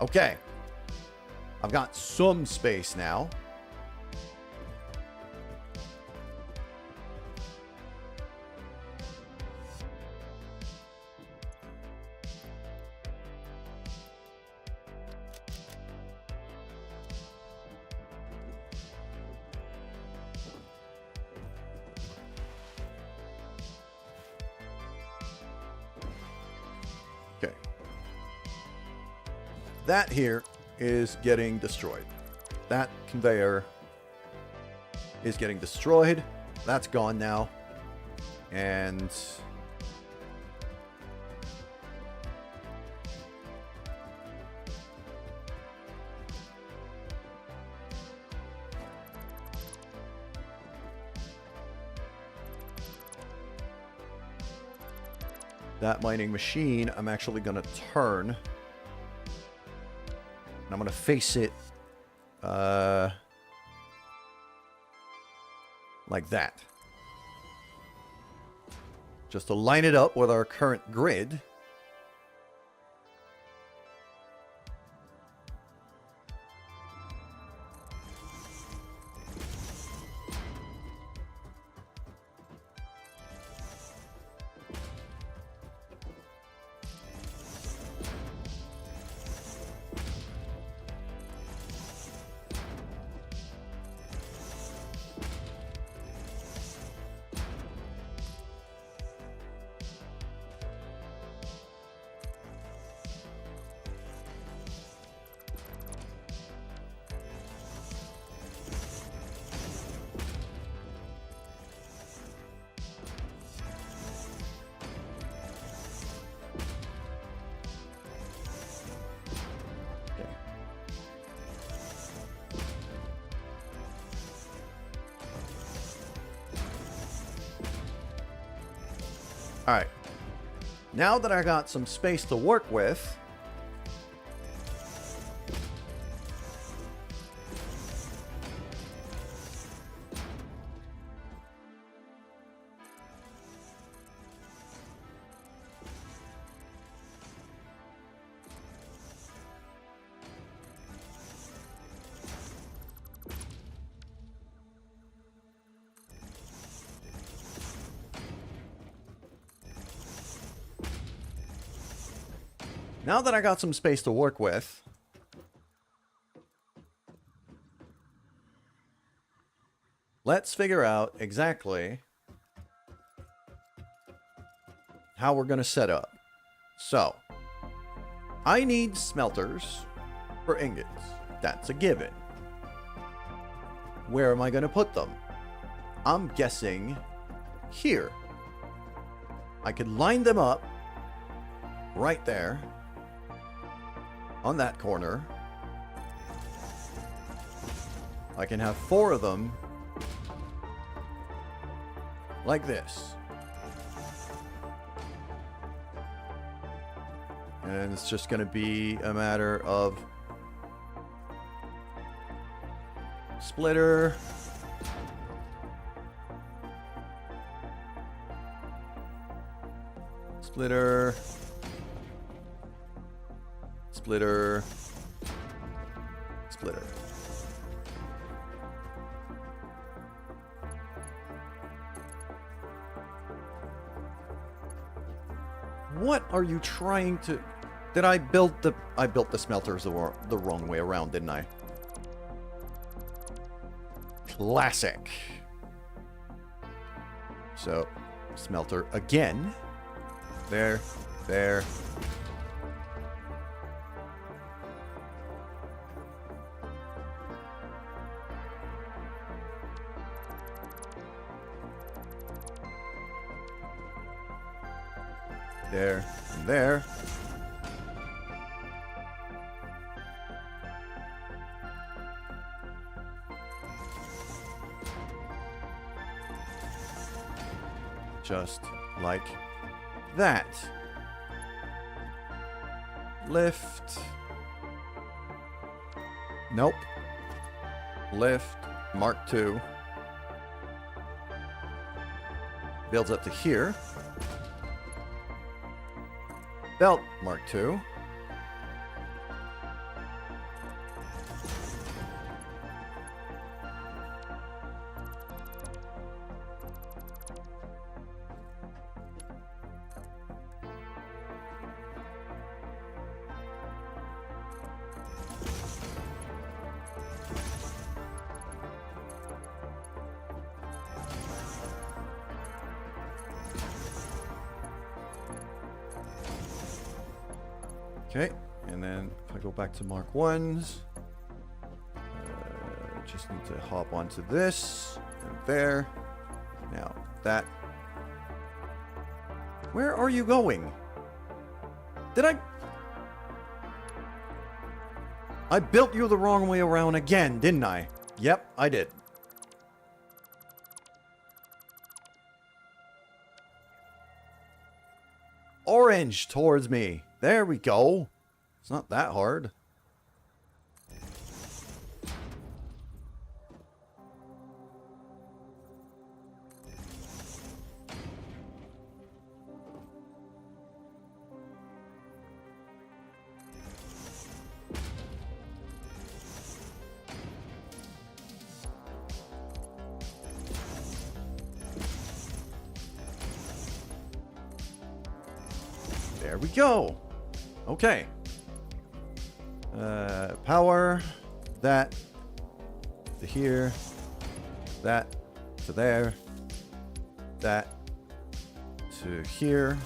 Okay. I've got some space now. Okay. That here is getting destroyed. That conveyor is getting destroyed. That's gone now. And that mining machine, I'm actually going to turn. And I'm going to face it like that. Just to line it up with our current grid. Alright. Now that I got some space to work with, let's figure out exactly how we're going to set up. So, I need smelters for ingots. That's a given. Where am I going to put them? I'm guessing here. I could line them up right there on that corner. I can have 4 of them like this. And it's just going to be a matter of splitter, splitter, splitter, splitter. What are you trying to... Did I build the... I built the smelters the wrong way around, didn't I? Classic. So, smelter again. There, there. There, and there. Just like that. Lift. Nope. Lift. Mark II. Builds up to here. Belt. Mark II. Okay, and then if I go back to Mark 1s, just need to hop onto this, and there. Now, that. Where are you going? Did I built you the wrong way around again, didn't I? Yep, I did. Orange towards me. There we go. It's not that hard. There we go. Okay. Power. That. To here. That. To there. That. To here.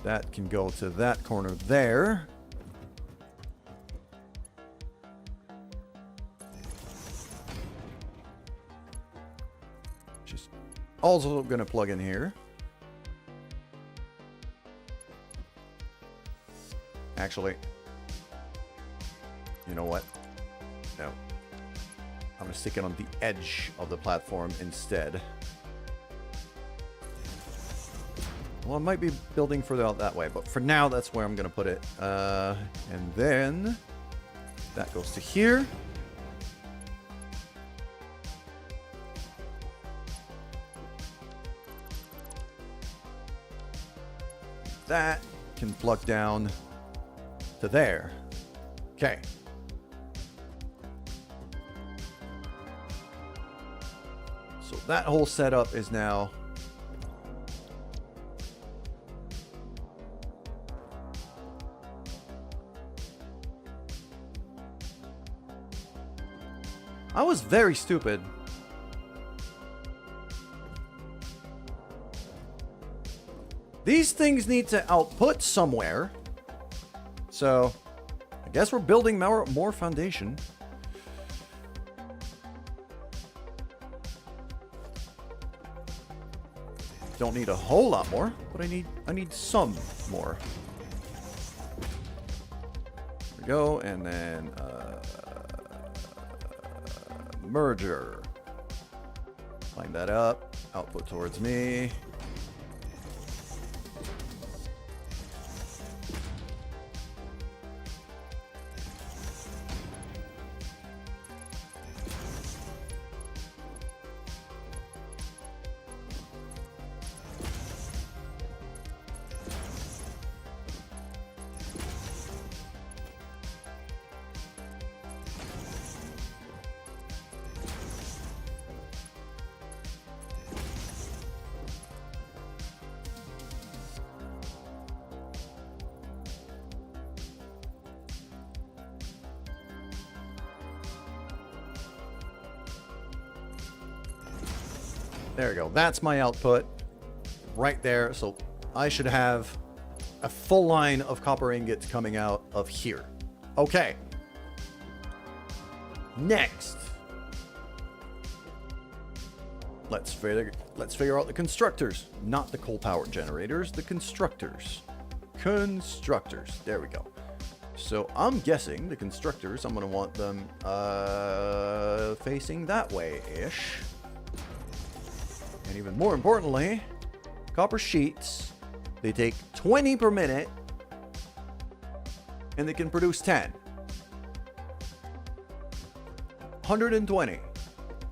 That can go to that corner there. Just also going to plug in here. Actually, you know what? No. I'm going to stick it on the edge of the platform instead. Well, I might be building further out that way, but for now, that's where I'm going to put it. And then that goes to here. That can plug down to there. Okay. So that whole setup is now I was very stupid. These things need to output somewhere. So, I guess we're building more foundation. Don't need a whole lot more, but I need some more. There we go, and then merger. Line that up. Output towards me. There we go. That's my output right there. So I should have a full line of copper ingots coming out of here. Okay. Next. Let's figure out the constructors, not the coal power generators, the constructors. Constructors. There we go. So I'm guessing the constructors, I'm going to want them facing that way-ish. And even more importantly, copper sheets, they take 20 per minute, and they can produce 10. 120.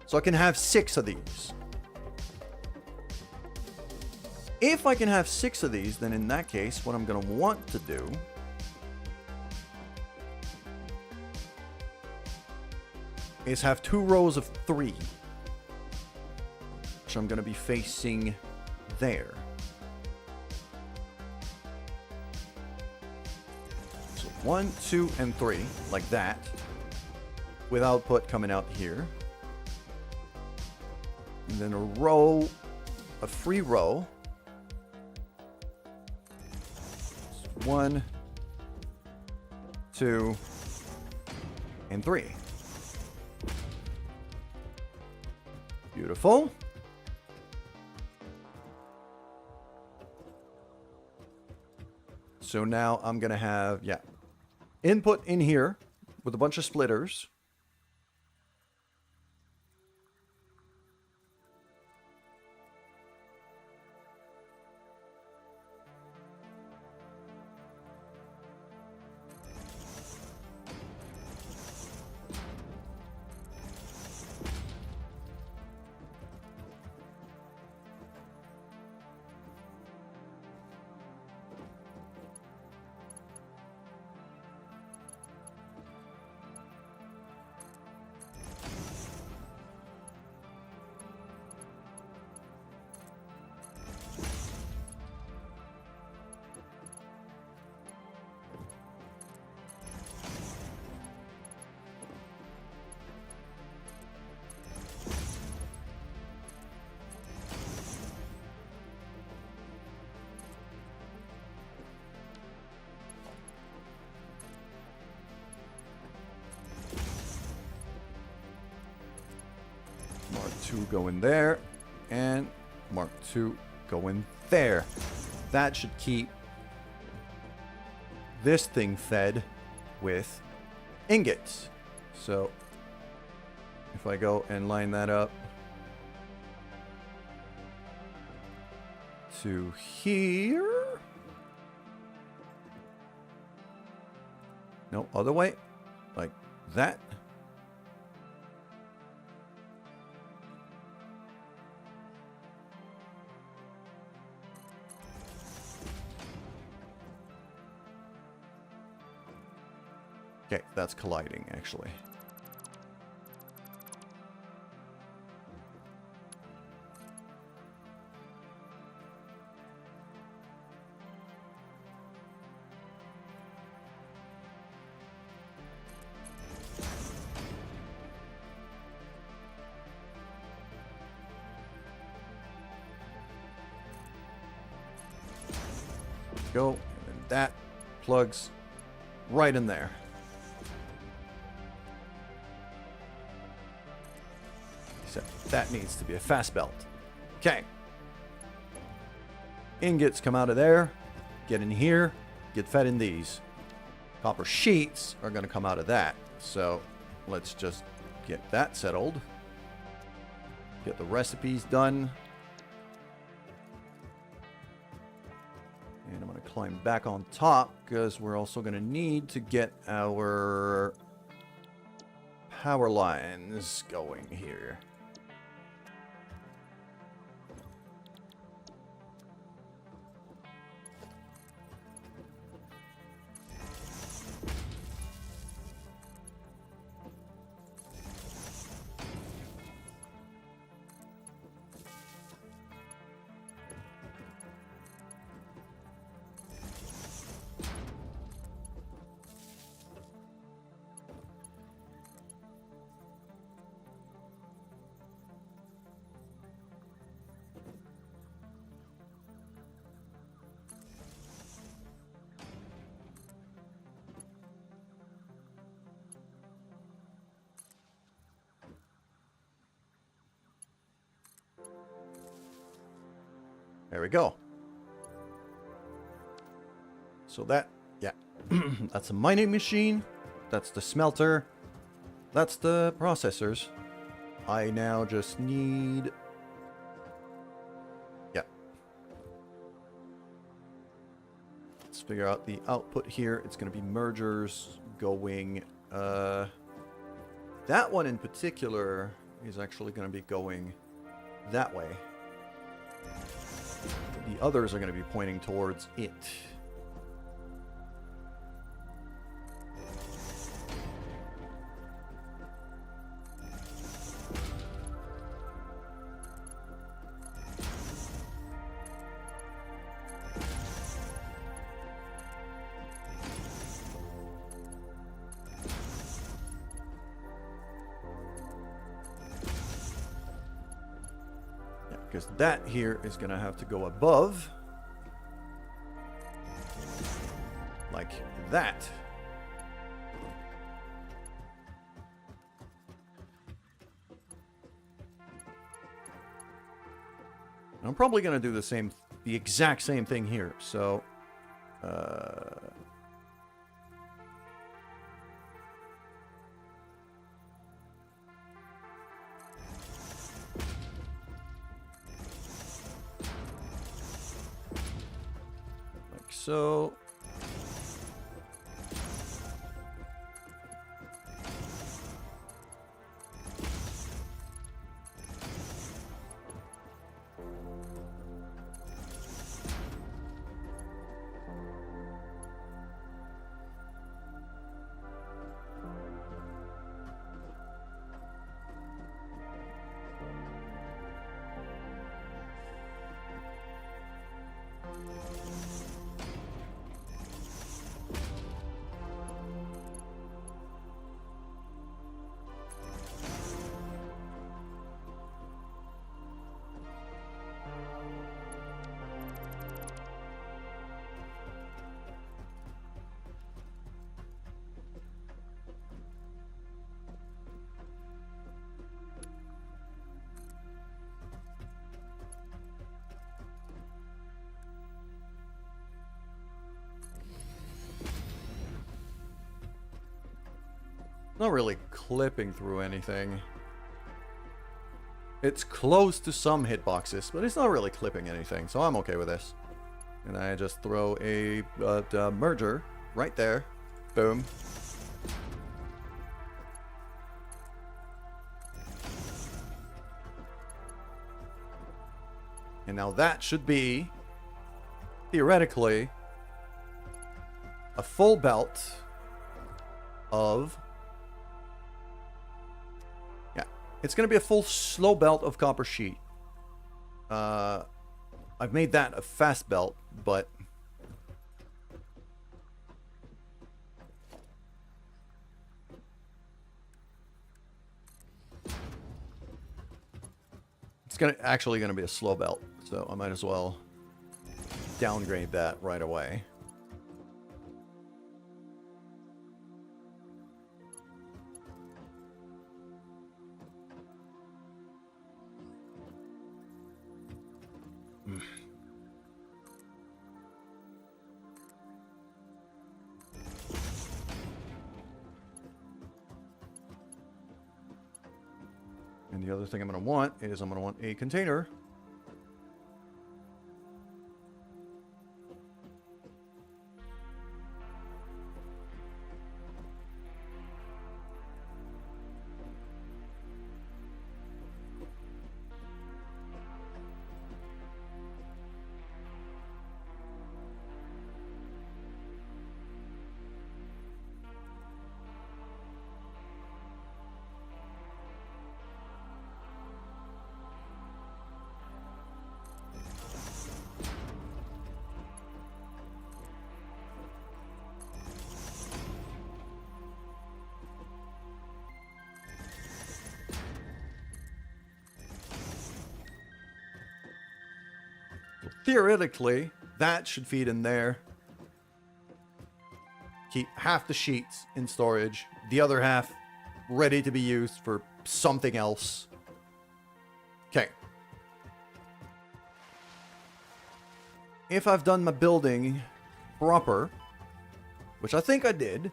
So I can have 6 of these. If I can have 6 of these, then in that case, what I'm going to want to do is have 2 rows of 3. Which I'm going to be facing there. So 1, 2, and 3, like that, with output coming out here. And then a free row. 1, 2, and 3. Beautiful. So now I'm going to have, input in here with a bunch of splitters. Mark 2 go in there, and Mark 2 go in there. That should keep this thing fed with ingots. So if I go and line that up to here. No, other way. Like that. Okay, that's colliding, actually. Go, and then that plugs right in there. Except that needs to be a fast belt. Okay. Ingots come out of there, get in here, get fed in these. Copper sheets are going to come out of that. So let's just get that settled. Get the recipes done. And I'm going to climb back on top because we're also going to need to get our power lines going here. There we go. So that, yeah, that's a mining machine. That's the smelter. That's the processors. I now just need, yeah. Let's figure out the output here. It's going to be mergers going, that one in particular is actually going to be going that way. The others are going to be pointing towards it. Because that here is going to have to go above. Like that. I'm probably going to do the exact same thing here. So, so. Not really clipping through anything. It's close to some hitboxes, but it's not really clipping anything, so I'm okay with this. And I just throw a merger right there. Boom. And now that should be, theoretically, a full belt of... Yeah, it's going to be a full slow belt of copper sheet. I've made that a fast belt, but... It's actually going to be a slow belt, so I might as well downgrade that right away. And the other thing I'm going to want is I'm going to want a container. Theoretically, that should feed in there. Keep half the sheets in storage, the other half ready to be used for something else. Okay. If I've done my building proper, which I think I did,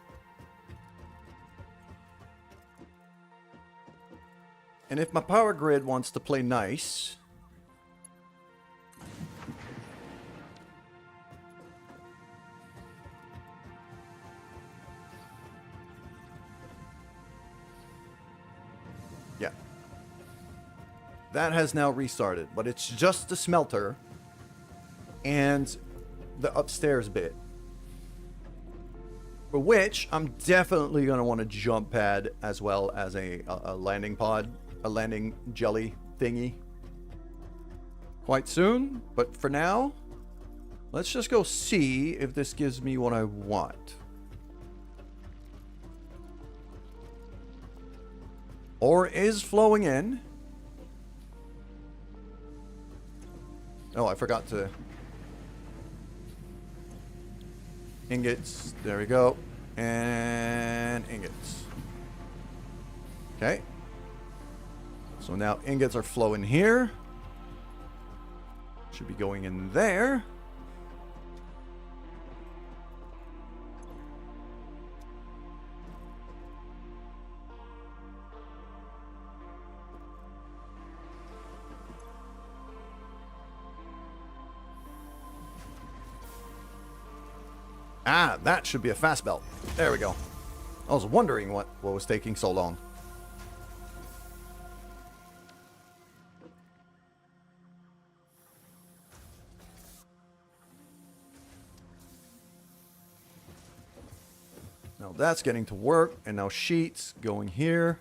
and if my power grid wants to play nice, yeah, that has now restarted, but it's just the smelter and the upstairs bit, for which I'm definitely going to want a jump pad as well as a landing pod, a landing jelly thingy quite soon. But for now, let's just go see if this gives me what I want. Ore is flowing in. Oh, I forgot to... Ingots. There we go. And ingots. Okay. So now ingots are flowing here. Should be going in there. Ah, that should be a fast belt. There we go. I was wondering what was taking so long. Now that's getting to work, and now sheets going here.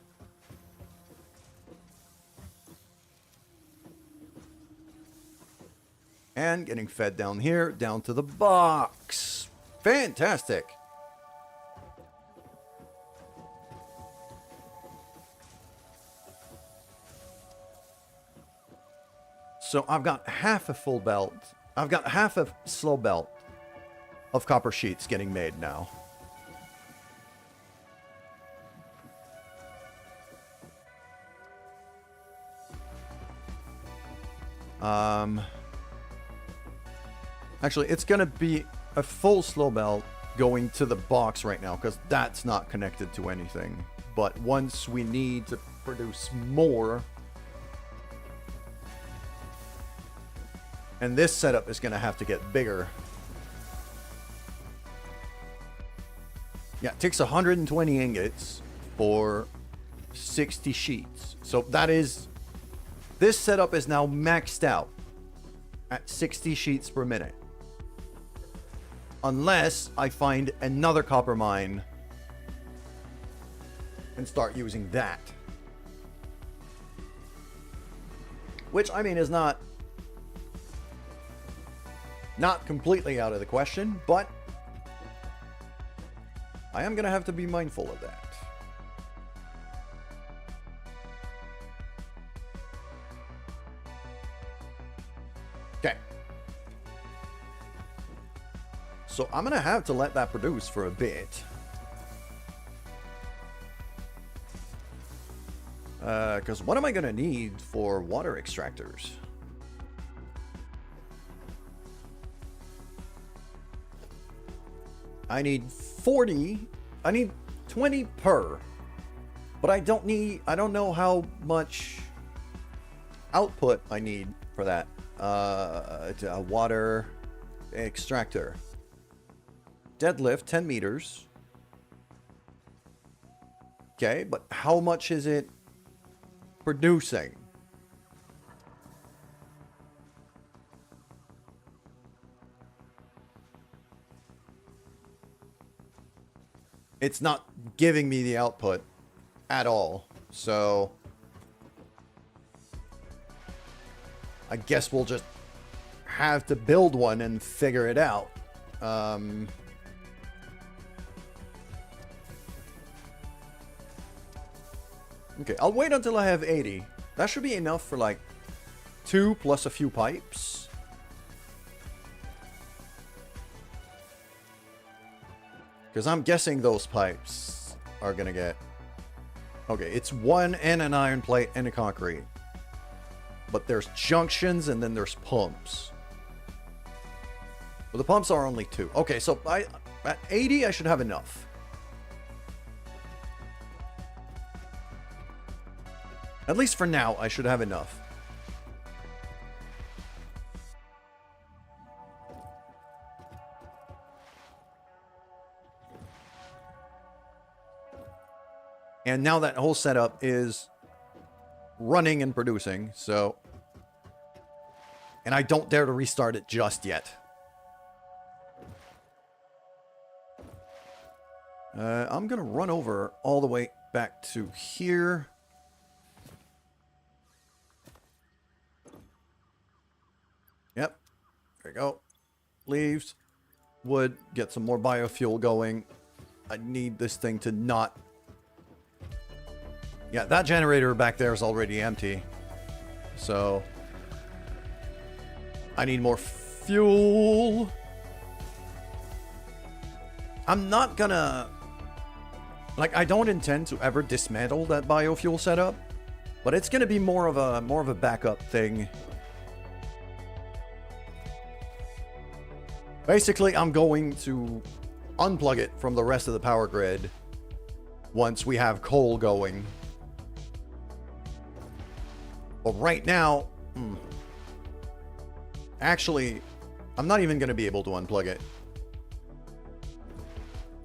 And getting fed down here, down to the box. Fantastic. So I've got half a full belt. I've got half a slow belt of copper sheets getting made now. Actually, it's going to be a full slow belt going to the box right now because that's not connected to anything. But once we need to produce more And this setup is going to have to get bigger. Yeah, it takes 120 ingots for 60 sheets. So that is... This setup is now maxed out at 60 sheets per minute. Unless I find another copper mine and start using that. Which, I mean, is not completely out of the question, but I am going to have to be mindful of that. Okay. So I'm going to have to let that produce for a bit. Because what am I going to need for water extractors? I need 40. I need 20 per. But I don't know how much output I need for that. A water extractor. Deadlift 10 meters. Okay, but how much is it producing? It's not giving me the output at all. So I guess we'll just have to build one and figure it out. Okay, I'll wait until I have 80. That should be enough for like 2 plus a few pipes. Because I'm guessing those pipes are going to get... Okay, it's 1 and an iron plate and a concrete. But there's junctions and then there's pumps. Well, the pumps are only 2. Okay, so at 80 I should have enough. At least for now, I should have enough. And now that whole setup is running and producing, so... And I don't dare to restart it just yet. I'm going to run over all the way back to here. Yep. There we go. Leaves. Wood. Get some more biofuel going. I need this thing to not... Yeah, that generator back there is already empty. So... I need more fuel. I'm not gonna... Like, I don't intend to ever dismantle that biofuel setup. But it's gonna be more of a backup thing. Basically, I'm going to unplug it from the rest of the power grid once we have coal going. But right now... Actually, I'm not even going to be able to unplug it.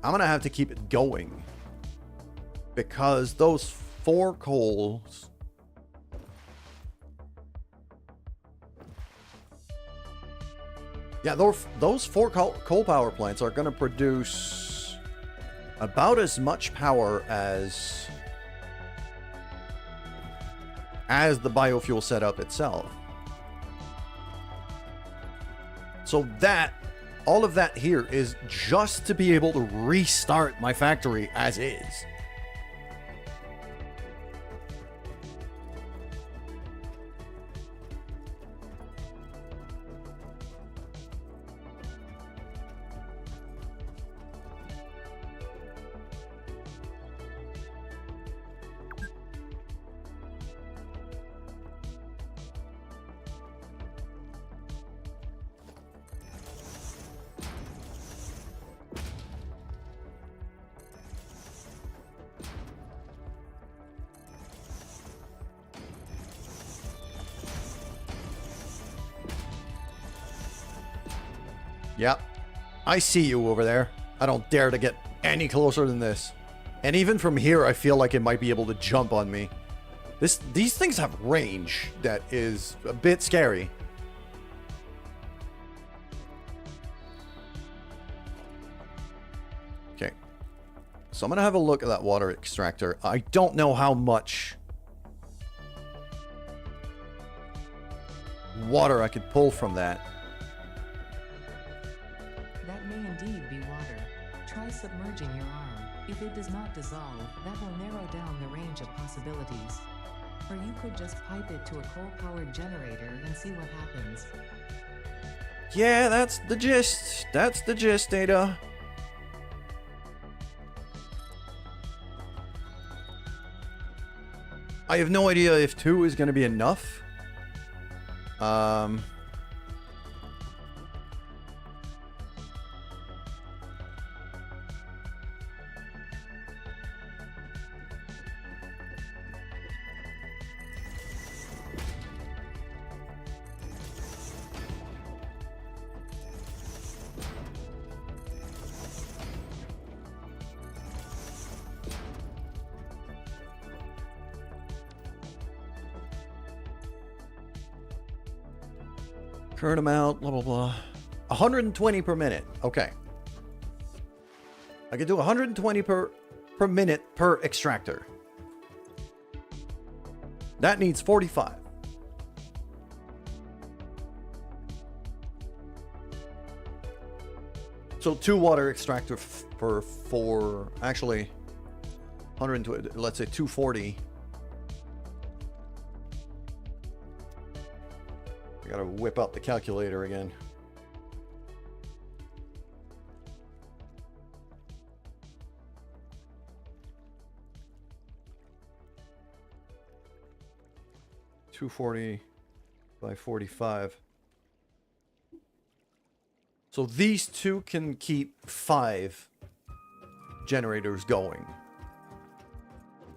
I'm going to have to keep it going. Because those 4 coals... Yeah, those 4 coal power plants are going to produce about as much power as the biofuel setup itself. So that, all of that here is just to be able to restart my factory as is. Yep. I see you over there. I don't dare to get any closer than this. And even from here, I feel like it might be able to jump on me. These things have range that is a bit scary. Okay. So I'm going to have a look at that water extractor. I don't know how much water I could pull from that. That may indeed be water. Try submerging your arm. If it does not dissolve, that will narrow down the range of possibilities. Or you could just pipe it to a coal-powered generator and see what happens. Yeah, that's the gist. That's the gist, Ada. I have no idea if 2 is going to be enough. Current amount, blah, blah, blah. 120 per minute. Okay. I can do 120 per minute per extractor. That needs 45. So 2 water extractor for 4. Actually, 120. Let's say 240. Gotta whip out the calculator again. $240 by 45. So these 2 can keep 5 generators going.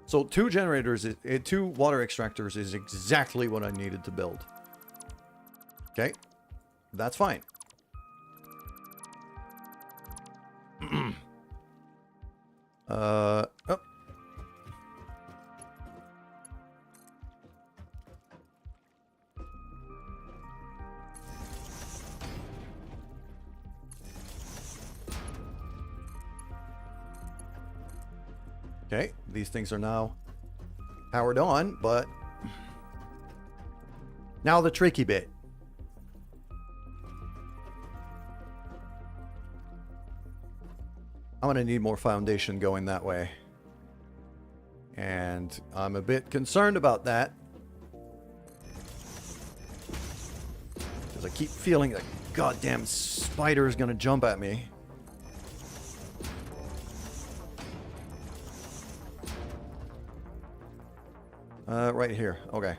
So 2 generators, 2 water extractors is exactly what I needed to build. Okay, that's fine. Oh. Okay, these things are now powered on, but now the tricky bit. I'm going to need more foundation going that way. And I'm a bit concerned about that. Because I keep feeling that goddamn spider is going to jump at me. Right here. Okay.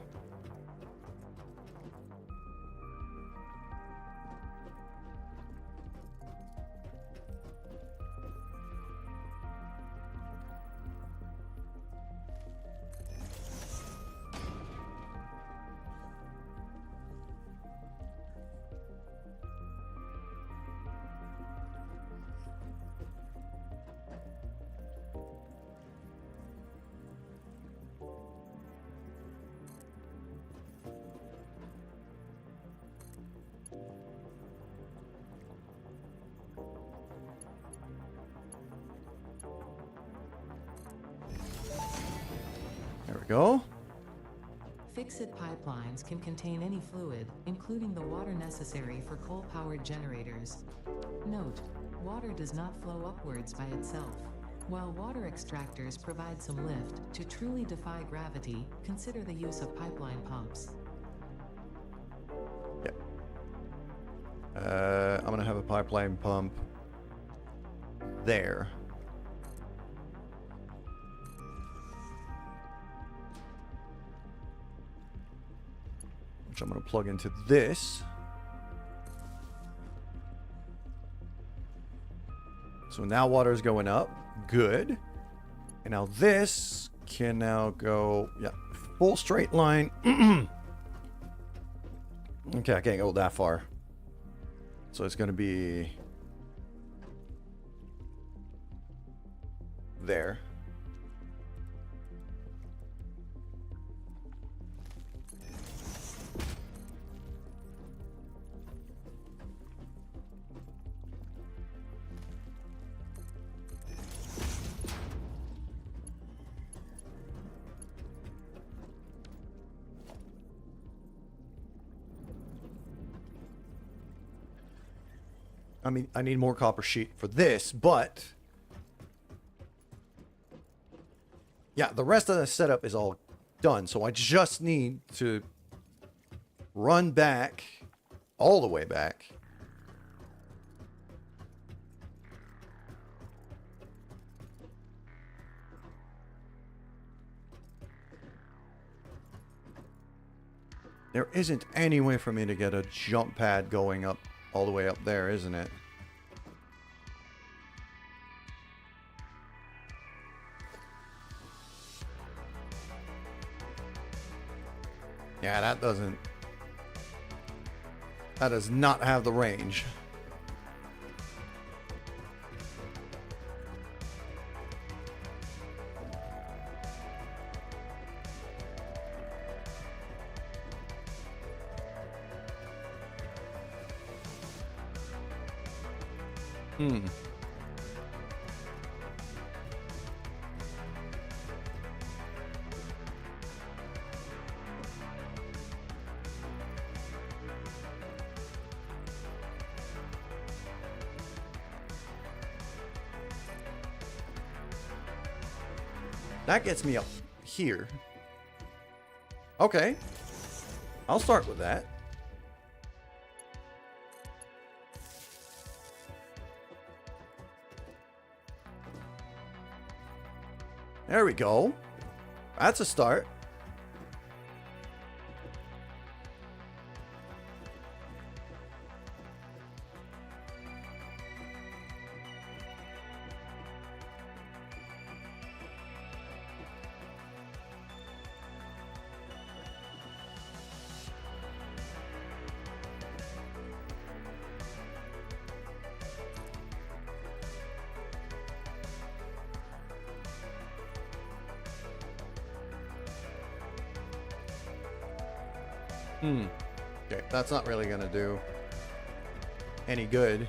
There we go. Fixit pipelines can contain any fluid, including the water necessary for coal-powered generators. Note, water does not flow upwards by itself. While water extractors provide some lift, to truly defy gravity, consider the use of pipeline pumps. Yep. I'm going to have a pipeline pump there. Which I'm going to plug into this. So now water is going up. Good. And now this can now go, yeah, full straight line. Okay, I can't go that far. So it's going to be there. I mean, I need more copper sheet for this, but yeah, the rest of the setup is all done. So I just need to run back, all the way back. There isn't any way for me to get a jump pad going up all the way up there, isn't it? Yeah, that does not have the range. That gets me up here. Okay. I'll start with that. There we go. That's a start. Okay, that's not really gonna do any good.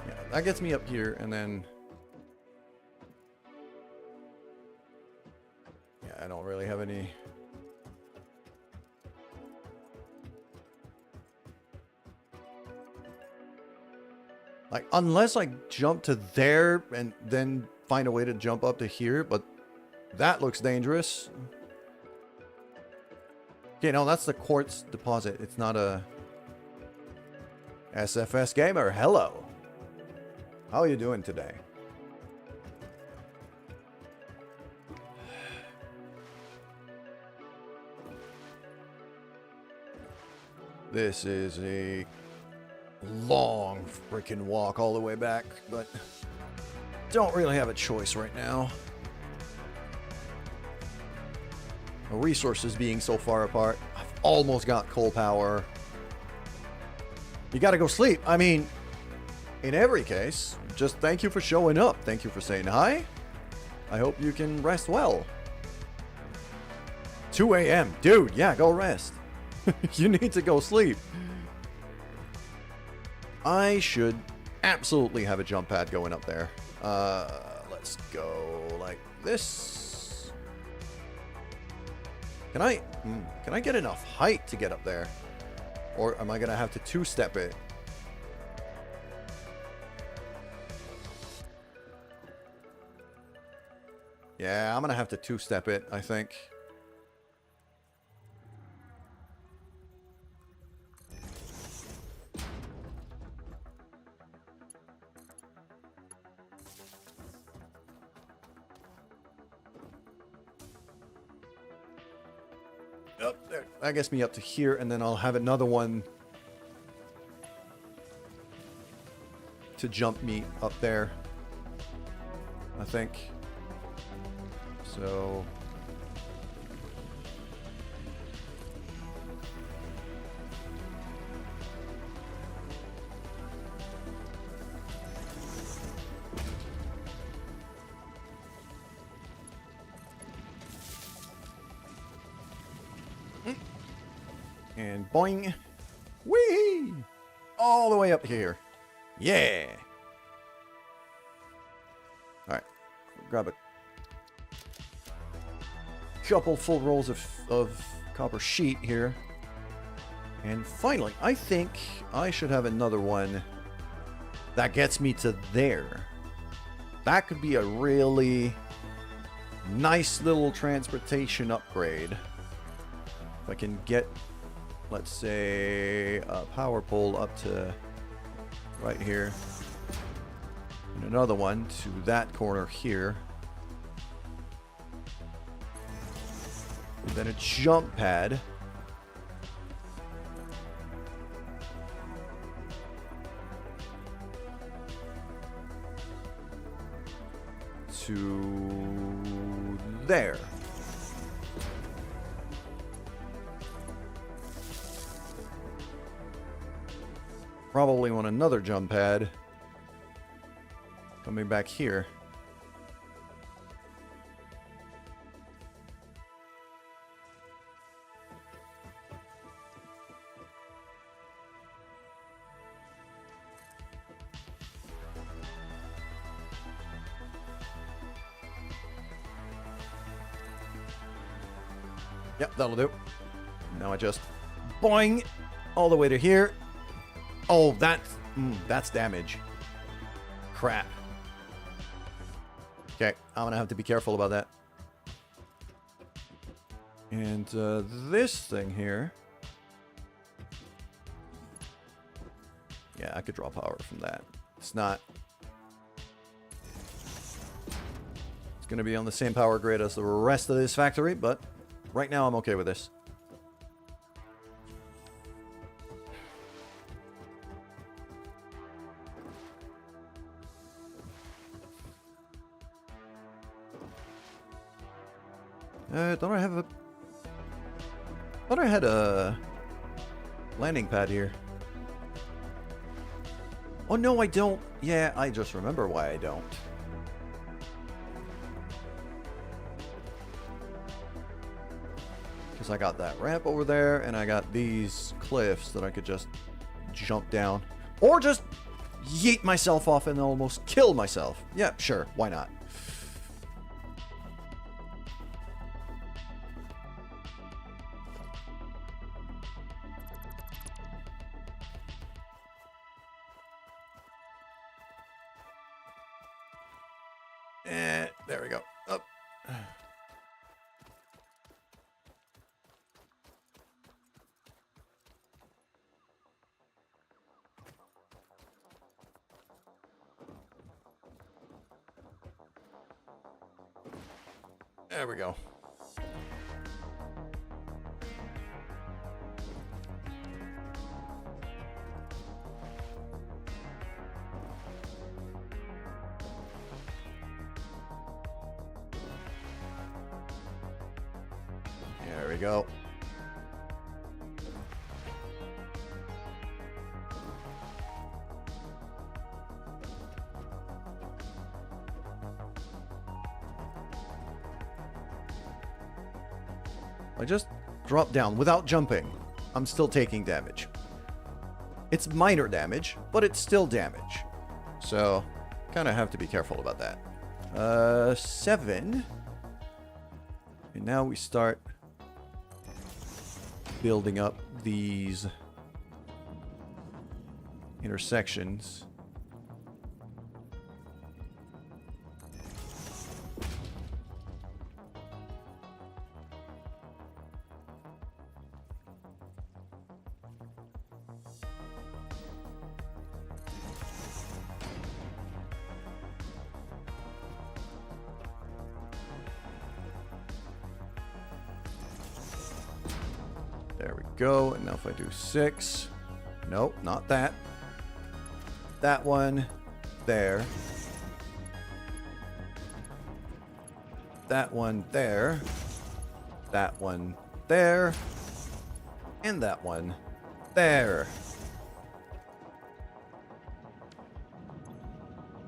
Yeah, that gets me up here, and then yeah, I don't really have any. Like, unless I jump to there and then find a way to jump up to here, but that looks dangerous. Okay, no, that's the quartz deposit. It's not a SFS gamer. Hello. How are you doing today? This is a long freaking walk all the way back, but don't really have a choice right now. Resources being so far apart. I've almost got coal power. You gotta go sleep. I mean, in every case, just thank you for showing up. Thank you for saying hi. I hope you can rest well. 2 a.m. Dude, yeah, go rest. You need to go sleep. I should absolutely have a jump pad going up there. Let's go like this. Can I get enough height to get up there? Or am I gonna have to two-step it? Yeah, I'm gonna have to two-step it, I think. Oh, there. That gets me up to here, and then I'll have another one to jump me up there, I think. So And boing. Whee! All the way up here. Yeah! Alright. Grab a couple full rolls of copper sheet here. And finally, I think I should have another one that gets me to there. That could be a really nice little transportation upgrade. If I can get, let's say, a power pole up to right here. And another one to that corner here. And then a jump pad. To there. Probably want another jump pad coming back here. Yep, that'll do. Now I just boing all the way to here. Oh, that's damage. Crap. Okay, I'm gonna have to be careful about that. And this thing here. Yeah, I could draw power from that. It's not. It's gonna be on the same power grid as the rest of this factory, but right now I'm okay with this. Don't I have a... thought I had a landing pad here. Oh, no, I don't. Yeah, I just remember why I don't. Because I got that ramp over there, and I got these cliffs that I could just jump down. Or just yeet myself off and almost kill myself. Yeah, sure, why not? There we go. Up. There we go. There we go. I just dropped down without jumping. I'm still taking damage. It's minor damage, but it's still damage. So, kind of have to be careful about that. 7. And now we start building up these intersections. There we go. And now if I do 6. Nope, not that. That one there. That one there. That one there. And that one there.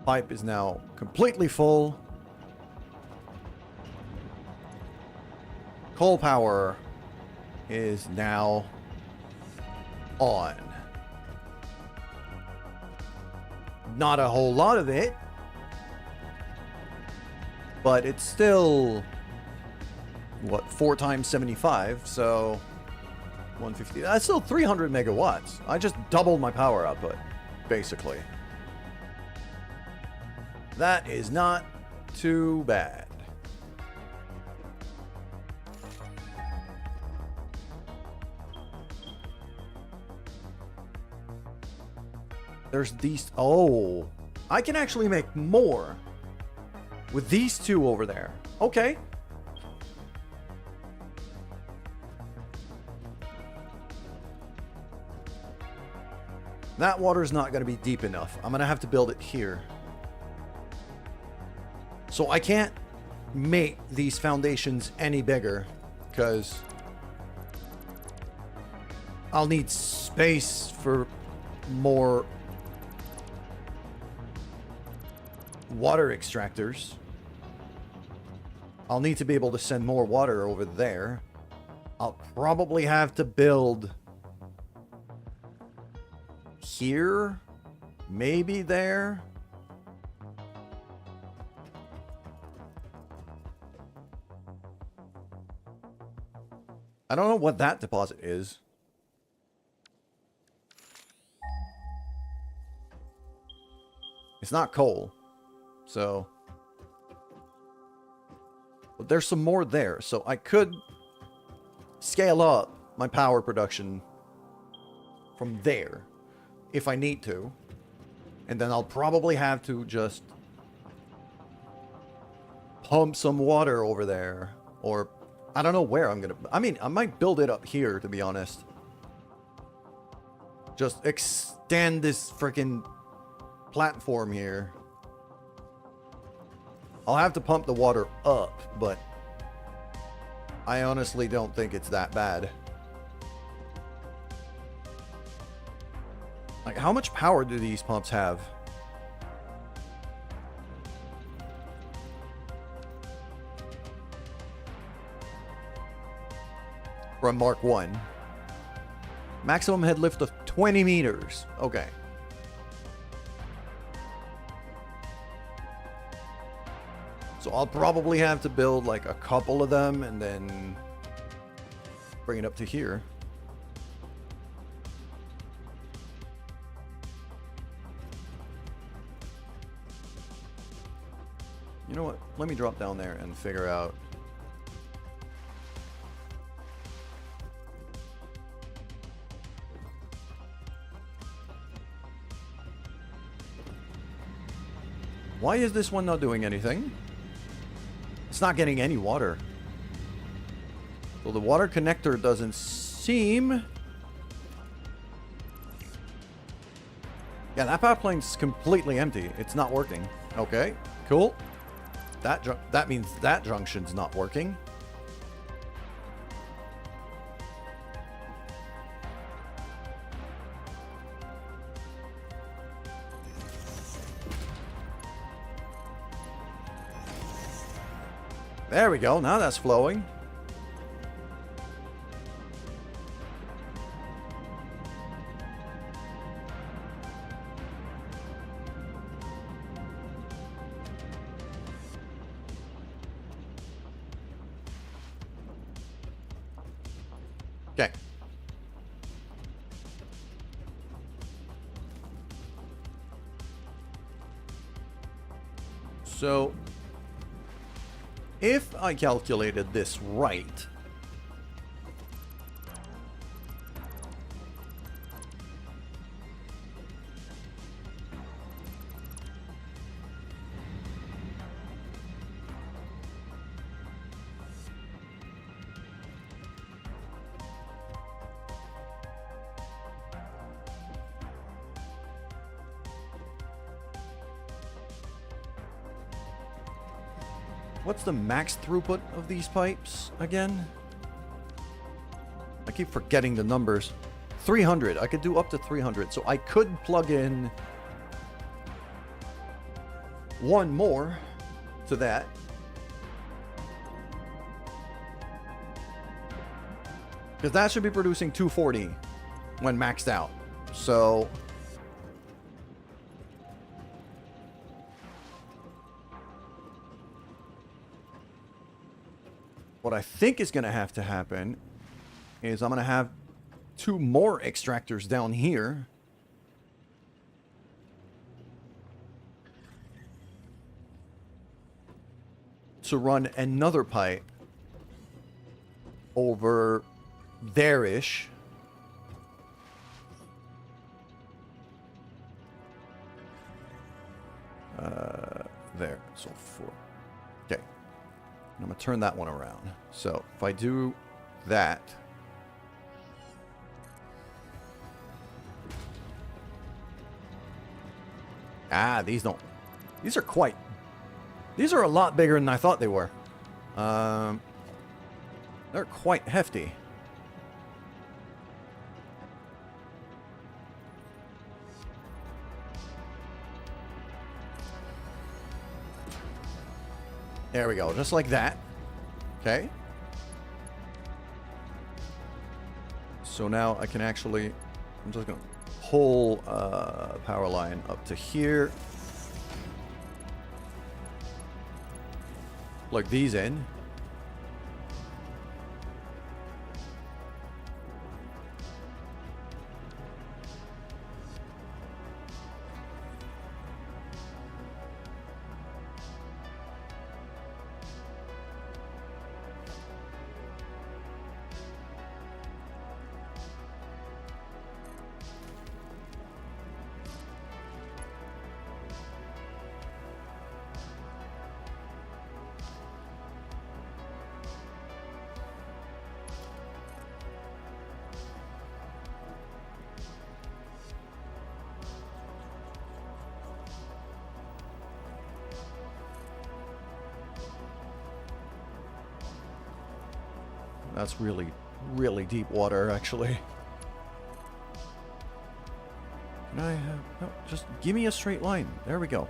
Pipe is now completely full. Coal power is now on. Not a whole lot of it, but it's still, what, 4 times 75, so 150. That's still 300 megawatts. I just doubled my power output, basically. That is not too bad. There's these. Oh, I can actually make more with these two over there. Okay. That water's not going to be deep enough. I'm going to have to build it here. So I can't make these foundations any bigger because I'll need space for more water extractors. I'll need to be able to send more water over there. I'll probably have to build here, maybe there. I don't know what that deposit is. It's not coal. So, but there's some more there. So I could scale up my power production from there if I need to. And then I'll probably have to just pump some water over there. Or I don't know where I'm going to... I mean, I might build it up here, to be honest. Just extend this freaking platform here. I'll have to pump the water up, but I honestly don't think it's that bad. Like, how much power do these pumps have? From Mark 1. Maximum head lift of 20 meters. Okay. So I'll probably have to build like a couple of them and then bring it up to here. You know what? Let me drop down there and figure out. Why is this one not doing anything? It's not getting any water. So the water connector doesn't seem... Yeah, that pipeline's completely empty. It's not working. Okay, cool. That means that junction's not working. There we go. Now that's flowing. Okay. So if I calculated this right, what's the max throughput of these pipes again? I keep forgetting the numbers. 300. I could do up to 300. So I could plug in one more to that. Because that should be producing 240. when maxed out. So what I think is going to have to happen is I'm going to have 2 more extractors down here. To run another pipe over there-ish. There. So 4. Okay. I'm going to turn that one around. So if I do that. Ah, these don't. These are quite. These are a lot bigger than I thought they were. They're quite hefty. There we go, just like that. Okay. So now I can actually, I'm just gonna pull power line up to here. Plug these in. That's really, really deep water, actually. Can I have... No, just give me a straight line. There we go.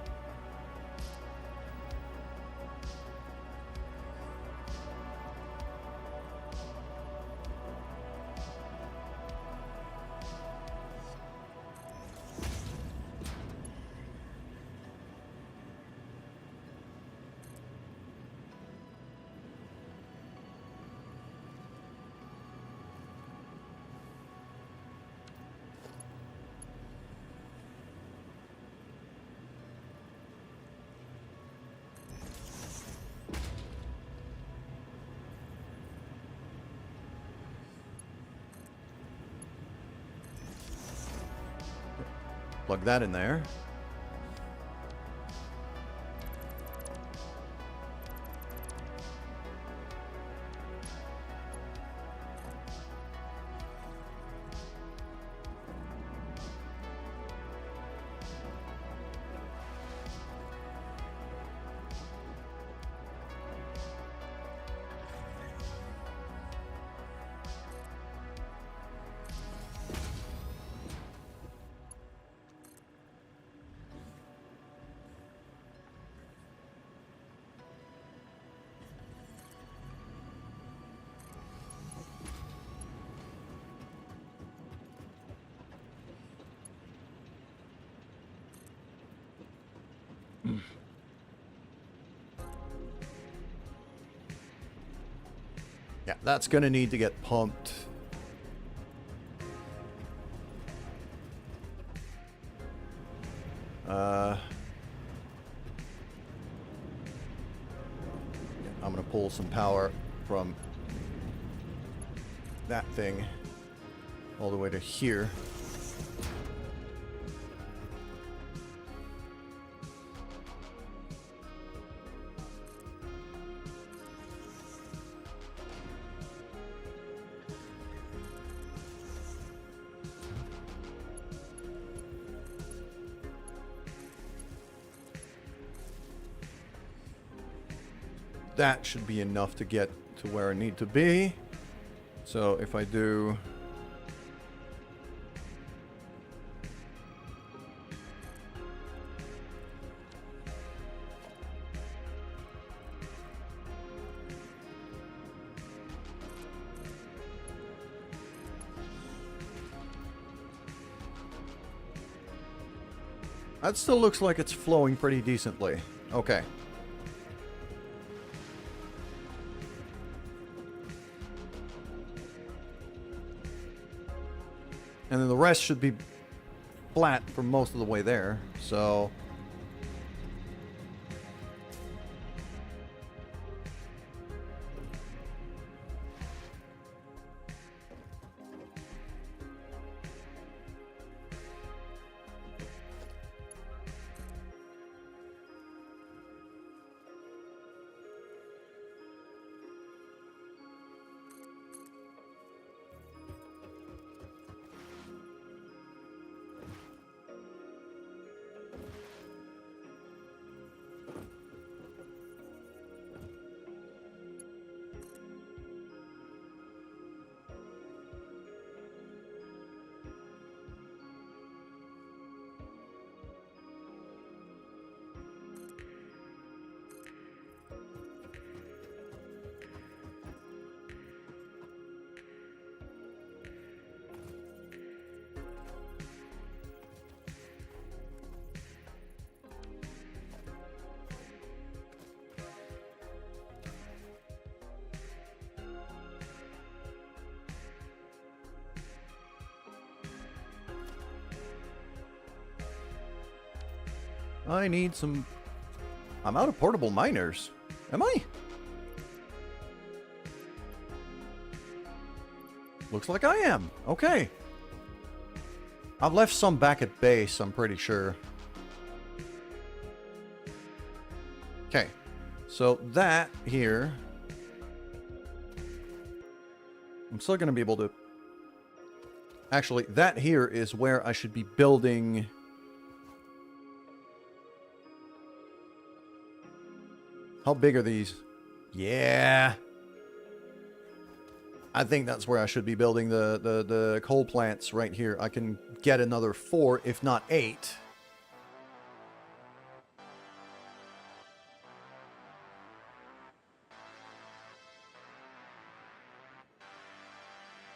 Plug that in there. Yeah, that's going to need to get pumped. I'm going to pull some power from that thing all the way to here. That should be enough to get to where I need to be. So if I do... That still looks like it's flowing pretty decently. Okay. And then the rest should be flat for most of the way there. So... I need some... I'm out of portable miners. Am I? Looks like I am. Okay. I've left some back at base, I'm pretty sure. Okay. So that here... I'm still going to be able to... Actually, that here is where I should be building... How big are these? Yeah. I think that's where I should be building the coal plants right here. I can get another 4, if not 8.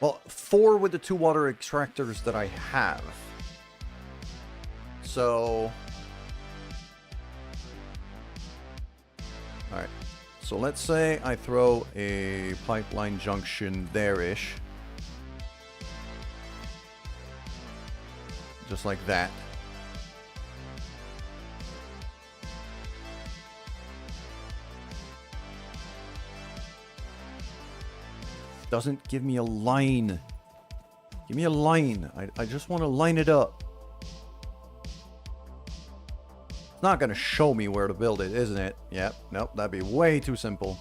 Well, 4 with the 2 water extractors that I have. So... Alright, so let's say I throw a pipeline junction there-ish. Just like that. Doesn't give me a line. Give me a line. I just want to line it up. It's not going to show me where to build it, isn't it? Yep. Nope. That'd be way too simple.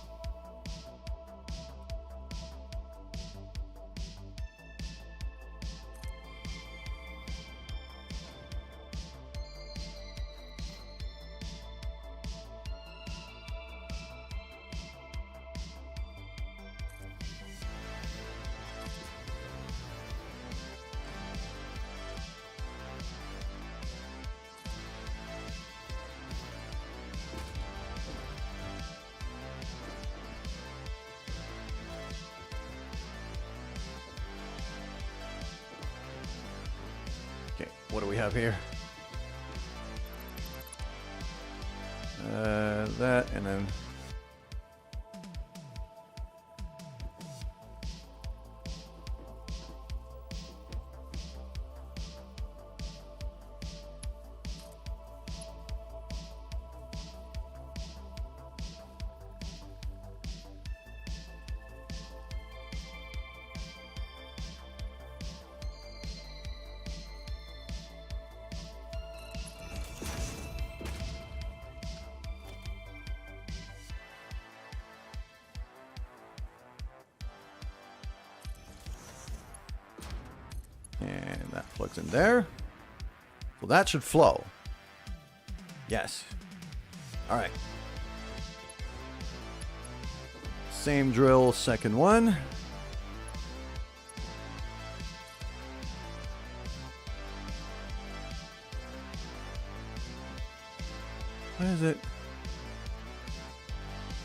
Okay, what do we have here? That, and then... And that plugs in there. Well, that should flow. Yes. All right. Same drill, second one. Where is it?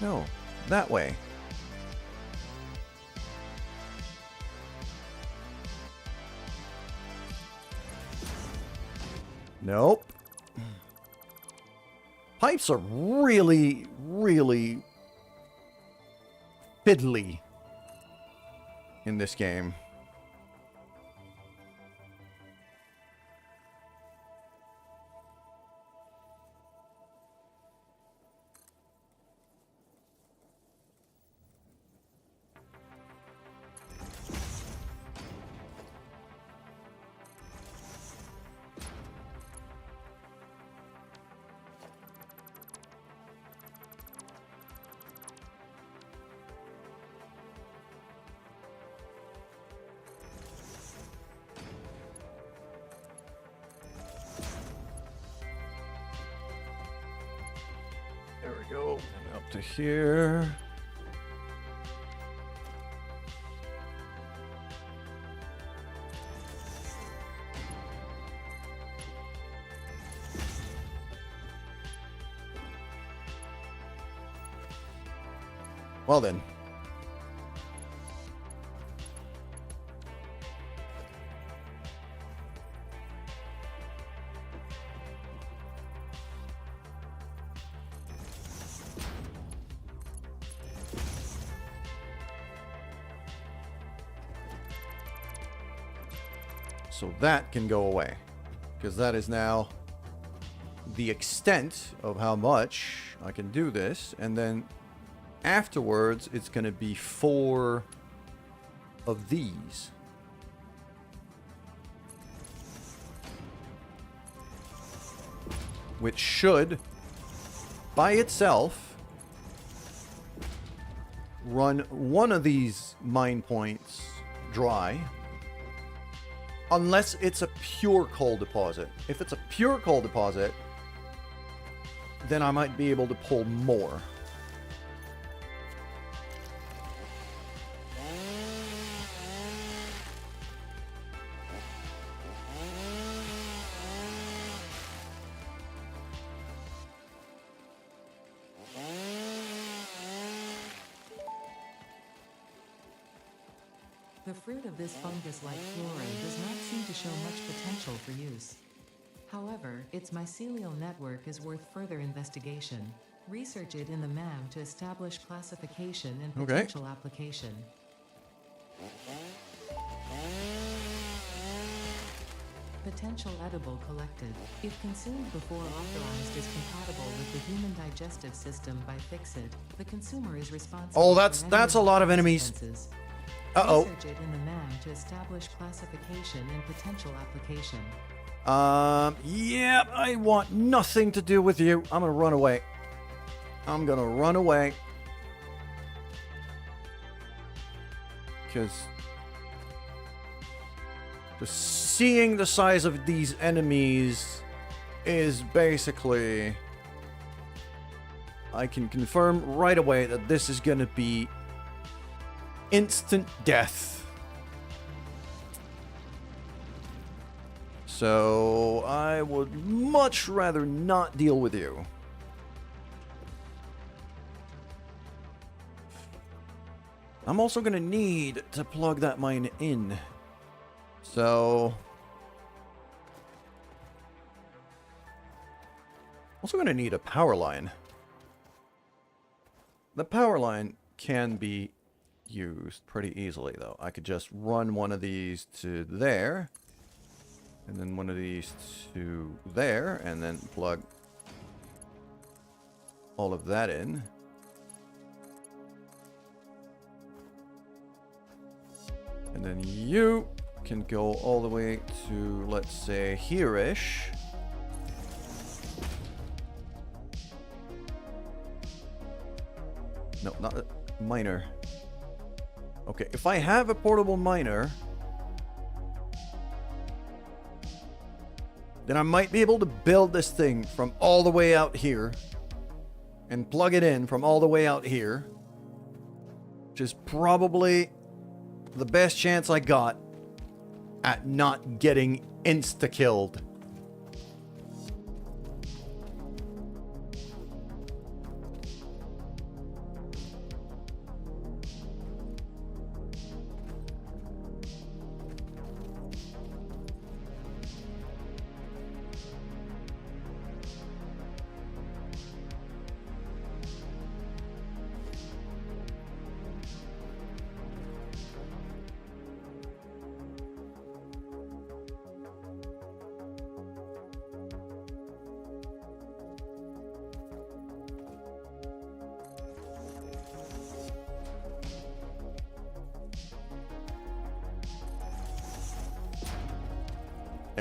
No, that way. Nope. Pipes are really, really fiddly in this game. There we go. And up to here. Well then. So that can go away, because that is now the extent of how much I can do this, and then afterwards it's going to be 4 of these. Which should, by itself, run one of these mine points dry. Unless it's a pure coal deposit. If it's a pure coal deposit, then I might be able to pull more. The fruit of this fungus-like flora does not seem to show much potential for use. However, its mycelial network is worth further investigation. Research it in the MAM to establish classification and Okay. potential application. Potential edible collected. If consumed before authorized is compatible with the human digestive system by Fixit, the consumer is responsible. Oh, for that's a any lot of enemies. consequences. Uh-oh. Research it in the MAM to establish classification and potential application. Yeah, I want nothing to do with you. I'm gonna run away. I'm gonna run away. Because just seeing the size of these enemies is basically... I can confirm right away that this is gonna be instant death. So I would much rather not deal with you. I'm also gonna need to plug that mine in. So also gonna need a power line. The power line can be used pretty easily, though. I could just run one of these to there, and then one of these to there, and then plug all of that in. And then you can go all the way to, let's say, here-ish. No, not a miner. Okay, if I have a portable miner, then I might be able to build this thing from all the way out here and plug it in from all the way out here, which is probably the best chance I got at not getting insta-killed.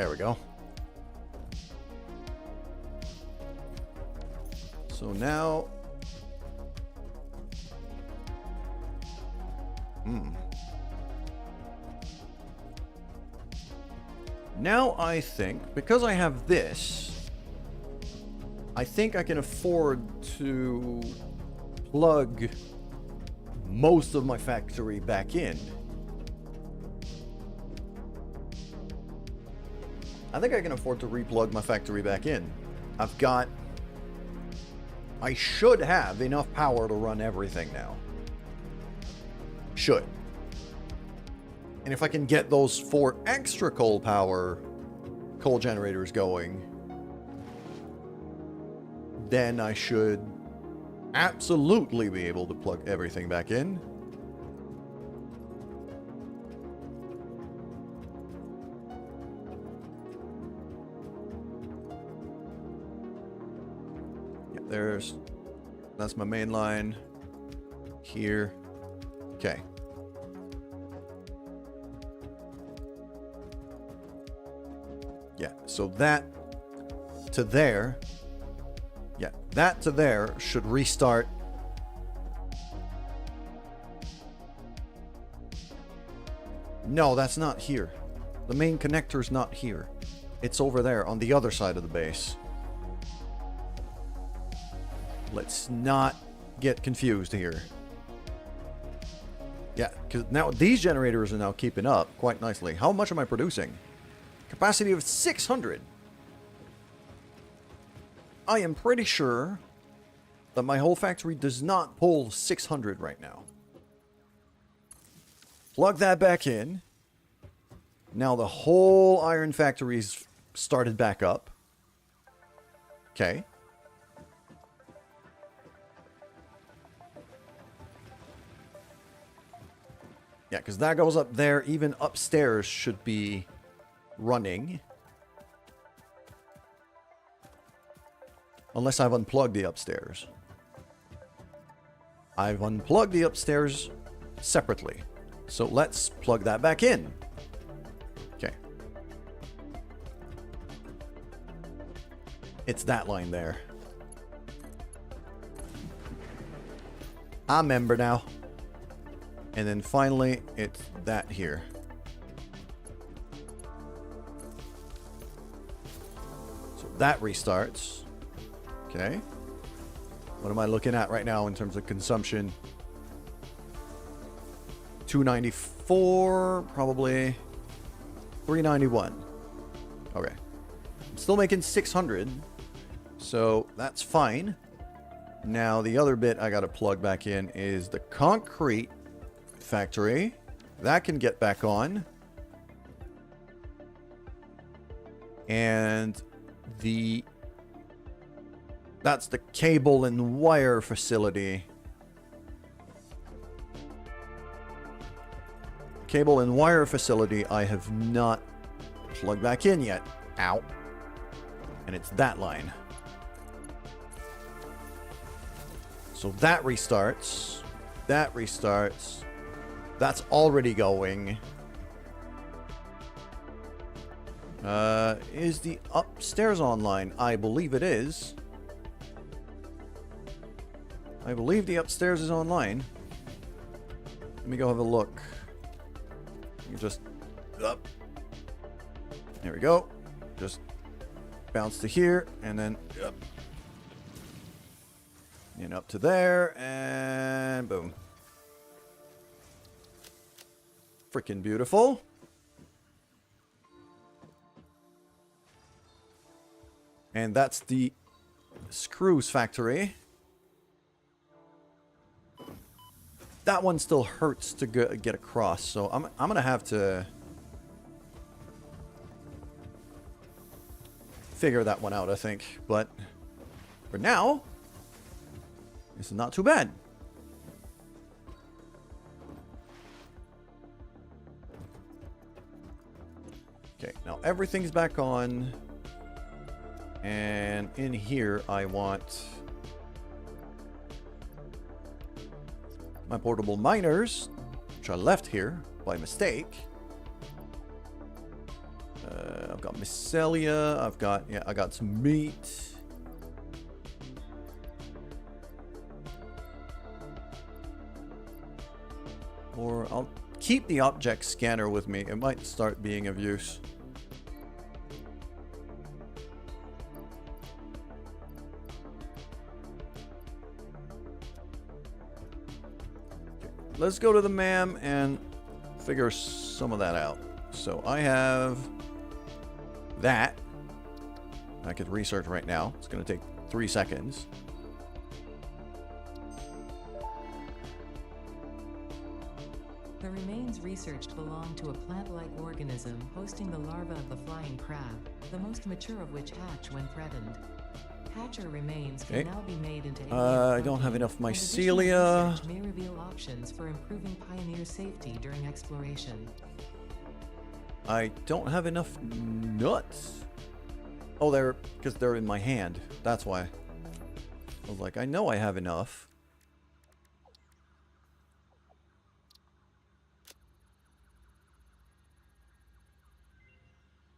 There we go. So now... Now I think, because I have this, I think I can afford to plug most of my factory back in. I think I can afford to replug my factory back in. I should have enough power to run everything now. Should. And if I can get those 4 extra coal generators going, then I should absolutely be able to plug everything back in. Yeah, that's my main line here. Okay. Yeah, so that to there. Yeah, that to there should restart. No, that's not here. The main connector's not here. It's over there on the other side of the base. Let's not get confused here. Yeah, because now these generators are now keeping up quite nicely. How much am I producing? Capacity of 600. I am pretty sure that my whole factory does not pull 600 right now. Plug that back in. Now the whole iron factory's started back up. Okay. Yeah, because that goes up there. Even upstairs should be running. Unless I've unplugged the upstairs. I've unplugged the upstairs separately. So let's plug that back in. Okay. It's that line there. I remember now. And then finally, it's that here. So that restarts. Okay. What am I looking at right now in terms of consumption? 294, probably 391. Okay. I'm still making 600, so that's fine. Now, the other bit I got to plug back in is the concrete factory. That can get back on. And that's the cable and wire facility. Cable and wire facility I have not plugged back in yet. Ow. And it's that line. So that restarts. That restarts. That's already going. Is the upstairs online? I believe it is. I believe the upstairs is online. Let me go have a look. You just up. There we go. Just bounce to here and then up. And up to there and boom. Freaking beautiful. And that's the screws factory. That one still hurts to get across, so I'm gonna have to figure that one out, I think. But for now, this is not too bad. Okay, now everything's back on. And in here, I want my portable miners, which I left here by mistake. I've got mycelia. I got some meat. Or I'll keep the object scanner with me. It might start being of use. Let's go to the MAM and figure some of that out. So I have that. I could research right now. It's going to take 3 seconds. The remains researched belong to a plant-like organism hosting the larva of the flying crab, the most mature of which hatch when threatened. Hatcher remains can now be made into I don't have enough mycelia. Research may reveal options for improving pioneer safety during exploration. I don't have enough nuts. Oh, because they're in my hand. That's why. I was like, I know I have enough.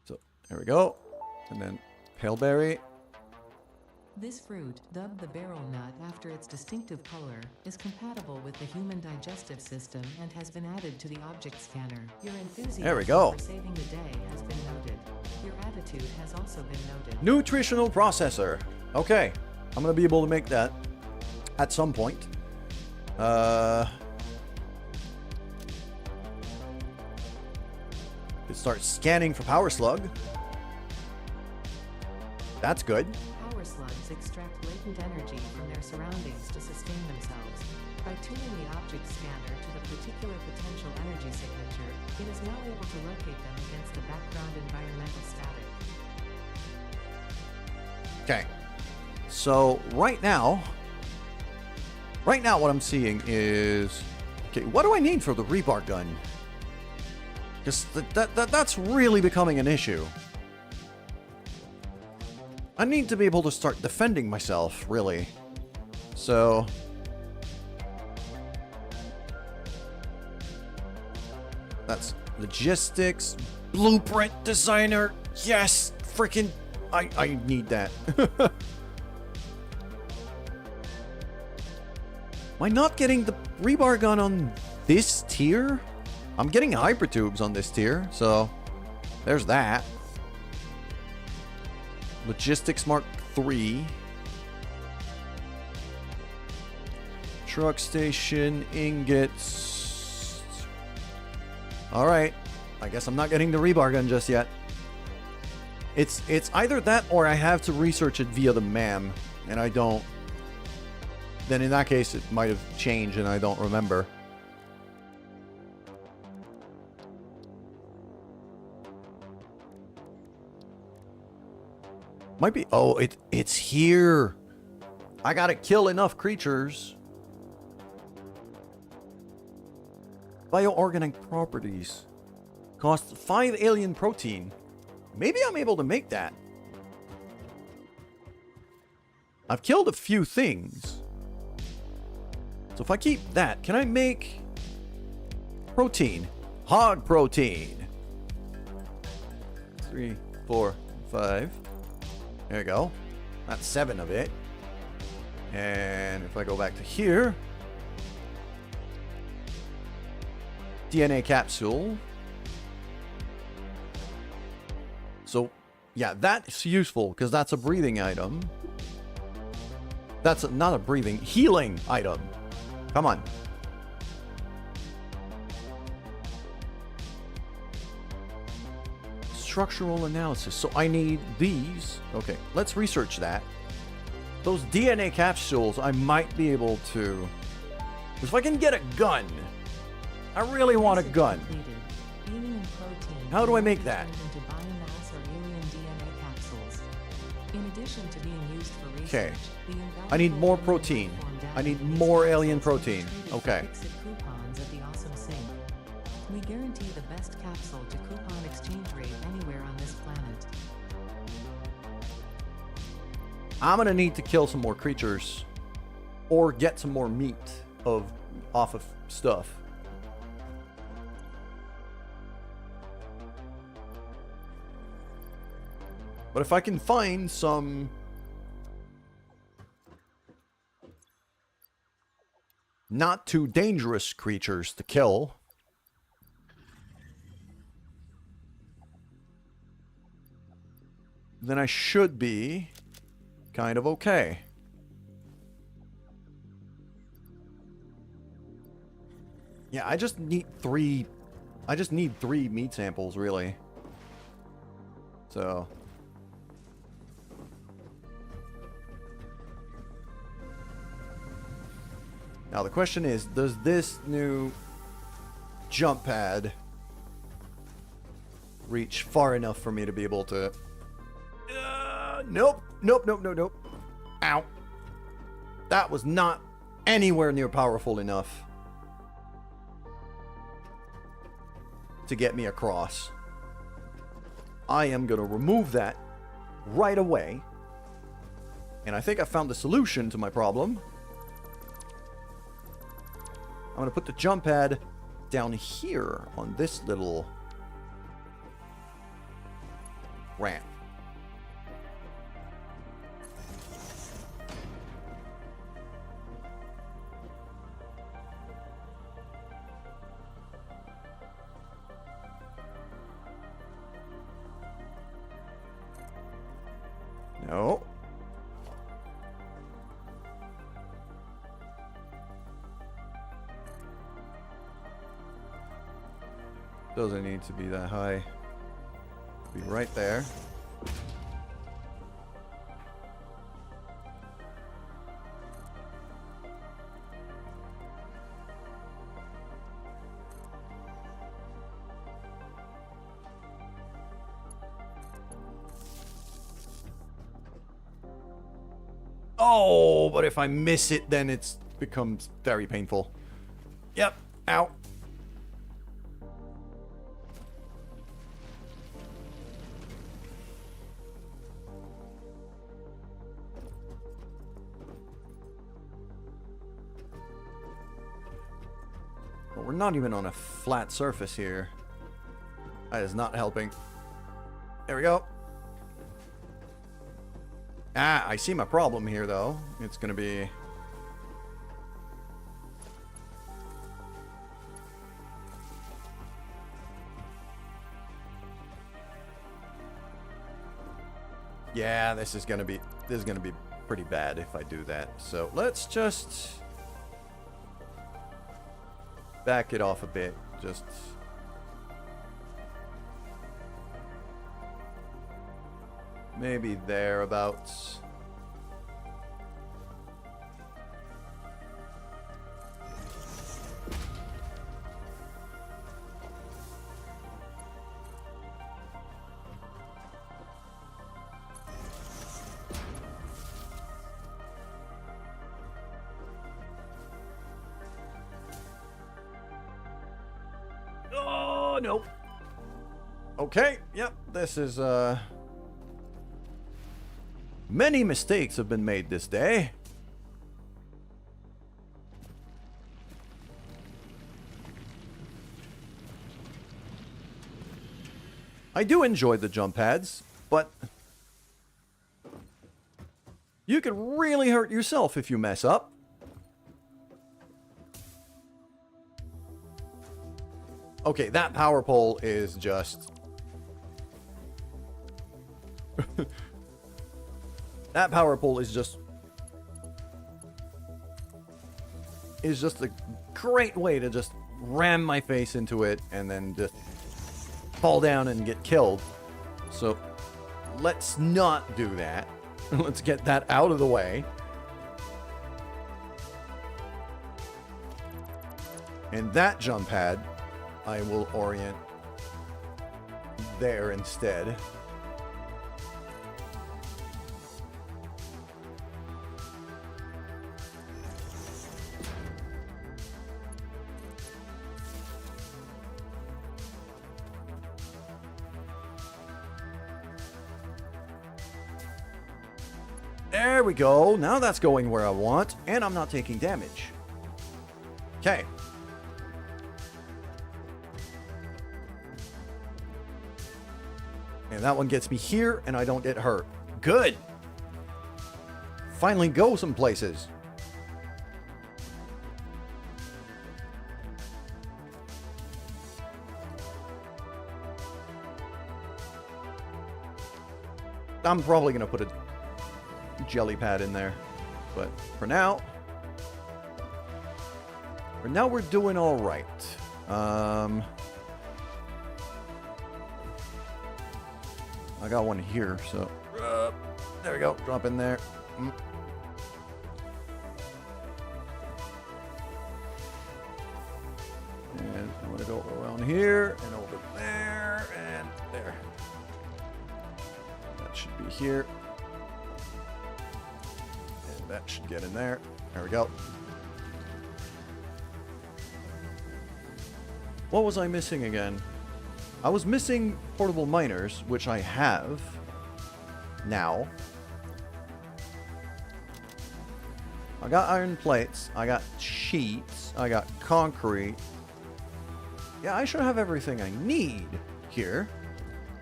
So, there we go. And then paleberry. This fruit, dubbed the barrel nut after its distinctive color, is compatible with the human digestive system and has been added to the object scanner. Your enthusiasm There we go. for saving the day has been noted. Your attitude has also been noted. Nutritional processor. Okay. I'm going to be able to make that at some point. It starts scanning for power slug. That's good. Power slugs extract latent energy from their surroundings to sustain themselves. By tuning the object scanner to the particular potential energy signature, it is now able to locate them against the background environmental static. Okay. So right now what I'm seeing is, okay, what do I need for the rebar gun? Because that's really becoming an issue. I need to be able to start defending myself, really. So that's logistics, blueprint designer. Yes, freaking I need that. Am I not getting the rebar gun on this tier? I'm getting hypertubes on this tier, so there's that. Logistics Mark 3. Truck station, ingots. Alright. I guess I'm not getting the rebar gun just yet. It's either that or I have to research it via the MAM, and I don't. Then in that case, it might have changed and I don't remember. Might be. Oh, it's here. I gotta kill enough creatures. Bioorganic properties. Cost 5 alien protein. Maybe I'm able to make that. I've killed a few things. So if I keep that, can I make protein? Hog protein. 3, 4, 5. There you go. That's 7 of it. And if I go back to here, DNA capsule. So, yeah, that's useful because that's a breathing item. That's not a breathing, healing item. Come on. Structural analysis. So I need these. Okay, let's research that. Those DNA capsules, I might be able to. If I can get a gun, I really want a gun. How do I make that? In addition to being used for research, Okay. I need more protein. I need more alien protein. Okay. Coupons at the Awesome Sync. We guarantee the best capsule to coupon exchange rate anywhere on this planet. I'm gonna need to kill some more creatures or get some more meat off of stuff. But if I can find some not too dangerous creatures to kill, then I should be kind of okay. Yeah, I just need three meat samples, really. So now the question is, does this new jump pad reach far enough for me to be able to... Nope. Ow. That was not anywhere near powerful enough to get me across. I am going to remove that right away. And I think I found the solution to my problem. I'm going to put the jump pad down here on this little ramp. No. Doesn't need to be that high. Be right there. Oh, but if I miss it, then it becomes very painful. Yep. Ow. But we're not even on a flat surface here. That is not helping. There we go. Ah, I see my problem here, though. It's gonna be... Yeah, this is gonna be pretty bad if I do that. So let's just back it off a bit. Just... maybe thereabouts. Oh, no. Okay, yep, this is, many mistakes have been made this day. I do enjoy the jump pads, but you can really hurt yourself if you mess up. Okay, that power pole is just... that power pole is just a great way to just ram my face into it and then just fall down and get killed. So let's not do that. Let's get that out of the way. And that jump pad, I will orient there instead. There we go. Now that's going where I want, and I'm not taking damage. Okay. And that one gets me here, and I don't get hurt. Good! Finally go some places. I'm probably going to put a jelly pad in there. But for now we're doing all right. I got one here, so there we go. Drop in there. And I'm going to go around here and over there and there. That should be here. And that should get in there. There we go. What was I missing again? I was missing portable miners, which I have now. I got iron plates, I got sheets, I got concrete. Yeah, I should have everything I need here.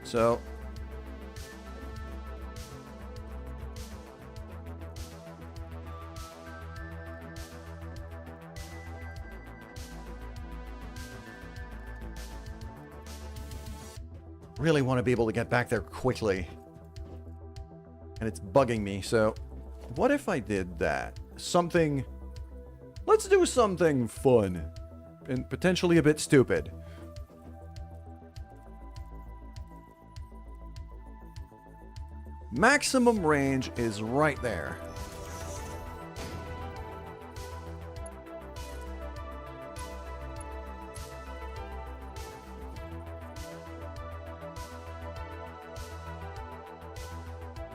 So really want to be able to get back there quickly. And it's bugging me. So what if I did that? Something... Let's do something fun. And potentially a bit stupid. Maximum range is right there.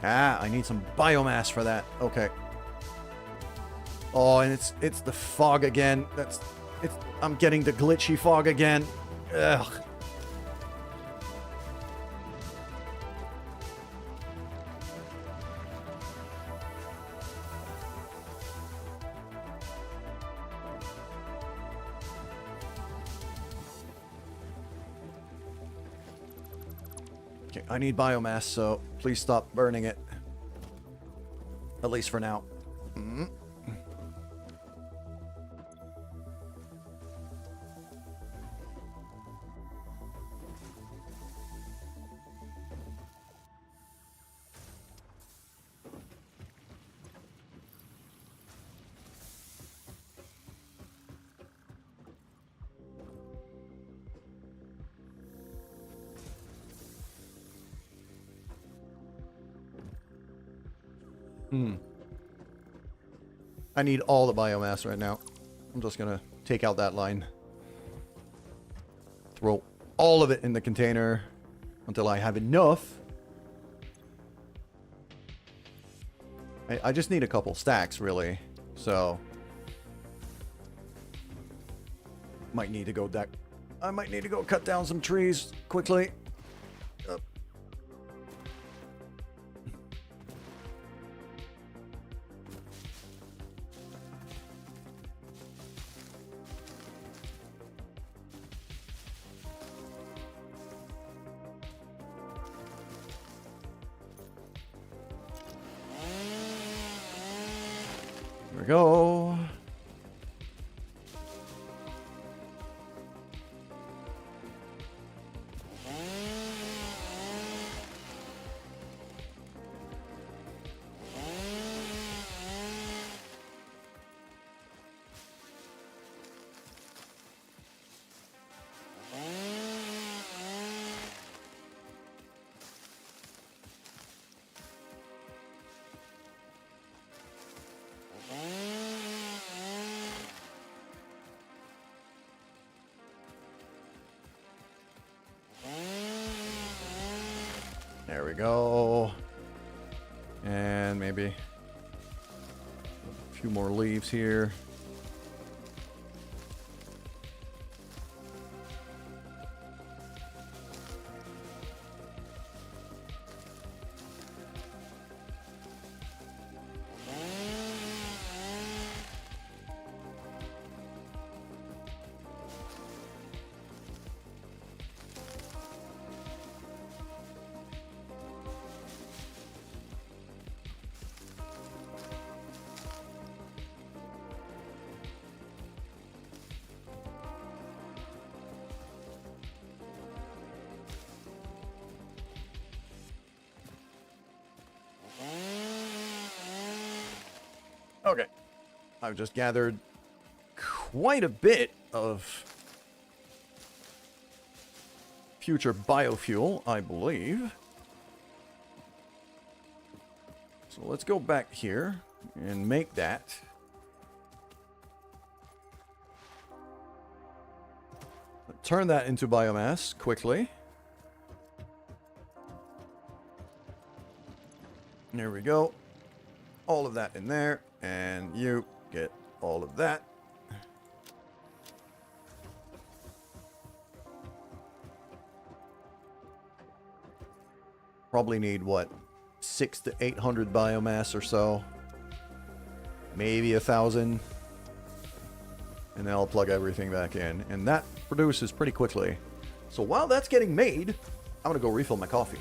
Ah, I need some biomass for that. Okay. Oh, and it's the fog again. I'm getting the glitchy fog again. Ugh. Okay, I need biomass, so please stop burning it. At least for now. I need all the biomass right now. I'm just gonna take out that line. Throw all of it in the container until I have enough. I just need a couple stacks, really. So might need to go I might need to go cut down some trees quickly. There we go. There we go. And maybe a few more leaves here. Okay. I've just gathered quite a bit of future biofuel, I believe. So let's go back here and make that. Turn that into biomass quickly. There we go. All of that in there. And you get all of that. Probably need, what, 600 to 800 biomass or so. Maybe 1,000. And then I'll plug everything back in. And that produces pretty quickly. So while that's getting made, I'm going to go refill my coffee.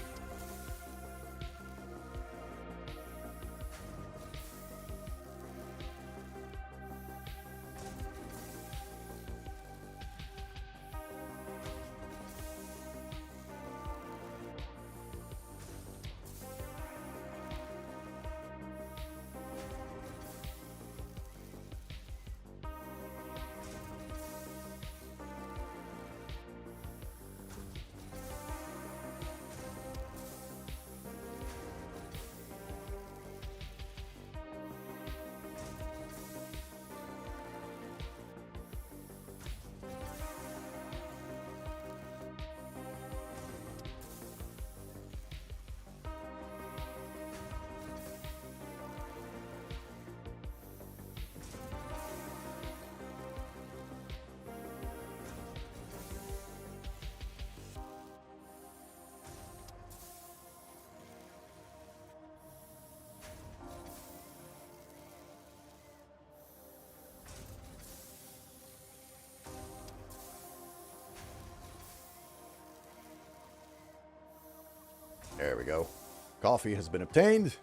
There we go. Coffee has been obtained.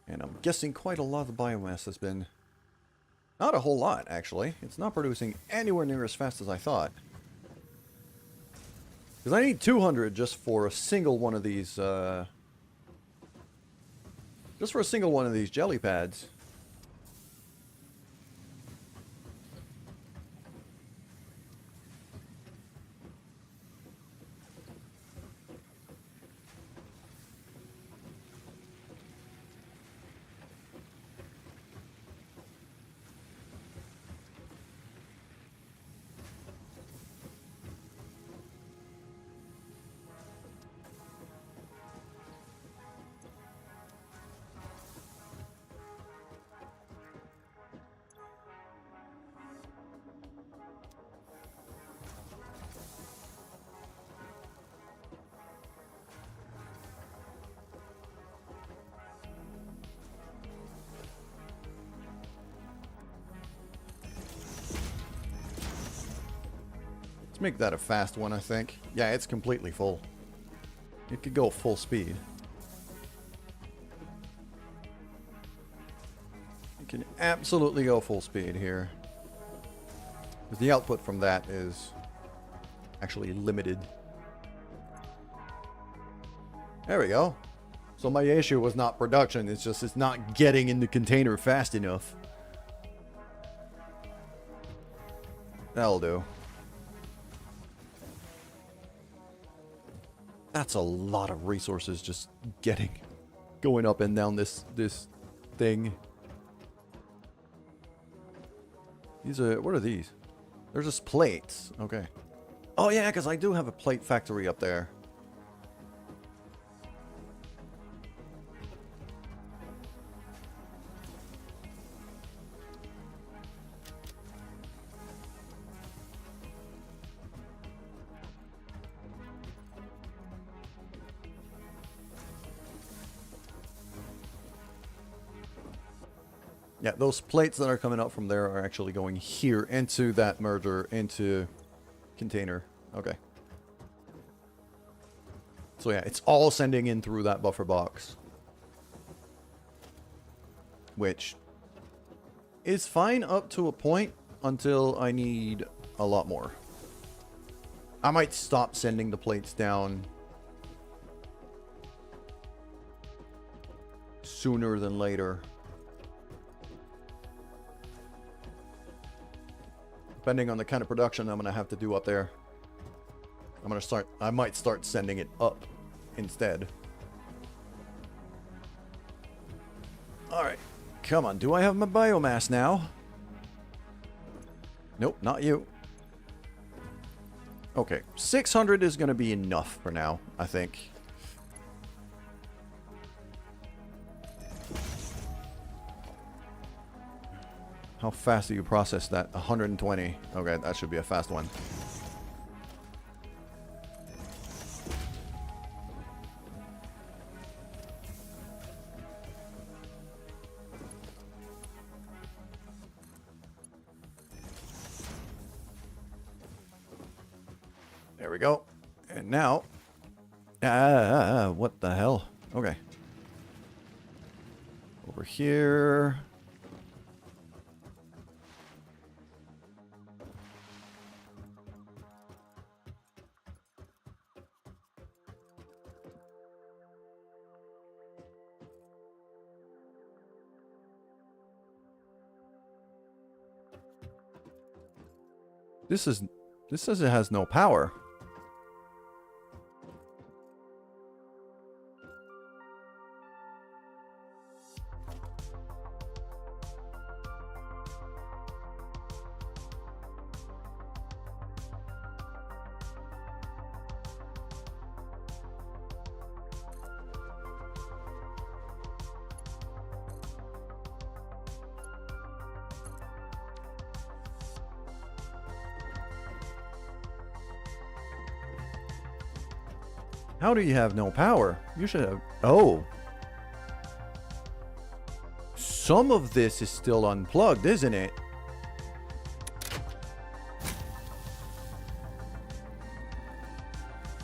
And I'm guessing quite a lot of the biomass has been... Not a whole lot, actually. It's not producing anywhere near as fast as I thought. Because I need 200 just for a single one of these... Just for a single one of these jelly pads. Let's make that a fast one, I think. Yeah, it's completely full. It could go full speed. You can absolutely go full speed here. Because the output from that is actually limited. There we go. So my issue was not production, it's just it's not getting in the container fast enough. That'll do. That's a lot of resources just going up and down this thing. These are, what are these? They're just plates. Okay. Oh yeah, because I do have a plate factory up there. Yeah, those plates that are coming out from there are actually going here into that merger, into container. Okay. So yeah, it's all sending in through that buffer box. Which is fine up to a point until I need a lot more. I might stop sending the plates down sooner than later. Depending on the kind of production I'm going to have to do up there. I might start sending it up instead. Alright. Come on, do I have my biomass now? Nope, not you. Okay, 600 is going to be enough for now, I think. How fast do you process that? 120. Okay, that should be a fast one. There we go. And now... what the hell? Okay. Over here... This says it has no power. How do you have no power? You should have... Oh. Some of this is still unplugged, isn't it?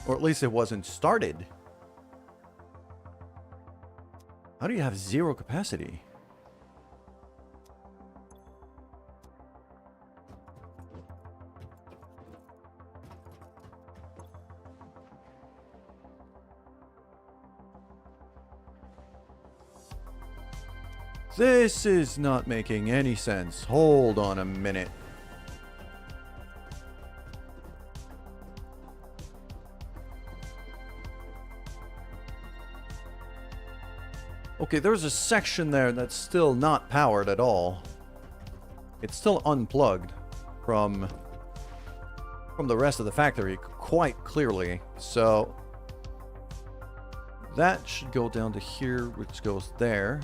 Or at least it wasn't started. How do you have zero capacity? This is not making any sense. Hold on a minute. Okay, there's a section there that's still not powered at all. It's still unplugged from the rest of the factory quite clearly. So that should go down to here, which goes there.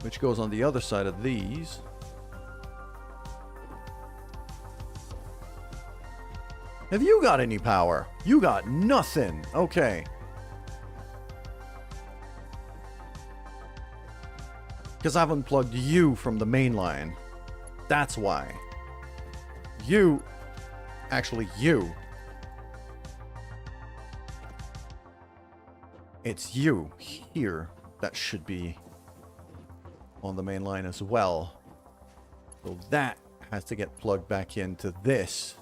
Which goes on the other side of these. Have you got any power? You got nothing. Okay. Because I've unplugged you from the main line. That's why. You. Actually, you. It's you here that should be on the main line as well. So that has to get plugged back into this.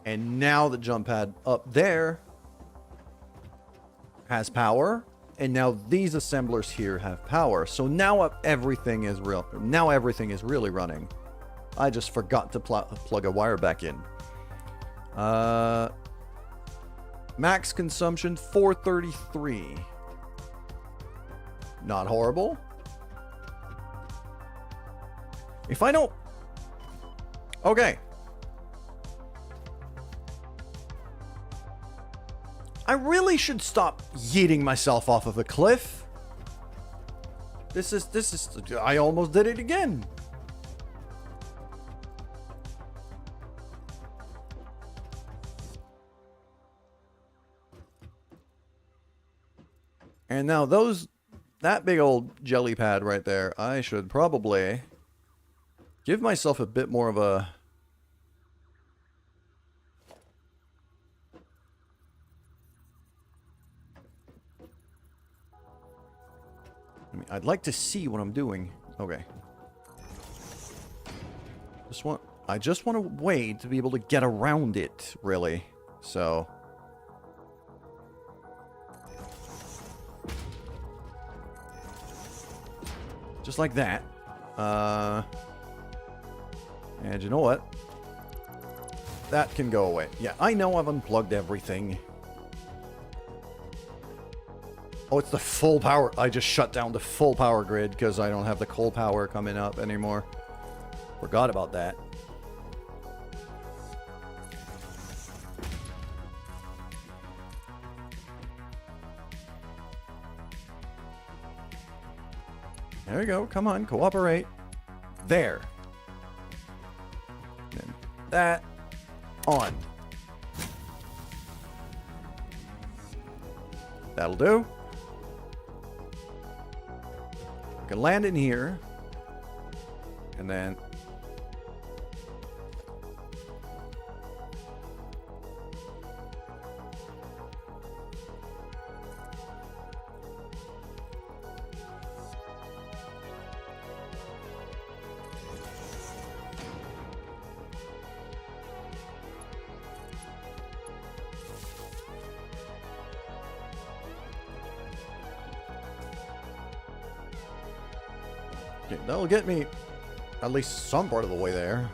And now the jump pad up there has power. And now these assemblers here have power. So now everything is real. Now everything is really running. I just forgot to plug a wire back in. Max consumption 433. Not horrible. If I don't... Okay. I really should stop yeeting myself off of a cliff. This is... I almost did it again. And now that big old jelly pad right there, I should probably give myself a bit more of a... I mean, I'd like to see what I'm doing. Okay. I just want a way to be able to get around it, really. So... Just like that. And you know what? That can go away. Yeah, I know I've unplugged everything. Oh, it's the full power. I just shut down the full power grid because I don't have the coal power coming up anymore. Forgot about that. There you go. Come on, cooperate. There. And that on. That'll do. We can land in here. And then okay, that'll get me at least some part of the way there.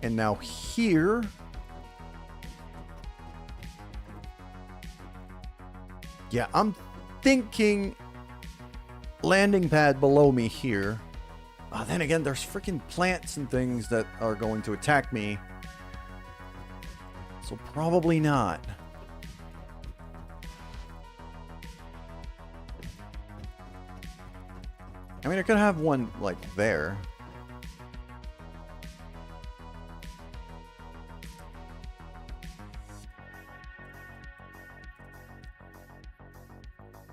And now here. Yeah, I'm thinking landing pad below me here. Then again, there's freaking plants and things that are going to attack me. So probably not. I mean, I could have one, like, there.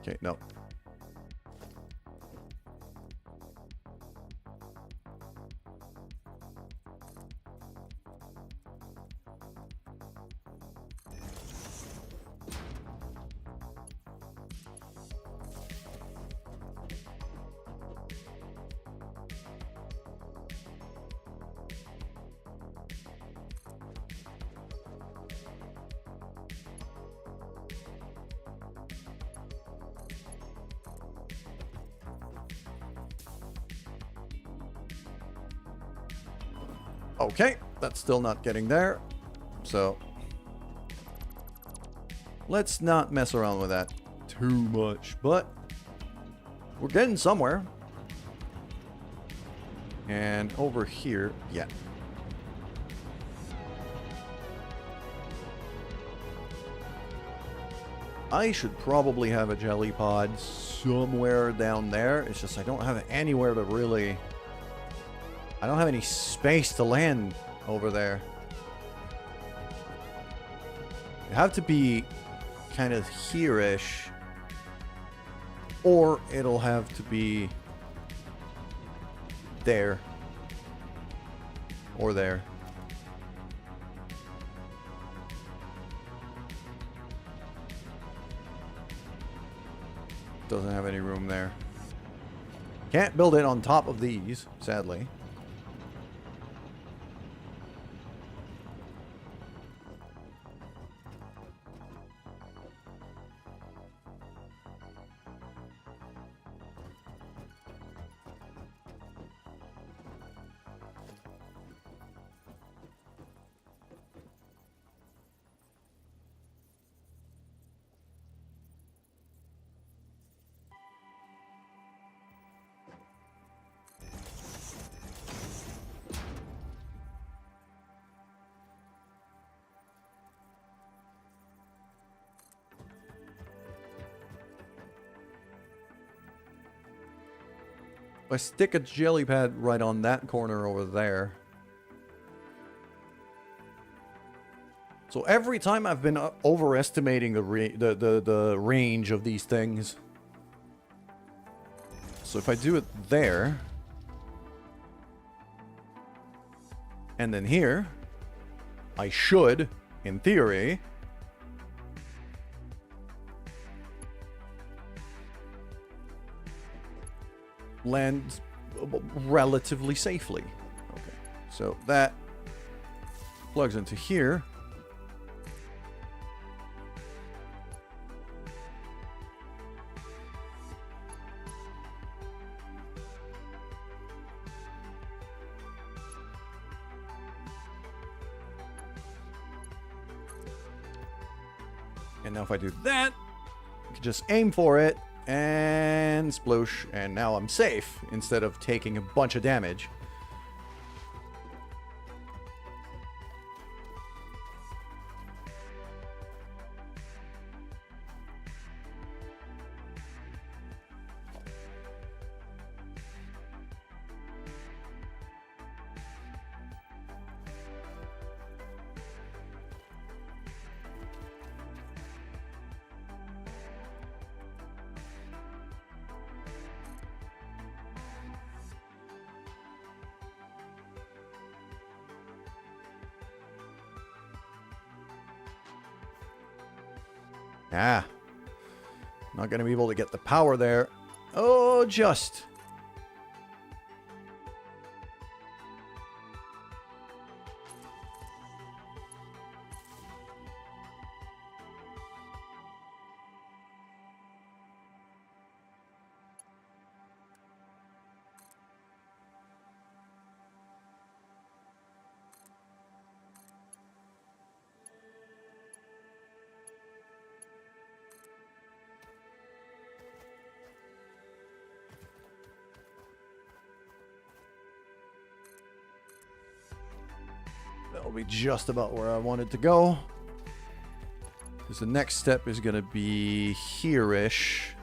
Okay, no. Okay, that's still not getting there. So let's not mess around with that too much, but we're getting somewhere. And over here, yeah. I should probably have a jelly pod somewhere down there. It's just I don't have anywhere to really... I don't have any space to land over there. You have to be kind of here-ish. Or it'll have to be there. Or there. Doesn't have any room there. Can't build it on top of these, sadly. If I stick a jelly pad right on that corner over there. So every time I've been overestimating the range of these things. So if I do it there. And then here. I should, in theory... land relatively safely. Okay, so that plugs into here. And now if I do that, I can just aim for it and sploosh, and now I'm safe instead of taking a bunch of damage. Ah, not going to be able to get the power there. Oh, just. That'll be just about where I wanted to go. Because the next step is going to be here-ish.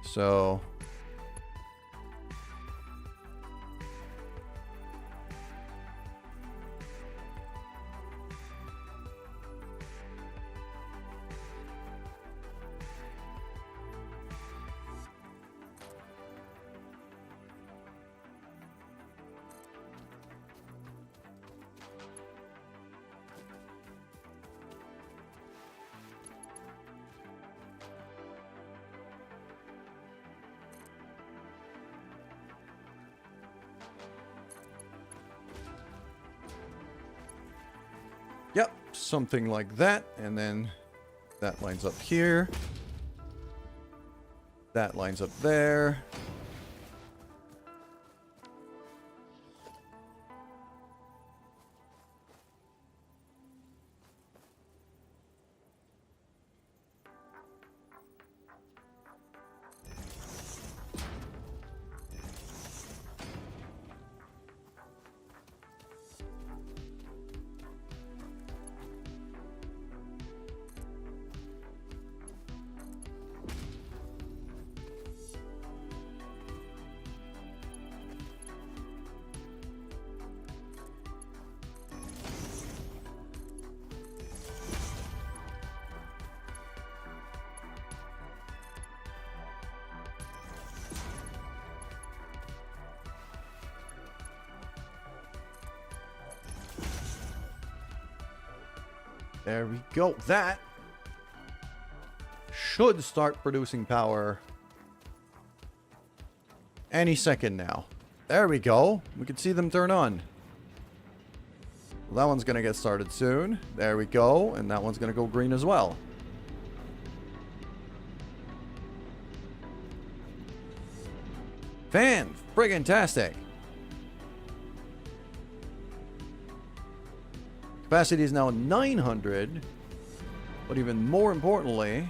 So... Yep, something like that, and then that lines up here. That lines up there. There we go. That should start producing power any second now. There we go. We can see them turn on. Well, that one's going to get started soon. There we go. And that one's going to go green as well. Fan-friggin-tastic. Capacity is now 900, but even more importantly,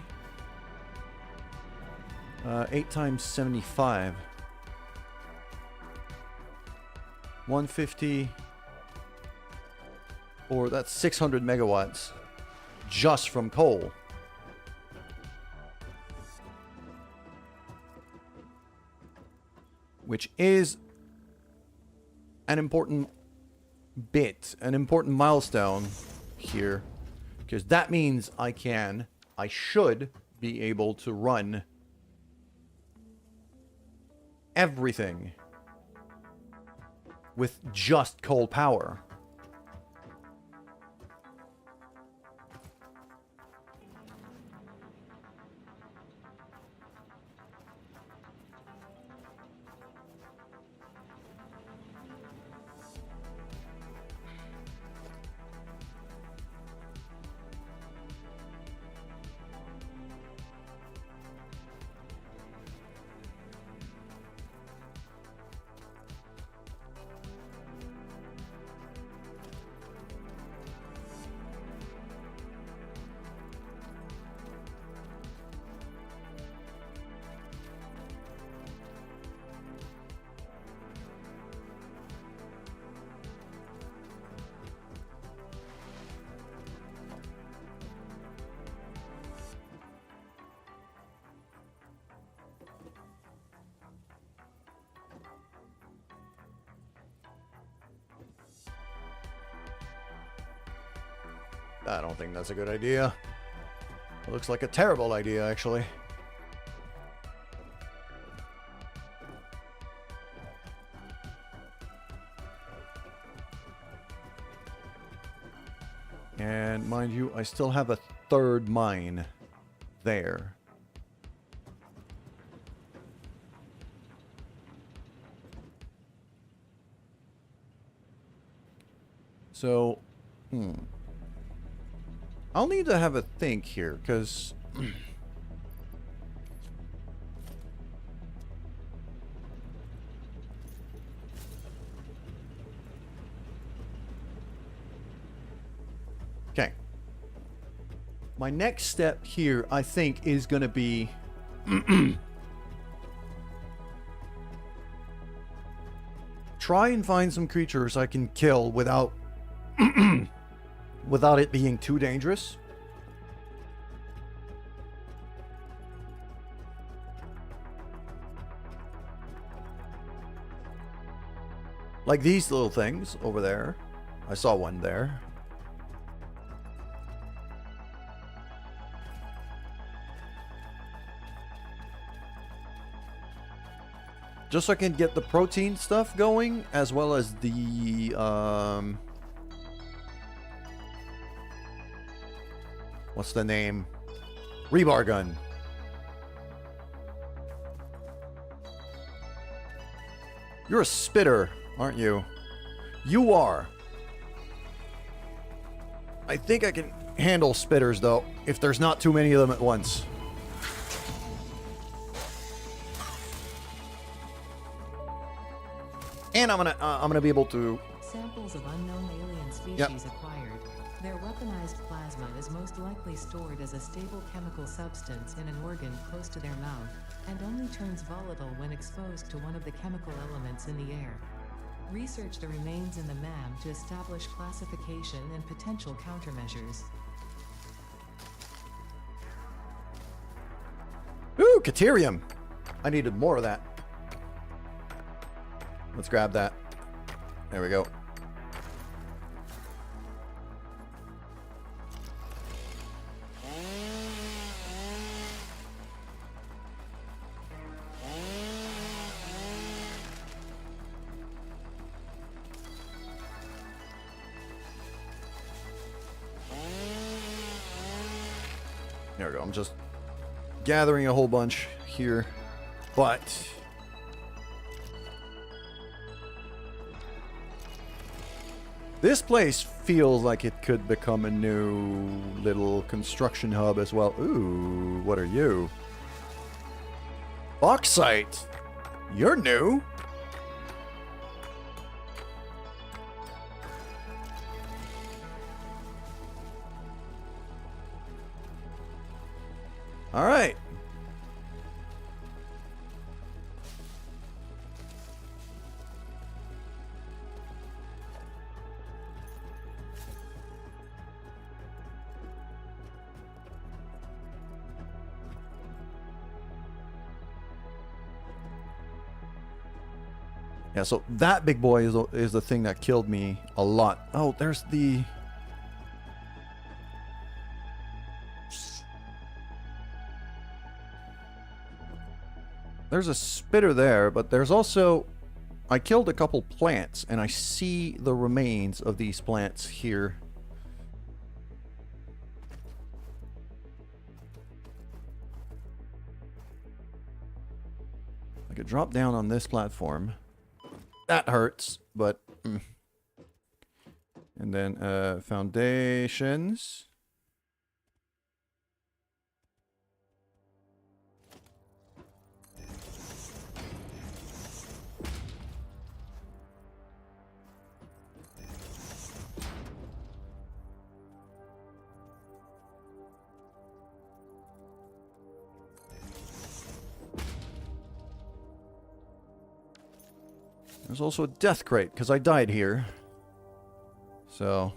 8 times 75. 150, or that's 600 megawatts just from coal. Which is an important bit, an important milestone here, because that means I should be able to run everything with just coal power. I don't think that's a good idea. It looks like a terrible idea, actually. And mind you, I still have a third mine there. So, I'll need to have a think here, because okay. My next step here, I think, is going to be try and find some creatures I can kill without without it being too dangerous. Like these little things over there. I saw one there. Just so I can get the protein stuff going, as well as the what's the name? Rebar gun. You're a spitter, aren't you? You are. I think I can handle spitters, though, if there's not too many of them at once. And I'm gonna be able to. Samples of unknown alien species acquired. Their weaponized plasma is most likely stored as a stable chemical substance in an organ close to their mouth, and only turns volatile when exposed to one of the chemical elements in the air. Research the remains in the MAM to establish classification and potential countermeasures. Ooh, Caterium! I needed more of that. Let's grab that. There we go. There we go. I'm just gathering a whole bunch here, but this place feels like it could become a new little construction hub as well. Ooh, what are you? Bauxite. You're new. All right. Yeah, so that big boy is the thing that killed me a lot. Oh, there's the... There's a spitter there, but there's also... I killed a couple plants, and I see the remains of these plants here. I could drop down on this platform. That hurts, but... And then, foundations. There's also a death crate, because I died here. So...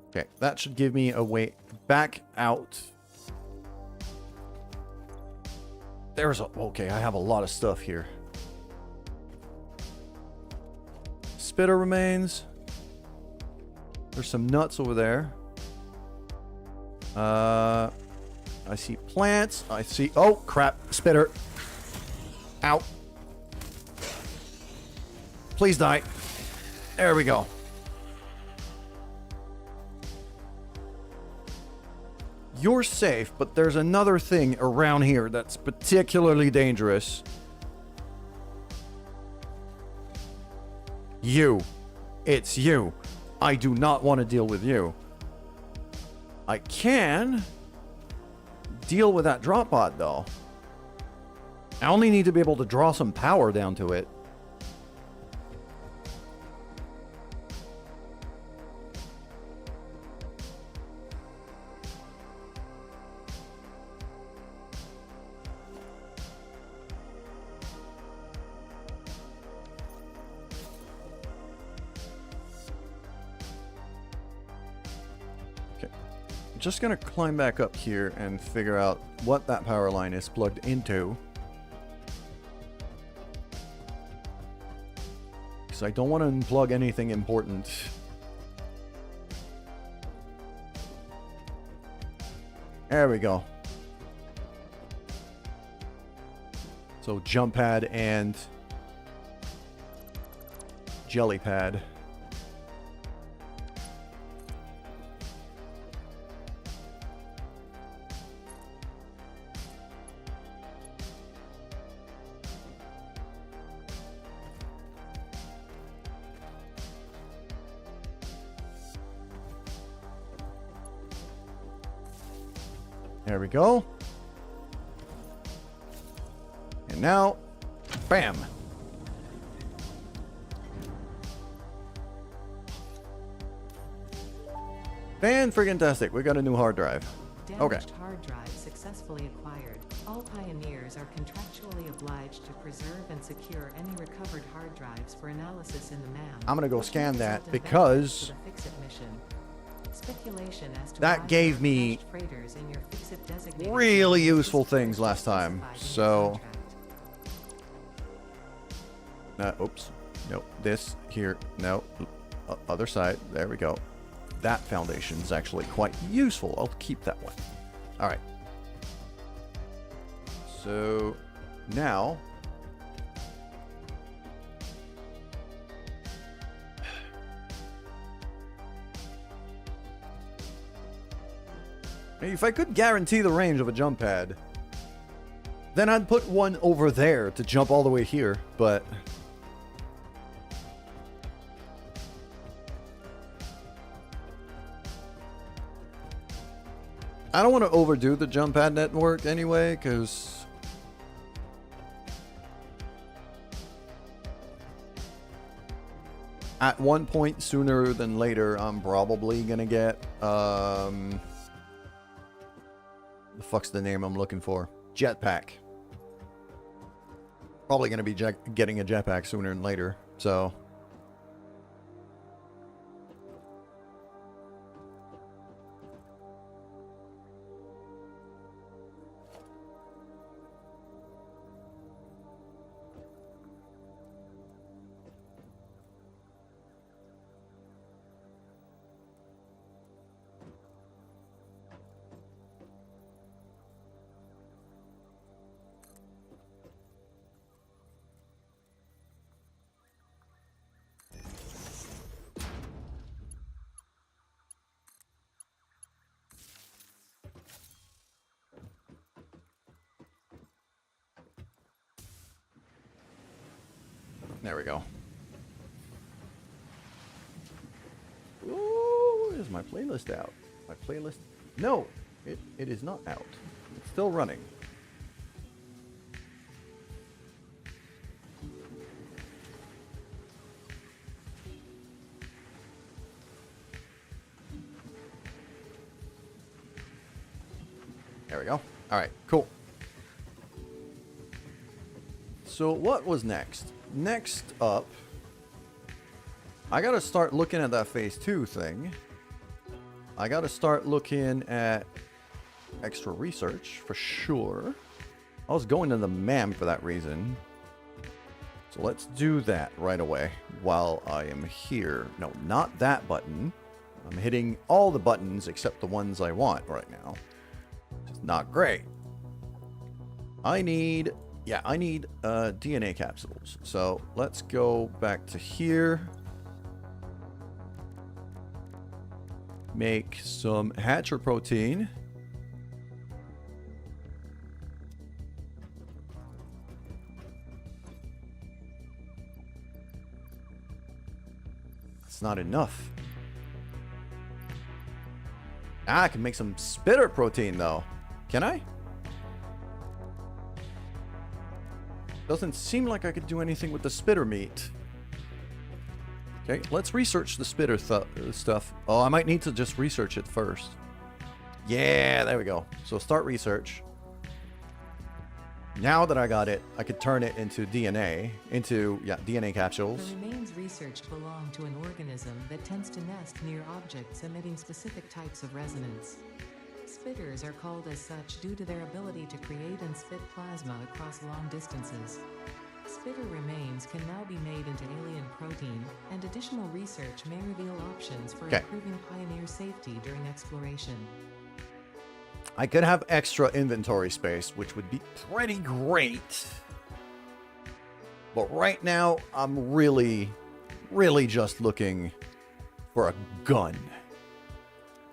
Okay, that should give me a way back out. There's a... Okay, I have a lot of stuff here. spitter remains. There's some nuts over there. I see plants. I see... Oh, crap. Spitter. Ow. Please die. There we go. You're safe, but there's another thing around here that's particularly dangerous. You. It's you. I do not want to deal with you. I can deal with that drop pod, though. I only need to be able to draw some power down to it. Just gonna climb back up here and figure out what that power line is plugged into. Because I don't want to unplug anything important. There we go. So jump pad and jelly pad. There we go. And now, bam. Fan-friggin-tastic. We got a new hard drive. Damaged hard drive successfully acquired. All pioneers are contractually obliged to preserve and secure any recovered hard drives for analysis in the MAM. I'm gonna go scan that because speculation as to that gave me really useful things last time. So, oops, nope. This here, no, other side. There we go. That foundation is actually quite useful. I'll keep that one. All right. So now, if I could guarantee the range of a jump pad, then I'd put one over there to jump all the way here, but I don't want to overdo the jump pad network anyway, because at one point sooner than later, I'm probably gonna get the fuck's the name I'm looking for? Jetpack. Probably gonna be getting a jetpack sooner than later, so. There we go. Ooh, is my playlist out? My playlist? No, it is not out. It's still running. There we go. All right, cool. So what was next? Next up, I gotta start looking at that phase 2 thing. I gotta start looking at extra research for sure. I was going to the MAM for that reason. So let's do that right away while I am here. No, not that button. I'm hitting all the buttons except the ones I want right now. It's not great. I need DNA capsules. So let's go back to here. Make some Hatcher protein. That's not enough. Ah, I can make some spitter protein though. Can I? Doesn't seem like I could do anything with the spitter meat. Okay, let's research the spitter stuff. Oh, I might need to just research it first. Yeah, there we go. So start research. Now that I got it, I could turn it into DNA, DNA capsules. The remains researched belong to an organism that tends to nest near objects emitting specific types of resonance. Spitters are called as such due to their ability to create and spit plasma across long distances. Spitter remains can now be made into alien protein, and additional research may reveal options for improving Pioneer safety during exploration. I could have extra inventory space, which would be pretty great. But right now, I'm really just looking for a gun.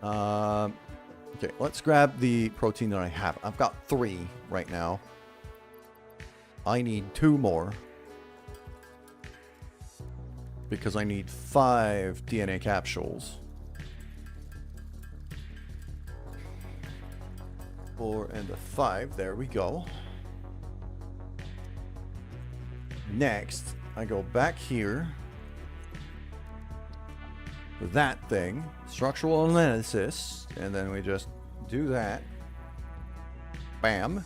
Okay, let's grab the protein that I have. I've got 3 right now. I need 2 more. Because I need 5 DNA capsules. 4 and a 5. There we go. Next, I go back here. That thing. Structural analysis. And then we just do that. Bam.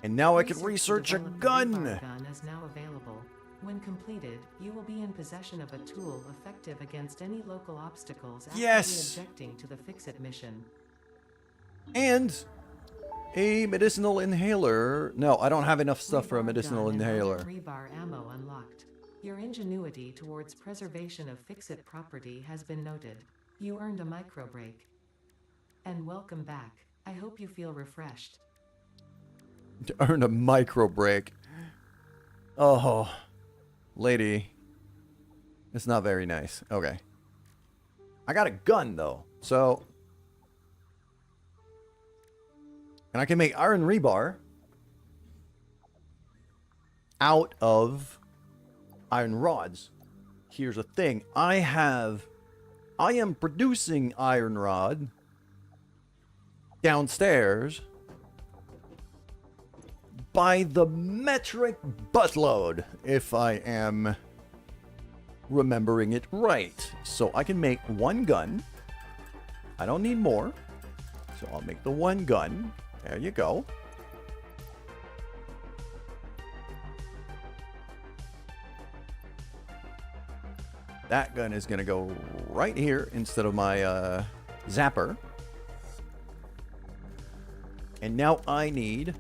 And now I can research a gun. Gun is now available. When completed, you will be in possession of a tool effective against any local obstacles actively objecting to the Fix-It mission. And a medicinal inhaler. No, I don't have enough stuff for a medicinal inhaler. Rebar ammo unlocked. Your ingenuity towards preservation of Fix-It property has been noted. You earned a micro break. And welcome back. I hope you feel refreshed. To earn a micro break. Oh, lady. It's not very nice. Okay. I got a gun, though. So. And I can make iron rebar out of iron rods. Here's the thing. I am producing iron rod downstairs by the metric buttload, if I am remembering it right. So I can make 1 gun. I don't need more. So I'll make the 1 gun. There you go. That gun is going to go right here instead of my zapper. And now I need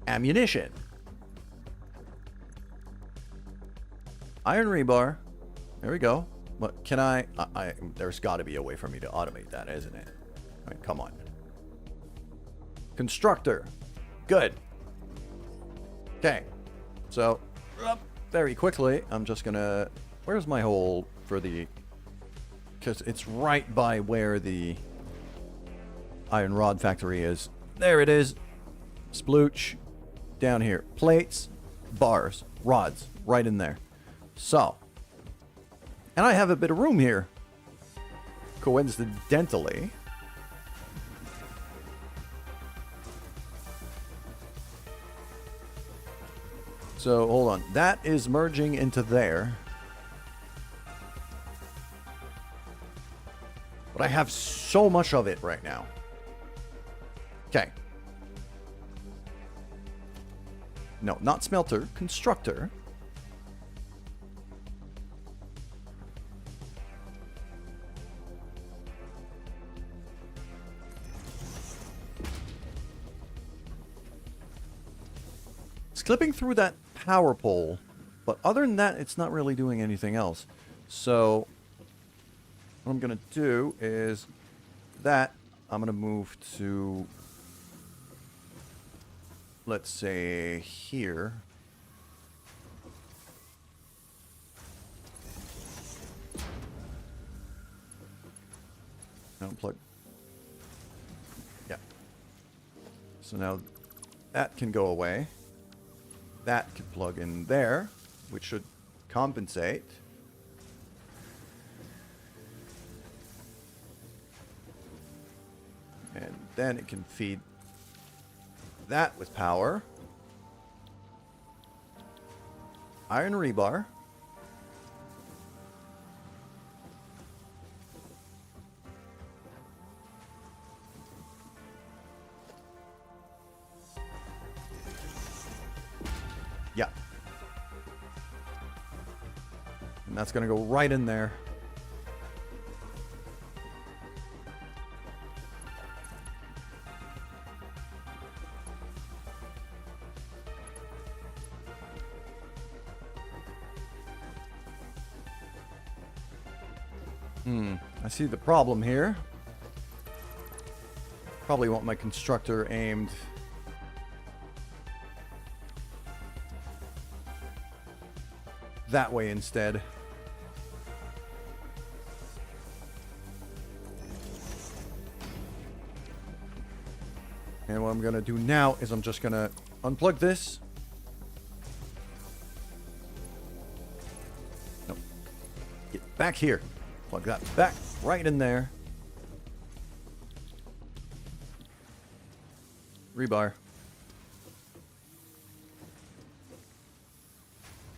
ammunition. Iron rebar. There we go. But can I there's got to be a way for me to automate that, isn't it? I mean, come on. Constructor. Good. Okay. So, very quickly, I'm just gonna... Where's my hole for the... Because it's right by where the iron rod factory is. There it is. Splooch. Down here. Plates, bars, rods. Right in there. So. And I have a bit of room here. Coincidentally. So, hold on. That is merging into there. But I have so much of it right now. Okay. No, not smelter. Constructor. It's clipping through that power pole, but other than that, it's not really doing anything else. So what I'm going to do is that I'm going to move to, let's say, here. Unplug. Yeah. So now that can go away. That can plug in there, which should compensate. And then it can feed that with power. Iron rebar. Yeah. And that's going to go right in there. I see the problem here. Probably want my constructor aimed that way instead. And what I'm going to do now is I'm just going to unplug this. Nope. Get back here. Plug that back right in there. Rebar.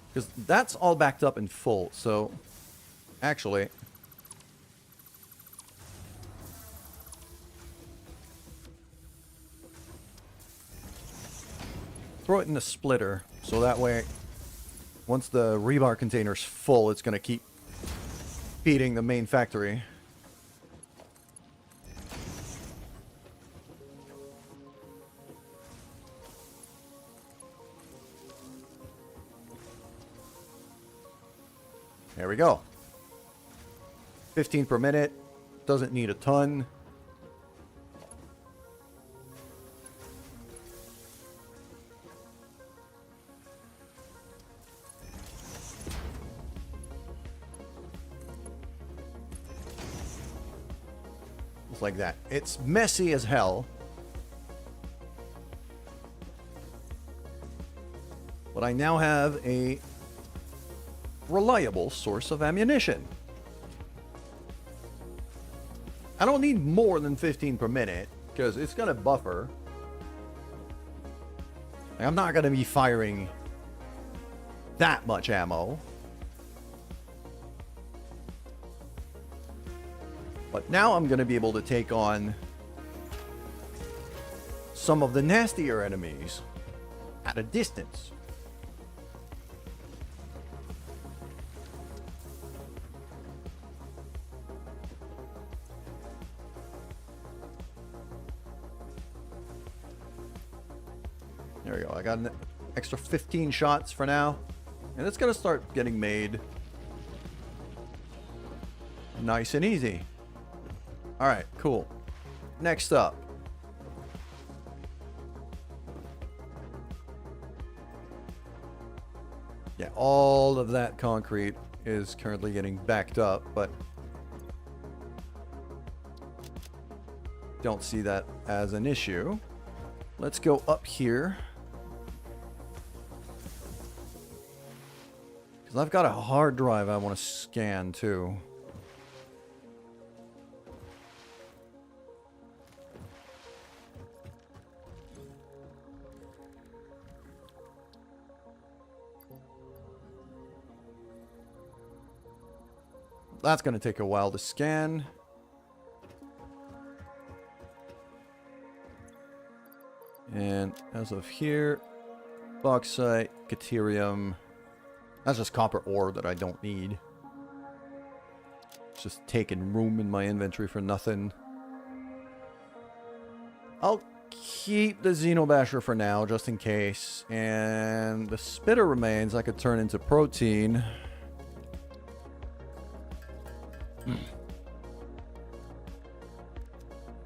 Because that's all backed up and full, so actually throw it in the splitter, so that way once the rebar container's full, it's going to keep feeding the main factory. There we go. 15 per minute. Doesn't need a ton. Just like that. It's messy as hell. But I now have a reliable source of ammunition. I don't need more than 15 per minute because it's going to buffer. Like, I'm not going to be firing that much ammo. But now I'm going to be able to take on some of the nastier enemies at a distance. There we go. I got an extra 15 shots for now. And it's going to start getting made nice and easy. Alright, cool. Next up. Yeah, all of that concrete is currently getting backed up, but don't see that as an issue. Let's go up here. Because I've got a hard drive I want to scan too. That's going to take a while to scan. And as of here, bauxite, caterium. That's just copper ore that I don't need. It's just taking room in my inventory for nothing. I'll keep the Xenobasher for now, just in case. And the spitter remains I could turn into protein.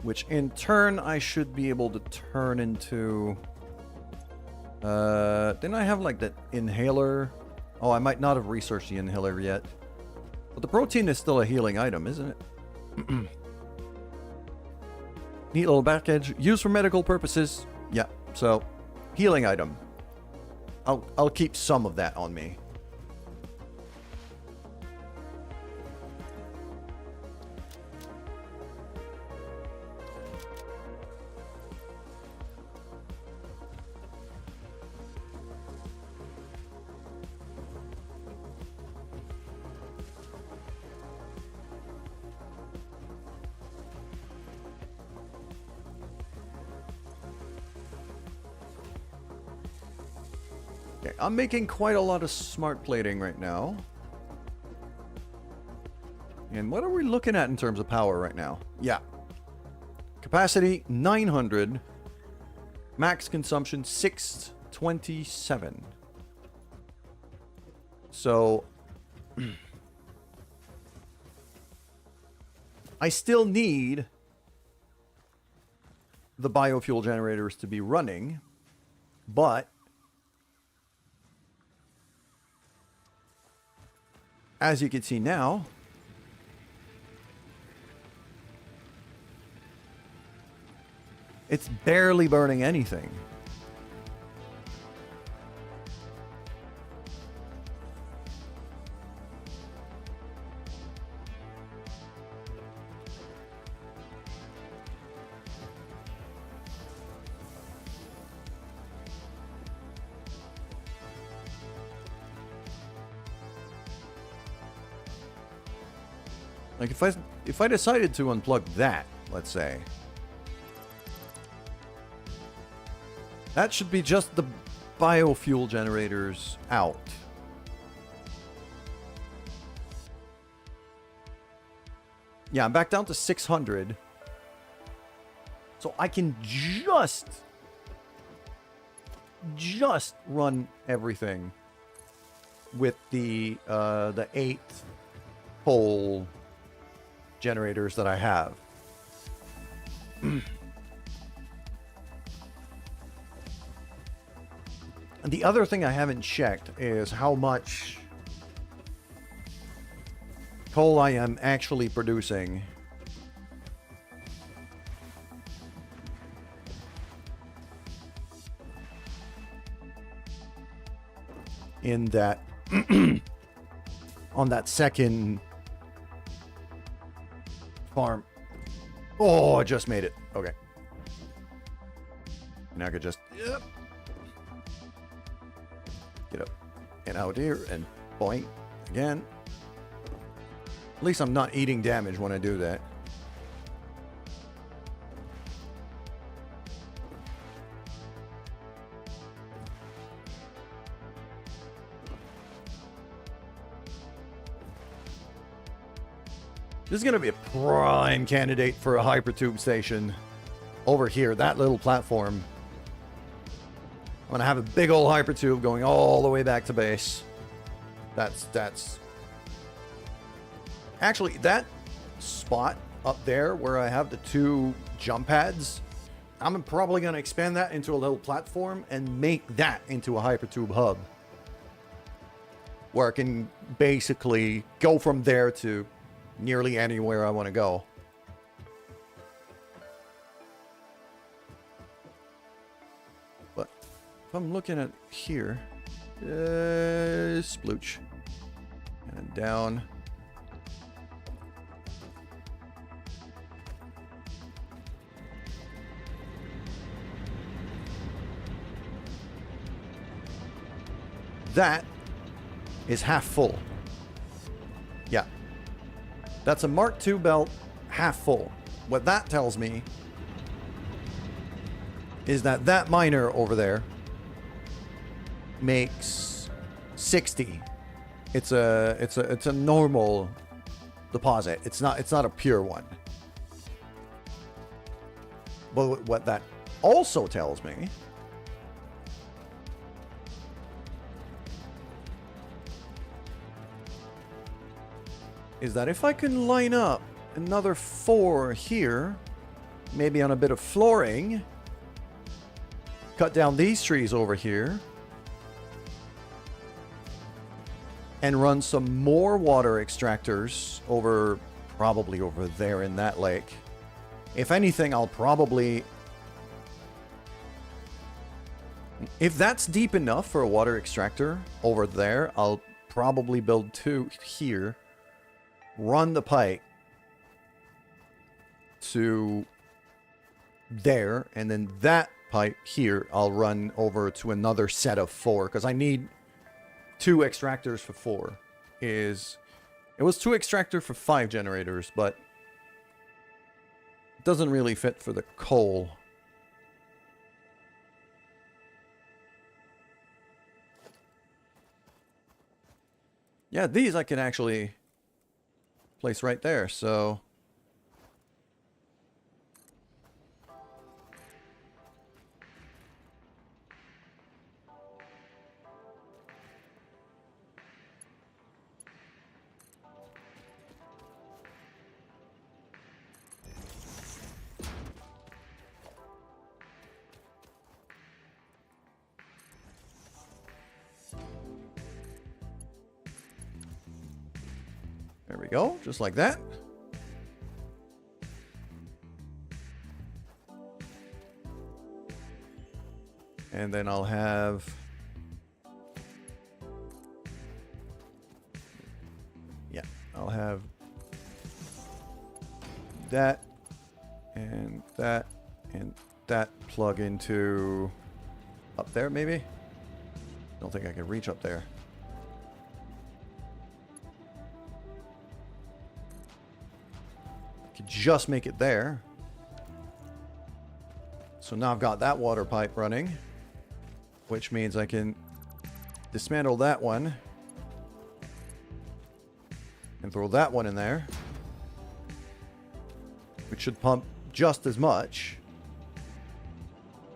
Which in turn I should be able to turn into... didn't I have like that inhaler? Oh, I might not have researched the inhaler yet. But the protein is still a healing item, isn't it? Neat little package. Used for medical purposes. Yeah, so healing item. I'll keep some of that on me. Okay, I'm making quite a lot of smart plating right now. And what are we looking at in terms of power right now? Yeah. Capacity 900. Max consumption 627. So I still need the biofuel generators to be running, but as you can see now, it's barely burning anything. Like if I decided to unplug that, let's say, that should be just the biofuel generators out. Yeah, I'm back down to 600. So I can just run everything with the 8 pole generators that I have. And the other thing I haven't checked is how much coal I am actually producing. In that on that second farm. Oh, I just made it. Okay. Now I could just get up and out here and boink again. At least I'm not eating damage when I do that. This is going to be a prime candidate for a hypertube station over here, that little platform. I'm going to have a big old hypertube going all the way back to base. That's... Actually, that spot up there where I have the 2 jump pads, I'm probably going to expand that into a little platform and make that into a hypertube hub. Where I can basically go from there to nearly anywhere I want to go. But if I'm looking at here, splooch, and down. That is half full. Yeah. That's a Mark II belt, half full. What that tells me is that that miner over there makes 60. It's a normal deposit. It's not a pure one. But what that also tells me is that if I can line up another 4 here, maybe on a bit of flooring, cut down these trees over here, and run some more water extractors over, probably over there in that lake. If anything, I'll probably... If that's deep enough for a water extractor over there, I'll probably build 2 here, run the pipe to there, and then that pipe here I'll run over to another set of 4, because I need 2 extractors for 4. It was 2 extractor for 5 generators, but it doesn't really fit for the coal. Yeah, these I can actually place right there, so... There we go, just like that. And then I'll have... Yeah, I'll have that and that and that plug into up there maybe? Don't think I can reach up there. Could just make it there. So now I've got that water pipe running, which means I can dismantle that one and throw that one in there, which should pump just as much.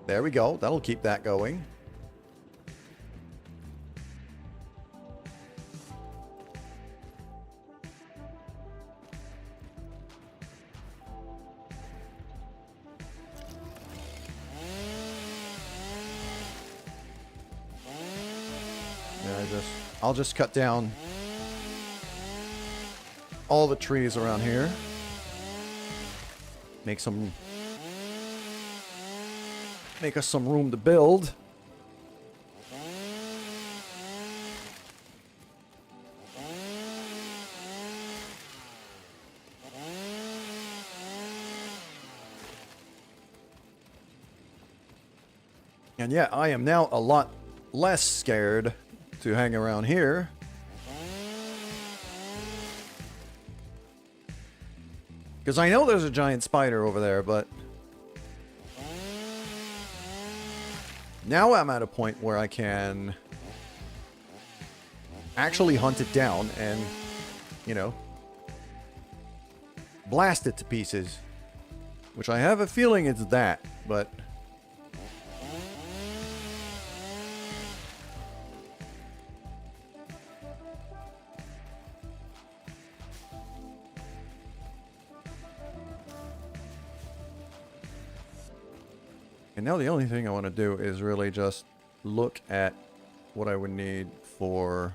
There we go. That'll keep that going. I'll just cut down all the trees around here. Make us some room to build. And yeah, I am now a lot less scared to hang around here. Because I know there's a giant spider over there, but now I'm at a point where I can actually hunt it down and, you know, blast it to pieces. Which I have a feeling it's that, but... And now the only thing I want to do is really just look at what I would need for...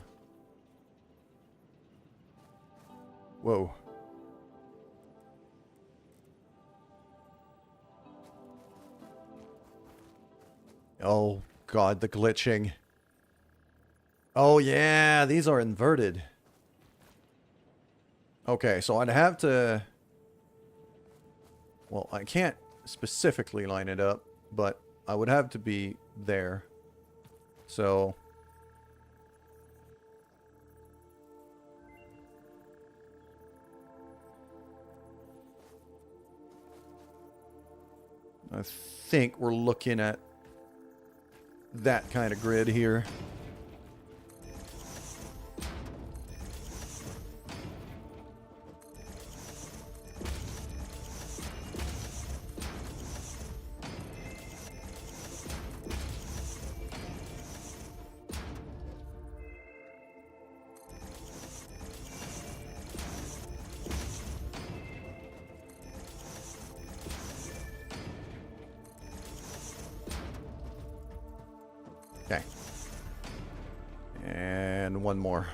Whoa. Oh, God, the glitching. Oh, yeah, these are inverted. Okay, so I'd have to... Well, I can't specifically line it up, but I would have to be there. So... I think we're looking at that kind of grid here. Okay. And one more.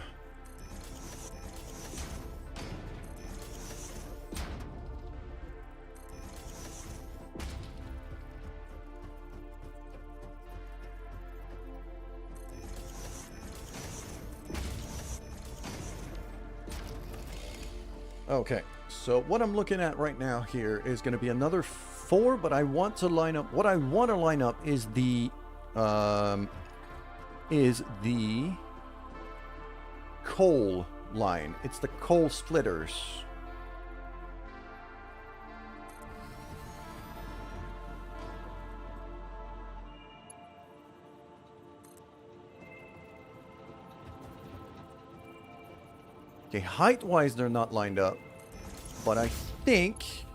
Okay, so what I'm looking at right now here is going to be another 4, but I want to line up. What I want to line up is the coal line. It's the coal splitters. Okay, height-wise, they're not lined up, but I think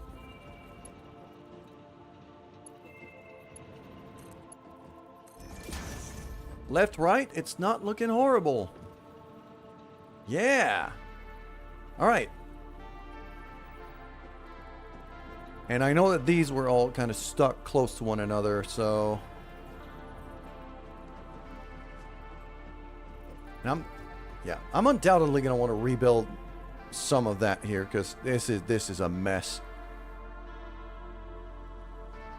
left, right, it's not looking horrible. Yeah. All right. And I know that these were all kind of stuck close to one another, so and I'm undoubtedly going to want to rebuild some of that here because this is a mess.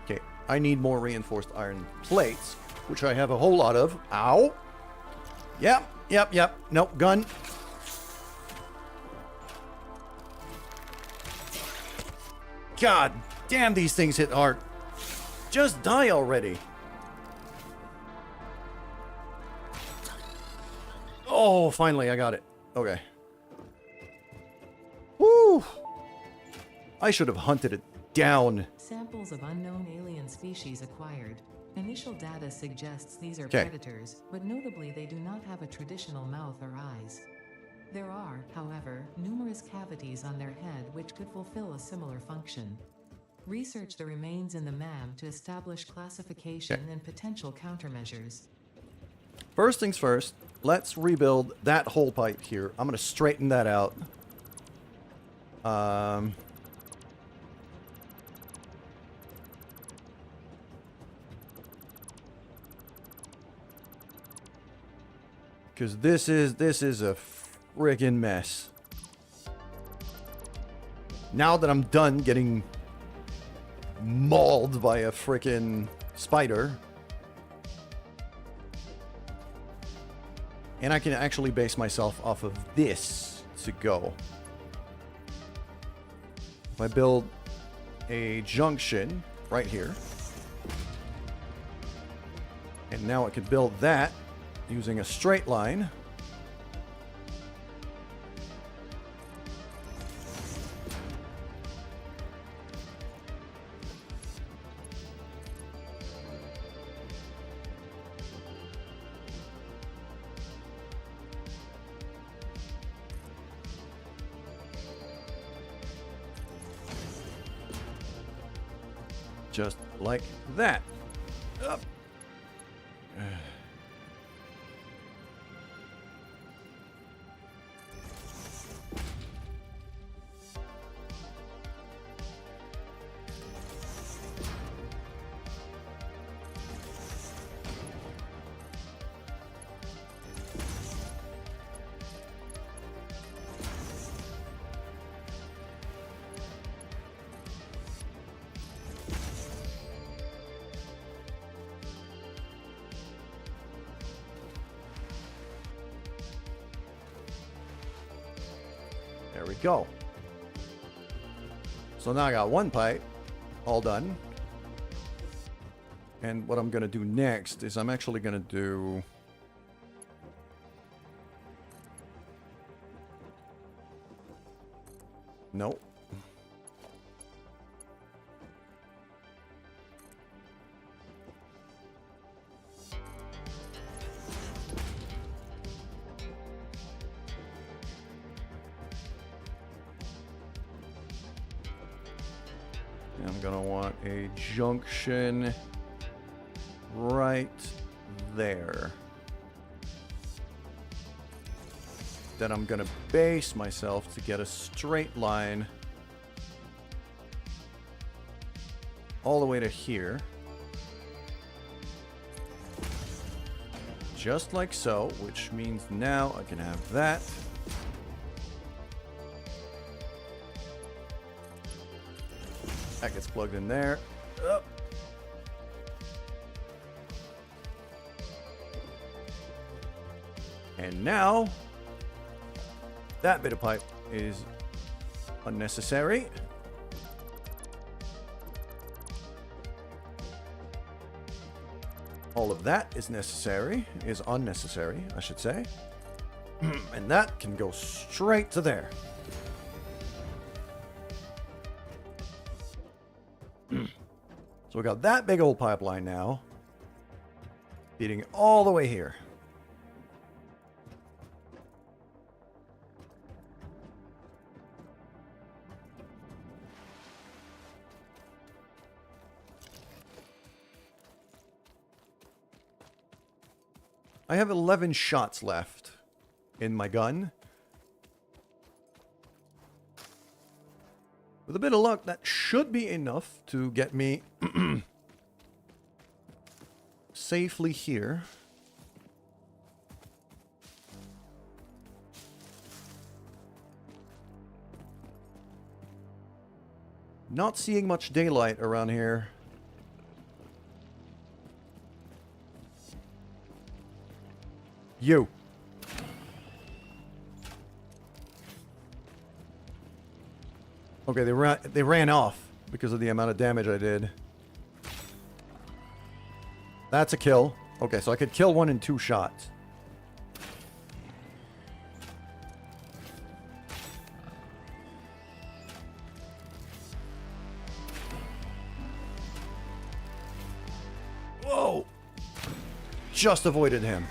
Okay, I need more reinforced iron plates, which I have a whole lot of. Ow. Yep. Nope, gun. God damn, these things hit hard. Just die already. Oh, finally, I got it. Okay. Woo! I should have hunted it down. Samples of unknown alien species acquired. Initial data suggests these are 'Kay. predators, but notably they do not have a traditional mouth or eyes. There are, however, numerous cavities on their head which could fulfill a similar function. Research the remains in the MAM to establish classification and potential countermeasures. First things first, let's rebuild that whole pipe here. I'm going to straighten that out. Because this is a friggin' mess. Now that I'm done getting mauled by a frickin' spider, and I can actually base myself off of this to go. If I build a junction right here, and now I can build that using a straight line. Just like that. Up. There we go. So now I got one pipe all done. And what I'm going to do next is I'm actually going to do... Nope. I'm gonna want a junction right there. Then I'm gonna base myself to get a straight line all the way to here. just like so, which means now I can have that. That gets plugged in there. Oh. And now, that bit of pipe is unnecessary. All of that is unnecessary, I should say. And that can go straight to there. So we got that big old pipeline now, feeding all the way here. I have 11 shots left in my gun. With a bit of luck, that should be enough to get me safely here. Not seeing much daylight around here. You. Okay, they ran off because of the amount of damage I did. That's a kill. Okay, so I could kill one in 2 shots. Whoa! Just avoided him.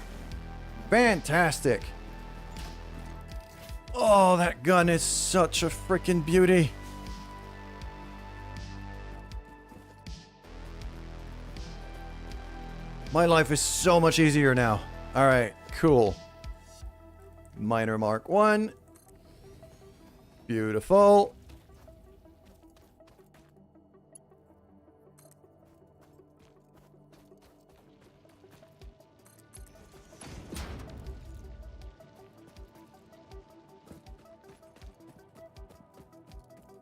Fantastic. Oh, that gun is such a freaking beauty. My life is so much easier now. Alright, cool. Miner Mark 1. Beautiful.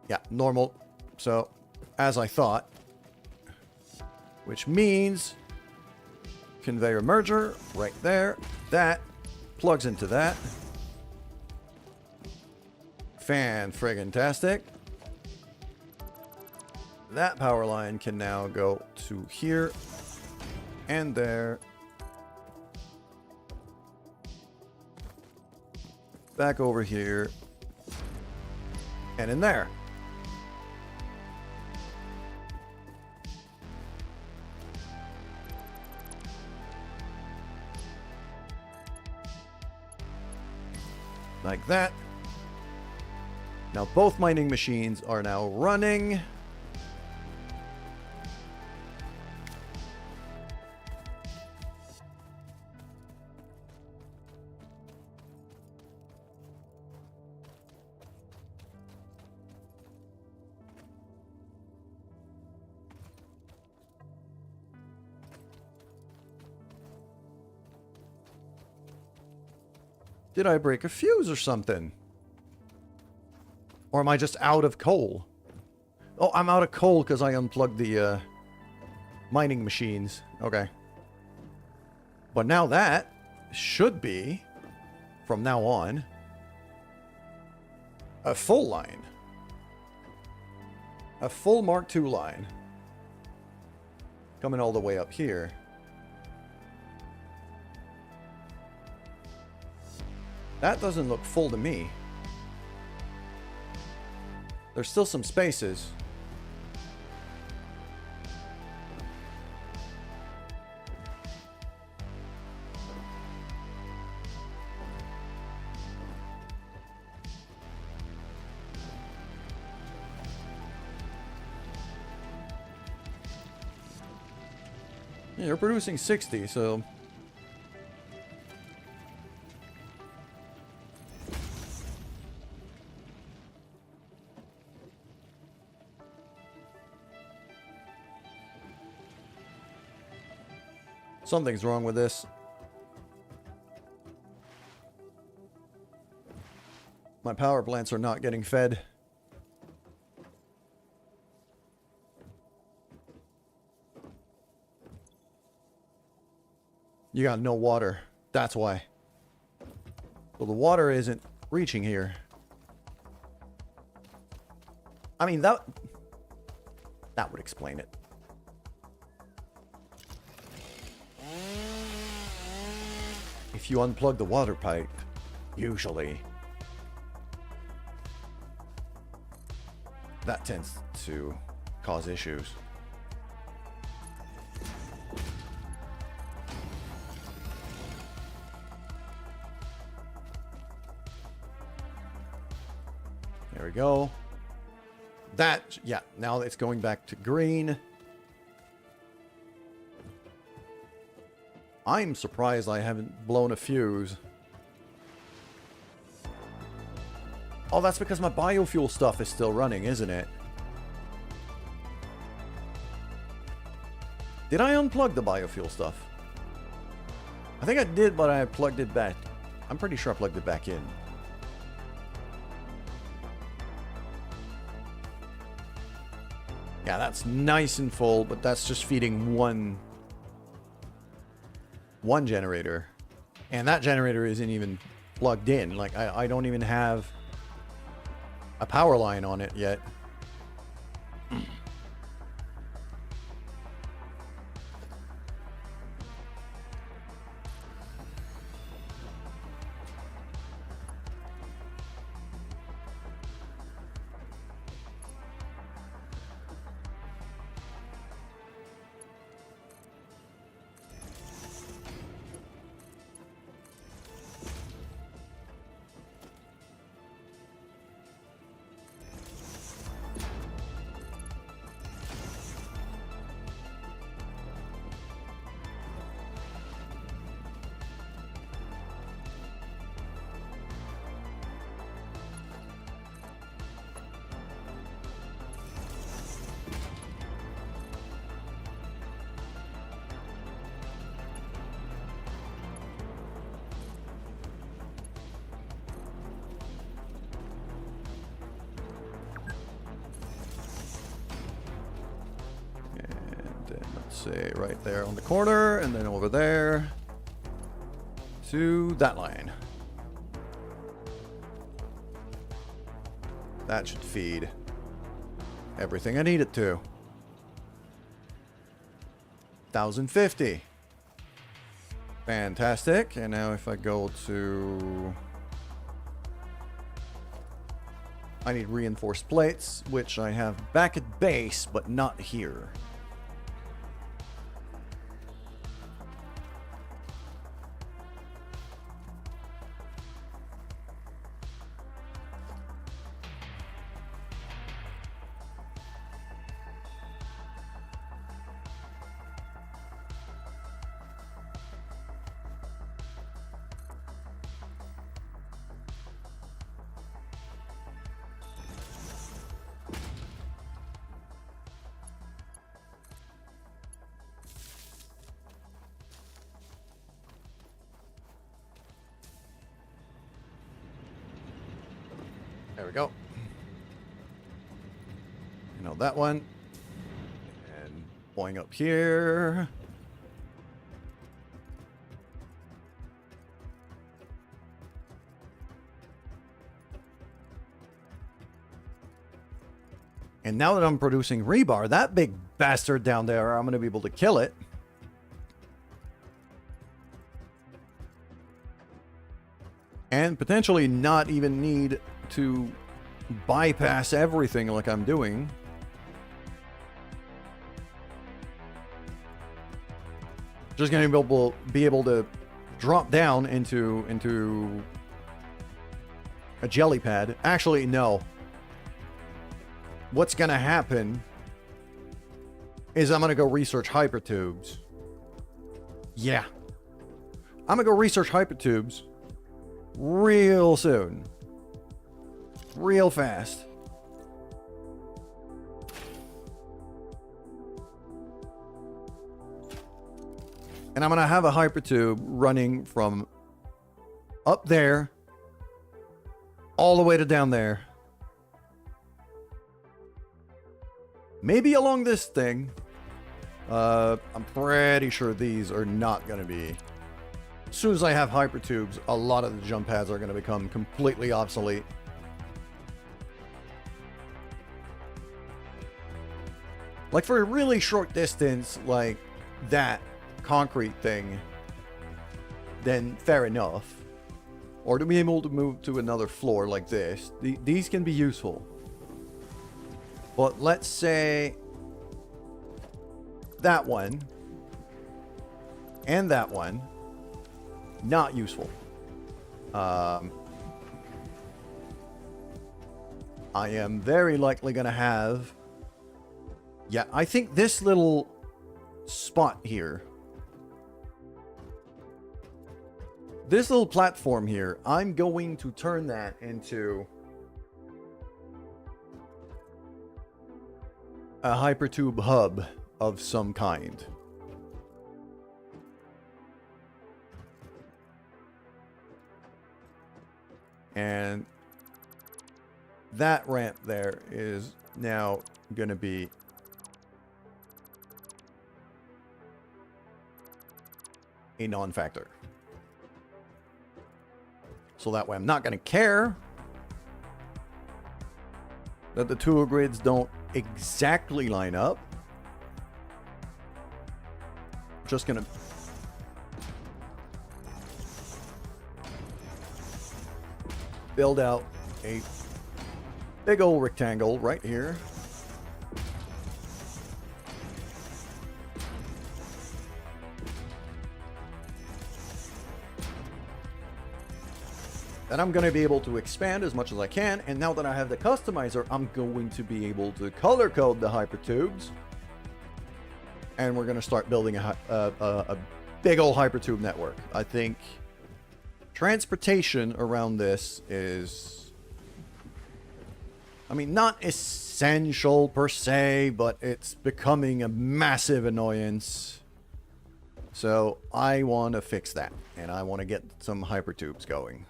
Yeah, normal. So, as I thought. Which means conveyor merger right there. That plugs into that. Fan-friggin-tastic. That power line can now go to here and there. Back over here. And in there. Like that. Now both mining machines are now running. Did I break a fuse or something? Or am I just out of coal? Oh, I'm out of coal because I unplugged the mining machines. Okay. But now that should be, from now on, a full line. A full Mark II line. Coming all the way up here. That doesn't look full to me. There's still some spaces. Yeah, you're producing 60, so... Something's wrong with this. My power plants are not getting fed. You got no water. That's why. Well, the water isn't reaching here. I mean, that would explain it. If you unplug the water pipe, usually that tends to cause issues. There we go. That, yeah, now it's going back to green. I'm surprised I haven't blown a fuse. Oh, that's because my biofuel stuff is still running, isn't it? Did I unplug the biofuel stuff? I think I did, but I plugged it back. I'm pretty sure I plugged it back in. Yeah, that's nice and full, but that's just feeding one generator. And that generator isn't even plugged in. Like, I don't even have a power line on it yet. Say right there on the corner, and then over there to that line. That should feed everything I need it to. 1050. Fantastic. And now if I go to... I need reinforced plates, which I have back at base, but not here. There we go. You know that one. And going up here. And now that I'm producing rebar, that big bastard down there, I'm going to be able to kill it. And potentially not even need to bypass everything like I'm doing. Just going to be able to drop down into a jelly pad. Actually, no. What's going to happen is I'm going to go research hypertubes. Yeah. I'm going to go research hypertubes real soon. Real fast. And I'm going to have a hypertube running from up there all the way to down there. Maybe along this thing. I'm pretty sure these are not going to be. As soon as I have hypertubes, a lot of the jump pads are going to become completely obsolete. Like for a really short distance, like that concrete thing, then fair enough. Or to be able to move to another floor like this, these can be useful. But let's say that one and that one, not useful. I am very likely going to have... Yeah, I think this little spot here, this little platform here, I'm going to turn that into a hypertube hub of some kind. And that ramp there is now going to be a non-factor. So that way I'm not going to care that the two grids don't exactly line up. Just going to build out a big old rectangle right here. That I'm going to be able to expand as much as I can. And now that I have the customizer, I'm going to be able to color code the hypertubes. And we're going to start building a big old hypertube network. I think transportation around this is, I mean, not essential per se, but it's becoming a massive annoyance. So I want to fix that. And I want to get some hypertubes going.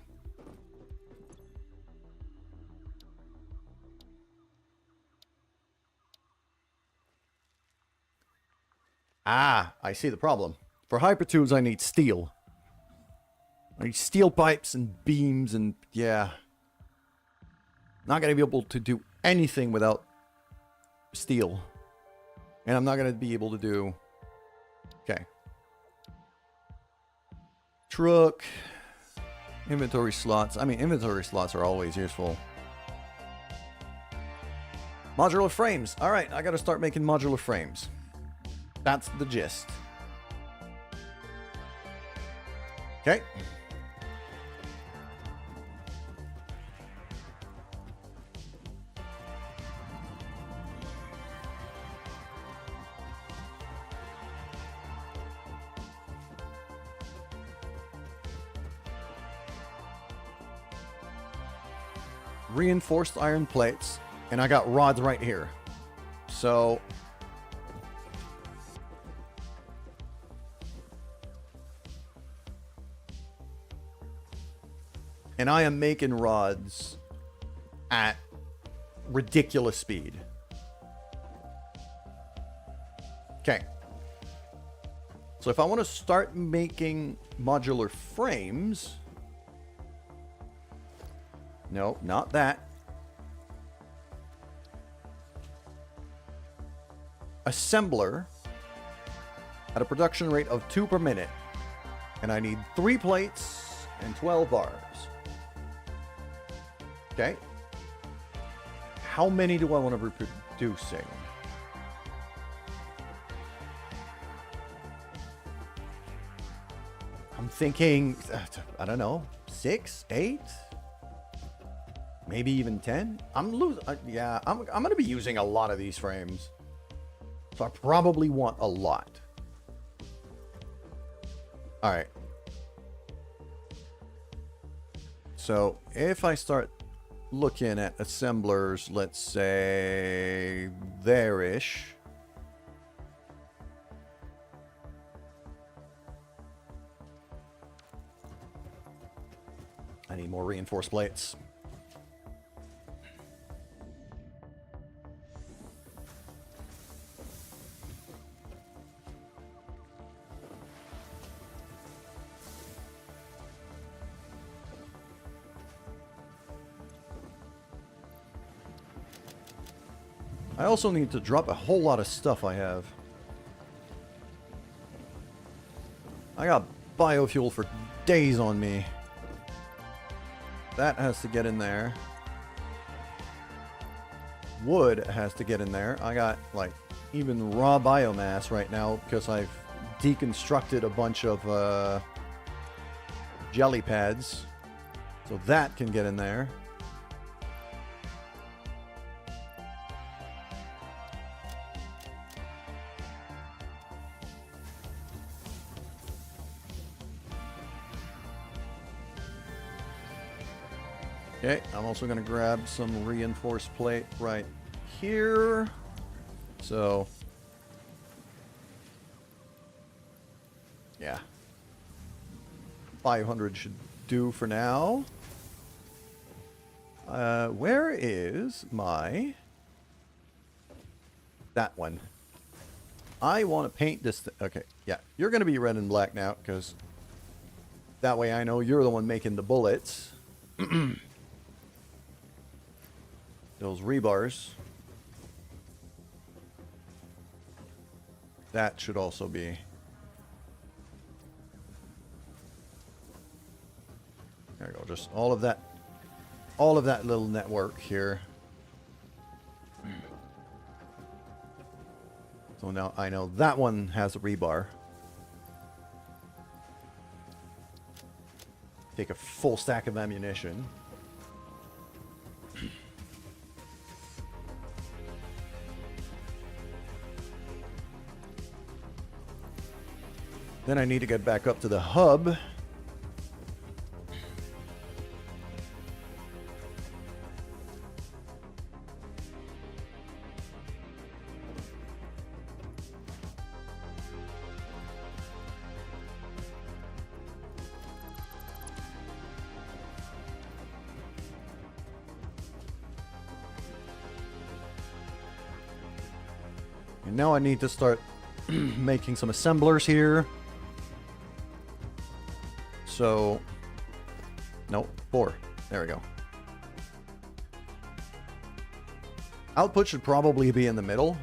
Ah, I see the problem. For hypertubes, I need steel. I need steel pipes and beams and, yeah. Not going to be able to do anything without steel. And I'm not going to be able to do... Okay. Truck. Inventory slots. I mean, inventory slots are always useful. Modular frames. All right, I got to start making modular frames. That's the gist. Okay. Reinforced iron plates, and I got rods right here. So and I am making rods at ridiculous speed. Okay. So if I want to start making modular frames... No, not that. Assembler at a production rate of 2 per minute. And I need 3 plates and 12 bars. Okay. How many do I want to be producing? I'm thinking, I don't know, 6, 8? Maybe even 10? Yeah, I'm going to be using a lot of these frames. So I probably want a lot. All right. So if I start looking at assemblers, let's say there-ish. I need more reinforced plates. I also need to drop a whole lot of stuff I have. I got biofuel for days on me. That has to get in there. Wood has to get in there. I got, like, even raw biomass right now because I've deconstructed a bunch of jelly pads. So that can get in there. Okay, I'm also going to grab some reinforced plate right here. So, yeah. 500 should do for now. Where is my... That one. I want to paint this... Okay, yeah. You're going to be red and black now, because that way I know you're the one making the bullets. Those rebars. That should also be. There we go. Just all of that little network here. So now I know that one has a rebar. Take a full stack of ammunition. Then I need to get back up to the hub. And now I need to start making some assemblers here. So, nope, 4. There we go. Output should probably be in the middle.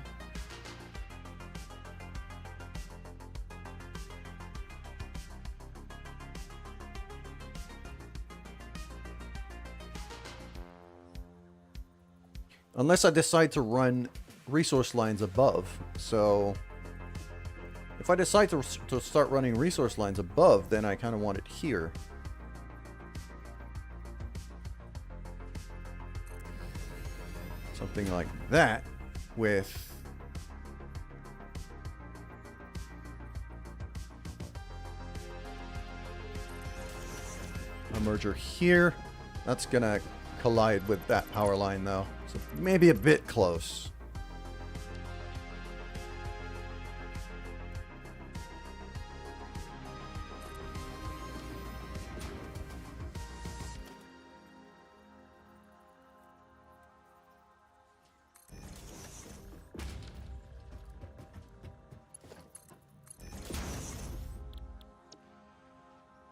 Unless I decide to run resource lines above. So, if I decide to start running resource lines above, then I kind of want it here. Something like that with a merger here. That's going to collide with that power line though. So maybe a bit close.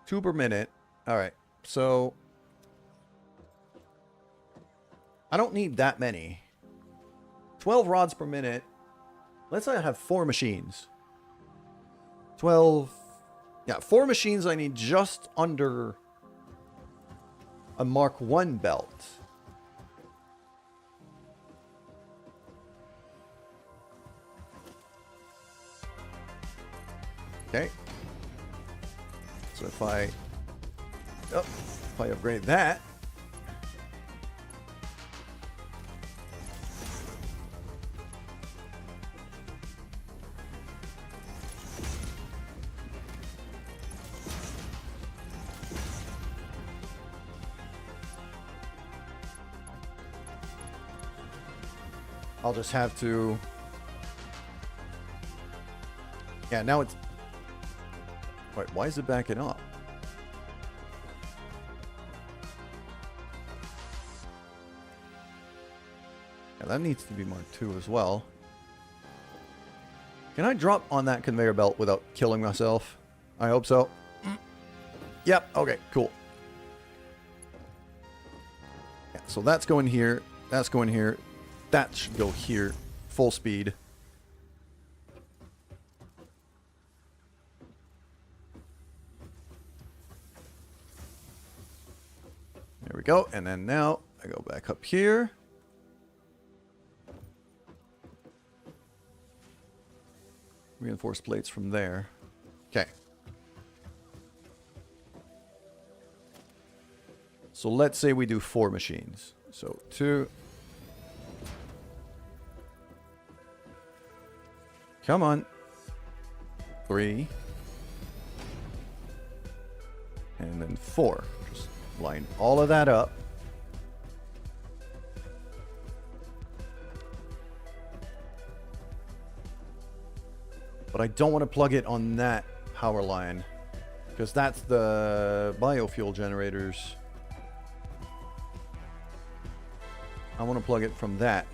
Two per minute. All right. So I don't need that many. 12 rods per minute. Let's say I have 4 machines. 12. Yeah, 4 machines. I need just under a Mark 1 belt. Okay. So if I upgrade that, I'll just have to, yeah, now it's, wait, why is it backing up? Yeah, that needs to be marked 2 as well. Can I drop on that conveyor belt without killing myself? I hope so. Yep, okay, cool. Yeah, so that's going here, that's going here, that should go here, full speed. There we go. And then now I go back up here. Reinforced plates from there. Okay. So let's say we do 4 machines. So 2. Come on. 3. And then 4. Just line all of that up. But I don't want to plug it on that power line, because that's the biofuel generators. I want to plug it from that.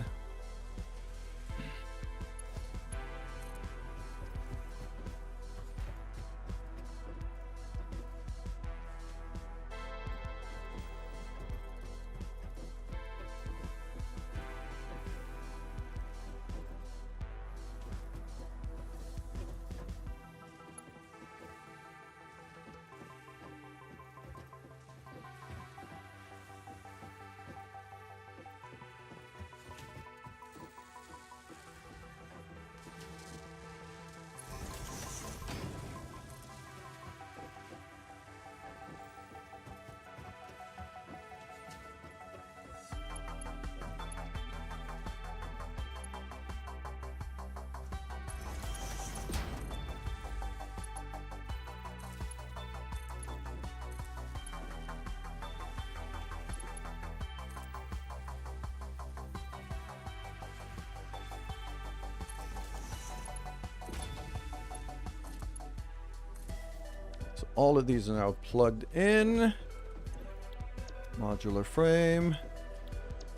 So all of these are now plugged in. Modular frame,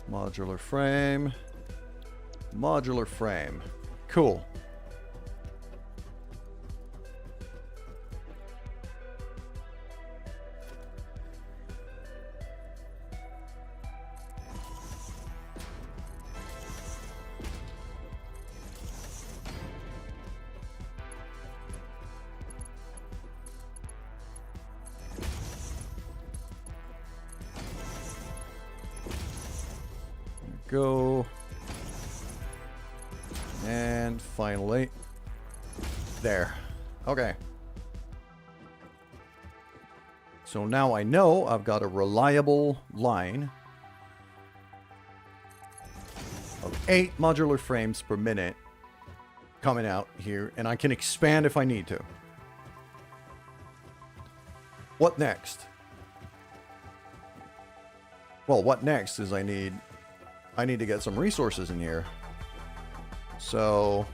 modular frame, modular frame. Cool. Go. And finally, there. Okay. So now I know I've got a reliable line of 8 modular frames per minute coming out here, and I can expand if I need to. What next? Well, what next is I need to get some resources in here. So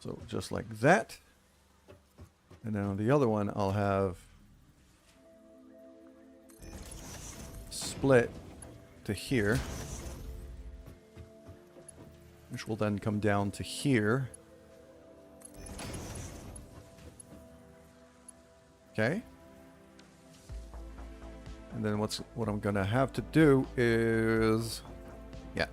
So just like that. And then on the other one, I'll have split to here, which will then come down to here. Okay. And then what I'm going to have to do is, yeah.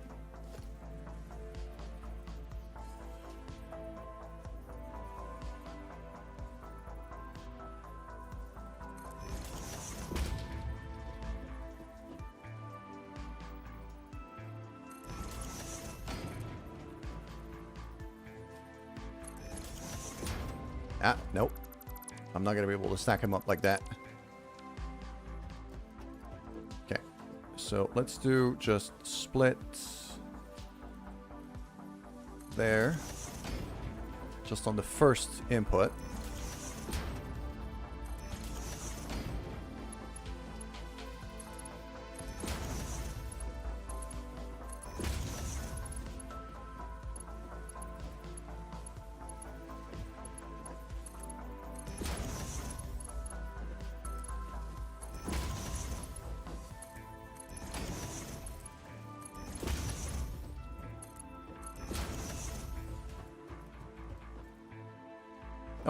Ah, nope. I'm not going to be able to stack them up like that. Okay. So let's do just split there. Just on the first input.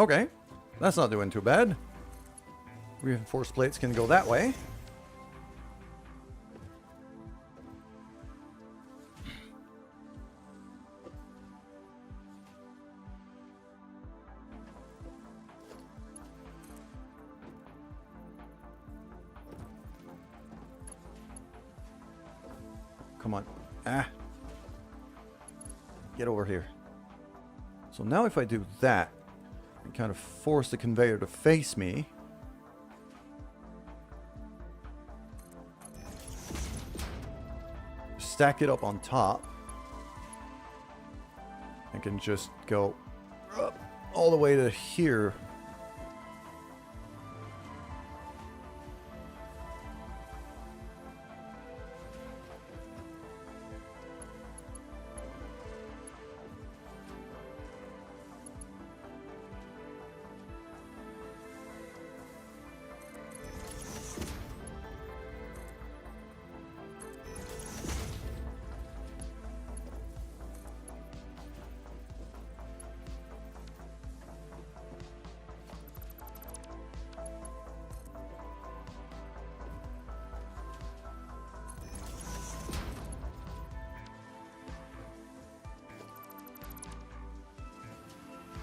Okay, that's not doing too bad. Reinforced plates can go that way. Come on. Ah. Get over here. So now if I do that, and kind of force the conveyor to face me. Stack it up on top. I can just go up all the way to here.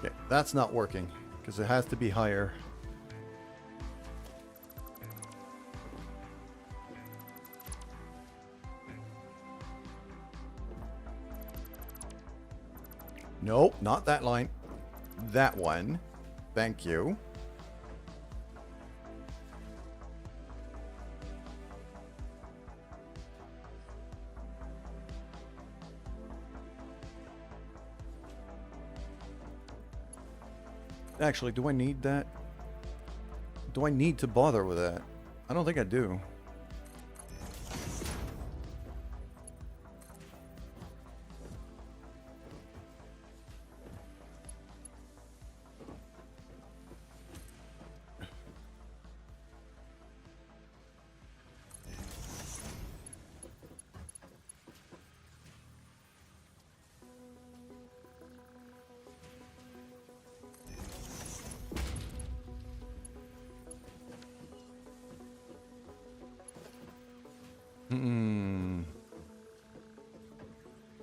Okay, that's not working because it has to be higher. Nope, not that line. That one. Thank you. Actually, do I need that? Do I need to bother with that? I don't think I do.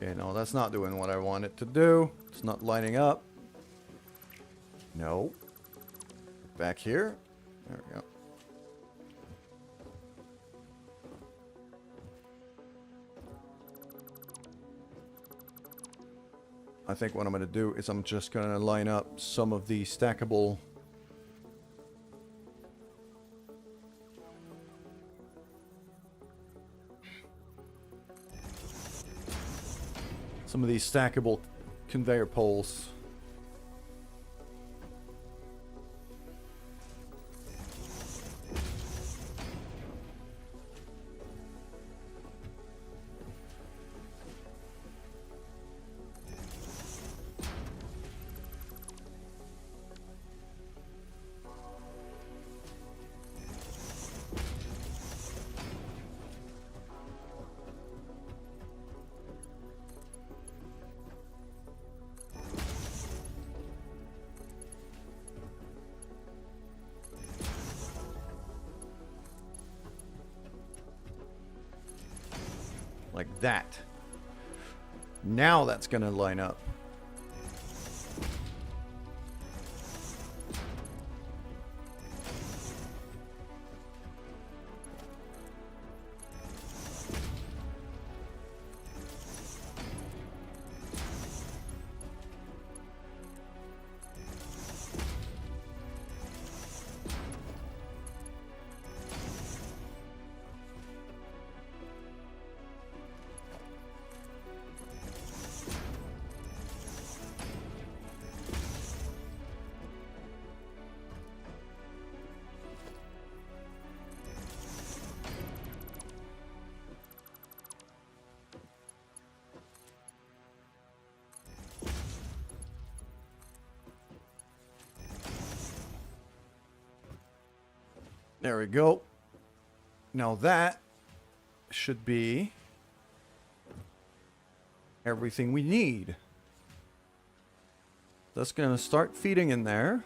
Okay, no, that's not doing what I want it to do. It's not lining up. No. Back here. There we go. I think what I'm going to do is I'm just going to line up some of the stackable these stackable conveyor poles. Like that. Now that's going to line up. There we go. Now that should be everything we need. That's going to start feeding in there.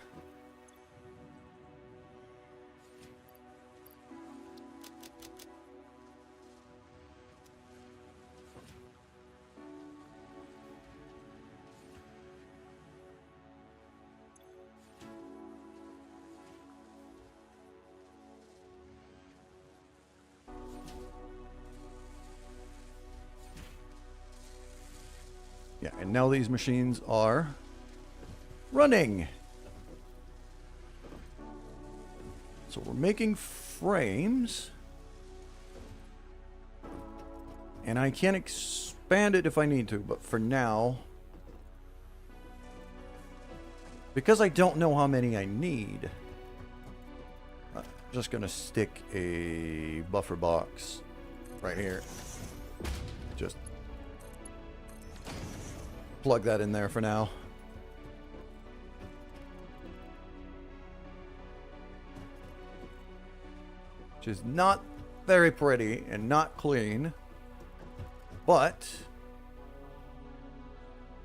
Yeah, and now these machines are running. So we're making frames. And I can expand it if I need to, but for now, because I don't know how many I need, I'm just going to stick a buffer box right here. Just plug that in there for now. Which is not very pretty and not clean, but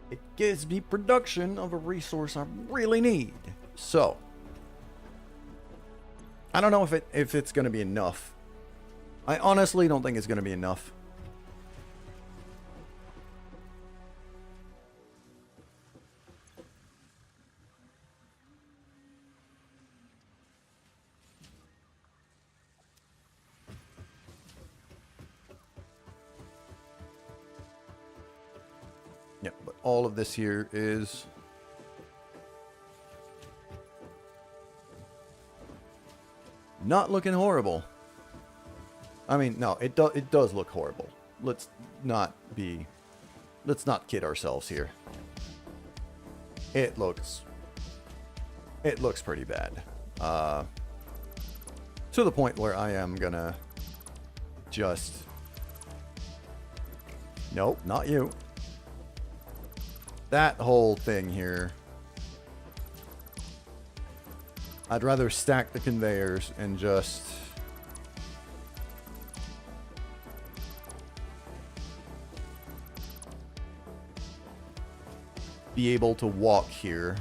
it gives me production of a resource I really need. So I don't know if it's going to be enough. I honestly don't think it's going to be enough. Yep, but all of this here is not looking horrible. I mean, no, it does look horrible. Let's not kid ourselves here. It looks pretty bad. To the point where I am gonna just... Nope, not you. That whole thing here. I'd rather stack the conveyors and just... be able to walk here.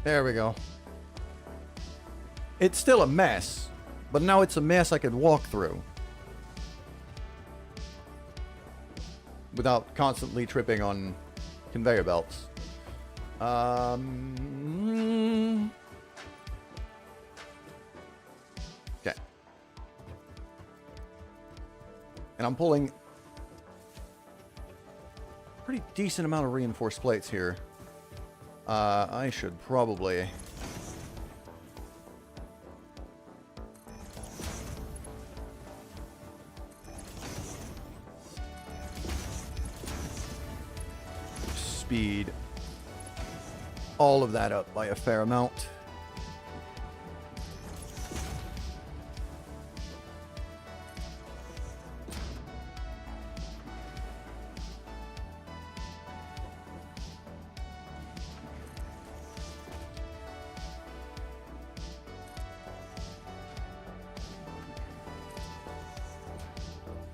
There we go. It's still a mess, but now it's a mess I could walk through without constantly tripping on conveyor belts. Okay. And I'm pulling a pretty decent amount of reinforced plates here. I should probably... speed all of that up by a fair amount.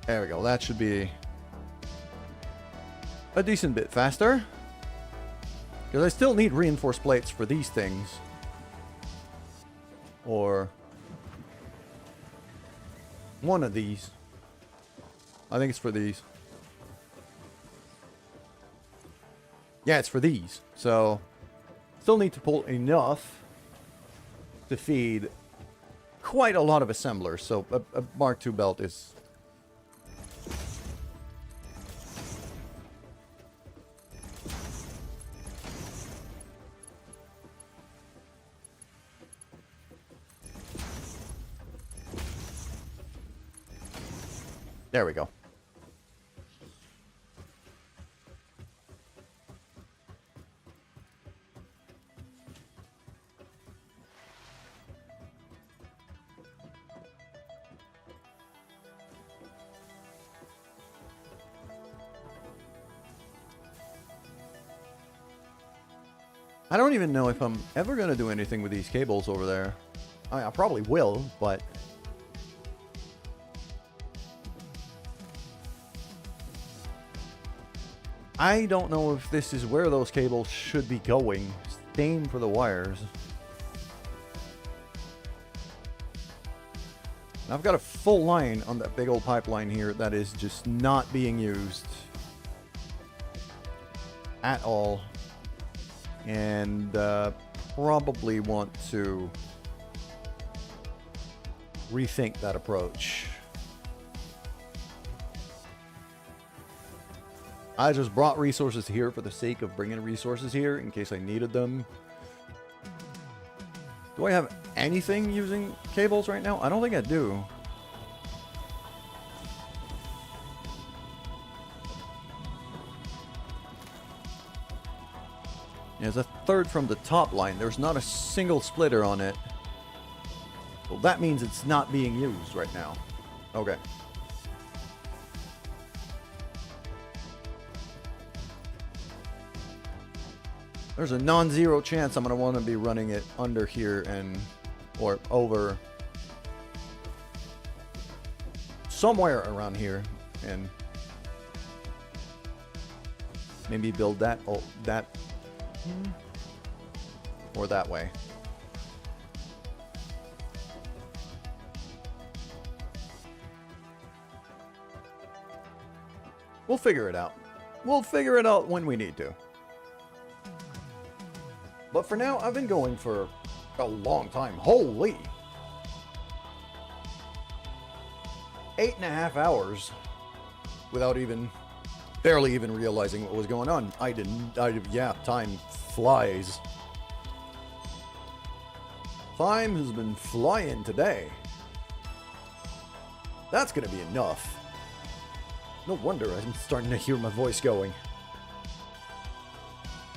There we go. That should be a decent bit faster. Because I still need reinforced plates for these things. or one of these. I think it's for these. Yeah, it's for these. So, still need to pull enough to feed quite a lot of assemblers. So, a Mark II belt is... There we go. I don't even know if I'm ever going to do anything with these cables over there. I probably will, but... I don't know if this is where those cables should be going. Same for the wires. I've got a full line on that big old pipeline here that is just not being used at all. And probably want to rethink that approach. I just brought resources here for the sake of bringing resources here in case I needed them. Do I have anything using cables right now? I don't think I do. There's a third from the top line. There's not a single splitter on it. Well, that means it's not being used right now. Okay. There's a non-zero chance I'm going to want to be running it under here and... or over... somewhere around here. And... maybe build that... oh, that... or that way. We'll figure it out. We'll figure it out when we need to. But for now, I've been going for a long time. Holy! 8.5 hours without even, barely even realizing what was going on. Yeah, time flies. Time has been flying today. That's gonna be enough. No wonder I'm starting to hear my voice going.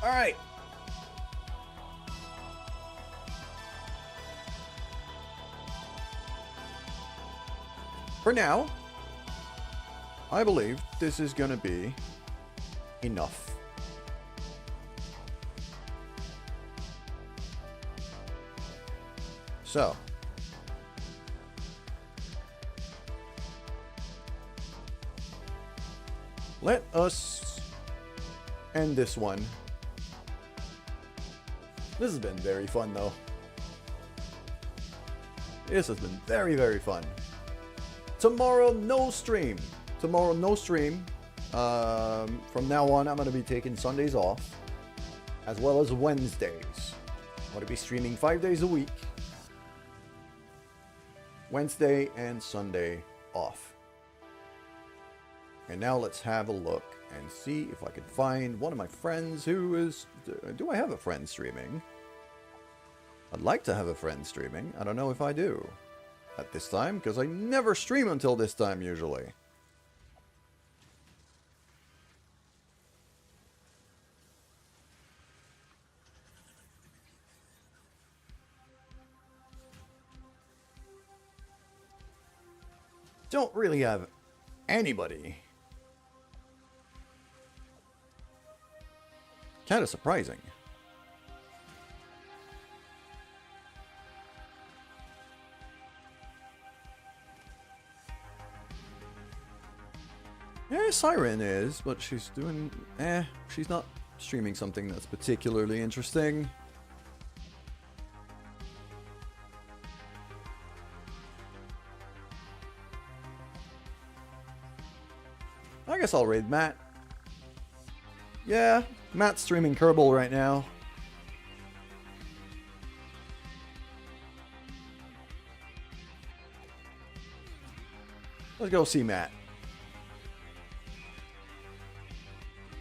Alright. For now, I believe this is going to be enough. So, let us end this one. This has been very fun, though. This has been very, very fun. Tomorrow, no stream. Tomorrow, no stream. From now on, I'm going to be taking Sundays off, as well as Wednesdays. I'm going to be streaming 5 days a week. Wednesday and Sunday off. And now let's have a look and see if I can find one of my friends who is... Do I have a friend streaming? I'd like to have a friend streaming. I don't know if I do at this time, because I never stream until this time usually. Don't really have anybody. Kind of surprising. Yeah, Siren is, but she's doing... she's not streaming something that's particularly interesting. I guess I'll raid Matt. Yeah, Matt's streaming Kerbal right now. Let's go see Matt.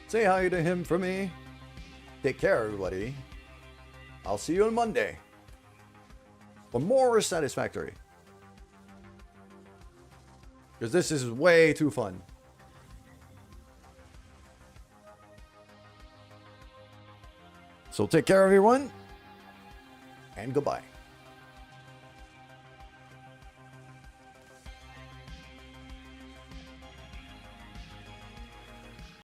Say hi to him for me. Take care, everybody. I'll see you on Monday for more Satisfactory. Because this is way too fun. So take care, everyone. And goodbye.